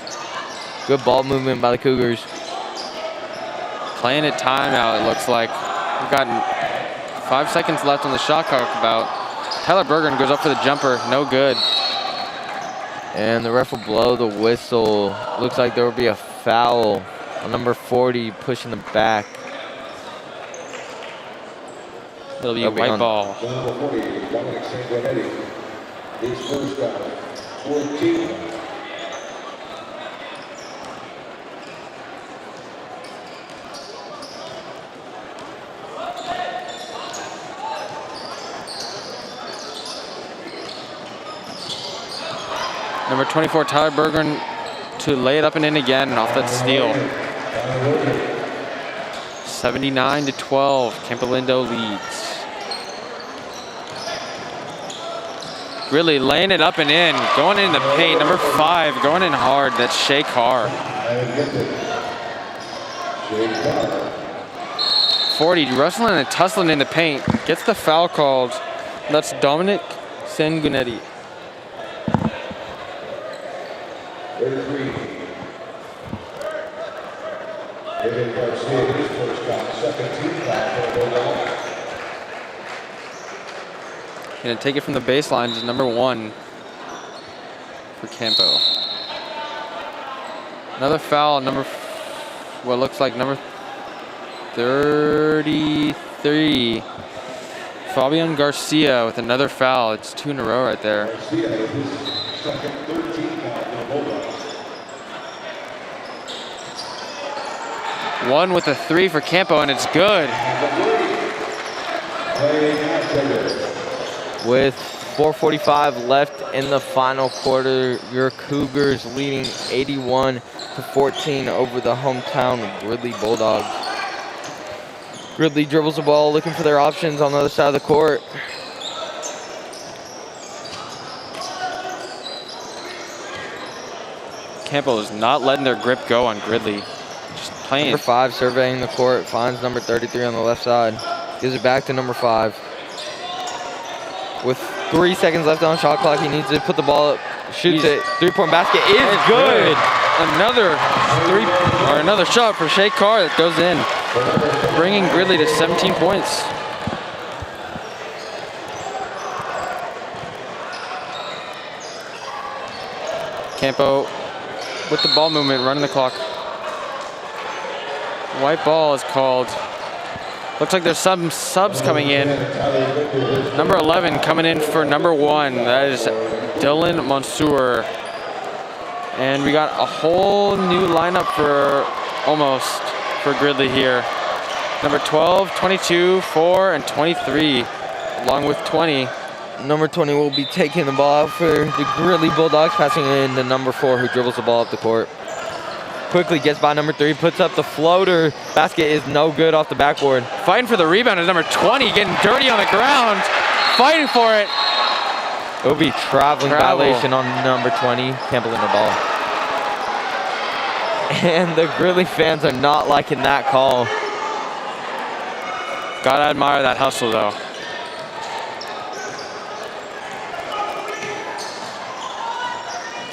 Good ball movement by the Cougars. Playing it timeout, it looks like. We've got 5 seconds left on the shot clock about. Tyler Bergeron goes up for the jumper, no good. And the ref will blow the whistle. Looks like there will be a foul on number 40 pushing the back. It'll be a white ball. His first foul, 14. Number 24, Tyler Bergen, to lay it up and in again off that steal. 79-12, Campolindo leads. Really laying it up and in, going in the paint. Number 5, going in hard. That's Shea Carr. 40, wrestling and tussling in the paint. Gets the foul called. That's Dominic Sanguinetti. 33. David Garcia, his first foul, second team foul for the Bulldogs. Gonna take it from the baseline to number 1 for Campo. Another foul, what looks like number 33. Fabian Garcia with another foul. It's 2 in a row right there. Garcia, his second 13 foul for the Bulldogs. 1 with a 3 for Campo, and it's good. With 4:45 left in the final quarter, your Cougars leading 81-14 over the hometown Gridley Bulldogs. Gridley dribbles the ball, looking for their options on the other side of the court. Campo is not letting their grip go on Gridley. Just playing. Number 5 surveying the court, finds number 33 on the left side. Gives it back to number 5. With 3 seconds left on shot clock, he needs to put the ball up, shoots it. 3-point basket is good. Another shot for Shea Carr that goes in, bringing Gridley to 17 points. Campo with the ball movement, running the clock. White ball is called. Looks like there's some subs coming in. Number 11 coming in for number 1. That is Dylan Mansour. And we got a whole new lineup for Gridley here. Number 12, 22, 4, and 23, along with 20. Number 20 will be taking the ball out for the Gridley Bulldogs, passing in to number 4, who dribbles the ball up the court. Quickly gets by number 3, puts up the floater. Basket is no good off the backboard. Fighting for the rebound is number 20, getting dirty on the ground, fighting for it. It will be traveling violation on number 20, Campbell in the ball. And the Gridley fans are not liking that call. Gotta admire that hustle though.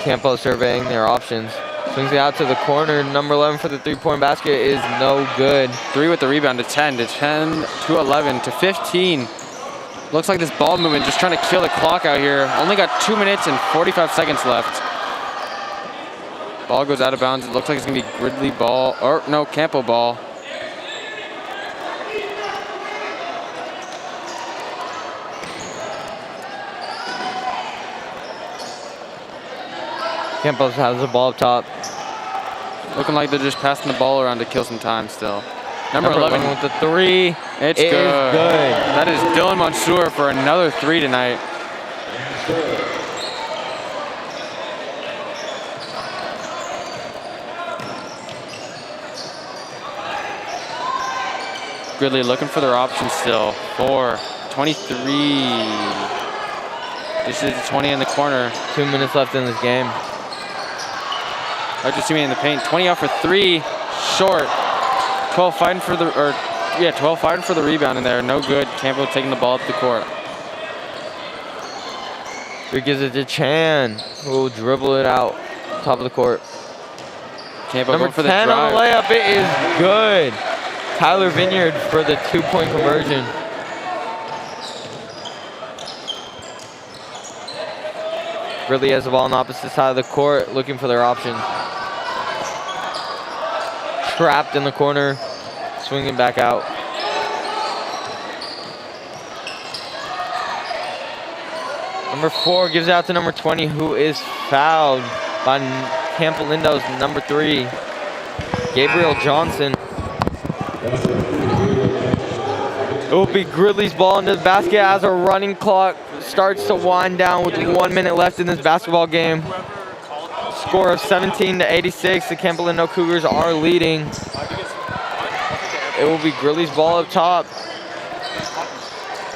Campo surveying their options. Swings it out to the corner. Number 11 for the 3-point basket is no good. 3 with the rebound to 10, to 10, to 11, to 15. Looks like this ball movement just trying to kill the clock out here. Only got 2 minutes and 45 seconds left. Ball goes out of bounds. It looks like it's gonna be Gridley ball, or no, Campo ball. Campos has the ball up top. Looking like they're just passing the ball around to kill some time still. Number 11 with the 3. It's good. Good. That is Dylan Mansour for another 3 tonight. Gridley looking for their options still. 4, 23. This is 20 in the corner. 2 minutes left in this game. Just see me in the paint. 20 out for 3, short. 12 fighting for the, 12 fighting for the rebound in there. No good. Campo taking the ball up the court. Here gives it to Chan, who will dribble it out top of the court. Campo Number going for the 10 drive. on the layup. It is good. Tyler Vineyard for the 2-point conversion. Gridley has the ball on the opposite side of the court, looking for their options. Trapped in the corner, swinging back out. Number 4 gives it out to number 20, who is fouled by Campolindo's number 3, Gabriel Johnson. It will be Gridley's ball into the basket as our running clock starts to wind down with 1 minute left in this basketball game. Score of 17-86. The Campolindo Cougars are leading. It will be Gridley's ball up top.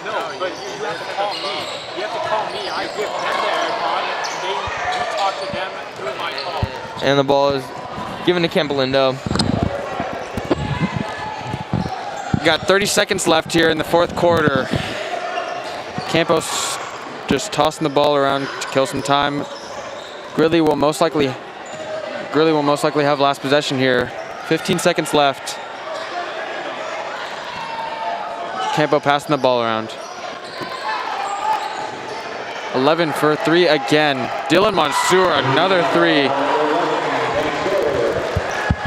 No, but you have to call me. You have to call me. I give them the AirPod, and you talk to them through my call. And the ball is given to Campolindo. Got 30 seconds left here in the fourth quarter. Campos just tossing the ball around to kill some time. Gridley will most likely have last possession here. 15 seconds left. Campo passing the ball around. 11 for 3 again. Dylan Mansour, another 3.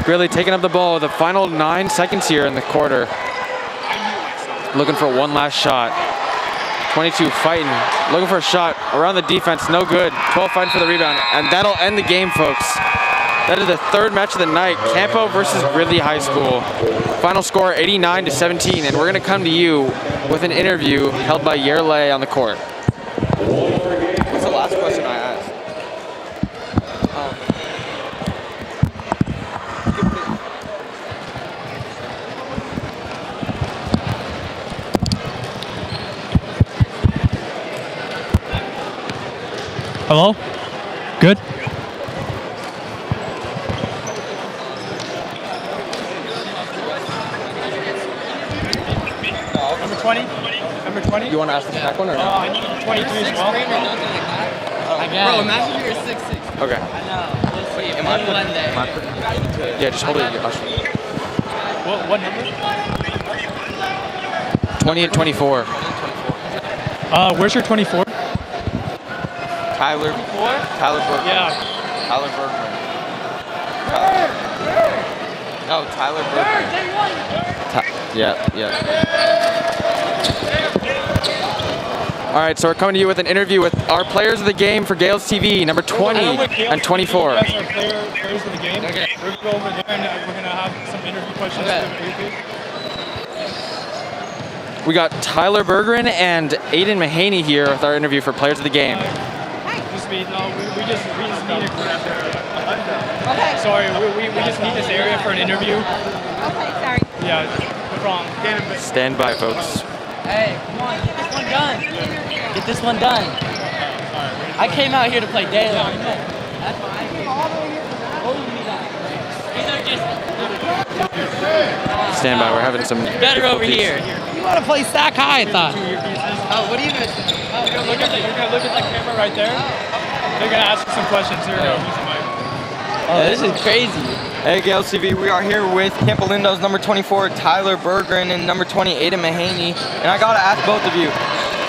Gridley taking up the ball with the final 9 seconds here in the quarter. Looking for one last shot. 22 fighting, looking for a shot around the defense, no good. 12 fighting for the rebound, and that'll end the game, folks. That is the third match of the night, Campo versus Gridley High School. Final score 89-17, and we're gonna come to you with an interview held by Yerle on the court. What's the last question I asked? Hello? Good? Number 20? Number 20? You want to ask the back one or no? I need 23 as well. Bro, imagine you're 6'6". Okay. I know. We'll see. Am I one day? Yeah, just hold it. What number? 20 and 24. Where's your 24? Tyler Bergman. Yeah. Tyler Bergman. No, Tyler Bergman. Yeah. All right, so we're coming to you with an interview with our players of the game for Gales TV, number 20 and 24. You guys are players of the game. Okay. We're going to go over there and we're going to have some interview questions. We got Tyler Bergren and Aiden Mahaney here with our interview for players of the game. We just need it for okay. Sorry, we just need this area for an interview. Okay, sorry. Yeah, no problem. Stand by, folks. Hey, come on, get this one done. Get this one done. I came out here to play daylight. That's why I came all the way here. Stand by, we're having some better over here. You want to play stack high, I thought. Oh, what do you mean? You're going to look at that camera right there. They're going to ask you some questions. Here we go. Oh, this is crazy. Hey, Gales TV, we are here with Campolindo's number 24, Tyler Bergren, and number 20, Aiden Mahaney. And I gotta ask both of you,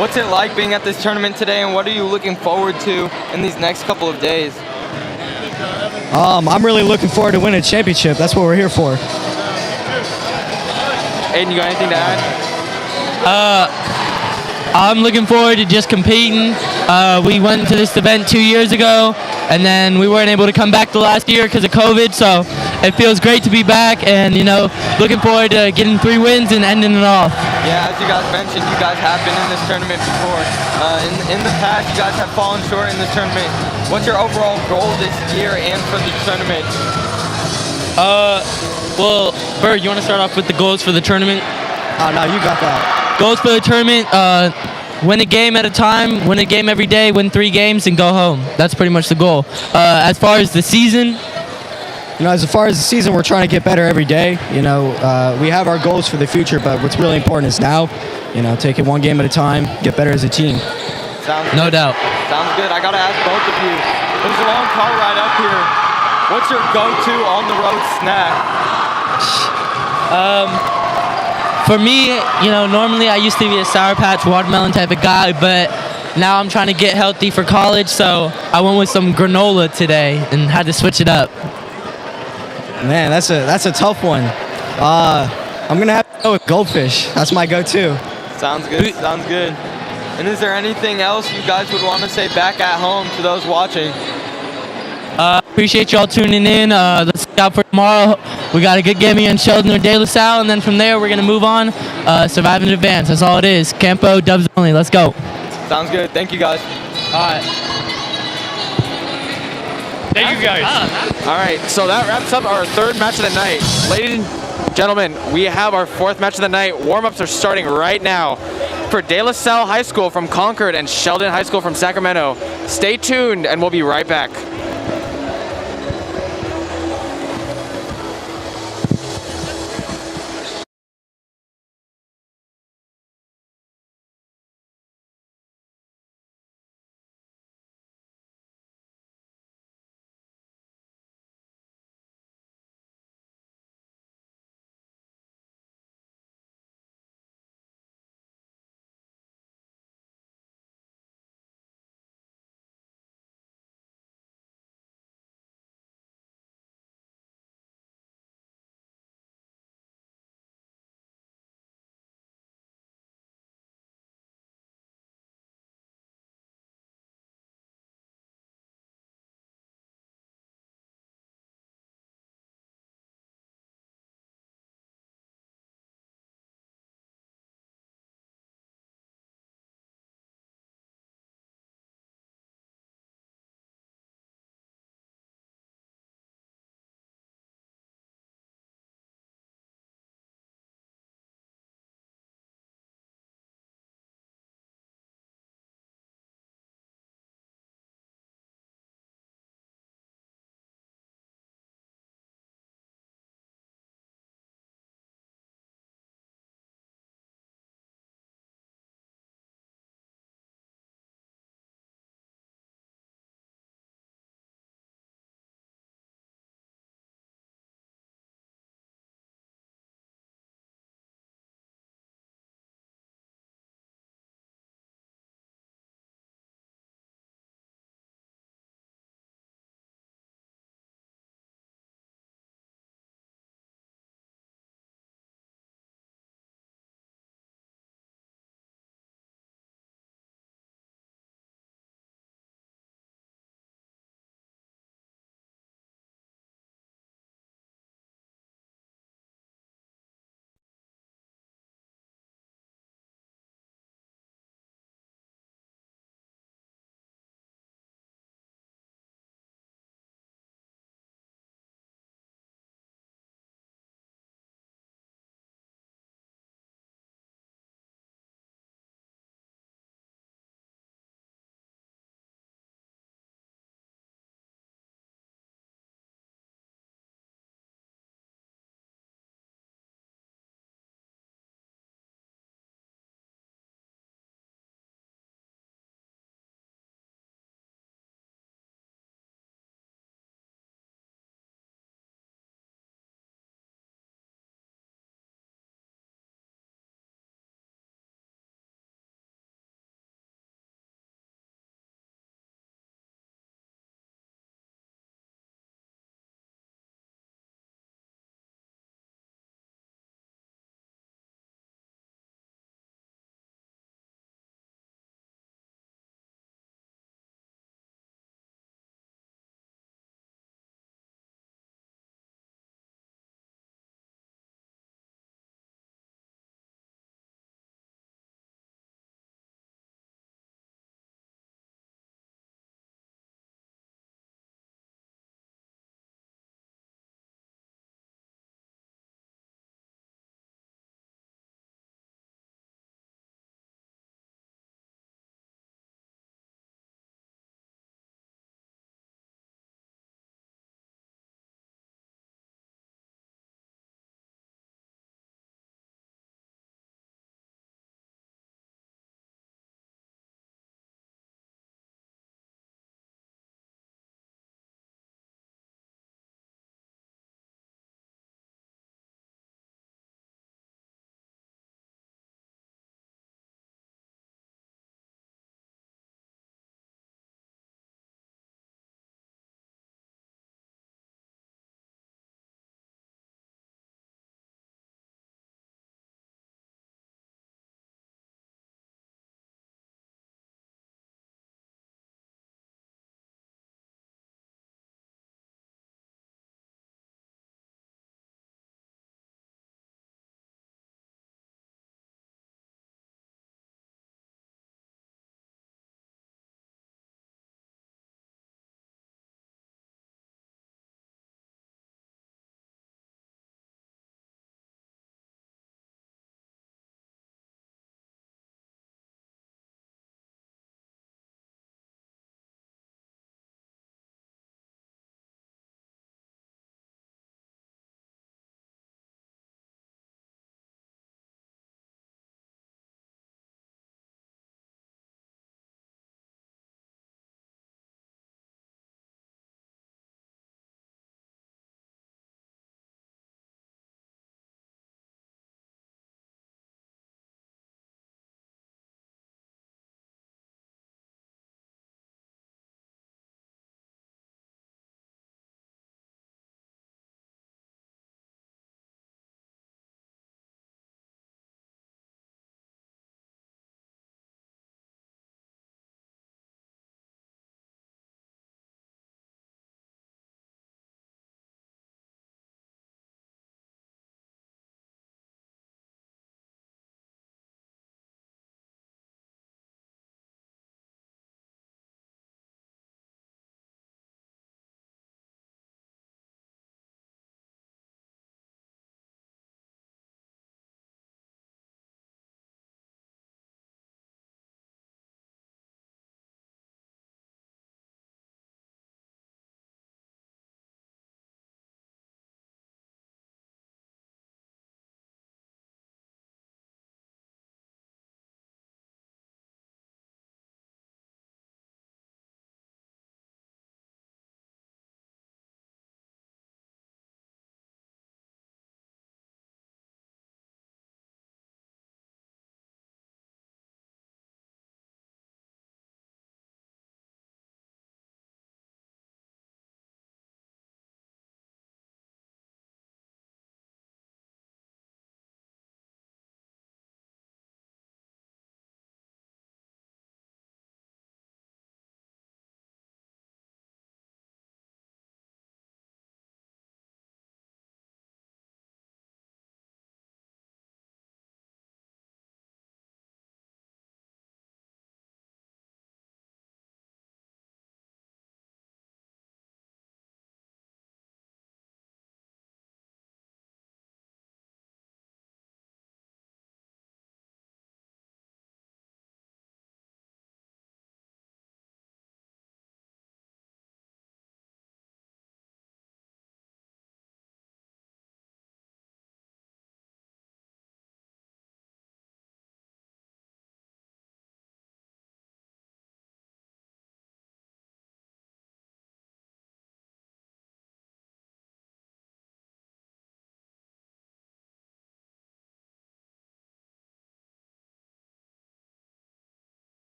what's it like being at this tournament today, and what are you looking forward to in these next couple of days? I'm really looking forward to winning a championship. That's what we're here for. Aiden, you got anything to add? I'm looking forward to just competing. We went to this event 2 years ago, and then we weren't able to come back the last year because of COVID, so it feels great to be back, and, looking forward to getting 3 wins and ending it off. Yeah, as you guys mentioned, you guys have been in this tournament before. In the past, you guys have fallen short in this tournament. What's your overall goal this year and for the tournament? Well, Bird, you want to start off with the goals for the tournament? No, you got that. Goals for the tournament, win a game at a time, win a game every day, win 3 games, and go home. That's pretty much the goal. As far as the season, as far as the season, we're trying to get better every day. We have our goals for the future, but what's really important is now, take it one game at a time, get better as a team. No doubt. Sounds good. I got to ask both of you. There's a long car ride up here. What's your go-to on-the-road snack? For me, normally I used to be a Sour Patch watermelon type of guy, but now I'm trying to get healthy for college, so I went with some granola today and had to switch it up. Man, that's a tough one. I'm gonna have to go with goldfish. That's my go-to. Sounds good. Sounds good. And is there anything else you guys would want to say back at home to those watching? Appreciate y'all tuning in. Let's look out for tomorrow. We got a good game against Sheldon or De La Salle, and then from there we're gonna move on. Survive and advance. That's all it is. Campo dubs only. Let's go. Sounds good. Thank you guys. All right. Thank you guys. All right, so that wraps up our third match of the night. Ladies and gentlemen, we have our fourth match of the night. Warm-ups are starting right now for De La Salle High School from Concord and Sheldon High School from Sacramento. Stay tuned, and we'll be right back.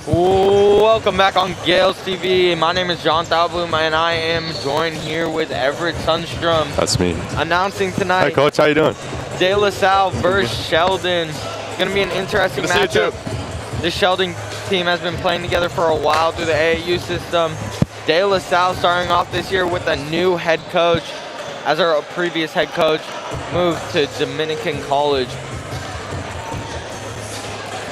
Welcome back on Gales TV. My name is John Thalbloom, and I am joined here with Everett Sundstrom. That's me. Announcing tonight. Hi, Coach. How you doing? De La Salle versus Sheldon. It's going to be an interesting matchup. This Sheldon team has been playing together for a while through the AAU system. De La Salle starting off this year with a new head coach, as our previous head coach moved to Dominican College.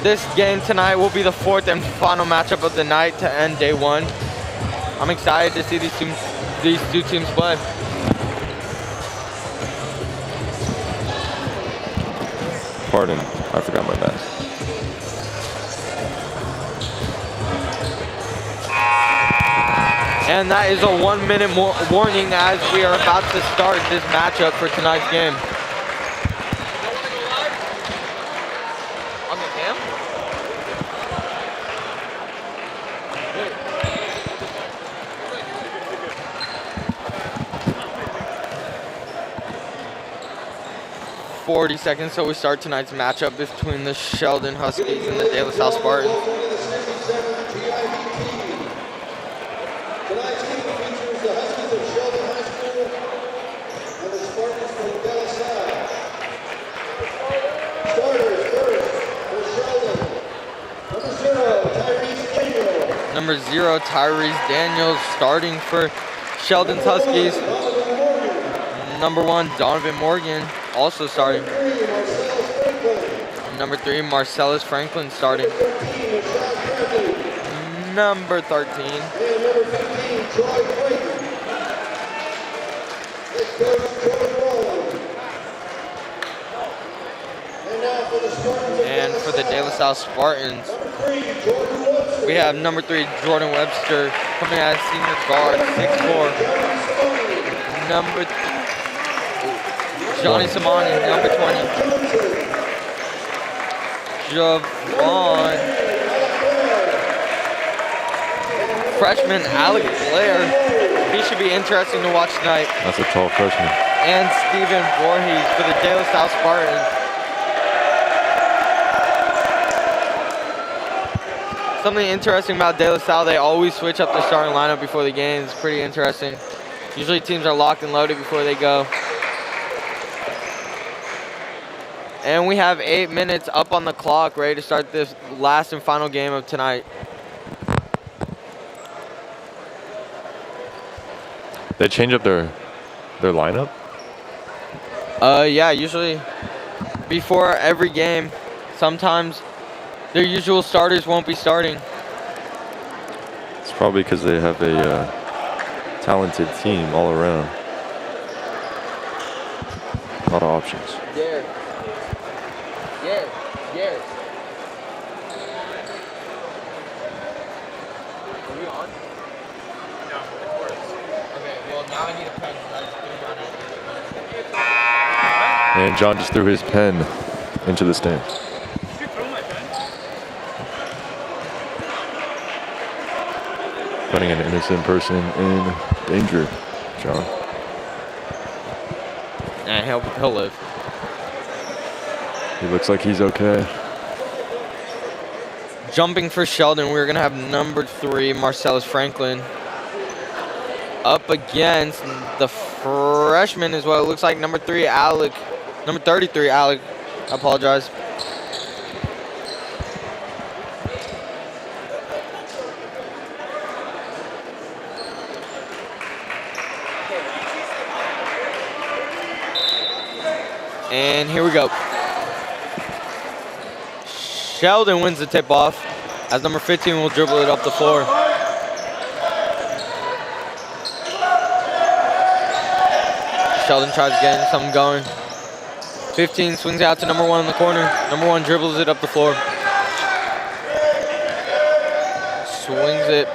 This game tonight will be the fourth and final matchup of the night to end day one. I'm excited to see these two teams play. Pardon, I forgot my mask. And that is a 1 minute warning as we are about to start this matchup for tonight's game. On the cam? .40 till we start tonight's matchup between the Sheldon Huskies and the De La Salle Spartans. Tonight's game features the Huskies of Sheldon High School and the Spartans from De La Salle. Starters first for Sheldon. Number 0, Tyrese Daniels starting for Sheldon's Huskies. Number 1, Donovan Morgan also starting. Number 3, Marcellus Franklin starting. Number 13. And for the De La Salle Spartans, we have number 3, Jordan Webster, coming out as senior guard, 6'4". Number Johnny Samani, number 20. Javon. Freshman Alec Blair. He should be interesting to watch tonight. That's a tall freshman. And Steven Voorhees for the De La Salle Spartans. Something interesting about De La Salle, they always switch up the starting lineup before the game. It's pretty interesting. Usually teams are locked and loaded before they go. And we have 8 minutes up on the clock, ready to start this last and final game of tonight. They change up their lineup? Yeah, usually before every game. Sometimes their usual starters won't be starting. It's probably because they have a talented team all around. A lot of options. Yeah. Are we on? No, of course. Okay, well now I need a pen. And John just threw his pen into the stands. Putting an innocent person in danger, John. And he'll live. He looks like he's okay. Jumping for Sheldon, we're gonna have number 3, Marcellus Franklin, up against the freshman as well. It looks like number 33, Alec. I apologize. And here we go. Sheldon wins the tip-off as number 15 will dribble it up the floor. Sheldon tries getting something going. 15 swings out to number 1 in the corner. Number 1 dribbles it up the floor. Swings it.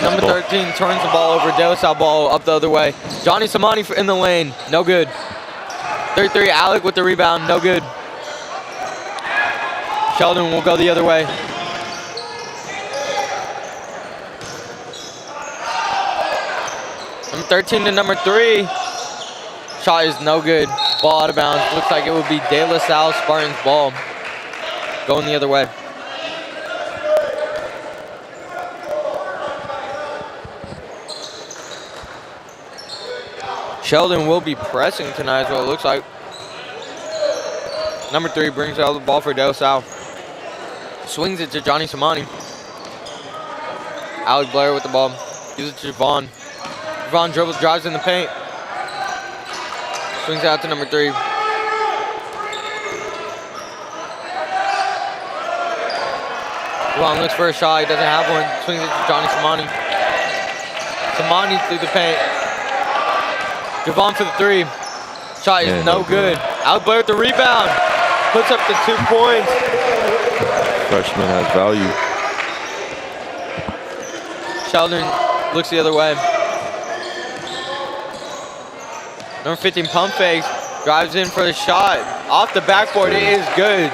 Number 13 turns the ball over. De La Salle ball up the other way. Johnny Samani in the lane. No good. 33, Alec with the rebound. No good. Sheldon will go the other way. Number 13 to number 3. Shot is no good. Ball out of bounds. Looks like it would be De La Salle Spartans ball. going the other way. Sheldon will be pressing tonight is what it looks like. Number 3 brings out the ball for De La Salle. Swings it to Johnny Samani. Alec Blair with the ball. Gives it to Javon. Javon dribbles, drives in the paint. Swings out to number 3. Javon looks for a shot. He doesn't have one. Swings it to Johnny Samani. Samani through the paint. Javon for the 3. Shot is no good. Alec Blair with the rebound. Puts up the 2 points. Freshman has value. Sheldon looks the other way. Number 15 pump fakes. Drives in for the shot. Off the backboard. It is good.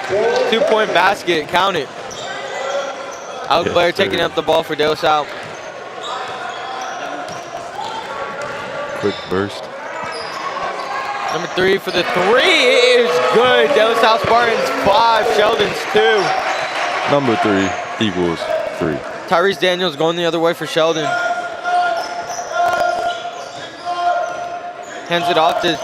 2-point basket. Count it. Alec Blair taking up the ball for De La Salle. Quick burst. Number 3 for the 3 is good. De La Salle Spartans 5, Sheldon's 2. Number 3 equals 3. Tyrese Daniels going the other way for Sheldon. Hands it off to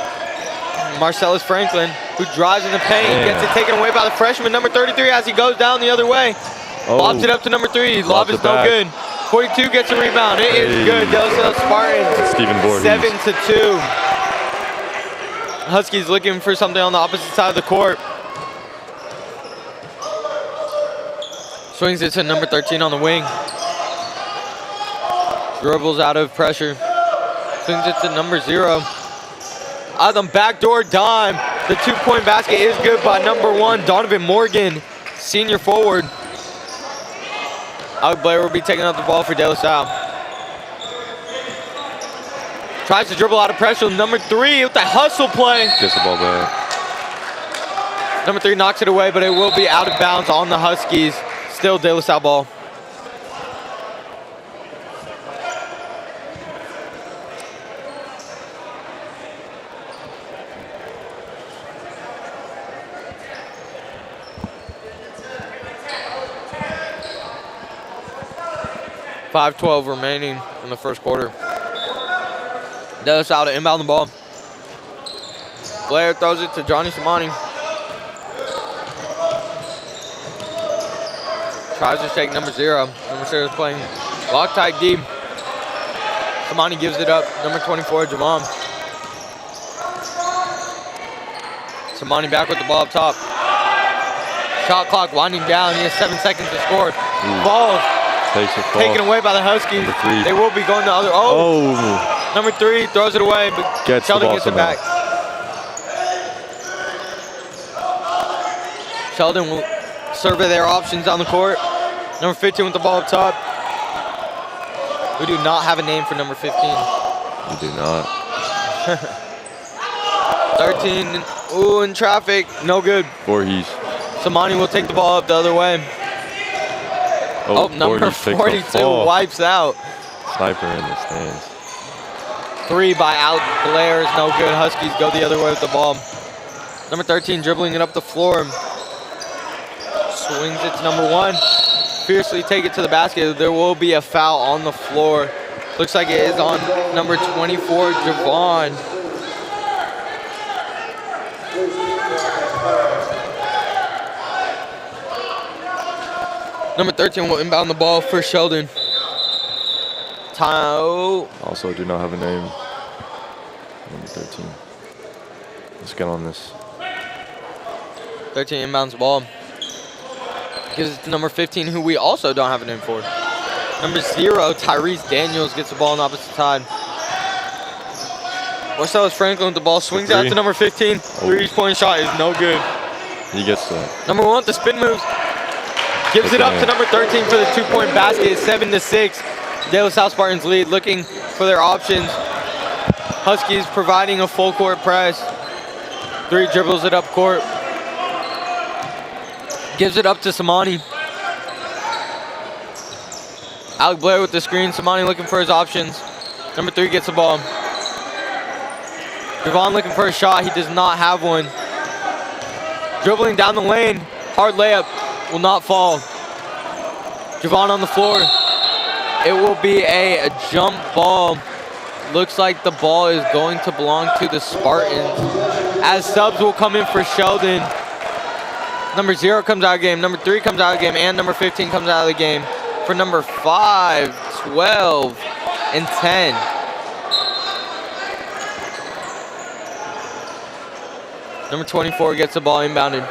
Marcellus Franklin, who drives in the paint. Gets it taken away by the freshman, number 33, as he goes down the other way. Lobs it up to number 3. Lob is no good. 42 gets a rebound. It is good. De La Salle Spartans. Stephen Voorhees. 7-2. Huskies looking for something on the opposite side of the court. Swings it to number 13 on the wing. Dribbles out of pressure. Swings it to number 0. Out of the backdoor dime. The 2-point basket is good by number 1, Donovan Morgan, senior forward. Alec Blair will be taking up the ball for De La Salle. Tries to dribble out of pressure. Number 3 with the hustle play. Gets the ball back. Number 3 knocks it away, but it will be out of bounds on the Huskies. Still De La Salle ball. .5:12 remaining in the first quarter. De La Salle to inbound the ball. Blair throws it to Johnny Samani. Tries to shake number 0. Number 0 is playing Loctite deep. Samani gives it up. Number 24, Javon. Samani back with the ball up top. Shot clock winding down. He has 7 seconds to score. Ball taken away by the Huskies. They will be going the other. Number 3 throws it away, but Sheldon gets it back. Sheldon will survey their options on the court. Number 15 with the ball up top. We do not have a name for number 15. We do not. 13, ooh, in traffic, no good. Voorhees. Samani will take the ball up the other way. Number 42 wipes out. Sniper in the stands. 3 by Alec Blair is no good. Huskies go the other way with the ball. Number 13 dribbling it up the floor. Swings it to number 1. Fiercely take it to the basket. There will be a foul on the floor. Looks like it is on number 24, Javon. Number 13 will inbound the ball for Sheldon. Also do not have a name. Number 13. Let's get on this. 13 inbounds the ball. Gives it to number 15, who we also don't have a name for. Number 0, Tyrese Daniels gets the ball on the opposite side. Marcellus Franklin with the ball. Swings out to number 15. 3-point shot is no good. He gets that. Number 1 with the spin moves. Gives it up to number 13 for the 2-point basket. 7-6. De La Salle Spartans lead, looking for their options. Huskies providing a full court press. 3 dribbles it up court. Gives it up to Samani. Alec Blair with the screen. Samani looking for his options. Number 3 gets the ball. Javon looking for a shot. He does not have one. Dribbling down the lane. Hard layup. will not fall. Javon on the floor. It will be a jump ball. Looks like the ball is going to belong to the Spartans. As subs will come in for Sheldon. Number 0 comes out of the game. Number 3 comes out of the game. And number 15 comes out of the game. For number 5, 12, and 10. Number 24 gets the ball inbounded.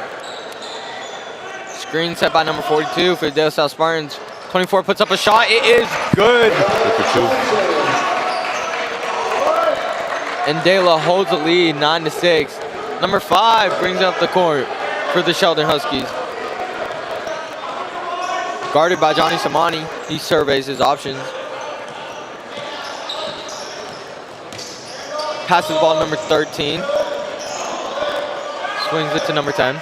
Screen set by number 42 for the De La Salle Spartans. 24 puts up a shot. It is good. And De La holds the lead, 9-6. Number 5 brings up the court for the Sheldon Huskies. Guarded by Johnny Samani. He surveys his options. Passes the ball to number 13. Swings it to number 10.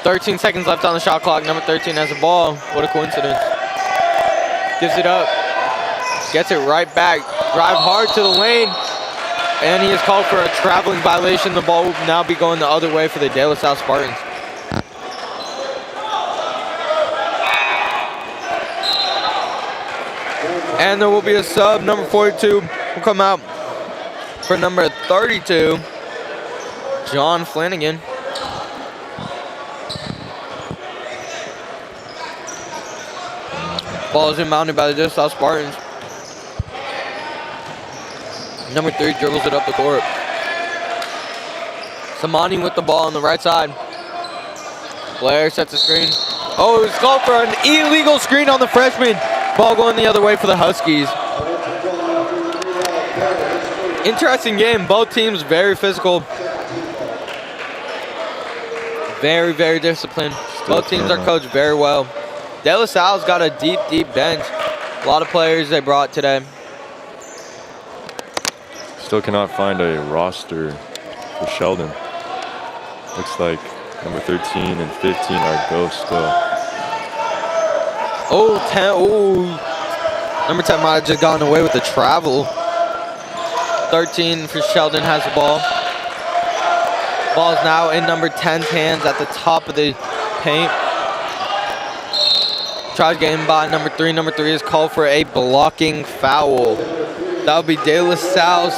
13 seconds left on the shot clock. Number 13 has the ball. What a coincidence. Gives it up. Gets it right back. Drive hard to the lane. And he is called for a traveling violation. The ball will now be going the other way for the De La Salle Spartans. And there will be a sub. Number 42 will come out for number 32, John Flanagan. Ball is inbounded by the De La Salle Spartans. Number 3 dribbles it up the court. Samani with the ball on the right side. Blair sets the screen. Oh, it's called for an illegal screen on the freshman. Ball going the other way for the Huskies. Interesting game. Both teams very physical. Very, very disciplined. Both teams are coached very well. De La Salle's got a deep, deep bench. A lot of players they brought today. Still cannot find a roster for Sheldon. Looks like number 13 and 15 are ghosts still. Oh, 10. Oh. Number 10 might have just gotten away with the travel. 13 for Sheldon has the ball. Ball is now in number 10's hands at the top of the paint. Tries getting by number 3. Number 3 is called for a blocking foul. That would be De La Salle's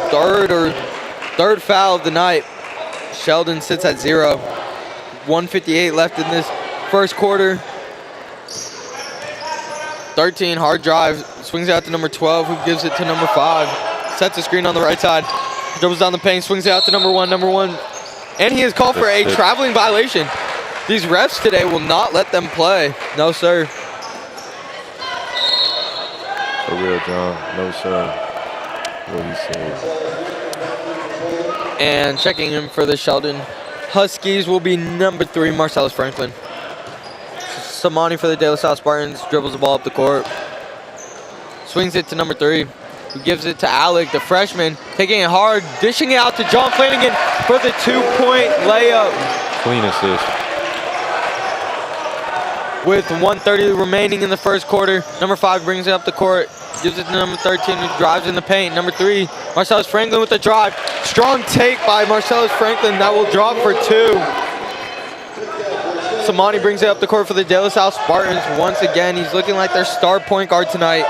third foul of the night. Sheldon sits at 0. 1:58 left in this first quarter. 13, hard drive. Swings out to number 12, who gives it to number 5. Sets the screen on the right side. Dribbles down the paint, swings it out to number 1. And he is called for a traveling violation. These refs today will not let them play. No, sir. For real, John. No, sir. What he says. And checking in for the Sheldon Huskies will be number 3, Marcellus Franklin. Samani for the De La Salle Spartans dribbles the ball up the court. Swings it to number 3, who gives it to Alec, the freshman, taking it hard, dishing it out to John Flanagan for the 2-point layup. Clean assist. With 1:30 remaining in the first quarter, number 5 brings it up the court, gives it to number 13, who drives in the paint. Number 3, Marcellus Franklin with the drive. Strong take by Marcellus Franklin. That will drop for 2. Samani brings it up the court for the De La Salle Spartans. Once again, he's looking like their star point guard tonight.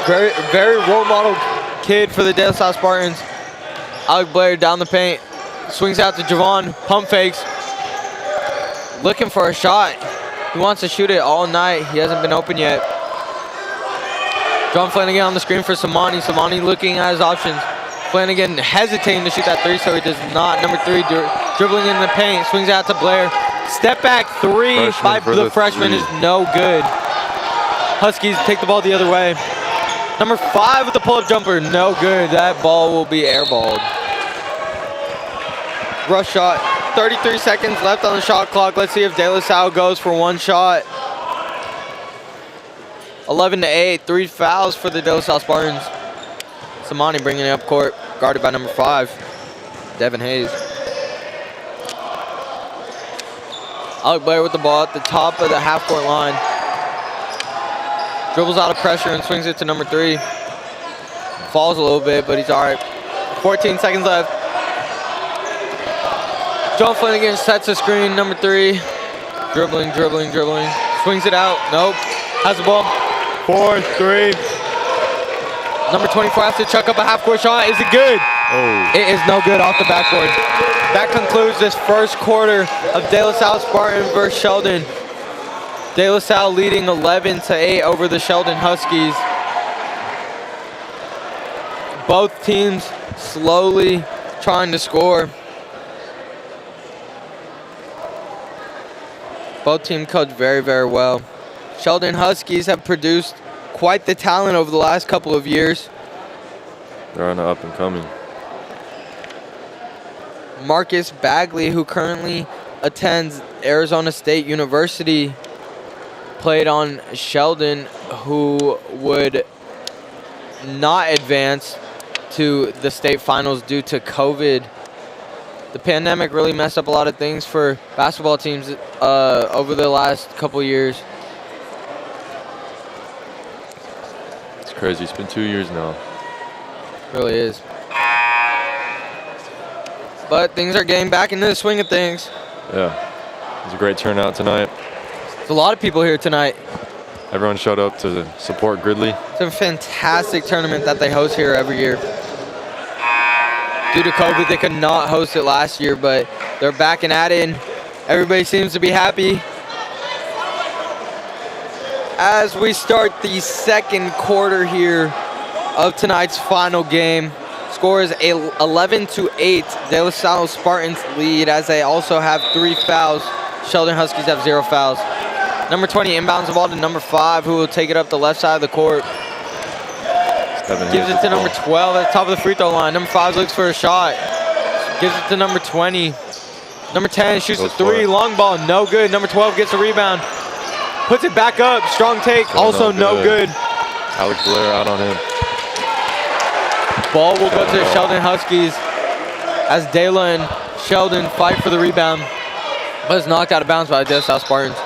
Very, very role model kid for the De La Salle Spartans. Alec Blair down the paint. Swings out to Javon. Pump fakes. Looking for a shot. He wants to shoot it all night. He hasn't been open yet. John Flanagan on the screen for Samani. Samani looking at his options. Flanagan hesitating to shoot that 3, so he does not. Number 3 dribbling in the paint. Swings out to Blair. Step back 3 by the freshman is no good. Huskies take the ball the other way. Number 5 with the pull-up jumper. No good. That ball will be airballed. Rush shot. 33 seconds left on the shot clock. Let's see if De La Salle goes for one shot. 11-8. 3 fouls for the De La Salle Spartans. Samani bringing it up court. Guarded by number 5, Devin Hayes. Alec Blair with the ball at the top of the half-court line. Dribbles out of pressure and swings it to number 3. Falls a little bit, but he's all right. 14 seconds left. John Flanagan sets a screen, number 3. Dribbling. Swings it out. Nope. Has the ball. 4-3. Number 24 has to chuck up a half-court shot. Is it good? Oh. It is no good off the backboard. That concludes this first quarter of De La Salle Spartan versus Sheldon. De La Salle leading 11-8 over the Sheldon Huskies. Both teams slowly trying to score. Both teams coach very, very well. Sheldon Huskies have produced quite the talent over the last couple of years. They're on the up and coming. Marcus Bagley, who currently attends Arizona State University, played on Sheldon, who would not advance to the state finals due to COVID. The pandemic really messed up a lot of things for basketball teams over the last couple years. It's crazy. It's been 2 years now. It really is. But things are getting back into the swing of things. Yeah. It was a great turnout tonight. There's a lot of people here tonight. Everyone showed up to support Gridley. It's a fantastic tournament that they host here every year. Due to COVID, they could not host it last year, but they're back and at it, and everybody seems to be happy. As we start the second quarter here of tonight's final game, score is 11-8. De La Salle Spartans lead as they also have 3 fouls. Sheldon Huskies have 0 fouls. Number 20 inbounds the ball to number 5, who will take it up the left side of the court. Gives it to number 12 at the top of the free throw line. Number 5 looks for a shot. Gives it to number 20. Number 10 shoots a 3, long ball, no good. Number 12 gets a rebound. Puts it back up, strong take, also no good. Alex Blair out on him. Ball will go to the Sheldon Huskies as Dela and Sheldon fight for the rebound, but it's knocked out of bounds by the South Spartans.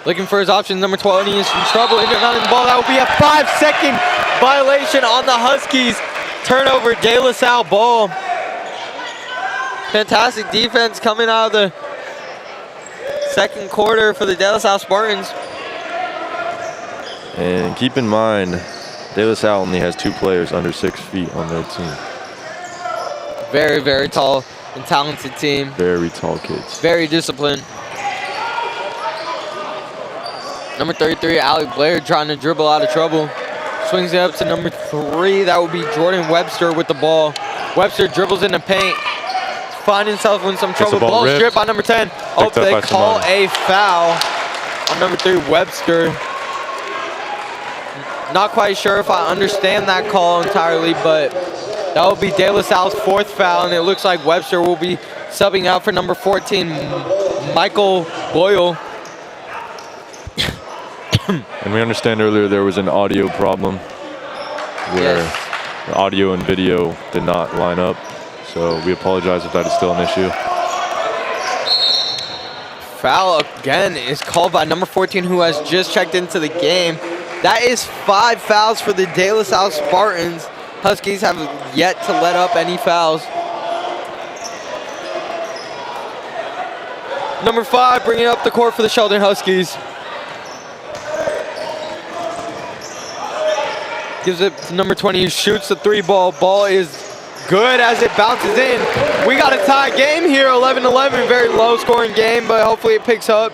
Looking for his options, number 12, and he is in trouble, in and out of the ball. That will be a 5-second violation on the Huskies. Turnover, De La Salle ball. Fantastic defense coming out of the second quarter for the De La Salle Spartans. And keep in mind, De La Salle only has 2 players under 6 feet on their team. Very, very tall and talented team. Very tall kids. Very disciplined. Number 33, Alec Blair, trying to dribble out of trouble. Swings it up to number 3. That will be Jordan Webster with the ball. Webster dribbles in the paint. Finds himself in some trouble. Ball stripped by number 10. Oh, they call a foul on number 3, Webster. Not quite sure if I understand that call entirely, but that will be De La Salle's 4th foul, and it looks like Webster will be subbing out for number 14, Michael Boyle. And we understand earlier there was an audio problem where the audio and video did not line up. So we apologize if that is still an issue. Foul again is called by number 14, who has just checked into the game. That is 5 fouls for the De La Salle Spartans. Huskies have yet to let up any fouls. Number 5 bringing up the court for the Sheldon Huskies. Gives it to number 20, who shoots the 3 ball. Ball is good as it bounces in. We got a tie game here, 11-11. Very low scoring game, but hopefully it picks up.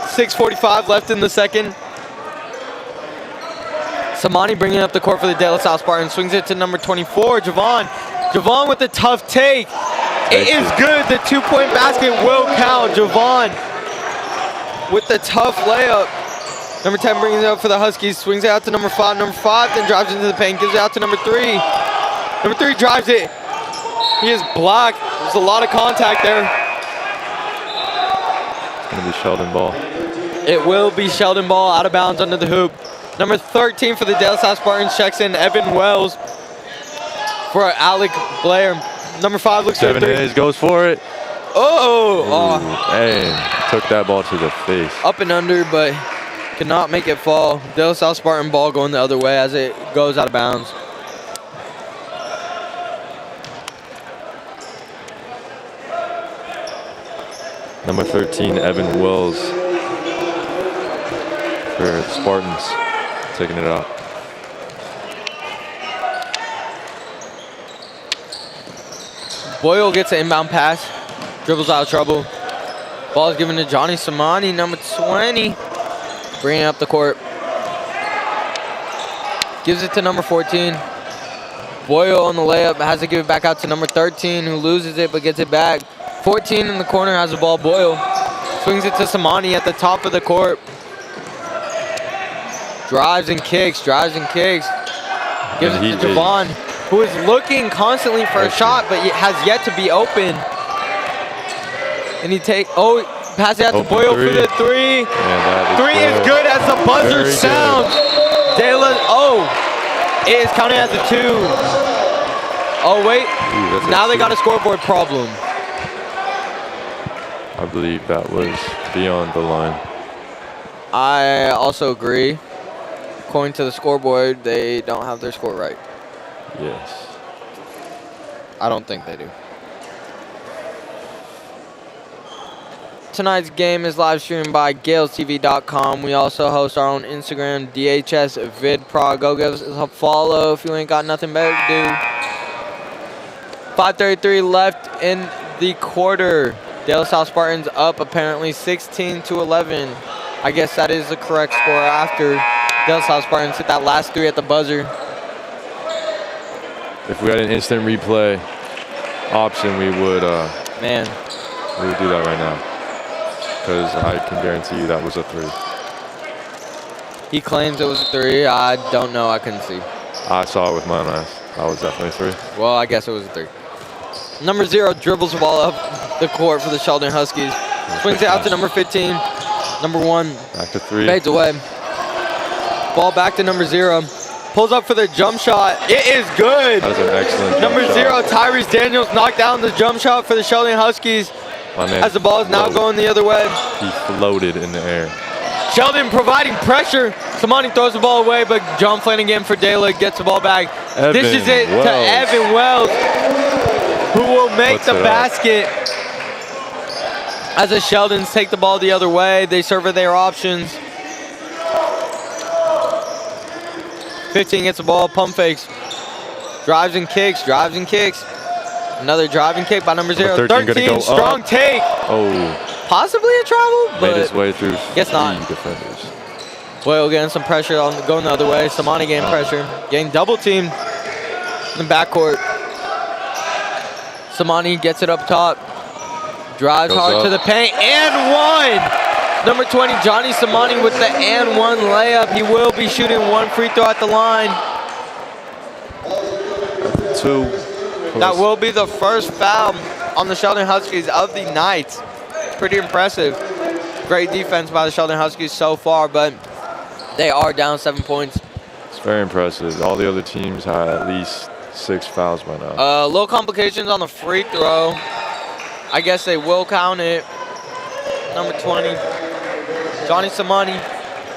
6:45 left in the second. Samani bringing up the court for the De La Salle Spartans. Swings it to number 24, Javon. Javon with the tough take. It is good. The 2-point basket will count. Javon with the tough layup. Number 10 brings it up for the Huskies. Swings it out to number 5. Number 5 then drives into the paint. Gives it out to number 3. Number 3 drives it. He is blocked. There's a lot of contact there. It's going to be Sheldon ball. It will be Sheldon ball out of bounds under the hoop. Number 13 for the De La Salle Spartans checks in Evan Wells for Alec Blair. Number 5 looks for 3. 7 Hayes goes for it. Oh! And took that ball to the face. Up and under, but could not make it fall. De La Salle Spartan ball going the other way as it goes out of bounds. Number 13, Evan Wells for the Spartans, taking it out. Boyle gets an inbound pass, dribbles out of trouble. Ball is given to Johnny Samani, number 20, bringing it up the court. Gives it to number 14. Boyle on the layup, has to give it back out to number 13, who loses it but gets it back. 14 in the corner has the ball. Boyle swings it to Samani at the top of the court. Drives and kicks. Gives it to Javon, who is looking constantly for a shot, but has yet to be open. And pass it out to Boyle for the three. Yeah, three is good as the buzzer sounds. It is counted as a 2. Oh wait, now they got a scoreboard problem. I believe that was beyond the line. I also agree. According to the scoreboard, they don't have their score right. Yes. I don't think they do. Tonight's game is live streamed by GalesTV.com. We also host our own Instagram, DHS VidPro. Go give us a follow if you ain't got nothing better to do. 5:33 left in the quarter. De La Salle Spartans up apparently 16-11. I guess that is the correct score after De La Salle Spartans hit that last 3 at the buzzer. If we had an instant replay option, we would do that right now. Because I can guarantee you that was a 3. He claims it was a 3. I don't know. I couldn't see. I saw it with my own eyes. That was definitely a 3. Well, I guess it was a 3. Number 0 dribbles the ball up the court for the Sheldon Huskies. Swings it out to number 15. Number 1. Back to 3. Fades away. Ball back to number 0. Pulls up for the jump shot. It is good. That is an excellent number jump 0, shot. Tyrese Daniels knocked down the jump shot for the Sheldon Huskies. As the ball is now going the other way. He floated in the air. Sheldon providing pressure. Samani throws the ball away, but John Flanagan for Dela gets the ball back. Dishes it to Evan Wells, who will make the basket. As the Sheldons take the ball the other way, they survey their options. 15 gets the ball, pump fakes. Drives and kicks. Another driving kick by number 0. 13 strong take. Oh. Possibly a travel, but made his way through guess not. defenders. Boyle getting some pressure going the other way. Samani getting pressure. Getting double teamed in the backcourt. Samani gets it up top. Drives hard to the paint. And 1. Number 20, Johnny Samani with the and 1 layup. He will be shooting 1 free throw at the line. 2. That will be the first foul on the Sheldon Huskies of the night. Pretty impressive. Great defense by the Sheldon Huskies so far, but they are down 7 points. It's very impressive. All the other teams had at least 6 fouls by now. Little complications on the free throw. I guess they will count it. Number 20, Johnny Samani.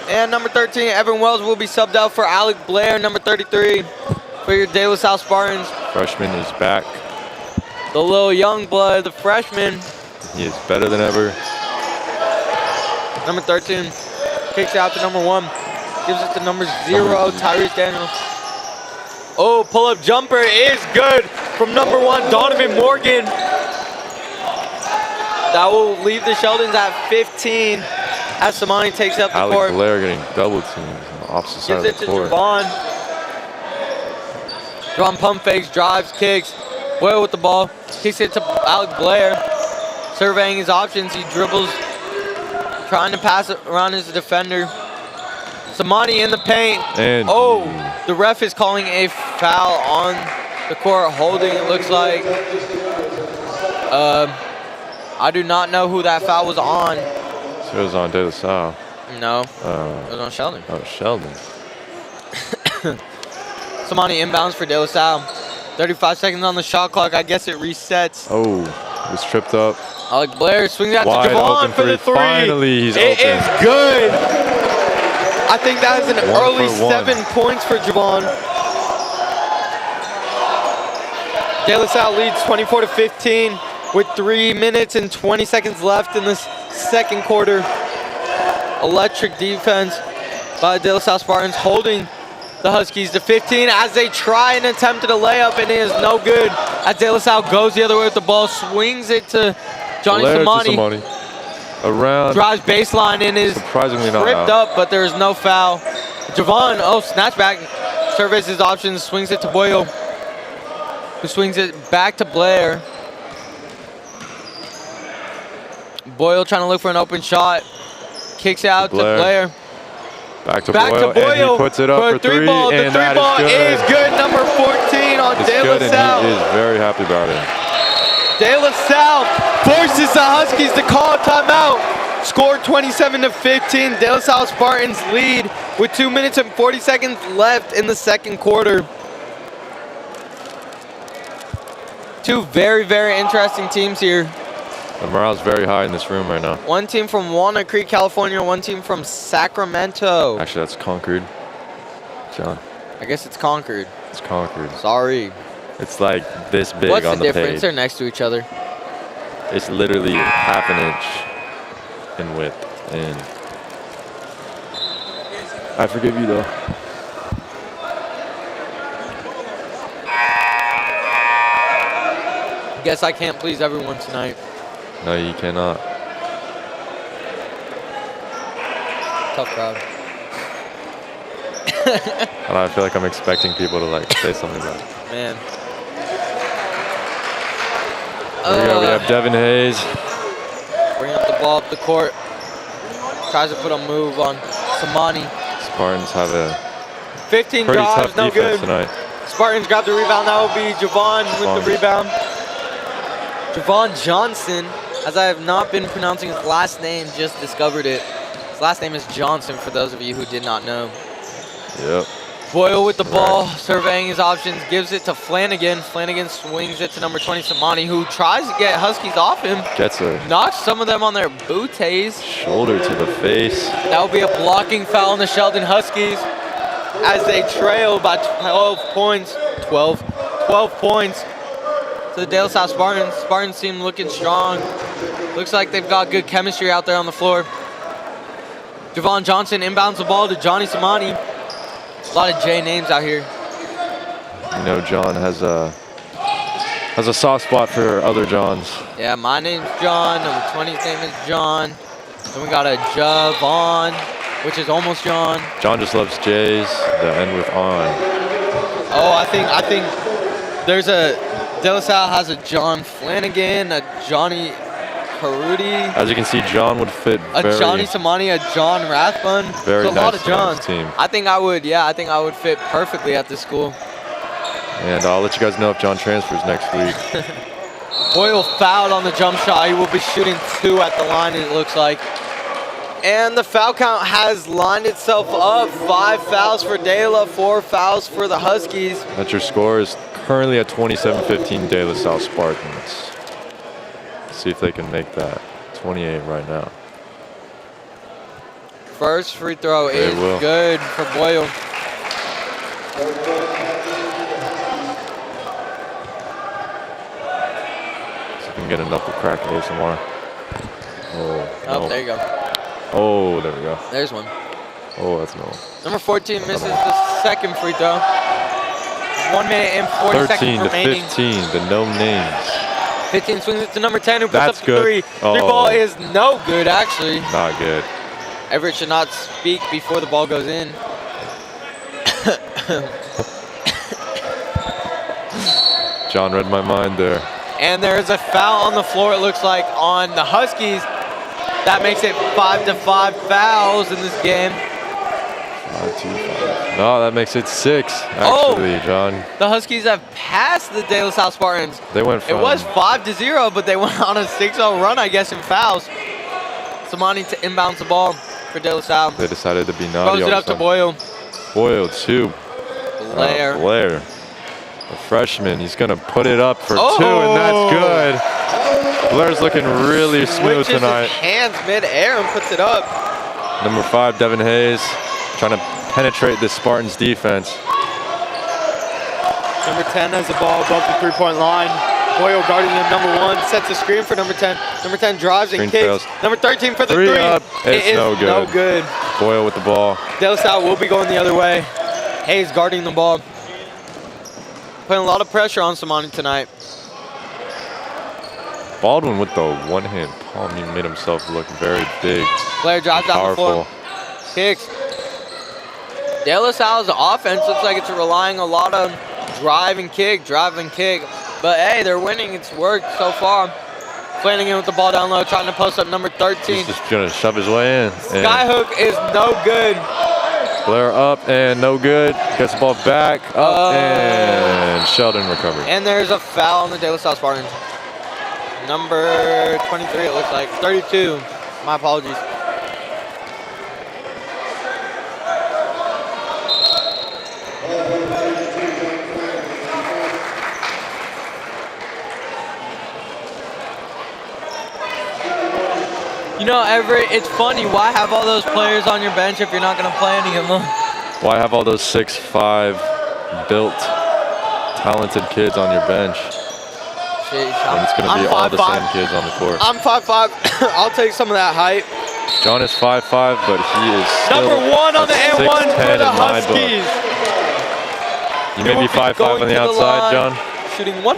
And number 13, Evan Wells will be subbed out for Alec Blair, number 33, for your De La Salle Spartans. Freshman is back. The little young blood, the freshman. He is better than ever. Number 13 kicks out to number 1. Gives it to number 0, Tyrese Daniels. Oh, pull-up jumper is good from number 1, Donovan Morgan. That will leave the Sheldons at 15 as Samani takes up the court. Alec Blair getting double teamed on the opposite side of the court. Javon. Javon pump fakes, drives, kicks. Boyle with the ball. Kicks it to Alec Blair. Surveying his options. He dribbles. Trying to pass it around his defender. Samani in the paint. And the ref is calling a foul on the court. Holding, it looks like. I do not know who that foul was on. So it was on De La Salle. No, it was on Sheldon. Oh, Sheldon. Samani inbounds for De La Salle. 35 seconds on the shot clock. I guess it resets. Oh, was tripped up. Alec Blair swings out Wide to Javon open for the 3. Finally, he's open. It is good. I think that is an 1 early for 1. 7 points for Javon. De La Salle leads 24-15. with 3 minutes and 20 seconds left in this second quarter. Electric defense by De La Salle Spartans, holding the Huskies to 15 as they try and attempt a layup, and it is no good. As De La Salle goes the other way with the ball, swings it to Johnny Samani. Around. Drives baseline and is surprisingly not tripped out. up, but there is no foul. Javon, snatch back. Surveys his options, swings it to Boyle, who swings it back to Blair. Boyle trying to look for an open shot. Kicks out to Blair. Back to Boyle, and he puts it up for three, ball. and the three that ball is good. Number 14 on De La Salle. And he is very happy about it. De La Salle forces the Huskies to call a timeout. Score 27-15. De La Salle Spartans lead with 2 minutes and 40 seconds left in the second quarter. Two very, very interesting teams here. The morale's very high in this room right now. One team from Walnut Creek, California. One team from Sacramento. Actually, that's Concord. John. I guess it's Concord. It's Concord. Sorry. It's like this big What's on the the difference? page. They're next to each other. It's literally half an inch in width. And I forgive you, though. Guess I can't please everyone tonight. No, you cannot. Tough crowd. I feel like I'm expecting people to like say something about it. Man. We have Devin Hayes. Bring up the ball up the court. Tries to put a move on Samani. Spartans have a 15 pretty drives, tough no defense good. tonight. Spartans grab the rebound. That will be Javon with the rebound. Javon Johnson, as I have not been pronouncing his last name, just discovered it. His last name is Johnson, for those of you who did not know. Yep. Boyle with the ball, surveying his options, gives it to Flanagan. Flanagan swings it to number 20, Samani, who tries to get Huskies off him. Gets a Knocks some of them on their booties. shoulder to the face. That will be a blocking foul on the Sheldon Huskies as they trail by 12 points. 12 points to the De La Salle Spartans. Spartans team looking strong. Looks like they've got good chemistry out there on the floor. Javon Johnson inbounds the ball to Johnny Samani. A lot of J names out here. You know, John has a soft spot for other Johns. Yeah, my name's John. Number 20's name is John. Then we got a Javon, which is almost John. John just loves J's that end with on. Oh, I think there's a De La Salle has a John Flanagan, a Johnny Carudi. As you can see, John would fit A very, Johnny Samani, a John Rathbun. very So a lot nice of to this Johns. team. I think I would fit perfectly at this school. And I'll let you guys know if John transfers next week. Boyle fouled on the jump shot. He will be shooting 2 at the line, it looks like. And the foul count has lined itself up. 5 fouls for De La, 4 fouls for the Huskies. That's your score is currently at 27-15 De La Salle Spartans. See if they can make that 28 right now. First free throw They is will. good for Boyle. See if we can get enough to crack ASMR. Oh, Oh, no. there you go. Oh, there we go. There's one. Oh, that's no. Number 14 misses the second free throw. 1 minute and 40 13 seconds to remaining. 15, the no names. 15 swings it to number 10, who puts That's up the good. 3. Oh. 3 ball is no good, actually. Not good. Everett should not speak before the ball goes in. John read my mind there. And there is a foul on the floor, it looks like, on the Huskies. That makes it 5-5 fouls in this game. 5-2-5. No, that makes it 6, actually, John. The Huskies have passed the De La Salle Spartans. They went It from was 5-0, but they went on a 6-0 run, I guess, in fouls. Samani to inbounds the ball for De La Salle. They decided to be naughty. Throws it all up the to time. Boyle. Boyle, 2. Blair. Blair. The freshman, he's going to put it up for 2, and that's good. Blair's looking really smooth Switches tonight. his hands mid-air and puts it up. Number 5, Devin Hayes, trying to penetrate the Spartans defense. Number 10 has the ball above the three-point line. Boyle guarding him, number 1, sets the screen for number 10. Number 10 drives and Screen kicks. fails. Number 13 for the 3 3. up. It It's is no good. no good. Boyle with the ball. De La Salle will be going the other way. Hayes guarding the ball. Putting a lot of pressure on Samani tonight. Baldwin with the one-hand palm. He made himself look very big. Blair drives down the Powerful. floor. Kicks. De La Salle's offense looks like it's relying a lot on drive and kick. But hey, they're winning. It's worked so far. Flanagan with the ball down low, trying to post up number 13. He's just gonna shove his way in. Skyhook is no good. Blair up and no good. Gets the ball back up and Sheldon recovered. And there's a foul on the De La Salle Spartans. Number 23, it looks like. 32. My apologies. You know, Everett, it's funny. Why have all those players on your bench if you're not going to play any of them? Why have all those 6'5" built, talented kids on your bench? Sheesh, And it's going to be all the same kids on the court. I'm 5'5". I'll take some of that height. John is 5'5", but he is still Number 1 on the N1 for the Huskies. You may be 5'5" on the outside, John. Shooting 1.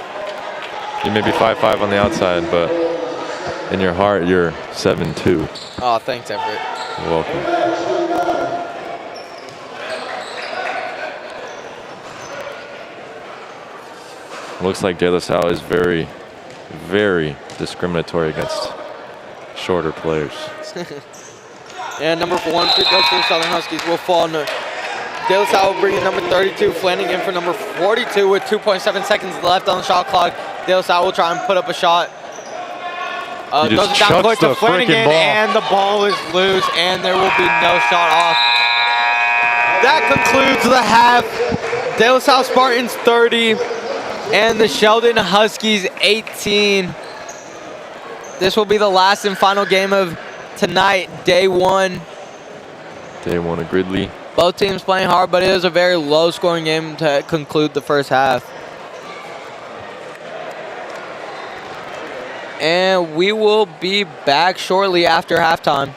You may be 5'5" on the outside, but in your heart, you're 7'2". Oh, thanks, Everett. You're welcome. Looks like De La Salle is very, very discriminatory against shorter players. And number 1 free throw for the Southern Huskies will fall. De La Salle will bring in number 32, Flanagan for number 42 with 2.7 seconds left on the shot clock. De La Salle will try and put up a shot. He Throws just it down court chucks the to Flanagan, freaking ball. and the ball is loose, and there will be no shot off. That concludes the half. De La Salle Spartans 30, and the Sheldon Huskies 18. This will be the last and final game of tonight, day 1. Day 1 of Gridley. Both teams playing hard, but it was a very low-scoring game to conclude the first half. And we will be back shortly after halftime.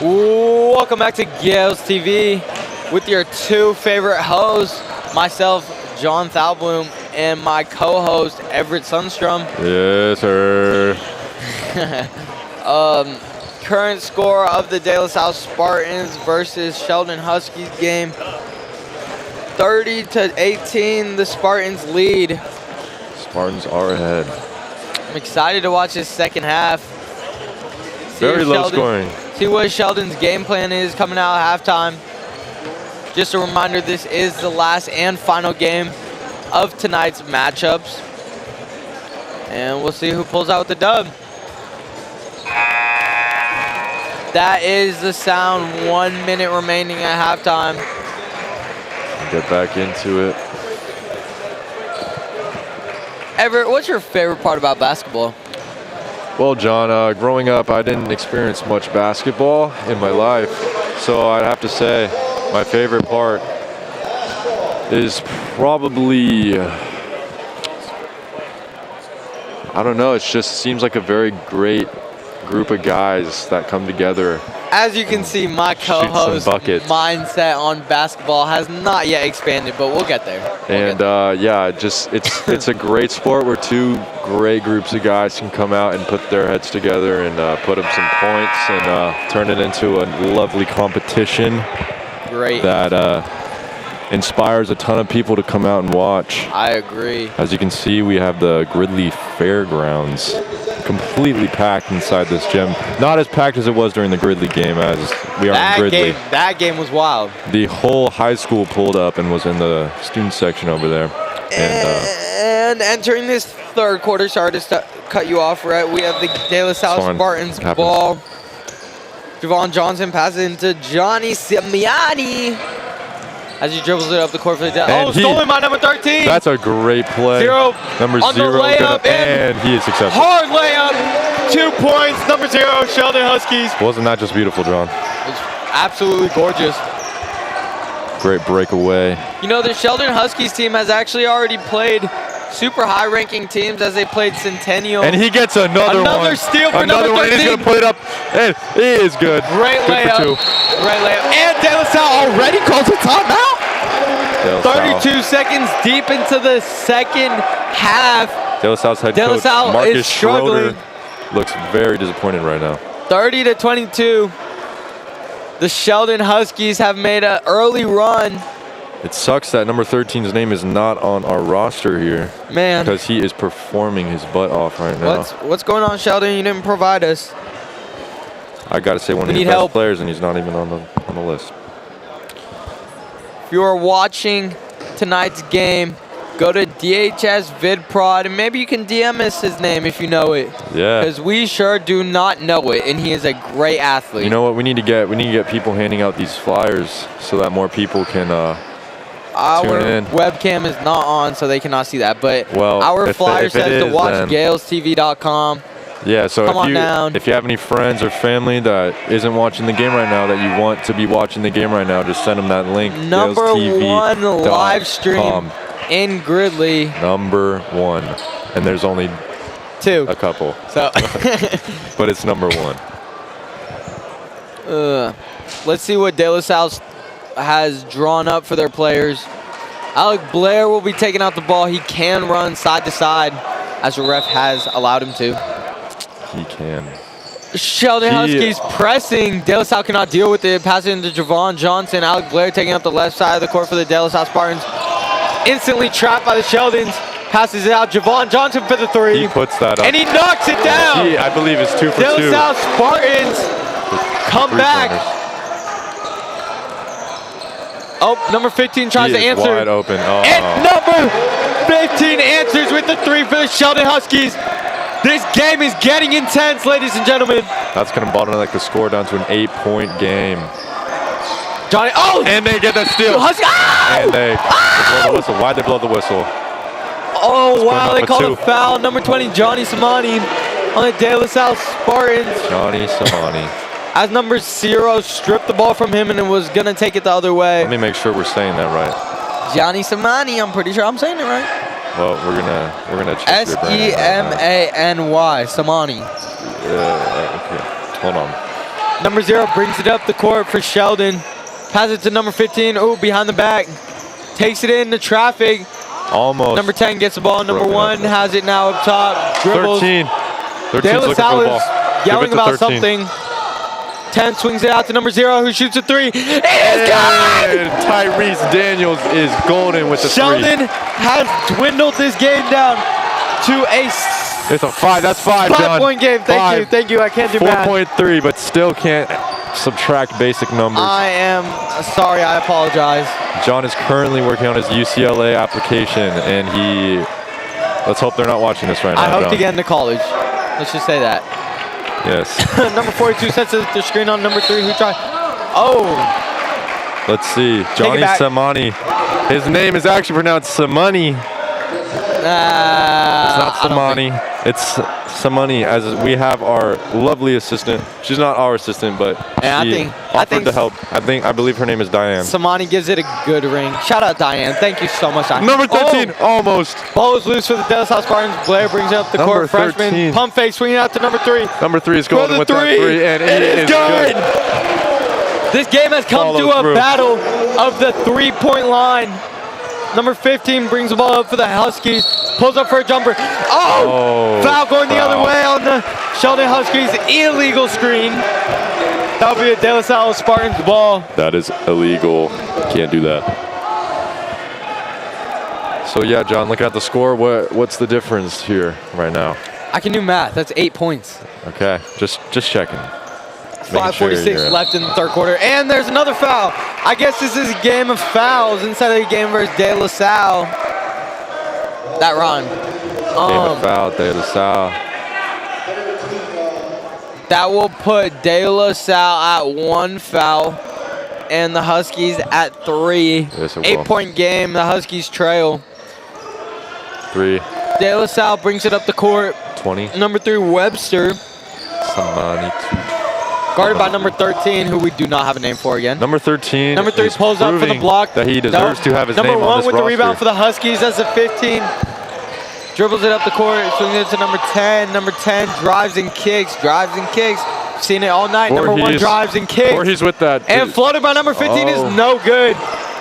Welcome back to Gales TV with your two favorite hosts, myself, John Thalbloom, and my co-host, Everett Sundstrom. Yes, sir. Current score of the De La Salle Spartans versus Sheldon Huskies game, 30-18, the Spartans lead. Spartans are ahead. I'm excited to watch this second half. Very low scoring. See what Sheldon's game plan is coming out at halftime. Just a reminder, this is the last and final game of tonight's matchups. And we'll see who pulls out the dub. That is the sound. 1 minute remaining at halftime. Get back into it. Everett, what's your favorite part about basketball? Well, John, growing up, I didn't experience much basketball in my life. So I'd have to say my favorite part is probably, I don't know, it just seems like a very great group of guys that come together. As you can see, my co-host mindset on basketball has not yet expanded, but we'll get there. Yeah, it's a great sport where two great groups of guys can come out and put their heads together and put up some points and turn it into a lovely competition. Great. That inspires a ton of people to come out and watch. I agree. As you can see, we have the Gridley Fairgrounds completely packed inside this gym. Not as packed as it was during the Gridley game, as we are in Gridley. That game was wild. The whole high school pulled up and was in the student section over there. And entering this third quarter, sorry to cut you off, right? We have the De La Salle Spartans ball. Javon Johnson passes into Johnny Simiani as he dribbles it up the court for the stolen by number 13. That's a great play. Number on zero, the layup, and he is successful. Hard layup, 2 points, number 0, Sheldon Huskies. Wasn't that just beautiful, John? It's absolutely gorgeous. Great breakaway. You know, the Sheldon Huskies team has actually already played super high-ranking teams as they played Centennial. And he gets another steal for another number 13. one. And he's going to put it up, and he is good. Great layup. Good for 2. Great layup. And De La Salle already calls a timeout. 32 seconds deep into the second half. De La Salle's head coach, Marcus Schroeder, looks very disappointed right now. 30-22. The Sheldon Huskies have made an early run. It sucks that number 13's name is not on our roster here. Man. Because he is performing his butt off right now. What's going on, Sheldon? You didn't provide us. I got to say, one of the best players, and he's not even on the list. If you are watching tonight's game, go to DHS VidProd, and maybe you can DM us his name if you know it. Yeah. Because we sure do not know it, and he is a great athlete. You know what we need to get? We need to get people handing out these flyers so that more people can our tune in. webcam is not on, so they cannot see that. But well, our flyer says to watch then GalesTV.com. Yeah, so if you have any friends or family that isn't watching the game right now that you want to be watching the game right now, just send them that link. Number 1 live stream in Gridley. Number 1. And there's only 2. A couple. So but it's number 1. Let's see what De La Salle has drawn up for their players. Alec Blair will be taking out the ball. He can run side to side as the ref has allowed him to. He can. Sheldon Huskies pressing. De La Salle cannot deal with it. Passing into Javon Johnson. Alec Blair taking up the left side of the court for the De La Salle Spartans. Instantly trapped by the Sheldons. Passes it out. Javon Johnson for the 3. He puts that up. And he knocks it down. I believe it's 2 for 2. De La Salle Spartans come back. Oh, number 15 tries to answer. Wide open. Oh. And number 15 answers with the 3 for the Sheldon Huskies. This game is getting intense, ladies and gentlemen. That's going to bottleneck the score down to an 8-point game. Johnny, and they get that steal. And they blow the whistle. Why'd they blow the whistle? Oh, wow, they called a foul. Number 20, Johnny Samani on the De La Salle Spartans. Johnny Samani. As number 0 stripped the ball from him and was going to take it the other way. Let me make sure we're saying that right. Johnny Samani, I'm pretty sure I'm saying it right. Well, we're gonna check your brain. Semany, Samani. Okay, hold on. Number 0 brings it up the court for Sheldon. Passes it to number 15. Ooh, behind the back. Takes it into traffic. Almost. Number 10 gets the ball. Number 1 has it now up top. Dribbles. 13. De La Salle is Give yelling it to about 13. something. 10 swings it out to number 0 who shoots a 3. It is good! And Tyrese Daniels is golden with the Sheldon 3. has dwindled this game down to a It's a 5. That's 5, John. 5-point game. Thank you. Thank you. I can't do math. 4.3, but still can't subtract basic numbers. I am sorry. I apologize. John is currently working on his UCLA application, and let's hope they're not watching this right now, I hope John. to get into college. Let's just say that. Yes. Number 42 sets the screen on number 3 who tried. Oh. Let's see. Johnny Samani. His name is actually pronounced Samani. It's not Samani. It's Samani, as we have our lovely assistant. She's not our assistant, but she offered to help. I believe her name is Diane. Samani gives it a good ring. Shout out Diane. Thank you so much. Number 13, almost. Ball is loose for the De La Salle Spartans. Blair brings it up the Number court. Freshman 13. pump fake swinging out to number 3. Number 3 is golden with that 3, and it is good. This game has come to a battle of the 3-point line. Number 15 brings the ball up for the Huskies. Pulls up for a jumper. Oh! Foul going the other way on the Sheldon Huskies. Illegal screen. That'll be a De La Salle Spartans ball. That is illegal. Can't do that. So yeah, John, looking at the score, what's the difference here right now? I can do math. That's 8 points. Okay, just checking. 5:46 left in the third quarter, and there's another foul. I guess this is a game of fouls inside of the game versus De La Salle. That run. Game of foul, De La Salle. That will put De La Salle at 1 foul, and the Huskies at 3. Yes, it will. 8-point game. The Huskies trail. 3. De La Salle brings it up the court. 20. Number 3 Webster. Samani 2. Guarded by number 13, who we do not have a name for again. Number 13. Number 3 pulls up for the block. That he deserves to have his number name 1 on this with roster. the rebound for the Huskies. That's a 15. Dribbles it up the court, swings it to number 10. Number 10 drives and kicks, Seen it all night. Number 1 drives and kicks. Or he's with that. And floated by number 15 is no good.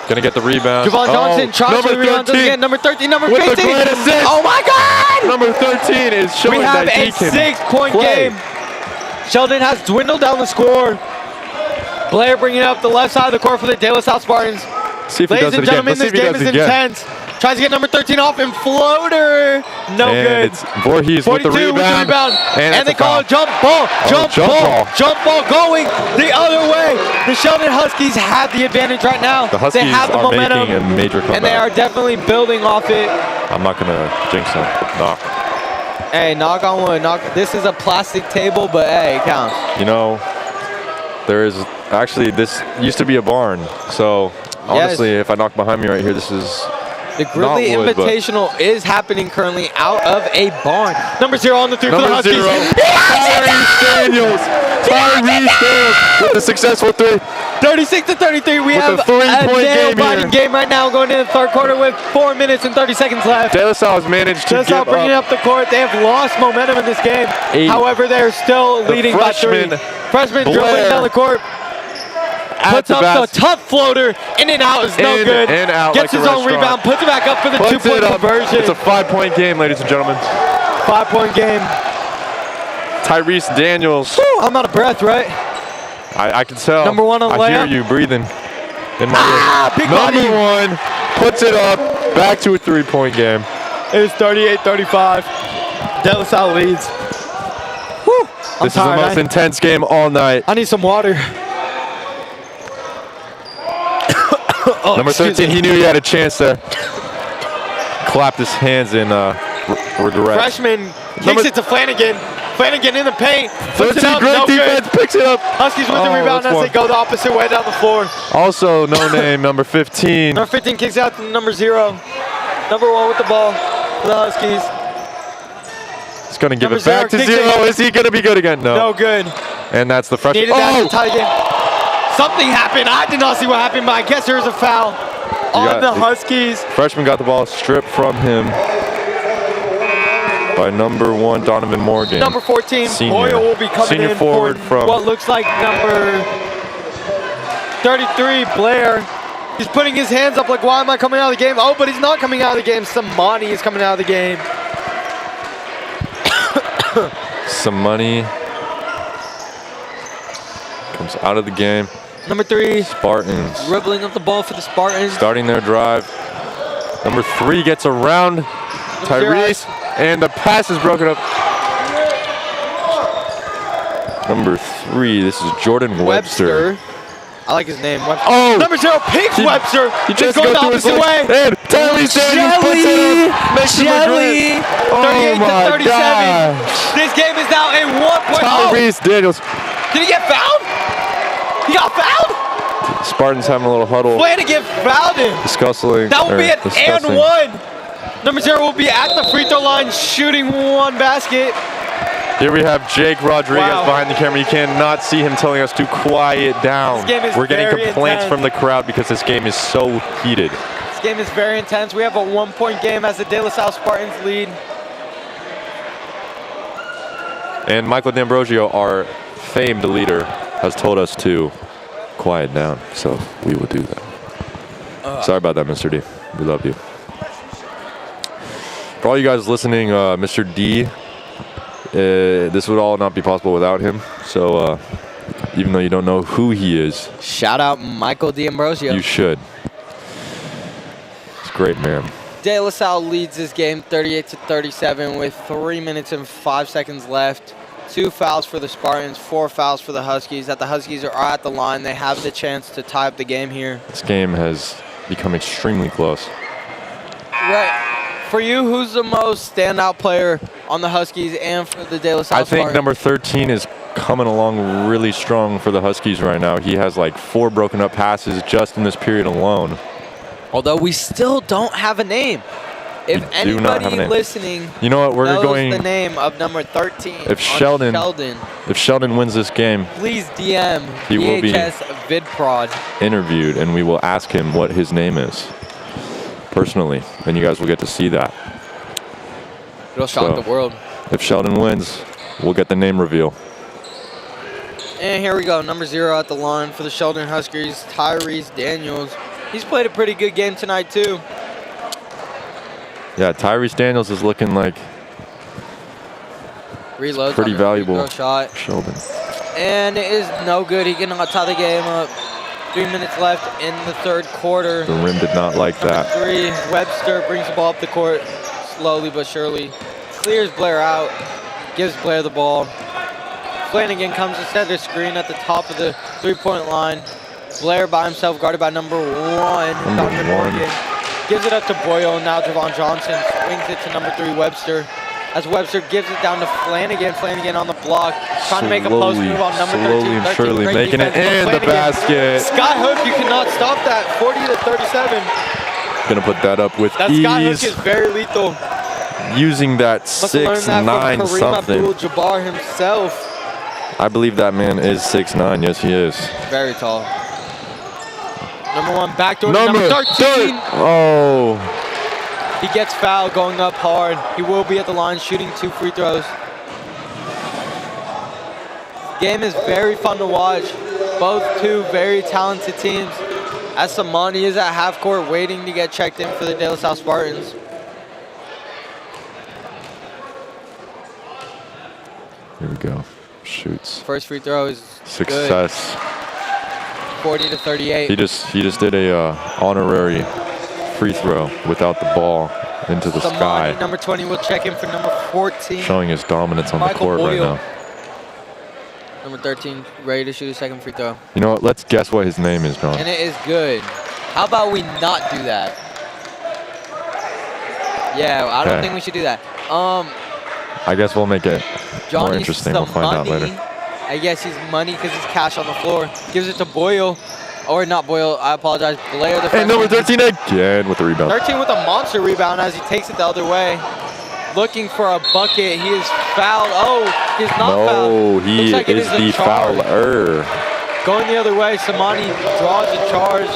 Gonna get the rebound. Javon Johnson tries to rebound again. Number 13, number 15. Oh my God! Number 13 is showing that he can We have a 6-point game. Sheldon has dwindled down the score. Blair bringing it up the left side of the court for the De La Salle Spartans. See if he Ladies does it and again. gentlemen, Let's see this if he game does is it again. intense. Tries to get number 13 off and floater. No And good. it's Voorhees with the 42 rebound. And they it's a call foul. it jump ball. Jump ball going the other way. The Sheldon Huskies have the advantage right now. The Huskies they have the are momentum. making a major comeback. And they are definitely building off it. I'm not gonna jinx him. Knock. Hey, knock on wood. This is a plastic table, but hey, it counts. You know, there is actually, this used to be a barn. So honestly, if I knock behind me right here, this is the Gridley Invitational is happening currently out of a barn. Number 0 on the 3 for the Huskies. Tyrese Daniels with a successful 3. 36-33. We With have a 3-point nail-biting game right now going into the third quarter with 4 minutes and 30 seconds left. De La Salle has managed to De La Salle bringing it up the court. They have lost momentum in this game. However, they're still leading by 3. Freshman dribbling down the court. Puts up the tough floater. In and out is no good. In, out Gets like his own rebound. Puts it back up for the 2-point conversion. It's a 5-point game, ladies and gentlemen. 5-point game. Tyrese Daniels. Woo, I'm out of breath, right? I can tell. Number 1 on I layup. hear you breathing. In my ear. Big Number body. 1 puts it up. Back to a 3-point game. It is 38-35. De La Salle leads. Whew, This is the most intense game all night. I need some water. Number 13, he knew he had a chance to clap his hands in regret. Freshman kicks it to Flanagan. Flanagan in the paint. Puts it 13, up, great no defense, good. picks it up. Huskies with the rebound as they go the opposite way down the floor. Also, no name, number 15. Number 15 kicks out to number 0. Number 1 with the ball for the Huskies. He's going to give Number it back to 0. 0. Is he going to be good again? No. No good. And that's the freshman. Needed that to tie the game. Something happened. I did not see what happened, but I guess there was a foul on the Huskies. Freshman got the ball stripped from him. by number 1 Donovan Morgan. Number 14, senior. Boyle will be coming Senior in forward for from what looks like number 33, Blair. He's putting his hands up like, why am I coming out of the game? Oh, but he's not coming out of the game. Samani is coming out of the game. some money. Comes out of the game. Number 3, Spartans. dribbling up the ball for the Spartans. Starting their drive. Number 3 gets around Tyrese, and the pass is broken up. Number 3, this is Jordan Webster. I like his name. Webster. Oh! Number 0, Pink Webster. He just going goes the through his opposite way. And Tyrese Daniels puts it up. Makes him regret. 38 to 37. gosh. This game is now a 1-point. Tyrese Daniels. Did he get fouled? He got fouled? Spartans having a little huddle. Flanagan fouled him. Discussing. That will be an discussing. and 1. Number 0 will be at the free throw line shooting 1 basket. Here we have Jake Rodriguez Wow. behind the camera. You cannot see him telling us to quiet down. This game is We're getting very complaints intense. from the crowd because this game is so heated. This game is very intense. We have a 1-point game as the De La Salle Spartans lead. And Michael D'Ambrosio, our famed leader, has told us to quiet down. So we will do that. Sorry about that, Mr. D. We love you. For all you guys listening, Mr. D, this would all not be possible without him. So even though you don't know who he is, Shout out Michael D'Ambrosio. you should. It's a great man. De La Salle leads this game 38 to 37 with 3 minutes and 5 seconds left. 2 fouls for the Spartans, 4 fouls for the Huskies. That the Huskies are at the line. They have the chance to tie up the game here. This game has become extremely close. Right. For you, who's the most standout player on the Huskies and for the De La Salle I think Spartans? number 13 is coming along really strong for the Huskies right now. He has like 4 broken up passes just in this period alone. Although we still don't have a name. If do not have a anybody name. listening You know what? We're knows going. the name of number 13 If Sheldon, Sheldon, if Sheldon wins this game, please DM He will be- VHS VidProd. interviewed, and we will ask him what his name is personally, and you guys will get to see that. It'll shock the world. If Sheldon wins, we'll get the name reveal. And here we go, number 0 at the line for the Sheldon Huskies, Tyrese Daniels. He's played a pretty good game tonight too. Yeah, Tyrese Daniels is looking like Reloads pretty on the free valuable. throw shot. Sheldon. And it is no good. He cannot tie the game up. 3 minutes left in the 3rd quarter. The rim did not like that. 3, Webster brings the ball up the court slowly but surely. Clears Blair out. Gives Blair the ball. Flanagan comes to set the screen at the top of the 3-point line. Blair by himself, guarded by number 1. Donovan Morgan. Gives it up to Boyle. Now Javon Johnson swings it to number 3, Webster. As Webster gives it down to Flanagan. Flanagan on the block. Trying to make a post move on number 13. Slowly and 13, surely great making it defense in from the basket. Skyhook, you cannot stop that. 40 to 37. Gonna put that up with That Skyhook ease. is very lethal. Using that Must have learned that 6'9" from Kareem something. Abdul-Jabbar himself. I believe that man is 6'9". Yes, he is. Very tall. Number 1 backdoor. Number Number 13. Oh. He gets fouled going up hard. He will be at the line shooting 2 free throws. Game is very fun to watch. Both 2 very talented teams. As Samani is at half court waiting to get checked in for the De La Salle Spartans. Here we go. Shoots. First free throw is Success. good. 40 to 38. He just did a honorary free throw without the ball into the Samani, sky, number 20 will check in for number 14. showing his dominance on the Michael court right Boyle. now. Number 13 ready to shoot a second free throw. You know what? Let's guess what his name is, John. And it is good. How about we not do that? Yeah, I don't Okay. think we should do that. I guess we'll make it John more uses interesting. the We'll find out money. later. I guess he's money because he's cash on the floor. Gives it to Boyle. Or not Boyle, I apologize. Blair the And number freshman. 13 again with the rebound. 13 with a monster rebound as he takes it the other way. Looking for a bucket. He is fouled. Oh, he's not fouled. No, he Looks like it is a the charge. fouler. Going the other way, Samani draws a charge.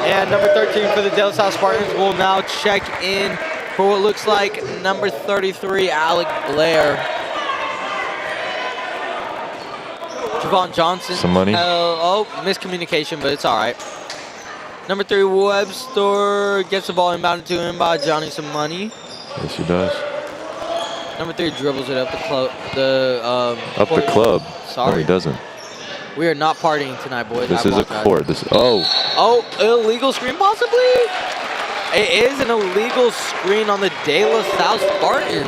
And number 13 for the De La Salle Spartans will now check in for what looks like number 33, Alec Blair. Javon Johnson. Some money. Oh, miscommunication, but it's all right. Number 3, Webster gets the ball inbounded to him by Johnny Some Money. Yes, he does. Number 3 dribbles it up the club. Up the club. Sorry. No, he doesn't. We are not partying tonight, boys. This I is a apologize. court. This. Oh. Oh, illegal screen possibly? It is an illegal screen on the De La Salle Spartans.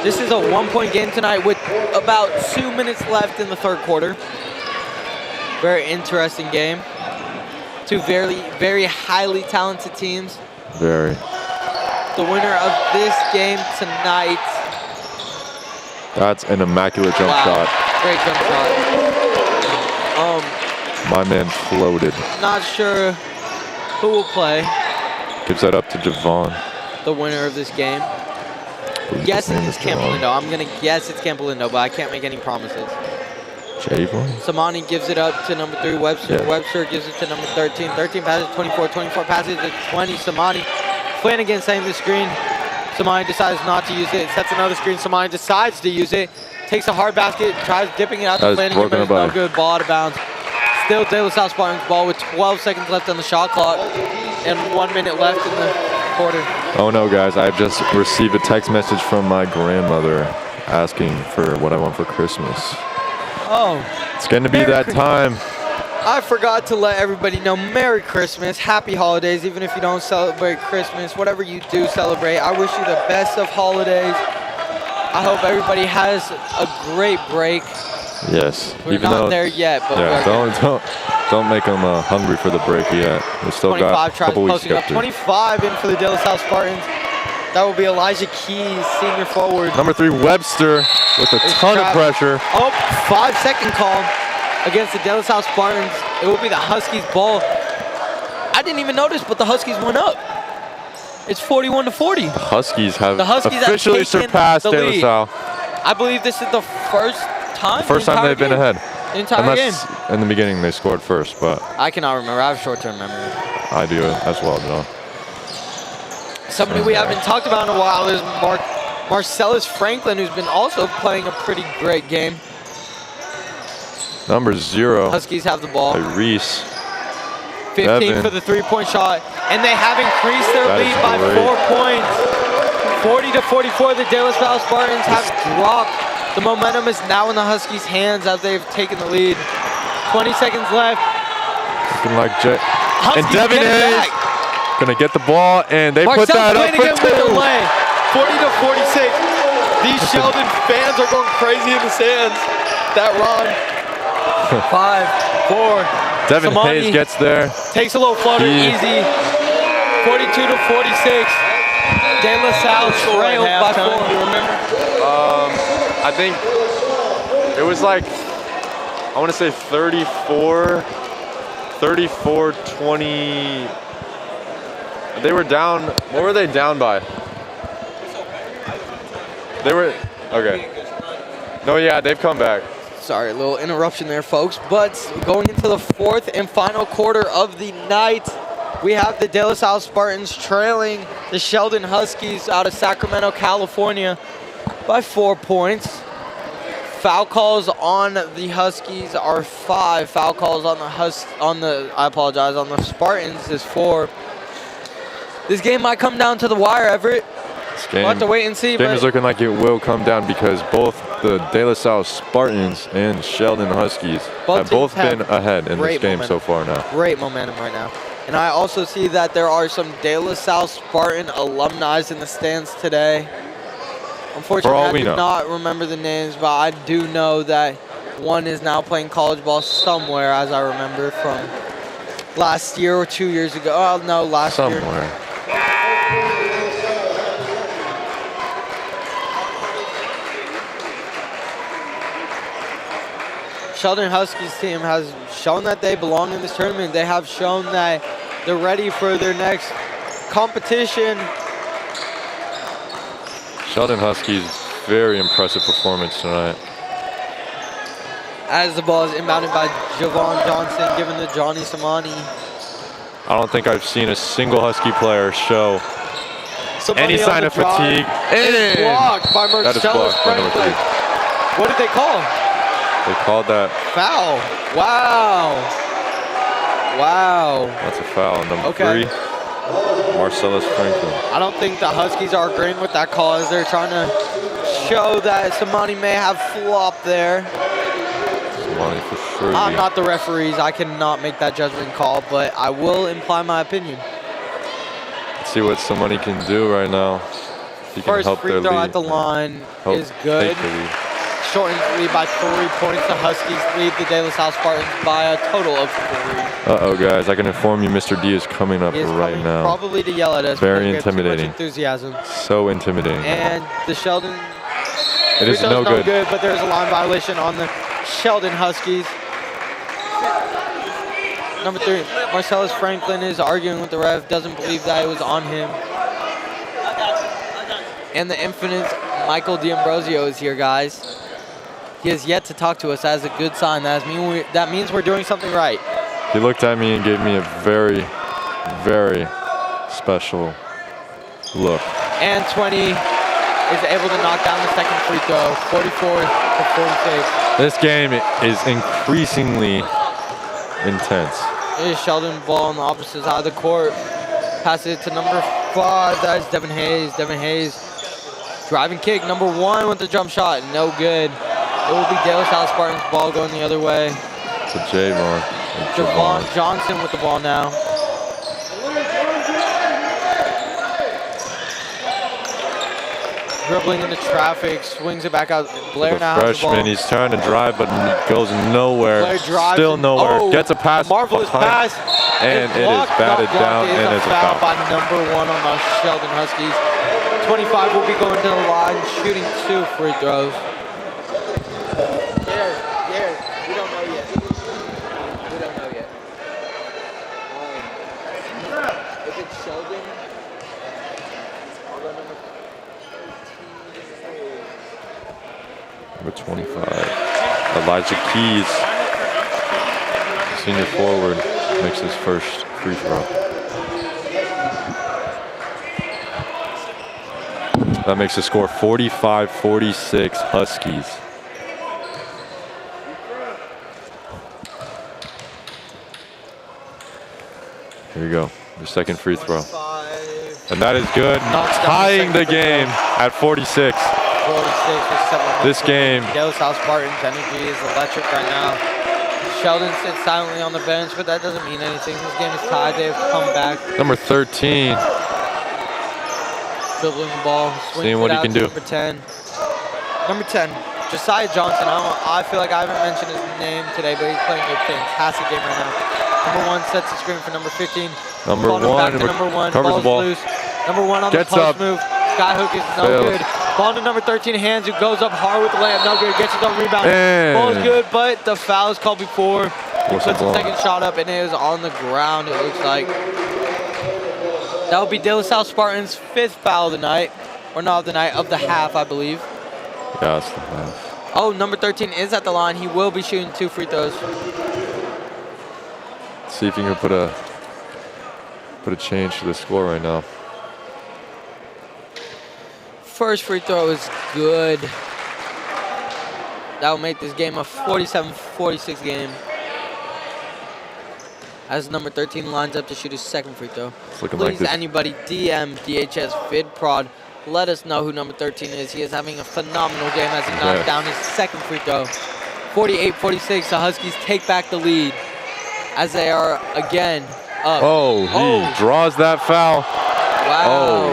This is a 1-point game tonight with about 2 minutes left in the third quarter. Very interesting game. Two very, very highly talented teams. Very. The winner of this game tonight. That's an immaculate jump shot. Great jump shot. My man floated. Not sure who will play Gives that up to Javon. the winner of this game. His Guessing name it's is Javon. Campolindo. I'm going to guess it's Campolindo, but I can't make any promises. Javon? Samani gives it up to number 3, Webster. Yeah. Webster gives it to number 13. 13 passes, 24. 24 passes to 20. Samani. Flanagan setting the screen. Samani decides not to use it. Sets another screen. Samani decides to use it. Takes a hard basket. Tries dipping it out That to is Flanagan, but broken it's no by. good. Ball out of bounds. Still De La Salle Spartans ball with 12 seconds left on the shot clock and 1 minute left in the quarter. Oh no, guys! I just received a text message from my grandmother asking for what I want for Christmas. Oh. It's going to be Merry that Christmas. time. I forgot to let everybody know Merry Christmas, Happy Holidays, even if you don't celebrate Christmas, whatever you do celebrate, I wish you the best of holidays. I hope everybody has a great break. Yes. We're even not though, there yet, but yeah, we're don't make them hungry for the break yet. We still got 25 a tries couple weeks posting to up. get through. 25 in for the De La Salle Spartans. That will be Elijah Keys, senior forward. Number 3, Webster, with a ton of pressure. Oh, 5-second call against the De La Salle Spartans. It will be the Huskies ball. I didn't even notice, but the Huskies went up. It's 41-40. Huskies have The Huskies have officially taken surpassed the De La lead. Salle. I believe this is the first time. First the time entire they've been game. ahead. The entire Unless game. in the beginning they scored first, but I cannot remember. I have short-term memory. I do as well, John. Somebody we haven't talked about in a while is Marcellus Franklin, who's been also playing a pretty great game. Number 0. Huskies have the ball. By Reese. 15 Devin. for the three-point shot, and they have increased their That lead is by great. 4 points. 40-44, the De La Salle Spartans have dropped. The momentum is now in the Huskies' hands as they've taken the lead. 20 seconds left. Looking like Jay. And Huskies Devin get it Hayes back. gonna get the ball, and they put Marcel that up Flanagan for 2. with the lay. 40-46. These Sheldon fans are going crazy in the stands. That run. 5, 4. Devin Samani Hayes gets there. takes a little floater, easy. 42-46. De La Salle trailed by 4. You remember? I think it was like, I want to say 34, 20. They were down. What were they down by? They were, okay. No, yeah, they've come back. Sorry, a little interruption there, folks. But going into the fourth and final quarter of the night, we have the De La Salle Spartans trailing the Sheldon Huskies out of Sacramento, California by 4 points. Foul calls on the Huskies are 5. Foul calls on the Spartans is 4. This game might come down to the wire, Everett. We'll have to wait and see. Game is looking like it will come down because both the De La Salle Spartans and Sheldon Huskies have both been ahead in this game so far now. Great momentum right now. And I also see that there are some De La Salle Spartan alumni in the stands today. Unfortunately, I do not remember the names, but I do know that one is now playing college ball somewhere, as I remember from last year or 2 years ago. Oh, no, last year. Somewhere. Sheldon Huskies team has shown that they belong in this tournament. They have shown that they're ready for their next competition. Sheldon Huskies, very impressive performance tonight. As the ball is inbounded by Javon Johnson, given to Johnny Samani. I don't think I've seen a single Husky player show any Somebody on sign the of drive fatigue. is blocked by That is Marcellus blocked by number Franklin. 3. What did they call? They called that. Foul. Wow. Wow. That's a foul. Number 3, Marcellus Franklin. I don't think the Huskies are agreeing with that call as they're trying to show that somebody may have flopped there. Somebody for sure. I'm not the referees. I cannot make that judgment call, but I will imply my opinion. Let's see what somebody can do right now. He can First help free their throw lead. at the line Help is good. take the lead. Shortens the lead by 3 points. The Huskies lead the De La Salle Spartans by a total of 3. Uh-oh, guys. I can inform you Mr. D is coming up He is right coming now. probably to yell at us. Very because we have too much intimidating. enthusiasm. So intimidating. And the Sheldon It is free throw's no good. but there's a line violation on the Sheldon Huskies. Number 3, Marcellus Franklin is arguing with the ref, doesn't believe that it was on him. And the infinite Michael D'Ambrosio is here, guys. He has yet to talk to us. That is a good sign. That means we're doing something right. He looked at me and gave me a very, very special look. And 20 is able to knock down the second free throw, 44 to 46. This game is increasingly intense. It is Sheldon ball on the opposite side of the court. Pass it to number 5. That is Devin Hayes. Devin Hayes driving kick. Number 1 with the jump shot. No good. It will be De La Salle Spartans ball going the other way. To Javon. Javon Johnson with the ball now. Dribbling into traffic, swings it back out. Blair The now has the ball. freshman, he's trying to drive, but goes nowhere. Blair drives Still and- nowhere. oh, Gets a pass. marvelous behind, pass. And it is Blocked, batted not blocked. down, It is and a it's a foul foul. by number 1 on the Sheldon Huskies. 25 will be going to the line, shooting 2 free throws. We don't know yet. We don't know yet. If it's Sheldon, I'll go Number 25. Elijah Keys, senior forward, makes his first free throw. That makes the score 45-46 Huskies. Here you go, your second free throw. And that is good, tying the game at 46. 46 with 7 minutes. This game. De La Salle Spartans' energy is electric right now. Sheldon sits silently on the bench, but that doesn't mean anything. This game is tied. They've come back. Number 13. Dribbling the ball. Seeing what he can do. Number 10. Number 10. Josiah Johnson. I feel like I haven't mentioned his name today, but he's playing a fantastic game right now. Number 1 sets the screen for number 15. Number Ball back 1 to number 1. covers the ball. Loose. Number 1 on Gets the post up. move. Skyhook is no Fails. good. Ball to number 13, Hands, who goes up hard with the layup. No good. Gets his own rebound. And Ball is good, but the foul is called before. He Whistle puts the blown. second shot up, and it is on the ground, it looks like. That will be De La Salle Spartans' 5th foul of the night. Or not of the night, of the half, I believe. Yeah, it's the half. Oh, number 13 is at the line. He will be shooting 2 free throws. See if you can put a change to the score right now. First free throw is good. That will make this game a 47-46 game. As number 13 lines up to shoot his second free throw. It's looking like Please, this. anybody, DM, DHS, VidProd, let us know who number 13 is. He is having a phenomenal game as he knocks Yeah. down his second free throw. 48-46, the Huskies take back the lead as they are again up. Oh, he draws that foul. Wow. Oh,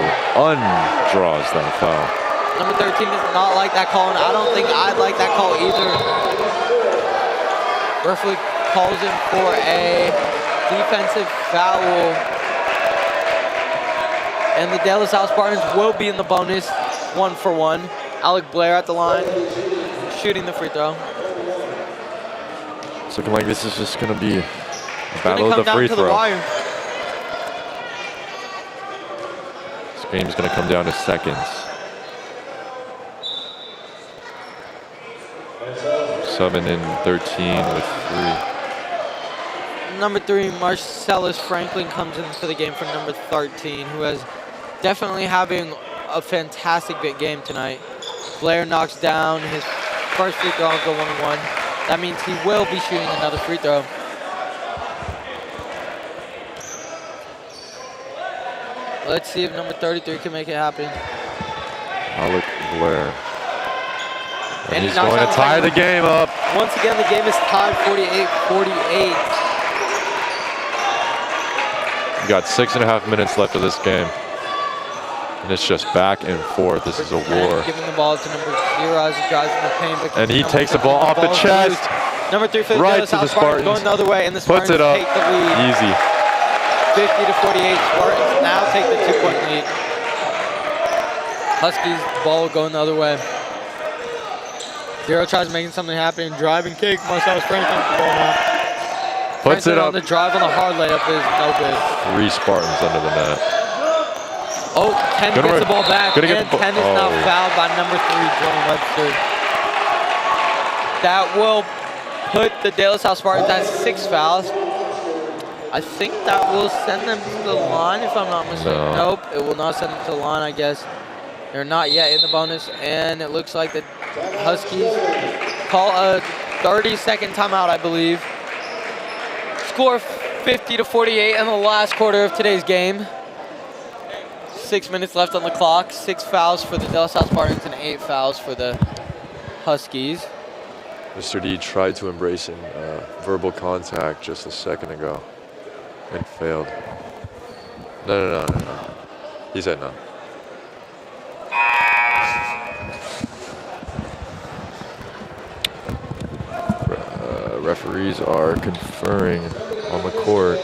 undraws that foul. Number 13 does not like that call, and I don't think I'd like that call either. Referee calls him for a defensive foul. And the De La Salle Spartans will be in the bonus 1-for-1. Alec Blair at the line, shooting the free throw. It's looking like this is just going to be a It's battle gonna of the come free down to the throw. wire. This game's going to come down to seconds. 7 and 13 with 3. number 3, Marcellus Franklin comes into the game for number 13, who is definitely having a fantastic big game tonight. Blair knocks down his first free throw, go 1-1. That means he will be shooting another free throw. Let's see if number 33 can make it happen. Alec Blair. And he's knocks going down to tie the game up. Once again, the game is tied 48-48. You got 6.5 minutes left of this game. And it's just back and forth. This is a war. Giving the ball to number 0 as he drives in the paint. And he takes the ball off the chest. Number 3 for the right Dallas to the Spartans Spartans. going the other way, and the Puts Spartans it up. take the lead. Easy. 50-48. Spartans now take the 2-point lead. Huskies ball going the other way. 0 tries making something happen. Driving kick. Marcellus Franklin ball now. Puts it up. On the drive on the hard layup is no good. 3 Spartans under the net. Oh, 10 Gonna gets work. the ball back, Gonna and get the 10 ball. is now Oh. fouled by number 3, Jordan Webster. That will put the De La Salle Spartans at 6 fouls. I think that will send them to the line, if I'm not mistaken. No. Nope, it will not send them to the line, I guess. They're not yet in the bonus, and it looks like the Huskies call a 30-second timeout, I believe. Score 50-48 in the last quarter of today's game. 6 minutes left on the clock. 6 fouls for the De La Salle Spartans and 8 fouls for the Huskies. Mr. D tried to embrace verbal contact just a second ago and failed. No. He said no. Referees are conferring on the court.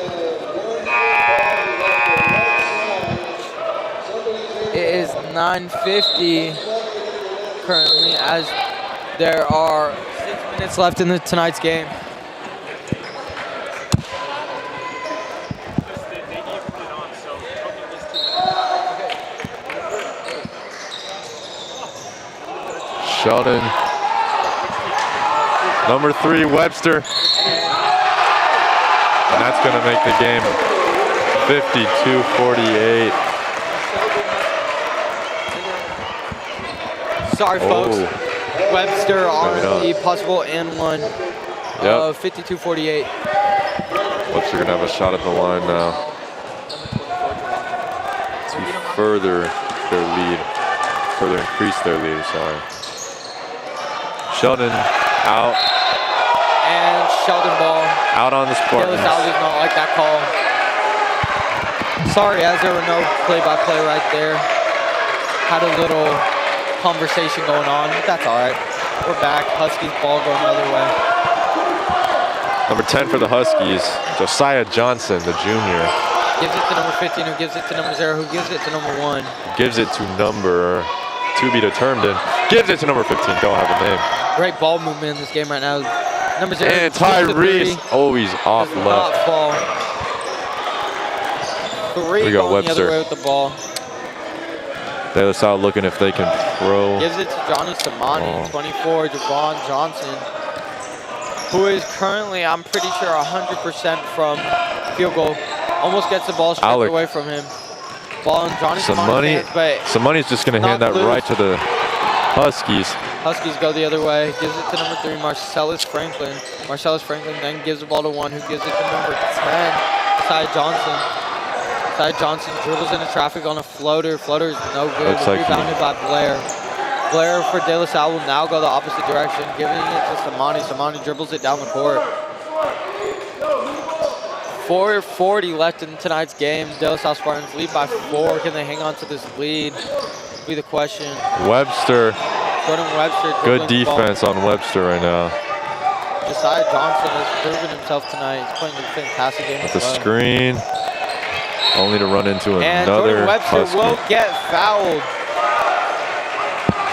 It is 9:50 currently, as there are 6 minutes left in tonight's game. Sheldon. Number 3, Webster. And that's going to make the game 52-48. Sorry, folks. Oh. Webster on Maybe not. the possible and one. Yep. 52-48. Webster going to have a shot at the line now to further increase their lead, sorry. Sheldon out. And Sheldon ball. Out on the Spartans. Taylor Sal does not like that call. Sorry, as there were no play-by-play right there. Had a little conversation going on, but that's all right. We're back. Huskies ball going the other way. Number 10 for the Huskies, Josiah Johnson, the junior. Gives it to number 15, who gives it to number 0, who gives it to number 1. Gives it to number to be determined. Gives it to number 15, don't have a name. Great ball movement in this game right now. Number 0. And Tyrese, oh, he's off does not left. fall. 3 We got going the other Webster. way with the ball. De La Salle looking if they can throw. Gives it to Johnny Samani, Oh. 24, Javon Johnson, who is currently, I'm pretty sure, 100% from field goal. Almost gets the ball stripped Alec. away from him. Ball in Johnny Some Samani's money. hands, but Some money's just going to hand not that loose. right to the Huskies. Huskies go the other way. Gives it to number 3, Marcellus Franklin. Marcellus Franklin then gives the ball to 1, who gives it to number 10, Ty Johnson. Ty Johnson dribbles into traffic on a floater. Floater is no good. Looks like Rebounded by Blair. Blair for De La Salle will now go the opposite direction, giving it to Samani. Samani dribbles it down the court. 4:40 left in tonight's game. De La Salle Spartans lead by 4. Can they hang on to this lead? Will be the question. Webster, Jordan Webster. good dribbling the ball. defense on Webster right now. Josiah Johnson has proven himself tonight. He's playing a fantastic game. With the as well. screen, only to run into And another Jordan Webster Husky. will get fouled.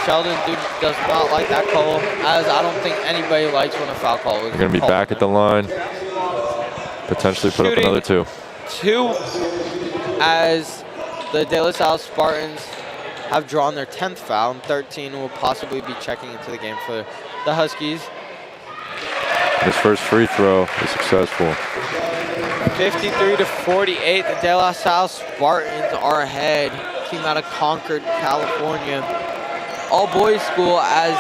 Sheldon does not like that call, as I don't think anybody likes when a foul call is They're going to be called. back at the line. Potentially put up Shooting. another 2. 2, as the De La Salle Spartans have drawn their 10th foul, and 13 will possibly be checking into the game for the Huskies. His first free throw is successful. 53-48, the De La Salle Spartans are ahead. Team out of Concord, California. All boys school, as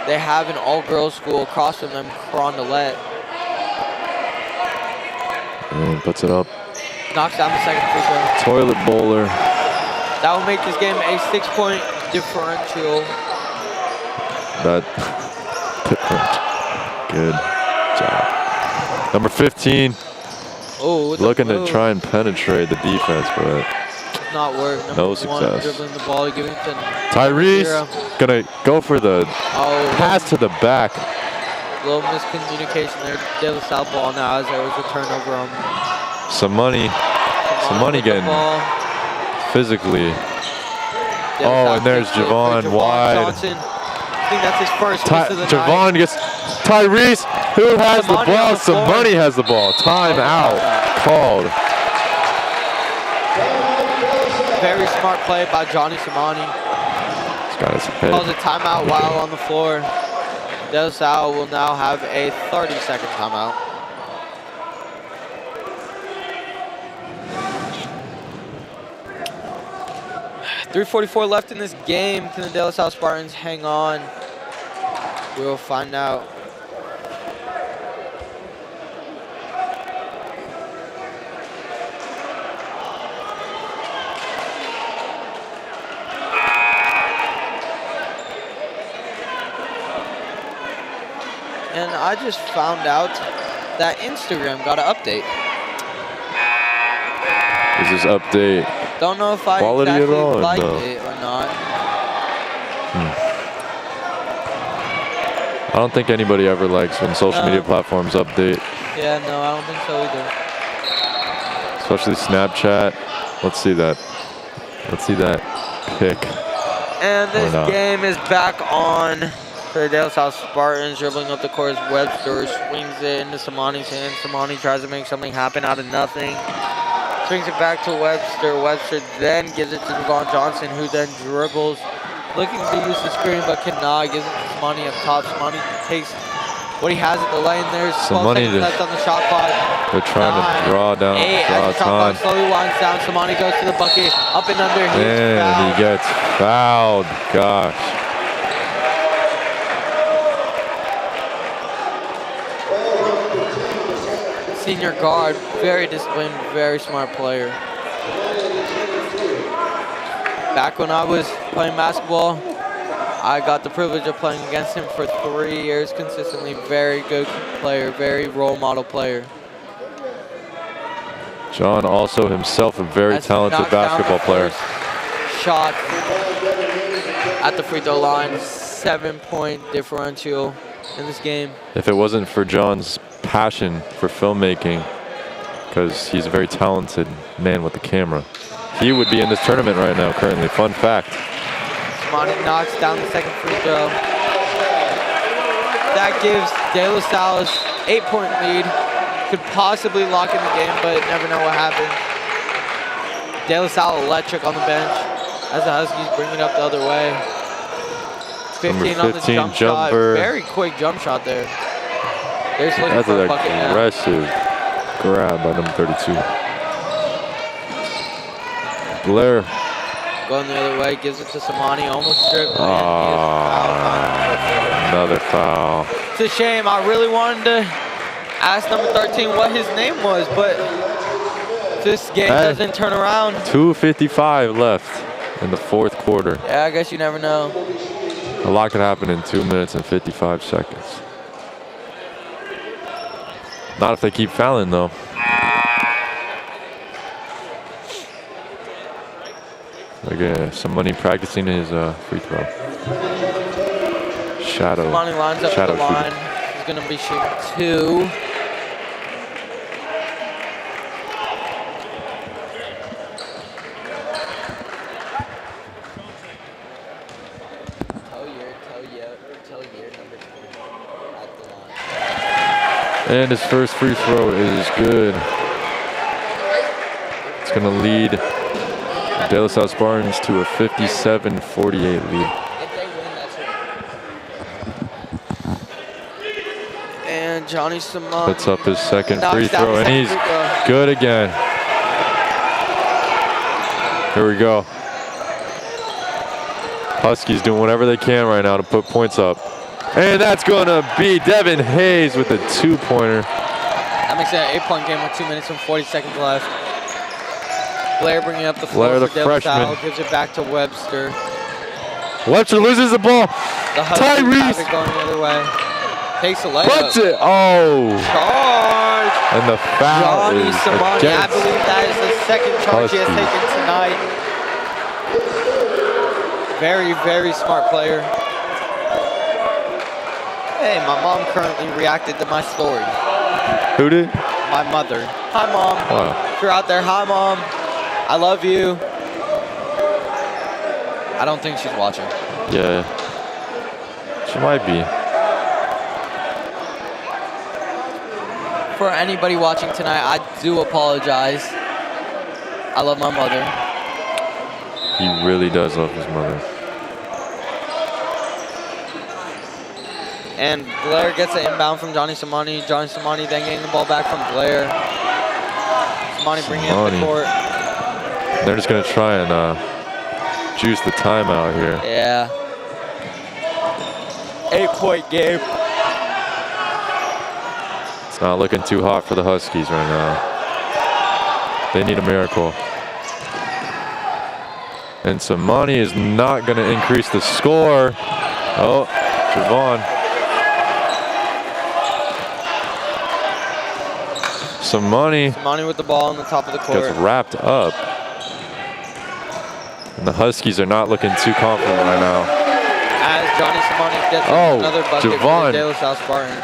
they have an all girls school across from them, Carondelet. And puts it up. Knocks down the second free throw. Toilet bowler. That will make this game a 6-point differential. That good job. Number 15. Oh, looking to try and penetrate the defense, but not work. No success. Dribbling the ball, giving it to Tyrese gonna go for the pass to the back. Little miscommunication there. De La Salle ball now as there was a turnover on. Some money getting physically. Oh, and there's Javon wide. Johnson. I think that's his first miss of the Javon night. gets Tyrese, who has the ball. Some money has the ball. Time out called. Very smart play by Johnny Samani. He's got his head. Calls a timeout while on the floor. De La Salle will now have a 30-second timeout. .344 left in this game. Can the De La Salle Spartans hang on? We'll find out. And I just found out that Instagram got an update. Is this update Don't know if I quality exactly at all, like no? it or not. I don't think anybody ever likes when social media platforms update, Yeah, no, I don't think so either. especially Snapchat. Let's see that. Let's see that pick. And this Or not. game is back on for the De La Salle Spartans. Dribbling up the court, Webster swings it into Samani's hand. Samani tries to make something happen out of nothing. Swings it back to Webster. Webster then gives it to Devon Johnson, who then dribbles, looking to use the screen, but cannot. Gives it to Samani up top. Samani takes what he has at the lane. There's 12 Samani seconds left on the shot clock. They're trying to draw As draw the shot time. clock slowly winds down, Samani goes to the bucket, up and under. He is And fouled. he gets fouled. Gosh. Senior guard, very disciplined, very smart player. Back when I was playing basketball, I got the privilege of playing against him for 3 years consistently. Very good player, very role model player. John also himself a very As he talented knocks down basketball the player. first shot at the free throw line, 7-point differential in this game. If it wasn't for John's passion for filmmaking, because he's a very talented man with the camera, he would be in this tournament right now currently. Fun fact. Samani knocks down the second free throw. That gives De La Salle's 8-point lead. Could possibly lock in the game, but never know what happens. De La Salle electric on the bench as the Huskies bring it up the other way. 15 on the 15 jump shot. jumper. Very quick jump shot there. They're just looking That's for a an bucket now. aggressive grab by number 32. Blair. Going the other way, gives it to Samani, almost stripped. Another foul. It's a shame. I really wanted to ask number 13 what his name was, but this game Hey. doesn't turn around. 2:55 left in the fourth quarter. Yeah, I guess you never know. A lot could happen in 2 minutes and 55 seconds. Not if they keep fouling, though. Look at some money practicing his free throw. Shadow. Samani lines up shadow the line. shooting. He's going to be shooting 2. And his first free throw is good. It's going to lead De La Salle Spartans to a 57-48 lead. And And Johnny Simone puts up his second knocks free down throw, the and second he's free throw. good again. Here we go. Huskies doing whatever they can right now to put points up. And that's going to be Devin Hayes with a two-pointer. That makes it an 8-point game with 2 minutes and 40 seconds left. Blair bringing up the floor Blair, the for De La Salle, freshman. gives it back to Webster. Webster loses the ball. The Huskies have Tyrese it going the other way. Takes a layup. puts it. Oh. Charge. And the foul Johnny is Simone, I against believe that is the second charge he has Huskies. taken tonight. Very, very smart player. Hey, my mom currently reacted to my story. Who did? My mother. Hi, Mom. Wow. If you're out there, hi, Mom. I love you. I don't think she's watching. Yeah. She might be. For anybody watching tonight, I do apologize. I love my mother. He really does love his mother. And Blair gets an inbound from Johnny Simone. Johnny Simone then getting the ball back from Blair. Simone bringing up the court. They're just going to try and juice the timeout here. Yeah. 8-point game. It's not looking too hot for the Huskies right now. They need a miracle. And Simone is not going to increase the score. Oh, Javon. Simone with the ball on the top of the court. Gets wrapped up. And the Huskies are not looking too confident right now. As Johnny Simone gets another bucket for Javon. the De La Salle Spartans.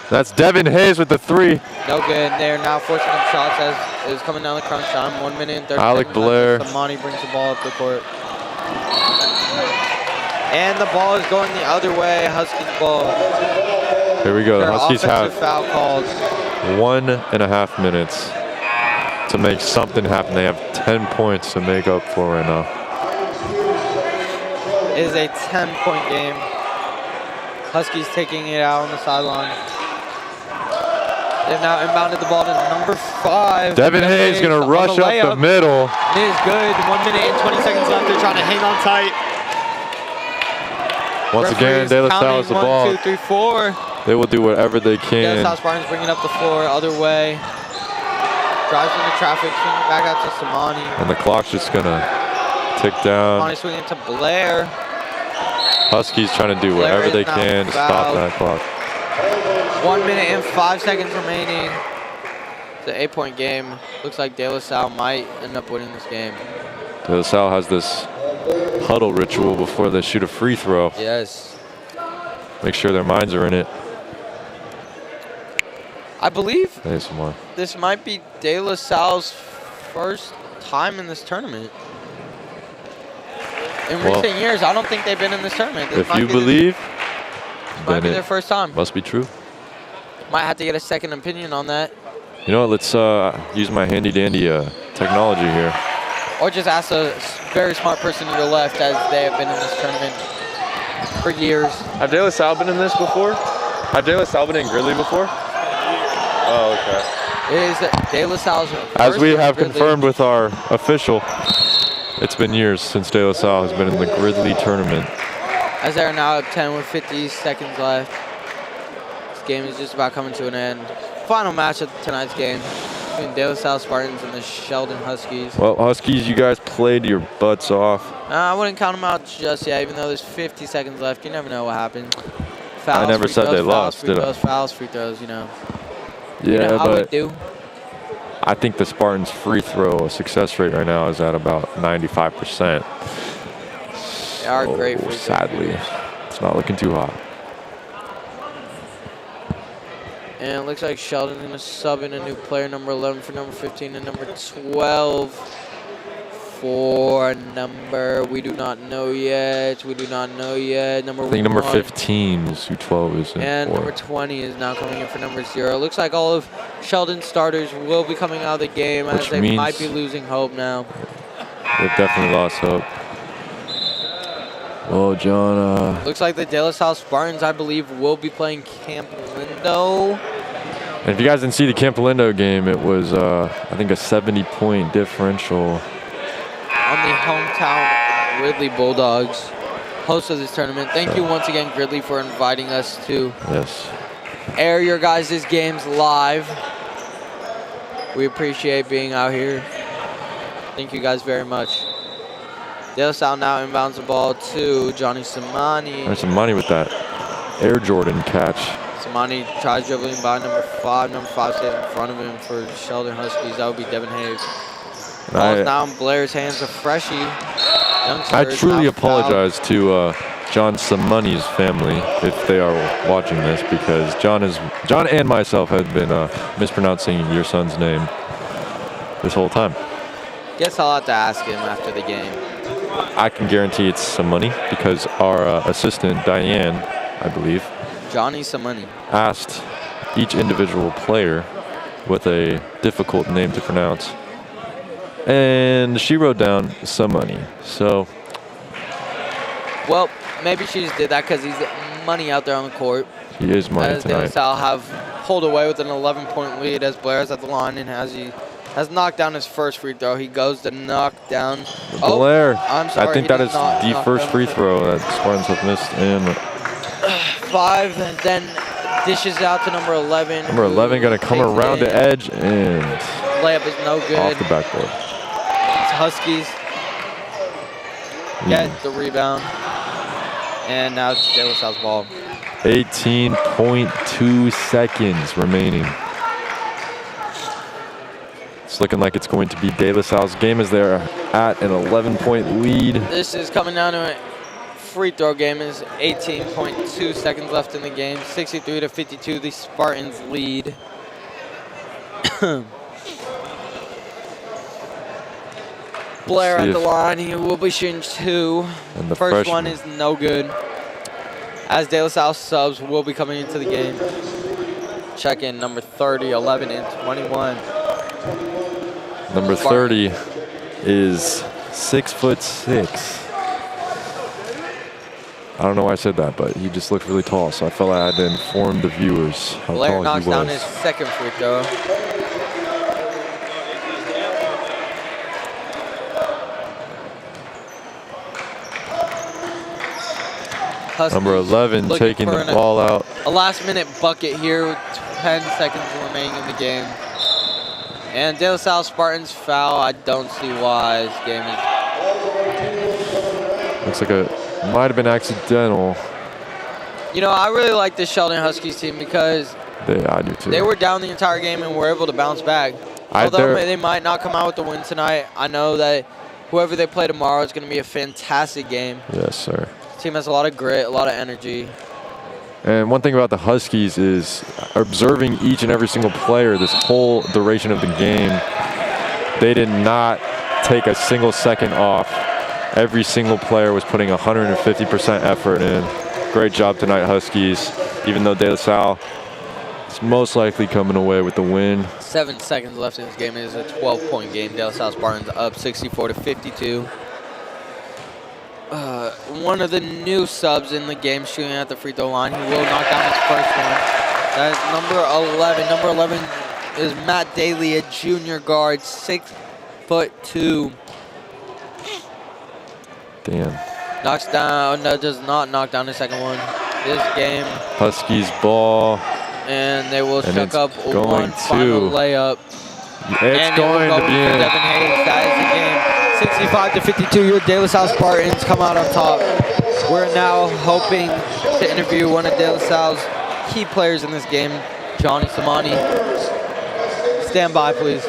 That's Devin Hayes with the three. No good. They're now forcing up shots as it was coming down the crunch time. 1 minute and 30 Alec seconds Blair. left. Simone brings the ball up the court. And the ball is going the other way. Huskies ball. Here we go. The Their Huskies have offensive foul called. 1.5 minutes to make something happen. They have 10 points to make up for right now. It is a 10-point game. Huskies taking it out on the sideline. They've now inbounded the ball to number 5. Devin Hayes going to rush up the middle. It is good. 1 minute and 20 seconds left. They're trying to hang on tight. Once again, De La Salle has the ball. 1, 2, 3, 4. They will do whatever they De La can. Salle Spartans bringing up the floor, other way. Drives into traffic, swinging back out to Simone. And the clock's just going to tick down. Simone swinging to Blair. Huskies trying to do Blair whatever is they now can to stop fouled. that clock. 1 minute and 5 seconds remaining. It's an 8-point game. Looks like De La Salle might end up winning this game. De La Salle has this huddle ritual before they shoot a free throw. Yes. Make sure their minds are in it. I believe Hey, some more. this might be De La Salle's first time in this tournament. In Well, recent years, I don't think they've been in this tournament. This If might you be believe, might then be their it first time. must be true. Might have to get a second opinion on that. You know what? Let's use my handy dandy technology here. Or just ask a very smart person to your left, as they have been in this tournament for years. Have De La Salle been in this before? Have De La Salle been in Gridley before? Oh, okay. It is De La Salle's As first we in have Gridley. confirmed with our official, it's been years since De La Salle has been in the Gridley tournament. As they are now at 10 with 50 seconds left. This game is just about coming to an end. Final match of tonight's game between De La Salle Spartans and the Sheldon Huskies. Well, Huskies, you guys played your butts off. I wouldn't count them out just yet, even though there's 50 seconds left. You never know what happens. Fouls, I never free said throws, they fouls, lost, free did I? throws, fouls, free throws, you know. Yeah, You know how we but do. I think the Spartans' free throw success rate right now is at about 95%. They are great free throw Sadly, it's not looking too hot. And it looks like Sheldon's going to sub in a new player, number 11 for number 15 and number 12 for number, we do not know yet. We do not know yet. I think number 1. 15 is who 12 is in And for. number 20 is now coming in for number 0. Looks like all of Sheldon's starters will be coming out of the game, as Which they means might be losing hope now. They've definitely lost hope. Oh, John. Looks like the De La Salle Spartans, I believe, will be playing Camp Lindo. And if you guys didn't see the Campolindo game, it was, I think, a 70-point differential. On the hometown Gridley Bulldogs, host of this tournament. Thank you once again, Gridley, for inviting us to air your guys' games live. We appreciate being out here. Thank you guys very much. De La Salle now inbounds the ball to Johnny Samani. There's some money with that Air Jordan catch. Samani tries dribbling by number 5. Number 5 stays in front of him for Sheldon Huskies. That would be Devin Hayes. Ball's now in Blair's hands. A freshie. I truly apologize to John Samani's family if they are watching this, because John and myself have been mispronouncing your son's name this whole time. Guess I'll have to ask him after the game. I can guarantee it's some money because our assistant, Diane, I believe, Johnny Samani, asked each individual player with a difficult name to pronounce. And she wrote down some money. So, well, maybe she just did that because he's money out there on the court. He is money as tonight. As De La Salle have pulled away with an 11-point lead as Blair's at the line and has knocked down his first free throw. He goes to knock down. Blair. I'm sorry. I think that is the first free throw that Spartans have missed. And 5 then dishes out to number 11. Number 11 going to come around the edge and layup is no good. Off the backboard. Huskies get the rebound, and now it's De La Salle's ball. 18.2 seconds remaining. It's looking like it's going to be De La Salle's game as they're at an 11-point lead. This is coming down to a free throw game. Is 18.2 seconds left in the game. 63-52, the Spartans lead. Blair at the line. He will be shooting 2. And the first one is no good. As De La Salle subs will be coming into the game. Check in number 30, 11, and 21. Number 30 is 6'6". I don't know why I said that, but he just looked really tall, so I felt like I had to inform the viewers how Blair tall knocks he was. down his second free throw. Huskies Number 11 taking the ball out. A last-minute bucket here with 10 seconds remaining in the game. And De La Salle Spartans foul. I don't see why this game is. Looks like it might have been accidental. You know, I really like this Sheldon Huskies team because I do too. they were down the entire game and were able to bounce back. Although they might not come out with the win tonight, I know that whoever they play tomorrow is going to be a fantastic game. Yes, sir. The team has a lot of grit, a lot of energy. And one thing about the Huskies is observing each and every single player this whole duration of the game. They did not take a single second off. Every single player was putting 150% effort in. Great job tonight, Huskies. Even though De La Salle is most likely coming away with the win. 7 seconds left in this game. It is a 12-point game. De La Salle Spartans up 64-52. One of the new subs in the game shooting at the free throw line. He will knock down his first one. That is number 11. Number 11 is Matt Daly, a junior guard, 6'2". Damn. Knocks down, no, does not knock down the second one. This game. Huskies ball. And they will chuck up going one final layup. It's going to be in. Devin Hayes, that is the game. 65-52, your De La Salle Spartans come out on top. We're now hoping to interview one of De La Salle's key players in this game, Johnny Samani. Stand by, please.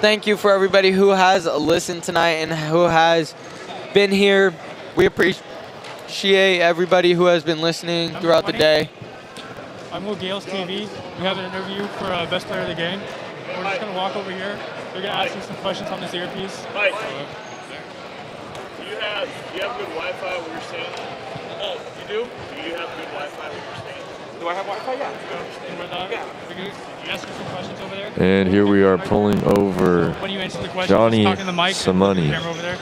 Thank you for everybody who has listened tonight and who has been here. We appreciate everybody who has been listening throughout the day. I'm with Gales TV. We have an interview for Best Player of the Game. We're just going to walk over here. They're going to ask you some questions on this earpiece. Mike, do you have good Wi-Fi where you're staying? Oh, you do? Do you have good Wi-Fi where you're staying? Do I have Wi-Fi? Yeah. Ask you some questions over there. And here we are pulling over When you answer the question, Johnny just talk in the mic. Samani. Camera over there.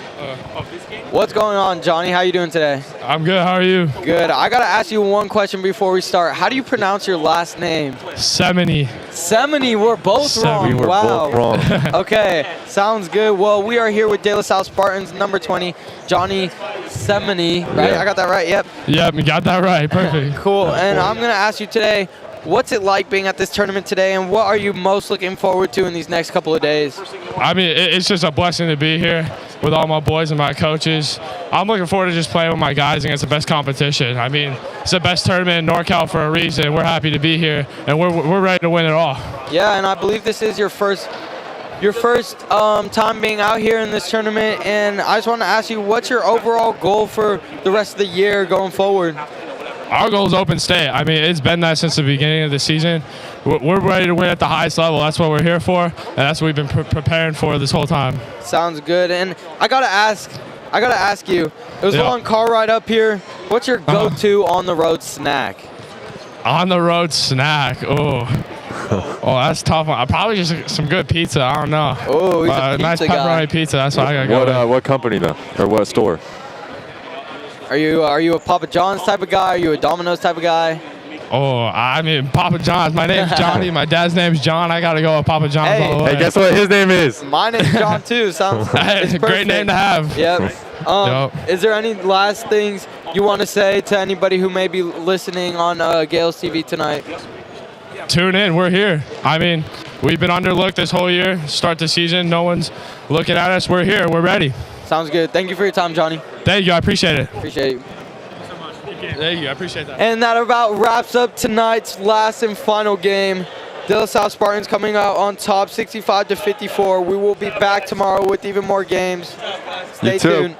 What's going on, Johnny? How you doing today? I'm good. How are you? Good. I gotta ask you one question before we start. How do you pronounce your last name? Semini. Semini. We're both wrong. We were Wow. both wrong. Okay. Sounds good. Well, we are here with De La Salle Spartans, number 20, Johnny Semini. Right? Yeah. I got that right. Yep. Yep, you got that right. Perfect. Cool. And I'm gonna ask you today, what's it like being at this tournament today, and what are you most looking forward to in these next couple of days? I mean, it's just a blessing to be here with all my boys and my coaches. I'm looking forward to just playing with my guys against the best competition. I mean, it's the best tournament in NorCal for a reason. We're happy to be here, and we're ready to win it all. Yeah, and I believe this is your first time being out here in this tournament, and I just want to ask you, what's your overall goal for the rest of the year going forward? Our goal is open state. I mean, it's been that since the beginning of the season. We're ready to win at the highest level. That's what we're here for, and that's what we've been preparing for this whole time. Sounds good. And I gotta ask you. It was a long car ride up here. What's your go-to on the road snack? On the road snack. Oh, that's tough. Probably just some good pizza. I don't know. Oh, he's a nice pizza pepperoni guy. pizza. That's what I gotta go. What company though, or what store? Are you a Papa John's type of guy? Are you a Domino's type of guy? Oh, I mean, Papa John's. My name's Johnny. My dad's name's John. I gotta go with Papa John's all the way. Hey, guess what his name is? My name's John too. Sounds it's great name to have. Yep. Is there any last things you want to say to anybody who may be listening on Gales TV tonight? Tune in. We're here. I mean, we've been underlooked this whole year. Start the season. No one's looking at us. We're here. We're ready. Sounds good. Thank you for your time, Johnny. Thank you. I appreciate it. Appreciate you. Thank you. I appreciate that. And that about wraps up tonight's last and final game. De La Salle Spartans coming out on top, 65-54. We will be back tomorrow with even more games. Stay tuned.